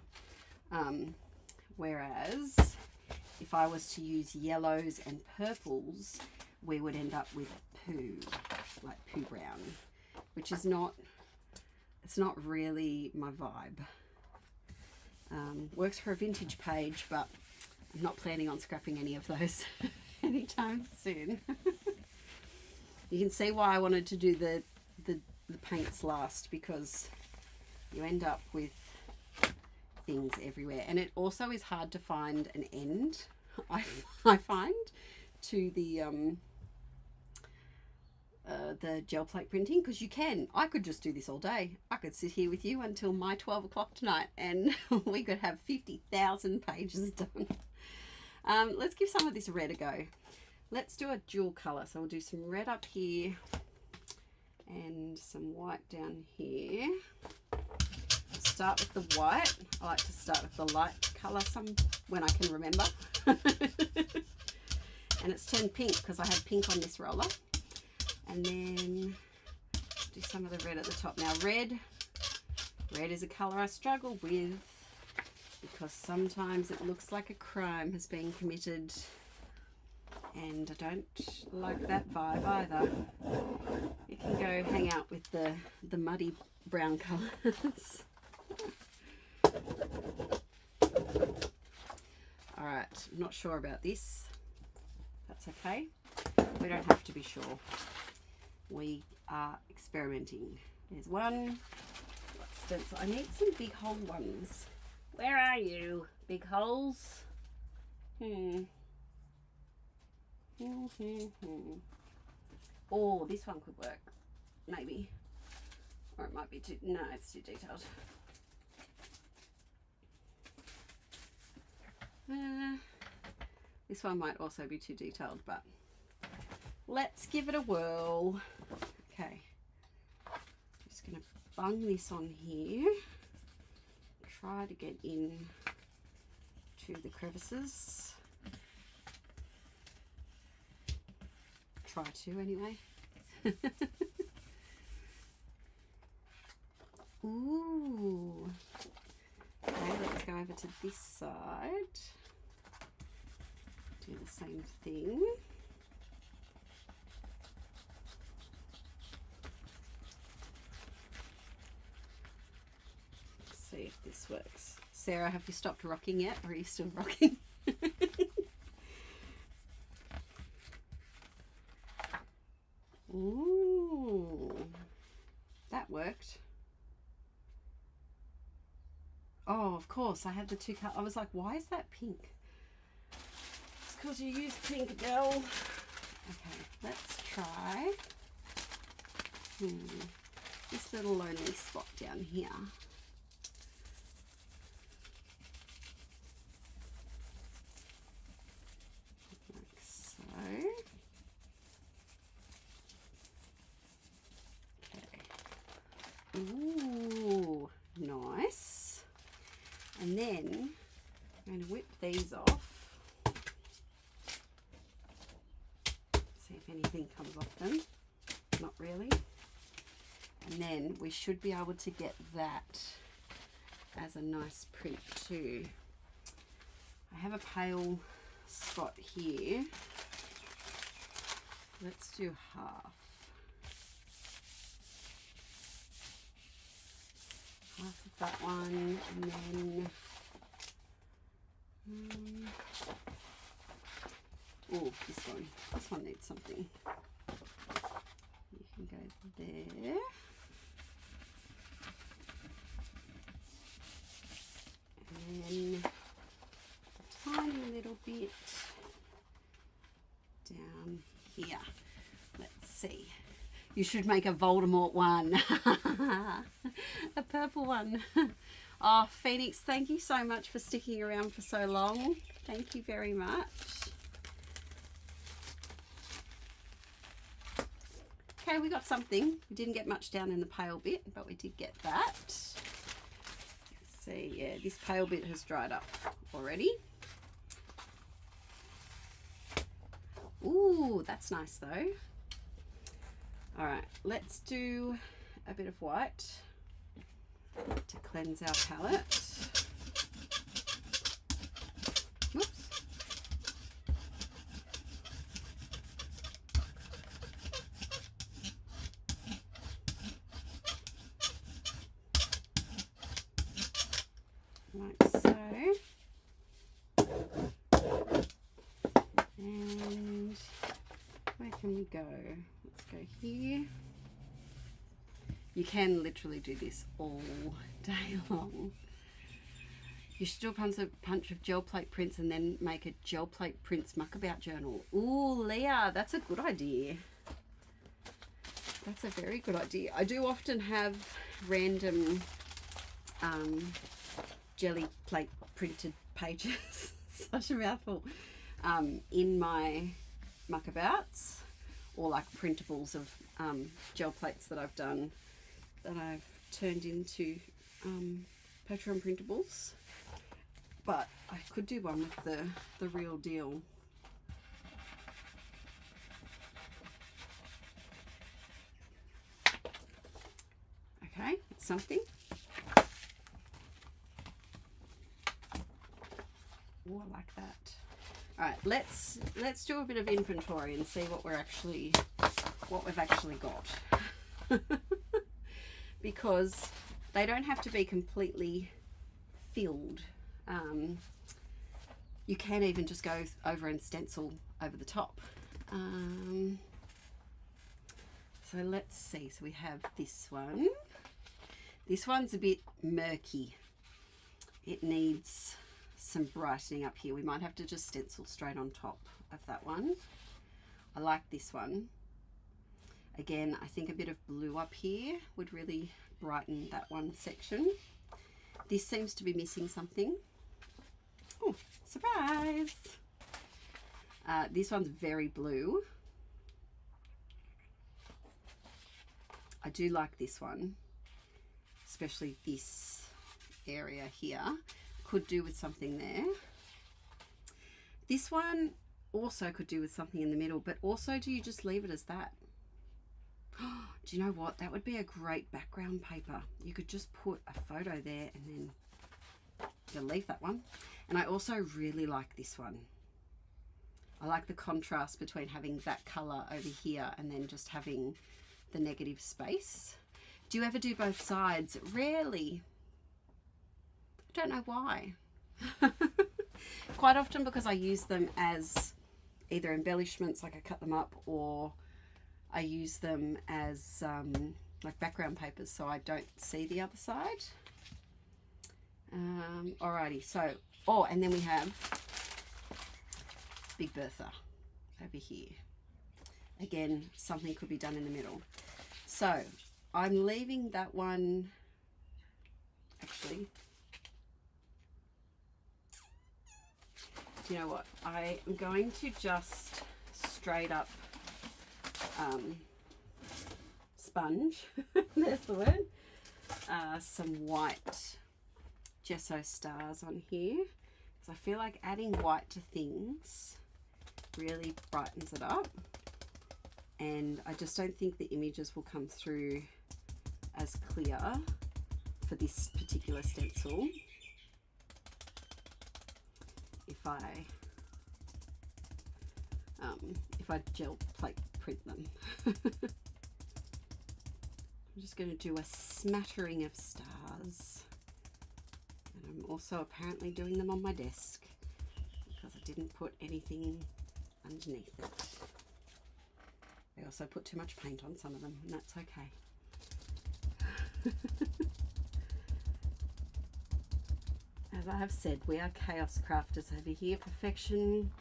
Whereas if I was to use yellows and purples, we would end up with poo, like poo brown, which is it's not really my vibe. Works for a vintage page, but I'm not planning on scrapping any of those anytime soon. You can see why I wanted to do the paints last, because you end up with things everywhere, and it also is hard to find an end. I find to the gel plate printing, because I could just do this all day. I could sit here with you until my 12 o'clock tonight and we could have 50,000 pages done. Let's give some of this red a go. Let's do a dual colour. So we'll do some red up here and some white down here. Start with the white. I like to start with the light colour when I can remember. And it's turned pink because I had pink on this roller. And then do some of the red at the top. Now red is a colour I struggle with because sometimes it looks like a crime has been committed, and I don't like that vibe either. You can go hang out with the muddy brown colours. Alright, I'm not sure about this. That's okay. We don't have to be sure. We are experimenting. There's one. Stencil. I need some big hole ones. Where are you? Big holes? Oh, this one could work. Maybe. Or it might be too... No, it's too detailed. This one might also be too detailed, but let's give it a whirl. Okay. Just going to bung this on here. Try to get in to to the crevices. Try to anyway. Ooh. Okay, let's go over to this side. Do the same thing. Let's see if this works. Sarah, have you stopped rocking yet, or are you still rocking? Ooh, that worked. Oh, of course, I had the two colors. I was like, why is that pink? It's because you used pink, girl. Okay, let's try this little lonely spot down here. Like so. Okay. Ooh, nice. And then I'm going to whip these off. See if anything comes off them. Not really. And then we should be able to get that as a nice print too. I have a pale spot here. Let's do half. Half of that one, and then oh, this one. This one needs something. You can go there. And a tiny little bit down here. Let's see. You should make a Voldemort one. A purple one. Oh, Phoenix, thank you so much for sticking around for so long. Thank you very much. Okay, we got something. We didn't get much down in the pale bit, but we did get that. Let's see, yeah, this pale bit has dried up already. Ooh, that's nice though. All right, let's do a bit of white to cleanse our palette. Whoops. Like so. And where can we go? Let's go here. You can literally do this all day long. You should do a bunch of gel plate prints and then make a gel plate prints muckabout journal. Ooh, Leah, that's a good idea. That's a very good idea. I do often have random jelly plate printed pages, such a mouthful, in my muckabouts, or like printables of gel plates that I've done that I've turned into Patreon printables. But I could do one with the real deal. Okay, it's something. Oh, I like that. All right, let's do a bit of inventory and see what we've actually got. Because they don't have to be completely filled. You can even just go over and stencil over the top. So let's see. So we have this one. This one's a bit murky. It needs some brightening up here. We might have to just stencil straight on top of that one. I like this one. Again, I think a bit of blue up here would really brighten that one section. This seems to be missing something. Oh, surprise! This one's very blue. I do like this one, especially this area here. Could do with something there. This one also could do with something in the middle, but also do you just leave it as that? Do you know what? That would be a great background paper. You could just put a photo there and then you'll leave that one. And I also really like this one. I like the contrast between having that colour over here and then just having the negative space. Do you ever do both sides? Rarely. I don't know why. Quite often because I use them as either embellishments, like I cut them up, or I use them as like background papers so I don't see the other side. Alrighty, so, oh, and then we have Big Bertha over here. Again, something could be done in the middle. So I'm leaving that one, actually, you know what, I am going to just straight up sponge, there's the word, some white gesso stars on here, because I feel like adding white to things really brightens it up, and I just don't think the images will come through as clear for this particular stencil if I gel plate print them. I'm just going to do a smattering of stars, and I'm also apparently doing them on my desk because I didn't put anything underneath it. I also put too much paint on some of them, and that's okay. As I have said, we are chaos crafters over here. Perfection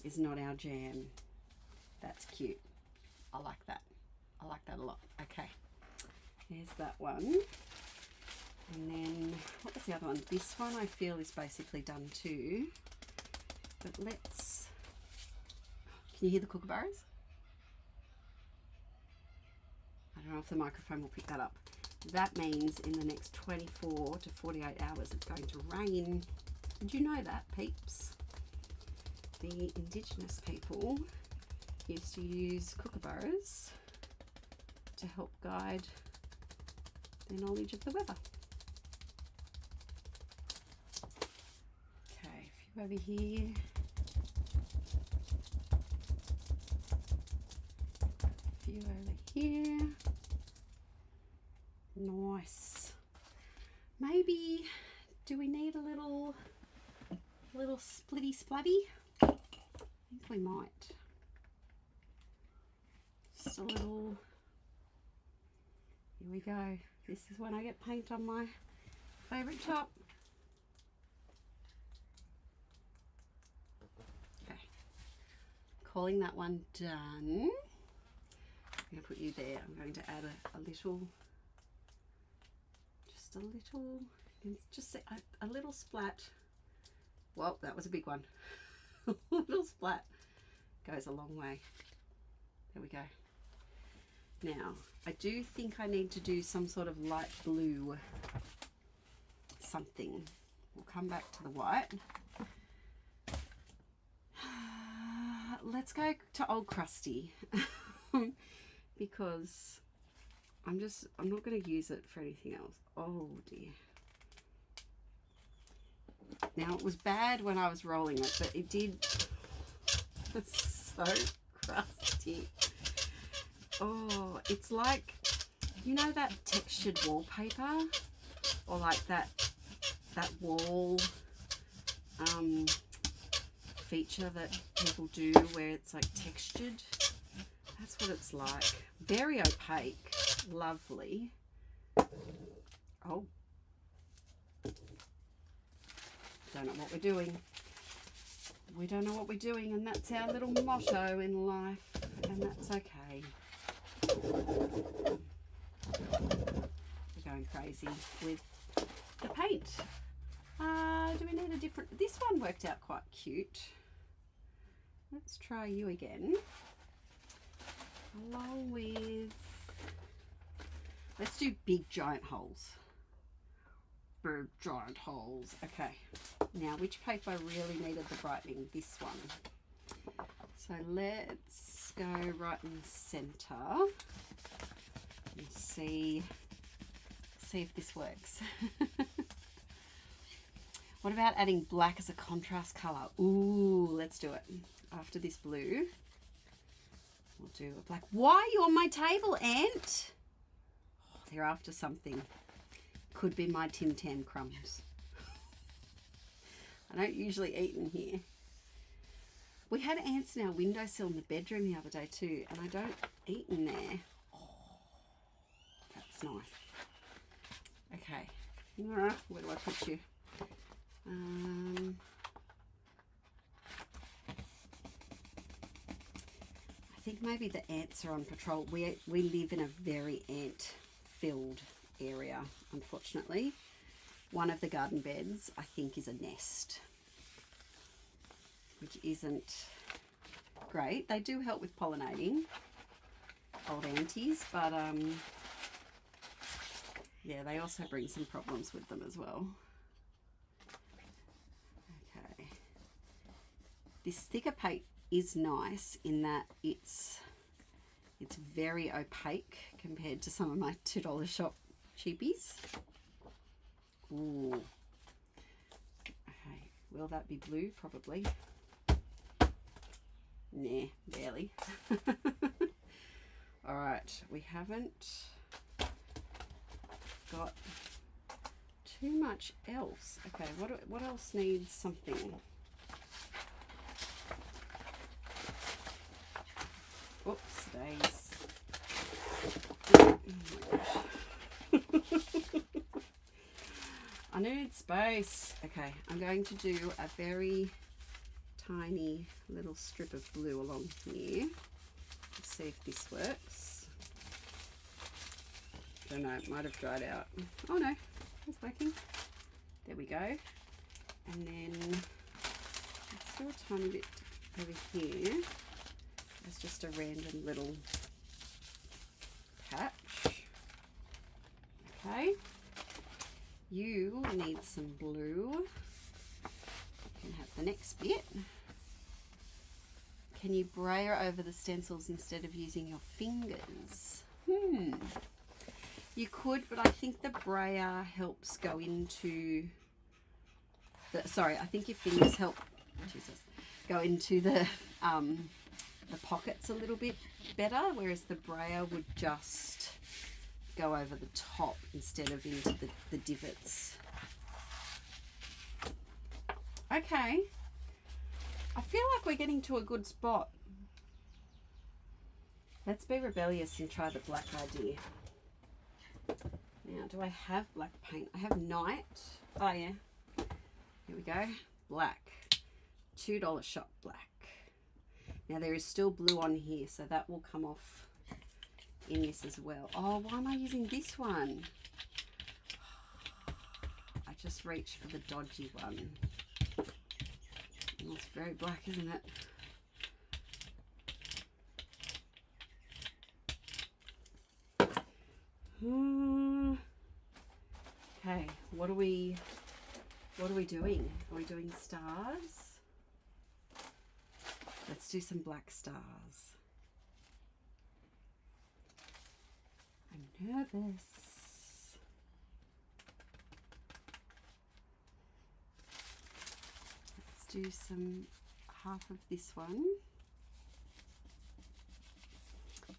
is not our jam. That's cute. I like that. I like that a lot. Okay, there's that one. And then, what was the other one? This one I feel is basically done too. But let's... Can you hear the kookaburras? I don't know if the microphone will pick that up. That means in the next 24 to 48 hours it's going to rain. Did you know that, peeps? The indigenous people used to use kookaburras to help guide their knowledge of the weather. Okay, a few over here. A few over here. Nice. Maybe, do we need a little splitty splatty? I think we might. Just a little, here we go. This is when I get paint on my favourite top. Okay, calling that one done. I'm going to put you there. I'm going to add a little, just a little, just a little splat. Well, that was a big one. A little splat goes a long way. There we go. Now, I do think I need to do some sort of light blue something. We'll come back to the white. Let's go to Old Crusty because I'm not going to use it for anything else. Oh dear. Now, it was bad when I was rolling it, but it did. It's so crusty. Oh, it's like, you know that textured wallpaper, or like that wall feature that people do where it's like textured. That's what it's like. Very opaque. Lovely. Oh. Don't know what we're doing. We don't know what we're doing, and that's our little motto in life, and that's okay. We're going crazy with the paint. Do we need a different... This one worked out quite cute. Let's try you again. Along with... Let's do big giant holes. big giant holes. Okay, now which paper really needed the brightening? This one. So let's go right in the center and see if this works. What about adding black as a contrast color? Ooh, let's do it. After this blue, we'll do a black. Why are you on my table, Ant? Oh, they're after something. Could be my Tim Tam crumbs. I don't usually eat in here. We had ants in our windowsill in the bedroom the other day too, and I don't eat in there. Oh, that's nice. Okay, where do I put you? I think maybe the ants are on patrol. We live in a very ant-filled area, unfortunately. One of the garden beds, I think, is a nest, which isn't great. They do help with pollinating, old aunties, but yeah, they also bring some problems with them as well. Okay, this thicker paint is nice in that it's very opaque compared to some of my $2 shop cheapies. Ooh. Okay, will that be blue? Probably. Nah, barely. All right, we haven't got too much else. Okay, what else needs something? Oops, days. Oh my gosh. I need space. Okay, I'm going to do a very tiny little strip of blue along here. Let's see if this works. Don't know, it might have dried out. Oh no, it's working. There we go. And then let's do a tiny bit over here. It's just a random little patch. Okay. You need some blue. You can have the next bit. Can you brayer over the stencils instead of using your fingers? You could, but I think the brayer helps go into the, I think your fingers help, go into the pockets a little bit better, whereas the brayer would just go over the top instead of into the divots. Okay, I feel like we're getting to a good spot. Let's be rebellious and try the black idea. Now, do I have black paint? I have night. Oh yeah, here we go. Black, $2 shop black. Now there is still blue on here, so that will come off in this as well. Oh, why am I using this one? I just reached for the dodgy one. Oh, it's very black, isn't it? Okay, what are we doing? Are we doing stars? Let's do some black stars. I'm nervous. Let's do some half of this one.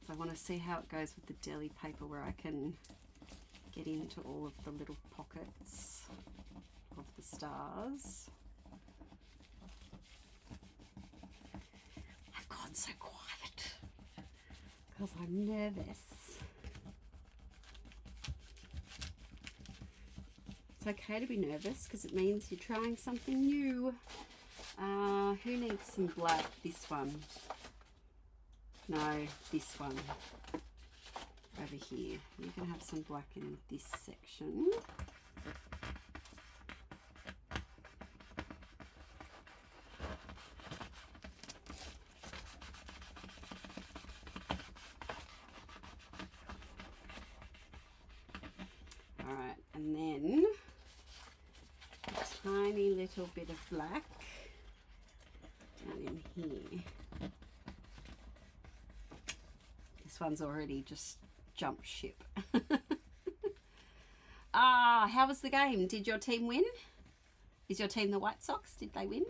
So I want to see how it goes with the deli paper, where I can get into all of the little pockets of the stars. I've gone so quiet because I'm nervous. It's okay to be nervous because it means you're trying something new. Who needs some black? This one. No, this one. Over here. You can have some black in this section. Alright, and then tiny little bit of black down in here. This one's already just jumped ship. How was the game? Did your team win? Is your team the White Sox? Did they win?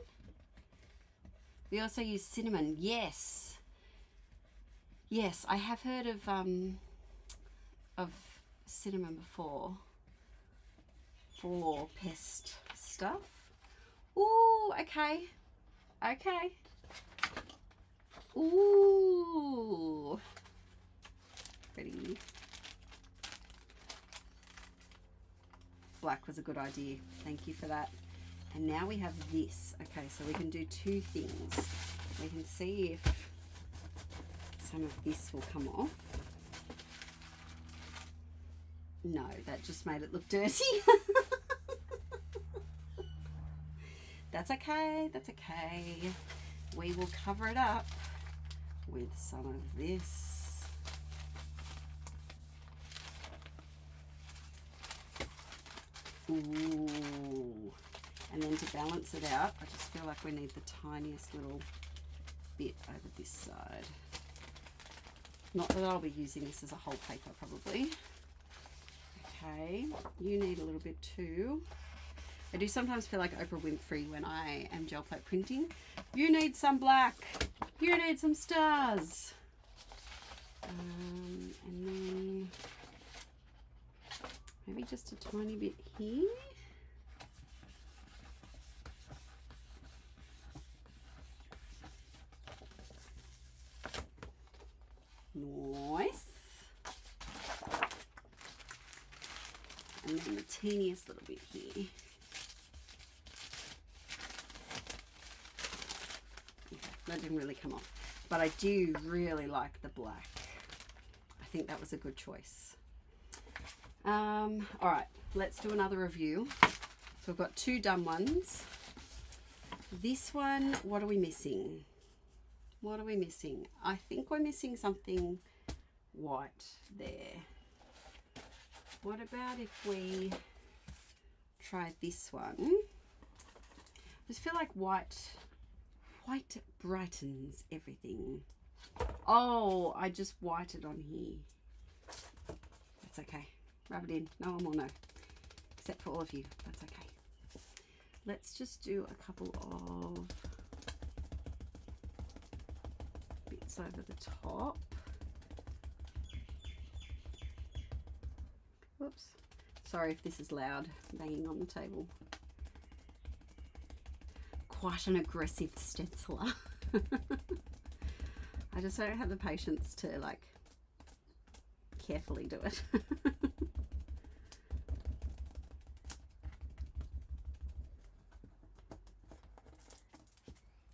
We also use cinnamon. Yes. Yes, I have heard of cinnamon before for pest stuff. Ooh, okay. Okay. Ooh. Pretty. Black was a good idea. Thank you for that. And now we have this. Okay, so we can do two things. We can see if some of this will come off. No, that just made it look dirty. That's okay, that's okay. We will cover it up with some of this. Ooh. And then to balance it out, I just feel like we need the tiniest little bit over this side. Not that I'll be using this as a whole paper probably. Okay, you need a little bit too. I do sometimes feel like Oprah Winfrey when I am gel plate printing. You need some black. You need some stars. And then maybe just a tiny bit here. Nice. And then the teeniest little bit here. Okay, that didn't really come off. But I do really like the black. I think that was a good choice. All right, let's do another review. So we've got two done ones. This one, what are we missing? What are we missing? I think we're missing something white there. What about if we try this one? I just feel like white brightens everything. Oh, I just whited on here. That's okay. Rub it in. No one will know. Except for all of you. That's okay. Let's just do a couple of bits over the top. Whoops. Sorry if this is loud, banging on the table. Quite an aggressive stenciler. I just don't have the patience to like carefully do it.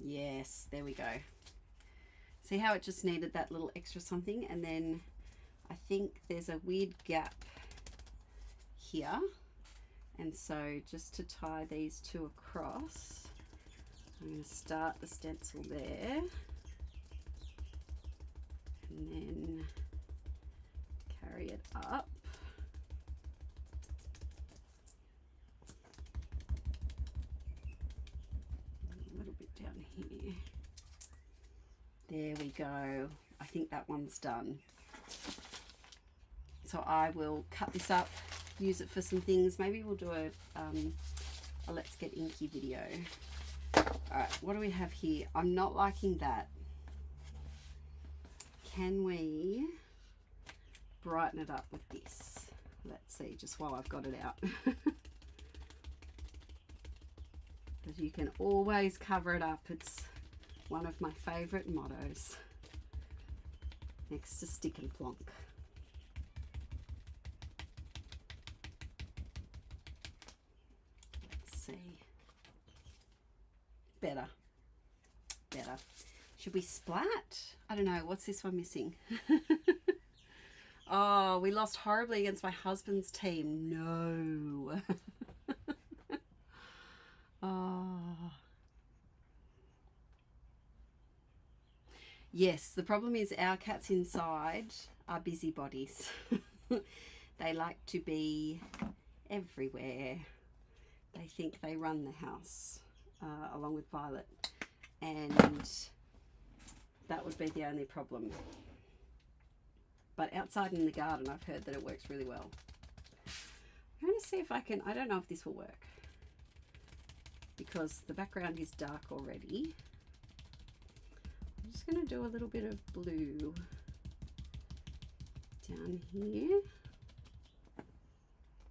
Yes, there we go. See how it just needed that little extra something, and then I think there's a weird gap here, and so just to tie these two across, I'm going to start the stencil there and then carry it up. A little bit down here. There we go. I think that one's done. So I will cut this up, use it for some things. Maybe we'll do a Let's Get Inky video. Alright, what do we have here? I'm not liking that. Can we brighten it up with this? Let's see, just while I've got it out. Because you can always cover it up. It's one of my favourite mottos. Next to stick and plonk. Let's see. Better. Better. Should we splat? I don't know. What's this one missing? Oh, we lost horribly against my husband's team. No. Oh. Yes, the problem is our cats inside are busybodies. They like to be everywhere. They they think they run the house along with Violet, and that would be the only problem. But outside in the garden, I've heard that it works really well. I'm going to see if I can, I don't know if this will work because the background is dark already. I'm just going to do a little bit of blue down here.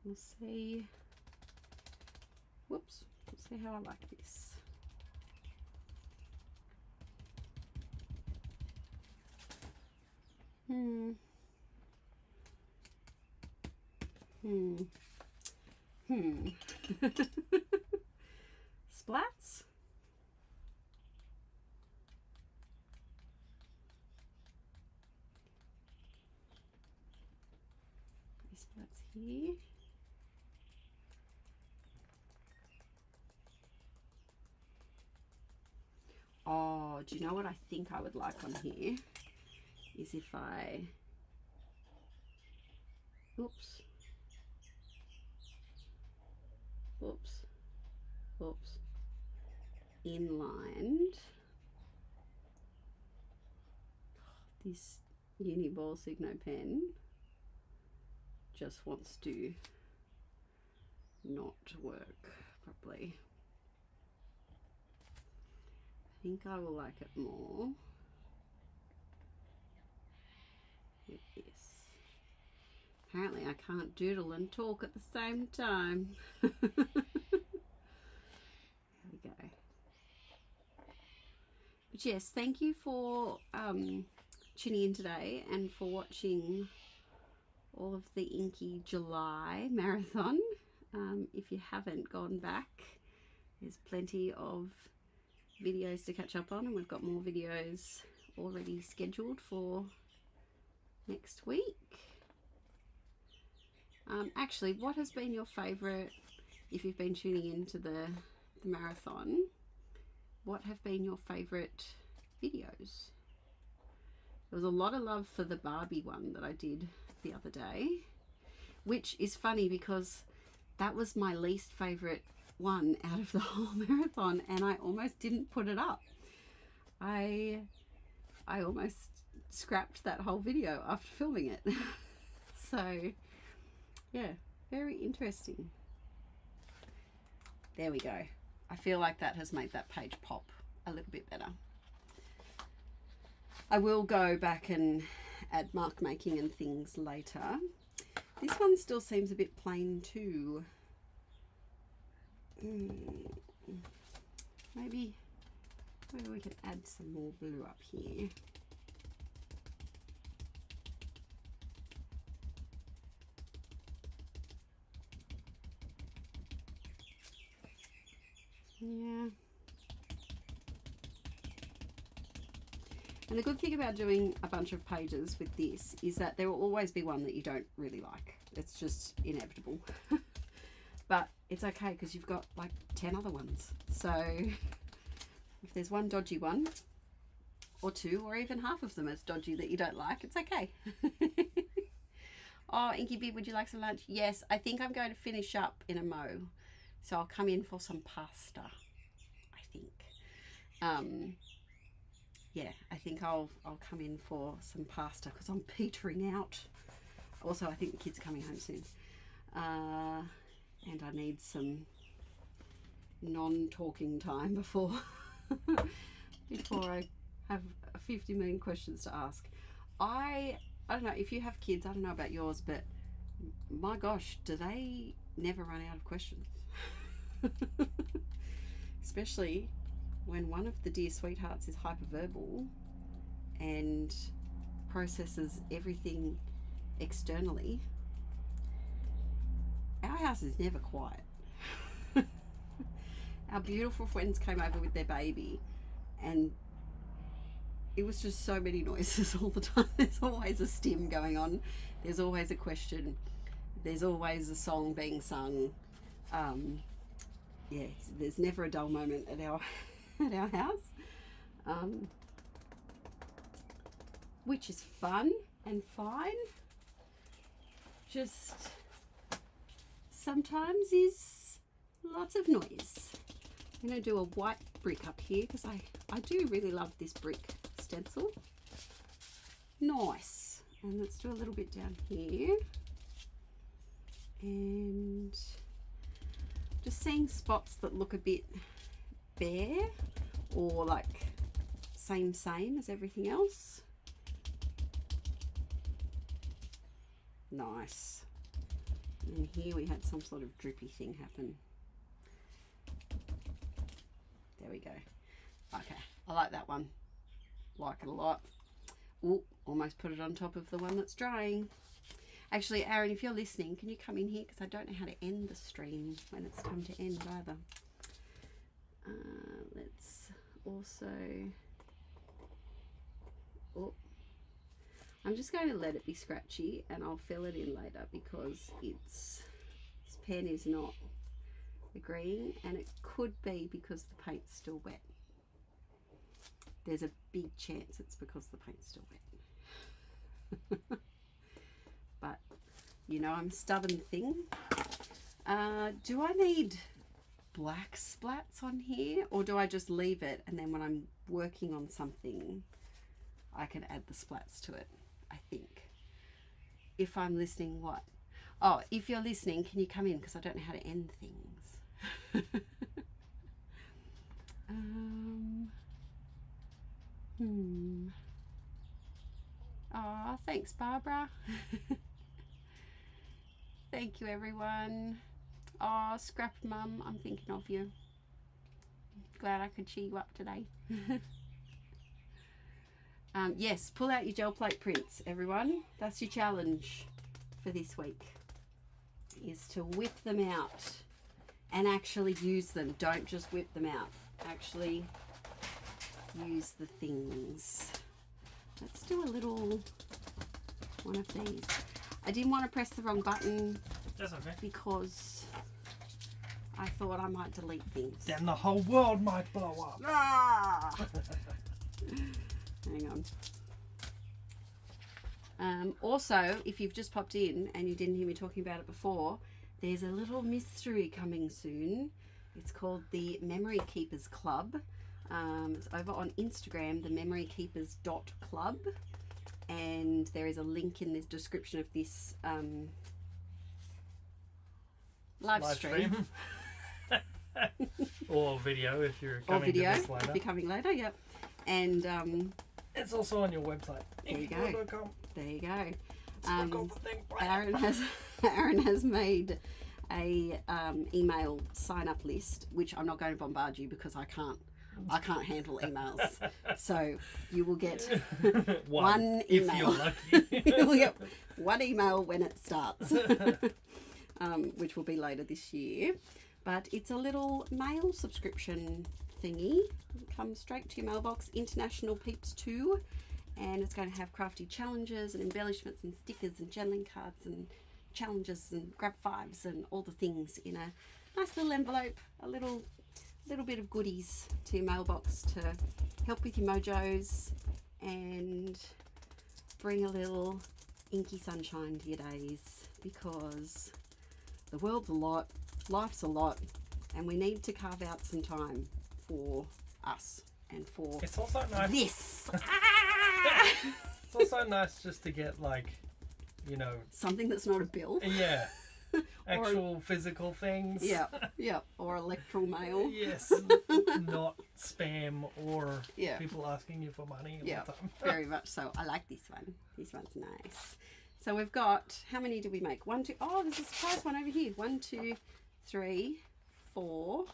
We'll see. Whoops. We'll see how I like this. Splats? Splats here. Oh, do you know what I think I would like on here? Is if I, oops, inlined this uni ball signo pen just wants to not work properly. I think I will like it more with this. Apparently I can't doodle and talk at the same time. There we go. But yes, thank you for tuning in today and for watching all of the Inkie July Marathon. If you haven't gone back, there's plenty of videos to catch up on, and we've got more videos already scheduled for next week. Actually, what has been your favourite, if you've been tuning into the marathon, what have been your favourite videos? There was a lot of love for the Barbie one that I did the other day, which is funny because that was my least favourite one out of the whole marathon, and I almost didn't put it up. I almost scrapped that whole video after filming it. So yeah, very interesting. There we go. I feel like that has made that page pop a little bit better. I will go back and add mark making and things later. This one still seems a bit plain too. Maybe we can add some more blue up here. Yeah. And the good thing about doing a bunch of pages with this is that there will always be one that you don't really like. It's just inevitable. But it's okay because you've got like 10 other ones. So if there's one dodgy one, or two, or even half of them is dodgy that you don't like, it's okay. Oh, Inkie B, would you like some lunch? Yes, I think I'm going to finish up in a mo. So I'll come in for some pasta, I think. Yeah, I think I'll come in for some pasta because I'm petering out. Also, I think the kids are coming home soon. And I need some non-talking time before I have 50 million questions to ask. I don't know if you have kids, I don't know about yours, but my gosh, do they never run out of questions? Especially when one of the dear sweethearts is hyperverbal and processes everything externally. Our house is never quiet. Our beautiful friends came over with their baby and it was just so many noises all the time. There's always a stim going on. There's always a question. There's always a song being sung. Yeah, there's never a dull moment at our house, which is fun and fine. Just sometimes is lots of noise. I'm going to do a white brick up here because I do really love this brick stencil. Nice. And let's do a little bit down here. And just seeing spots that look a bit bare or like same as everything else. Nice. And here we had some sort of drippy thing happen. There we go. Okay, I like that one. Like it a lot. Oh, almost put it on top of the one that's drying. Actually, Aaron, if you're listening, can you come in here? Because I don't know how to end the stream when it's come to end either. Let's also... Oh, I'm just going to let it be scratchy and I'll fill it in later because this pen is not agreeing, and it could be because the paint's still wet. There's a big chance it's because the paint's still wet. But you know, I'm a stubborn thing. Do I need black splats on here, or do I just leave it and then when I'm working on something I can add the splats to it? I think if I'm listening, what? Oh, if you're listening, can you come in because I don't know how to end things. Oh, thanks, Barbara. Thank you, everyone. Oh, Scrap Mum, I'm thinking of you. Glad I could cheer you up today. Yes, pull out your gel plate prints, everyone. That's your challenge for this week, is to whip them out and actually use them. Don't just whip them out. Actually use the things. Let's do a little one of these. I didn't want to press the wrong button. That's okay. Because I thought I might delete things. Then the whole world might blow up. Ah! Hang on. Also, if you've just popped in and you didn't hear me talking about it before, there's a little mystery coming soon. It's called the Memory Keepers Club. It's over on Instagram, the memorykeepers.club, and there is a link in the description of this live stream. Or video if you're Or coming video, to this later. if you're coming later, yep. And It's also on your website. There you go. inkie.com. there you go. Sprinkle the thing black. Aaron has made a email sign up list, which I'm not going to bombard you because I can't handle emails. So you will get one email. If you're lucky. You will get one email when it starts, which will be later this year. But it's a little mail subscription thingy. It comes straight to your mailbox, International Peeps 2. And it's going to have crafty challenges and embellishments and stickers and journaling cards and challenges and grab fives and all the things in a nice little envelope, a little bit of goodies to your mailbox to help with your mojos and bring a little inky sunshine to your days, because the world's a lot, life's a lot, and we need to carve out some time for us and for It's also nice. this. It's also nice just to get, like, you know, Something that's not a bill. yeah, actual physical things. Yeah, or electoral mail. Yes, not spam or Yeah. people asking you for money all Yeah, the time. very much so. I like this one. This one's nice. So we've got, how many did we make? 1, 2, oh, there's a surprise one over here. 1, 2, 3, 4,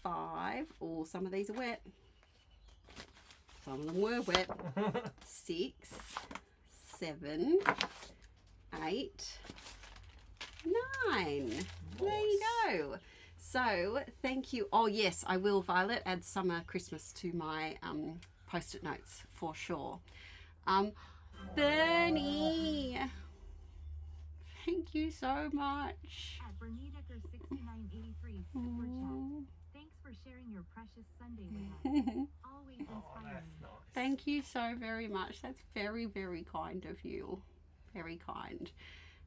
5. Oh, some of these are wet. Some of them were wet. 6, 7, 8, 9. There you go. So thank you. Oh yes, I will, Violet, add summer Christmas to my post-it notes for sure. Bernie, thank you so much. At Bernidecker6983 Super Chat. Thanks for sharing your precious Sunday with us. Always Oh, inspiring. that's nice. Thank you so very much. That's very, very kind of you. Very kind.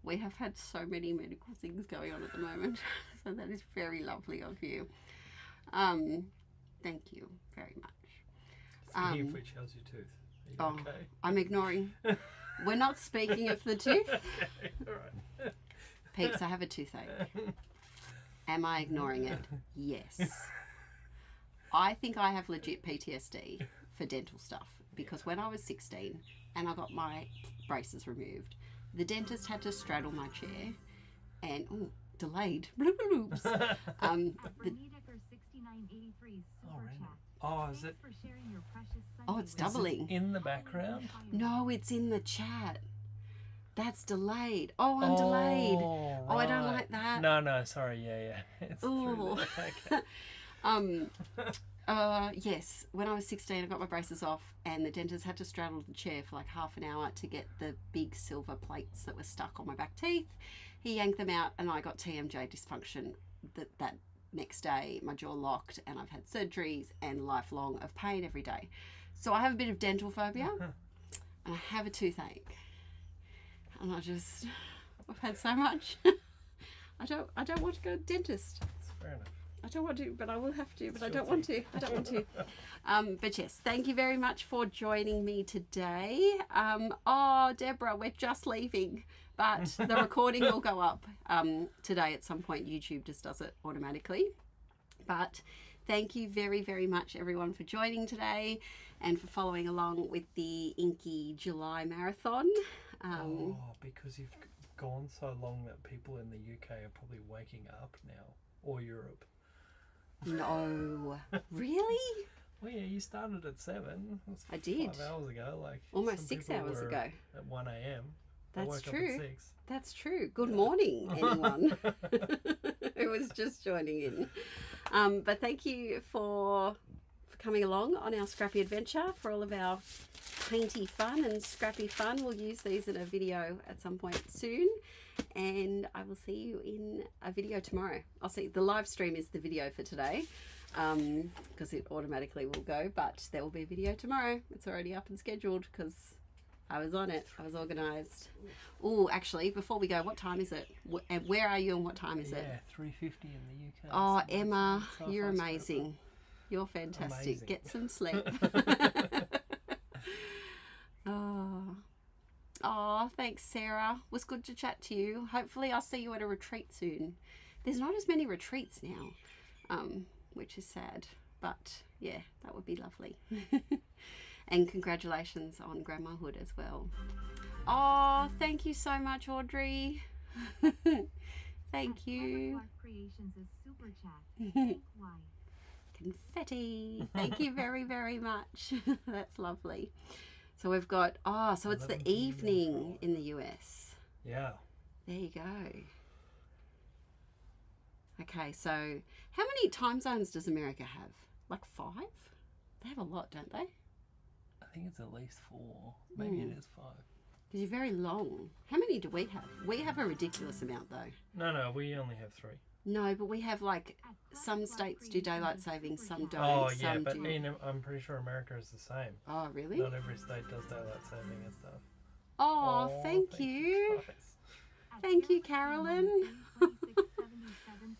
We have had so many medical things going on at the moment. So that is very lovely of you. Thank you very much. Here, which how's your tooth? Are you okay? I'm ignoring. We're not speaking of the tooth. Okay, all right. Peeps, I have a toothache. Am I ignoring it? Yes. I think I have legit PTSD for dental stuff because when I was 16 and I got my braces removed, the dentist had to straddle my chair and delayed. Bloop, bloops. Bernidecker 6983 super really? chat. Oh, is Thanks it? for sharing your precious Oh, it's Sunday doubling. In the background? No, it's in the chat. That's delayed. Oh, I'm delayed. Oh, I don't right. like that. No, sorry. Yeah. It's Ooh. through there. Okay. Yes, when I was 16, I got my braces off, and the dentist had to straddle the chair for like half an hour to get the big silver plates that were stuck on my back teeth. He yanked them out, and I got TMJ dysfunction that next day. My jaw locked, and I've had surgeries and lifelong of pain every day. So I have a bit of dental phobia, and I have a toothache, and I've had so much. I don't want to go to the dentist. That's fair enough. I don't want to, but I will have to, but I Sure don't want to. I don't want to. But yes, thank you very much for joining me today. Deborah, we're just leaving, but the recording will go up today at some point. YouTube just does it automatically. But thank you very, very much, everyone, for joining today and for following along with the Inkie July Marathon. Because you've gone so long that people in the UK are probably waking up now, or Europe. No, really? Well, yeah, you started at 7. That's I did. 5 hours ago. Like Almost some 6 people hours were ago. At 1 a.m. That's woke true. Up at 6. That's true. Good morning, anyone who was just joining in. But thank you for coming along on our Scrappy adventure, for all of our painty fun and scrappy fun. We'll use these in a video at some point soon, and I will see you in a video tomorrow. I'll see. The live stream is the video for today, because it automatically will go, but there will be a video tomorrow. It's already up and scheduled because I was on it. I was organised. Oh, actually, before we go, what time is it? And where are you and what time is it? Yeah, 3:50 in the UK. Oh, so Emma, so you're fast, amazing. You're fantastic. Amazing. Get some sleep. Oh, thanks, Sarah. It was good to chat to you. Hopefully I'll see you at a retreat soon. There's not as many retreats now, which is sad. But yeah, that would be lovely. And congratulations on grandmahood as well. Oh, thank you so much, Audrey. Thank you. Clark Creations is super chat. Thank why. Confetti. Thank you very, very much. That's lovely. So we've got, so it's the 11 evening in the US. Yeah. There you go. Okay, so how many time zones does America have? Like 5? They have a lot, don't they? I think it's at least 4. Maybe it is 5. Because you're very long. How many do we have? We have a ridiculous amount, though. No, we only have 3. No, but we have like some states do daylight saving, some don't. Oh yeah, some but do. I'm pretty sure America is the same. Oh, really? Not every state does daylight saving and stuff. Oh, thank you. Guys. Thank you, Carolyn.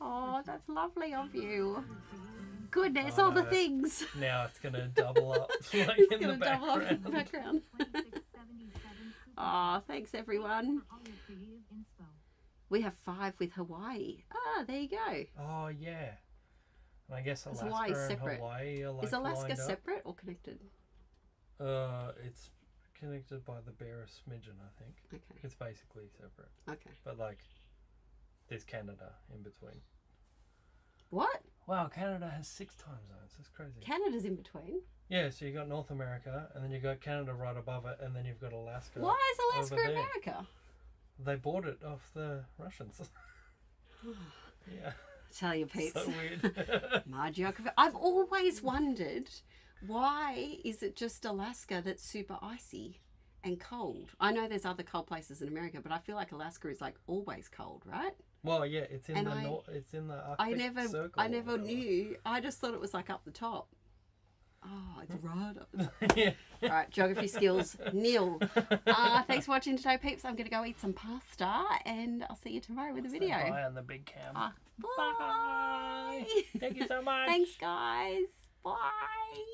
Oh, that's lovely of you. Goodness, Oh, all the no. things. Now it's gonna double up like It's in the going to double up in the background. background. Oh, thanks, everyone. We have 5 with Hawaii. There you go. Oh yeah. And I guess Is Alaska Hawaii and separate? Hawaii are like Is Alaska lined up. separate or connected? It's connected by the barest smidgen, I think. Okay. It's basically separate. Okay. But like there's Canada in between. What? Wow, Canada has 6 time zones. That's crazy. Canada's in between. Yeah, so you got North America, and then you got Canada right above it, and then you've got Alaska. Why is Alaska over there. America? They bought it off the Russians. Yeah. Tell you, Pete. So weird. My geography. I've always wondered, why is it just Alaska that's super icy and cold? I know there's other cold places in America, but I feel like Alaska is like always cold, right? Well, yeah, it's in And it's in the Arctic I circle. never knew. I just thought it was like up the top. Oh, it's right up. Yeah. All right, geography skills, nil. Thanks for watching today, peeps. I'm going to go eat some pasta, and I'll see you tomorrow with a video. Bye on the big cam. Bye. Thank you so much. Thanks, guys. Bye.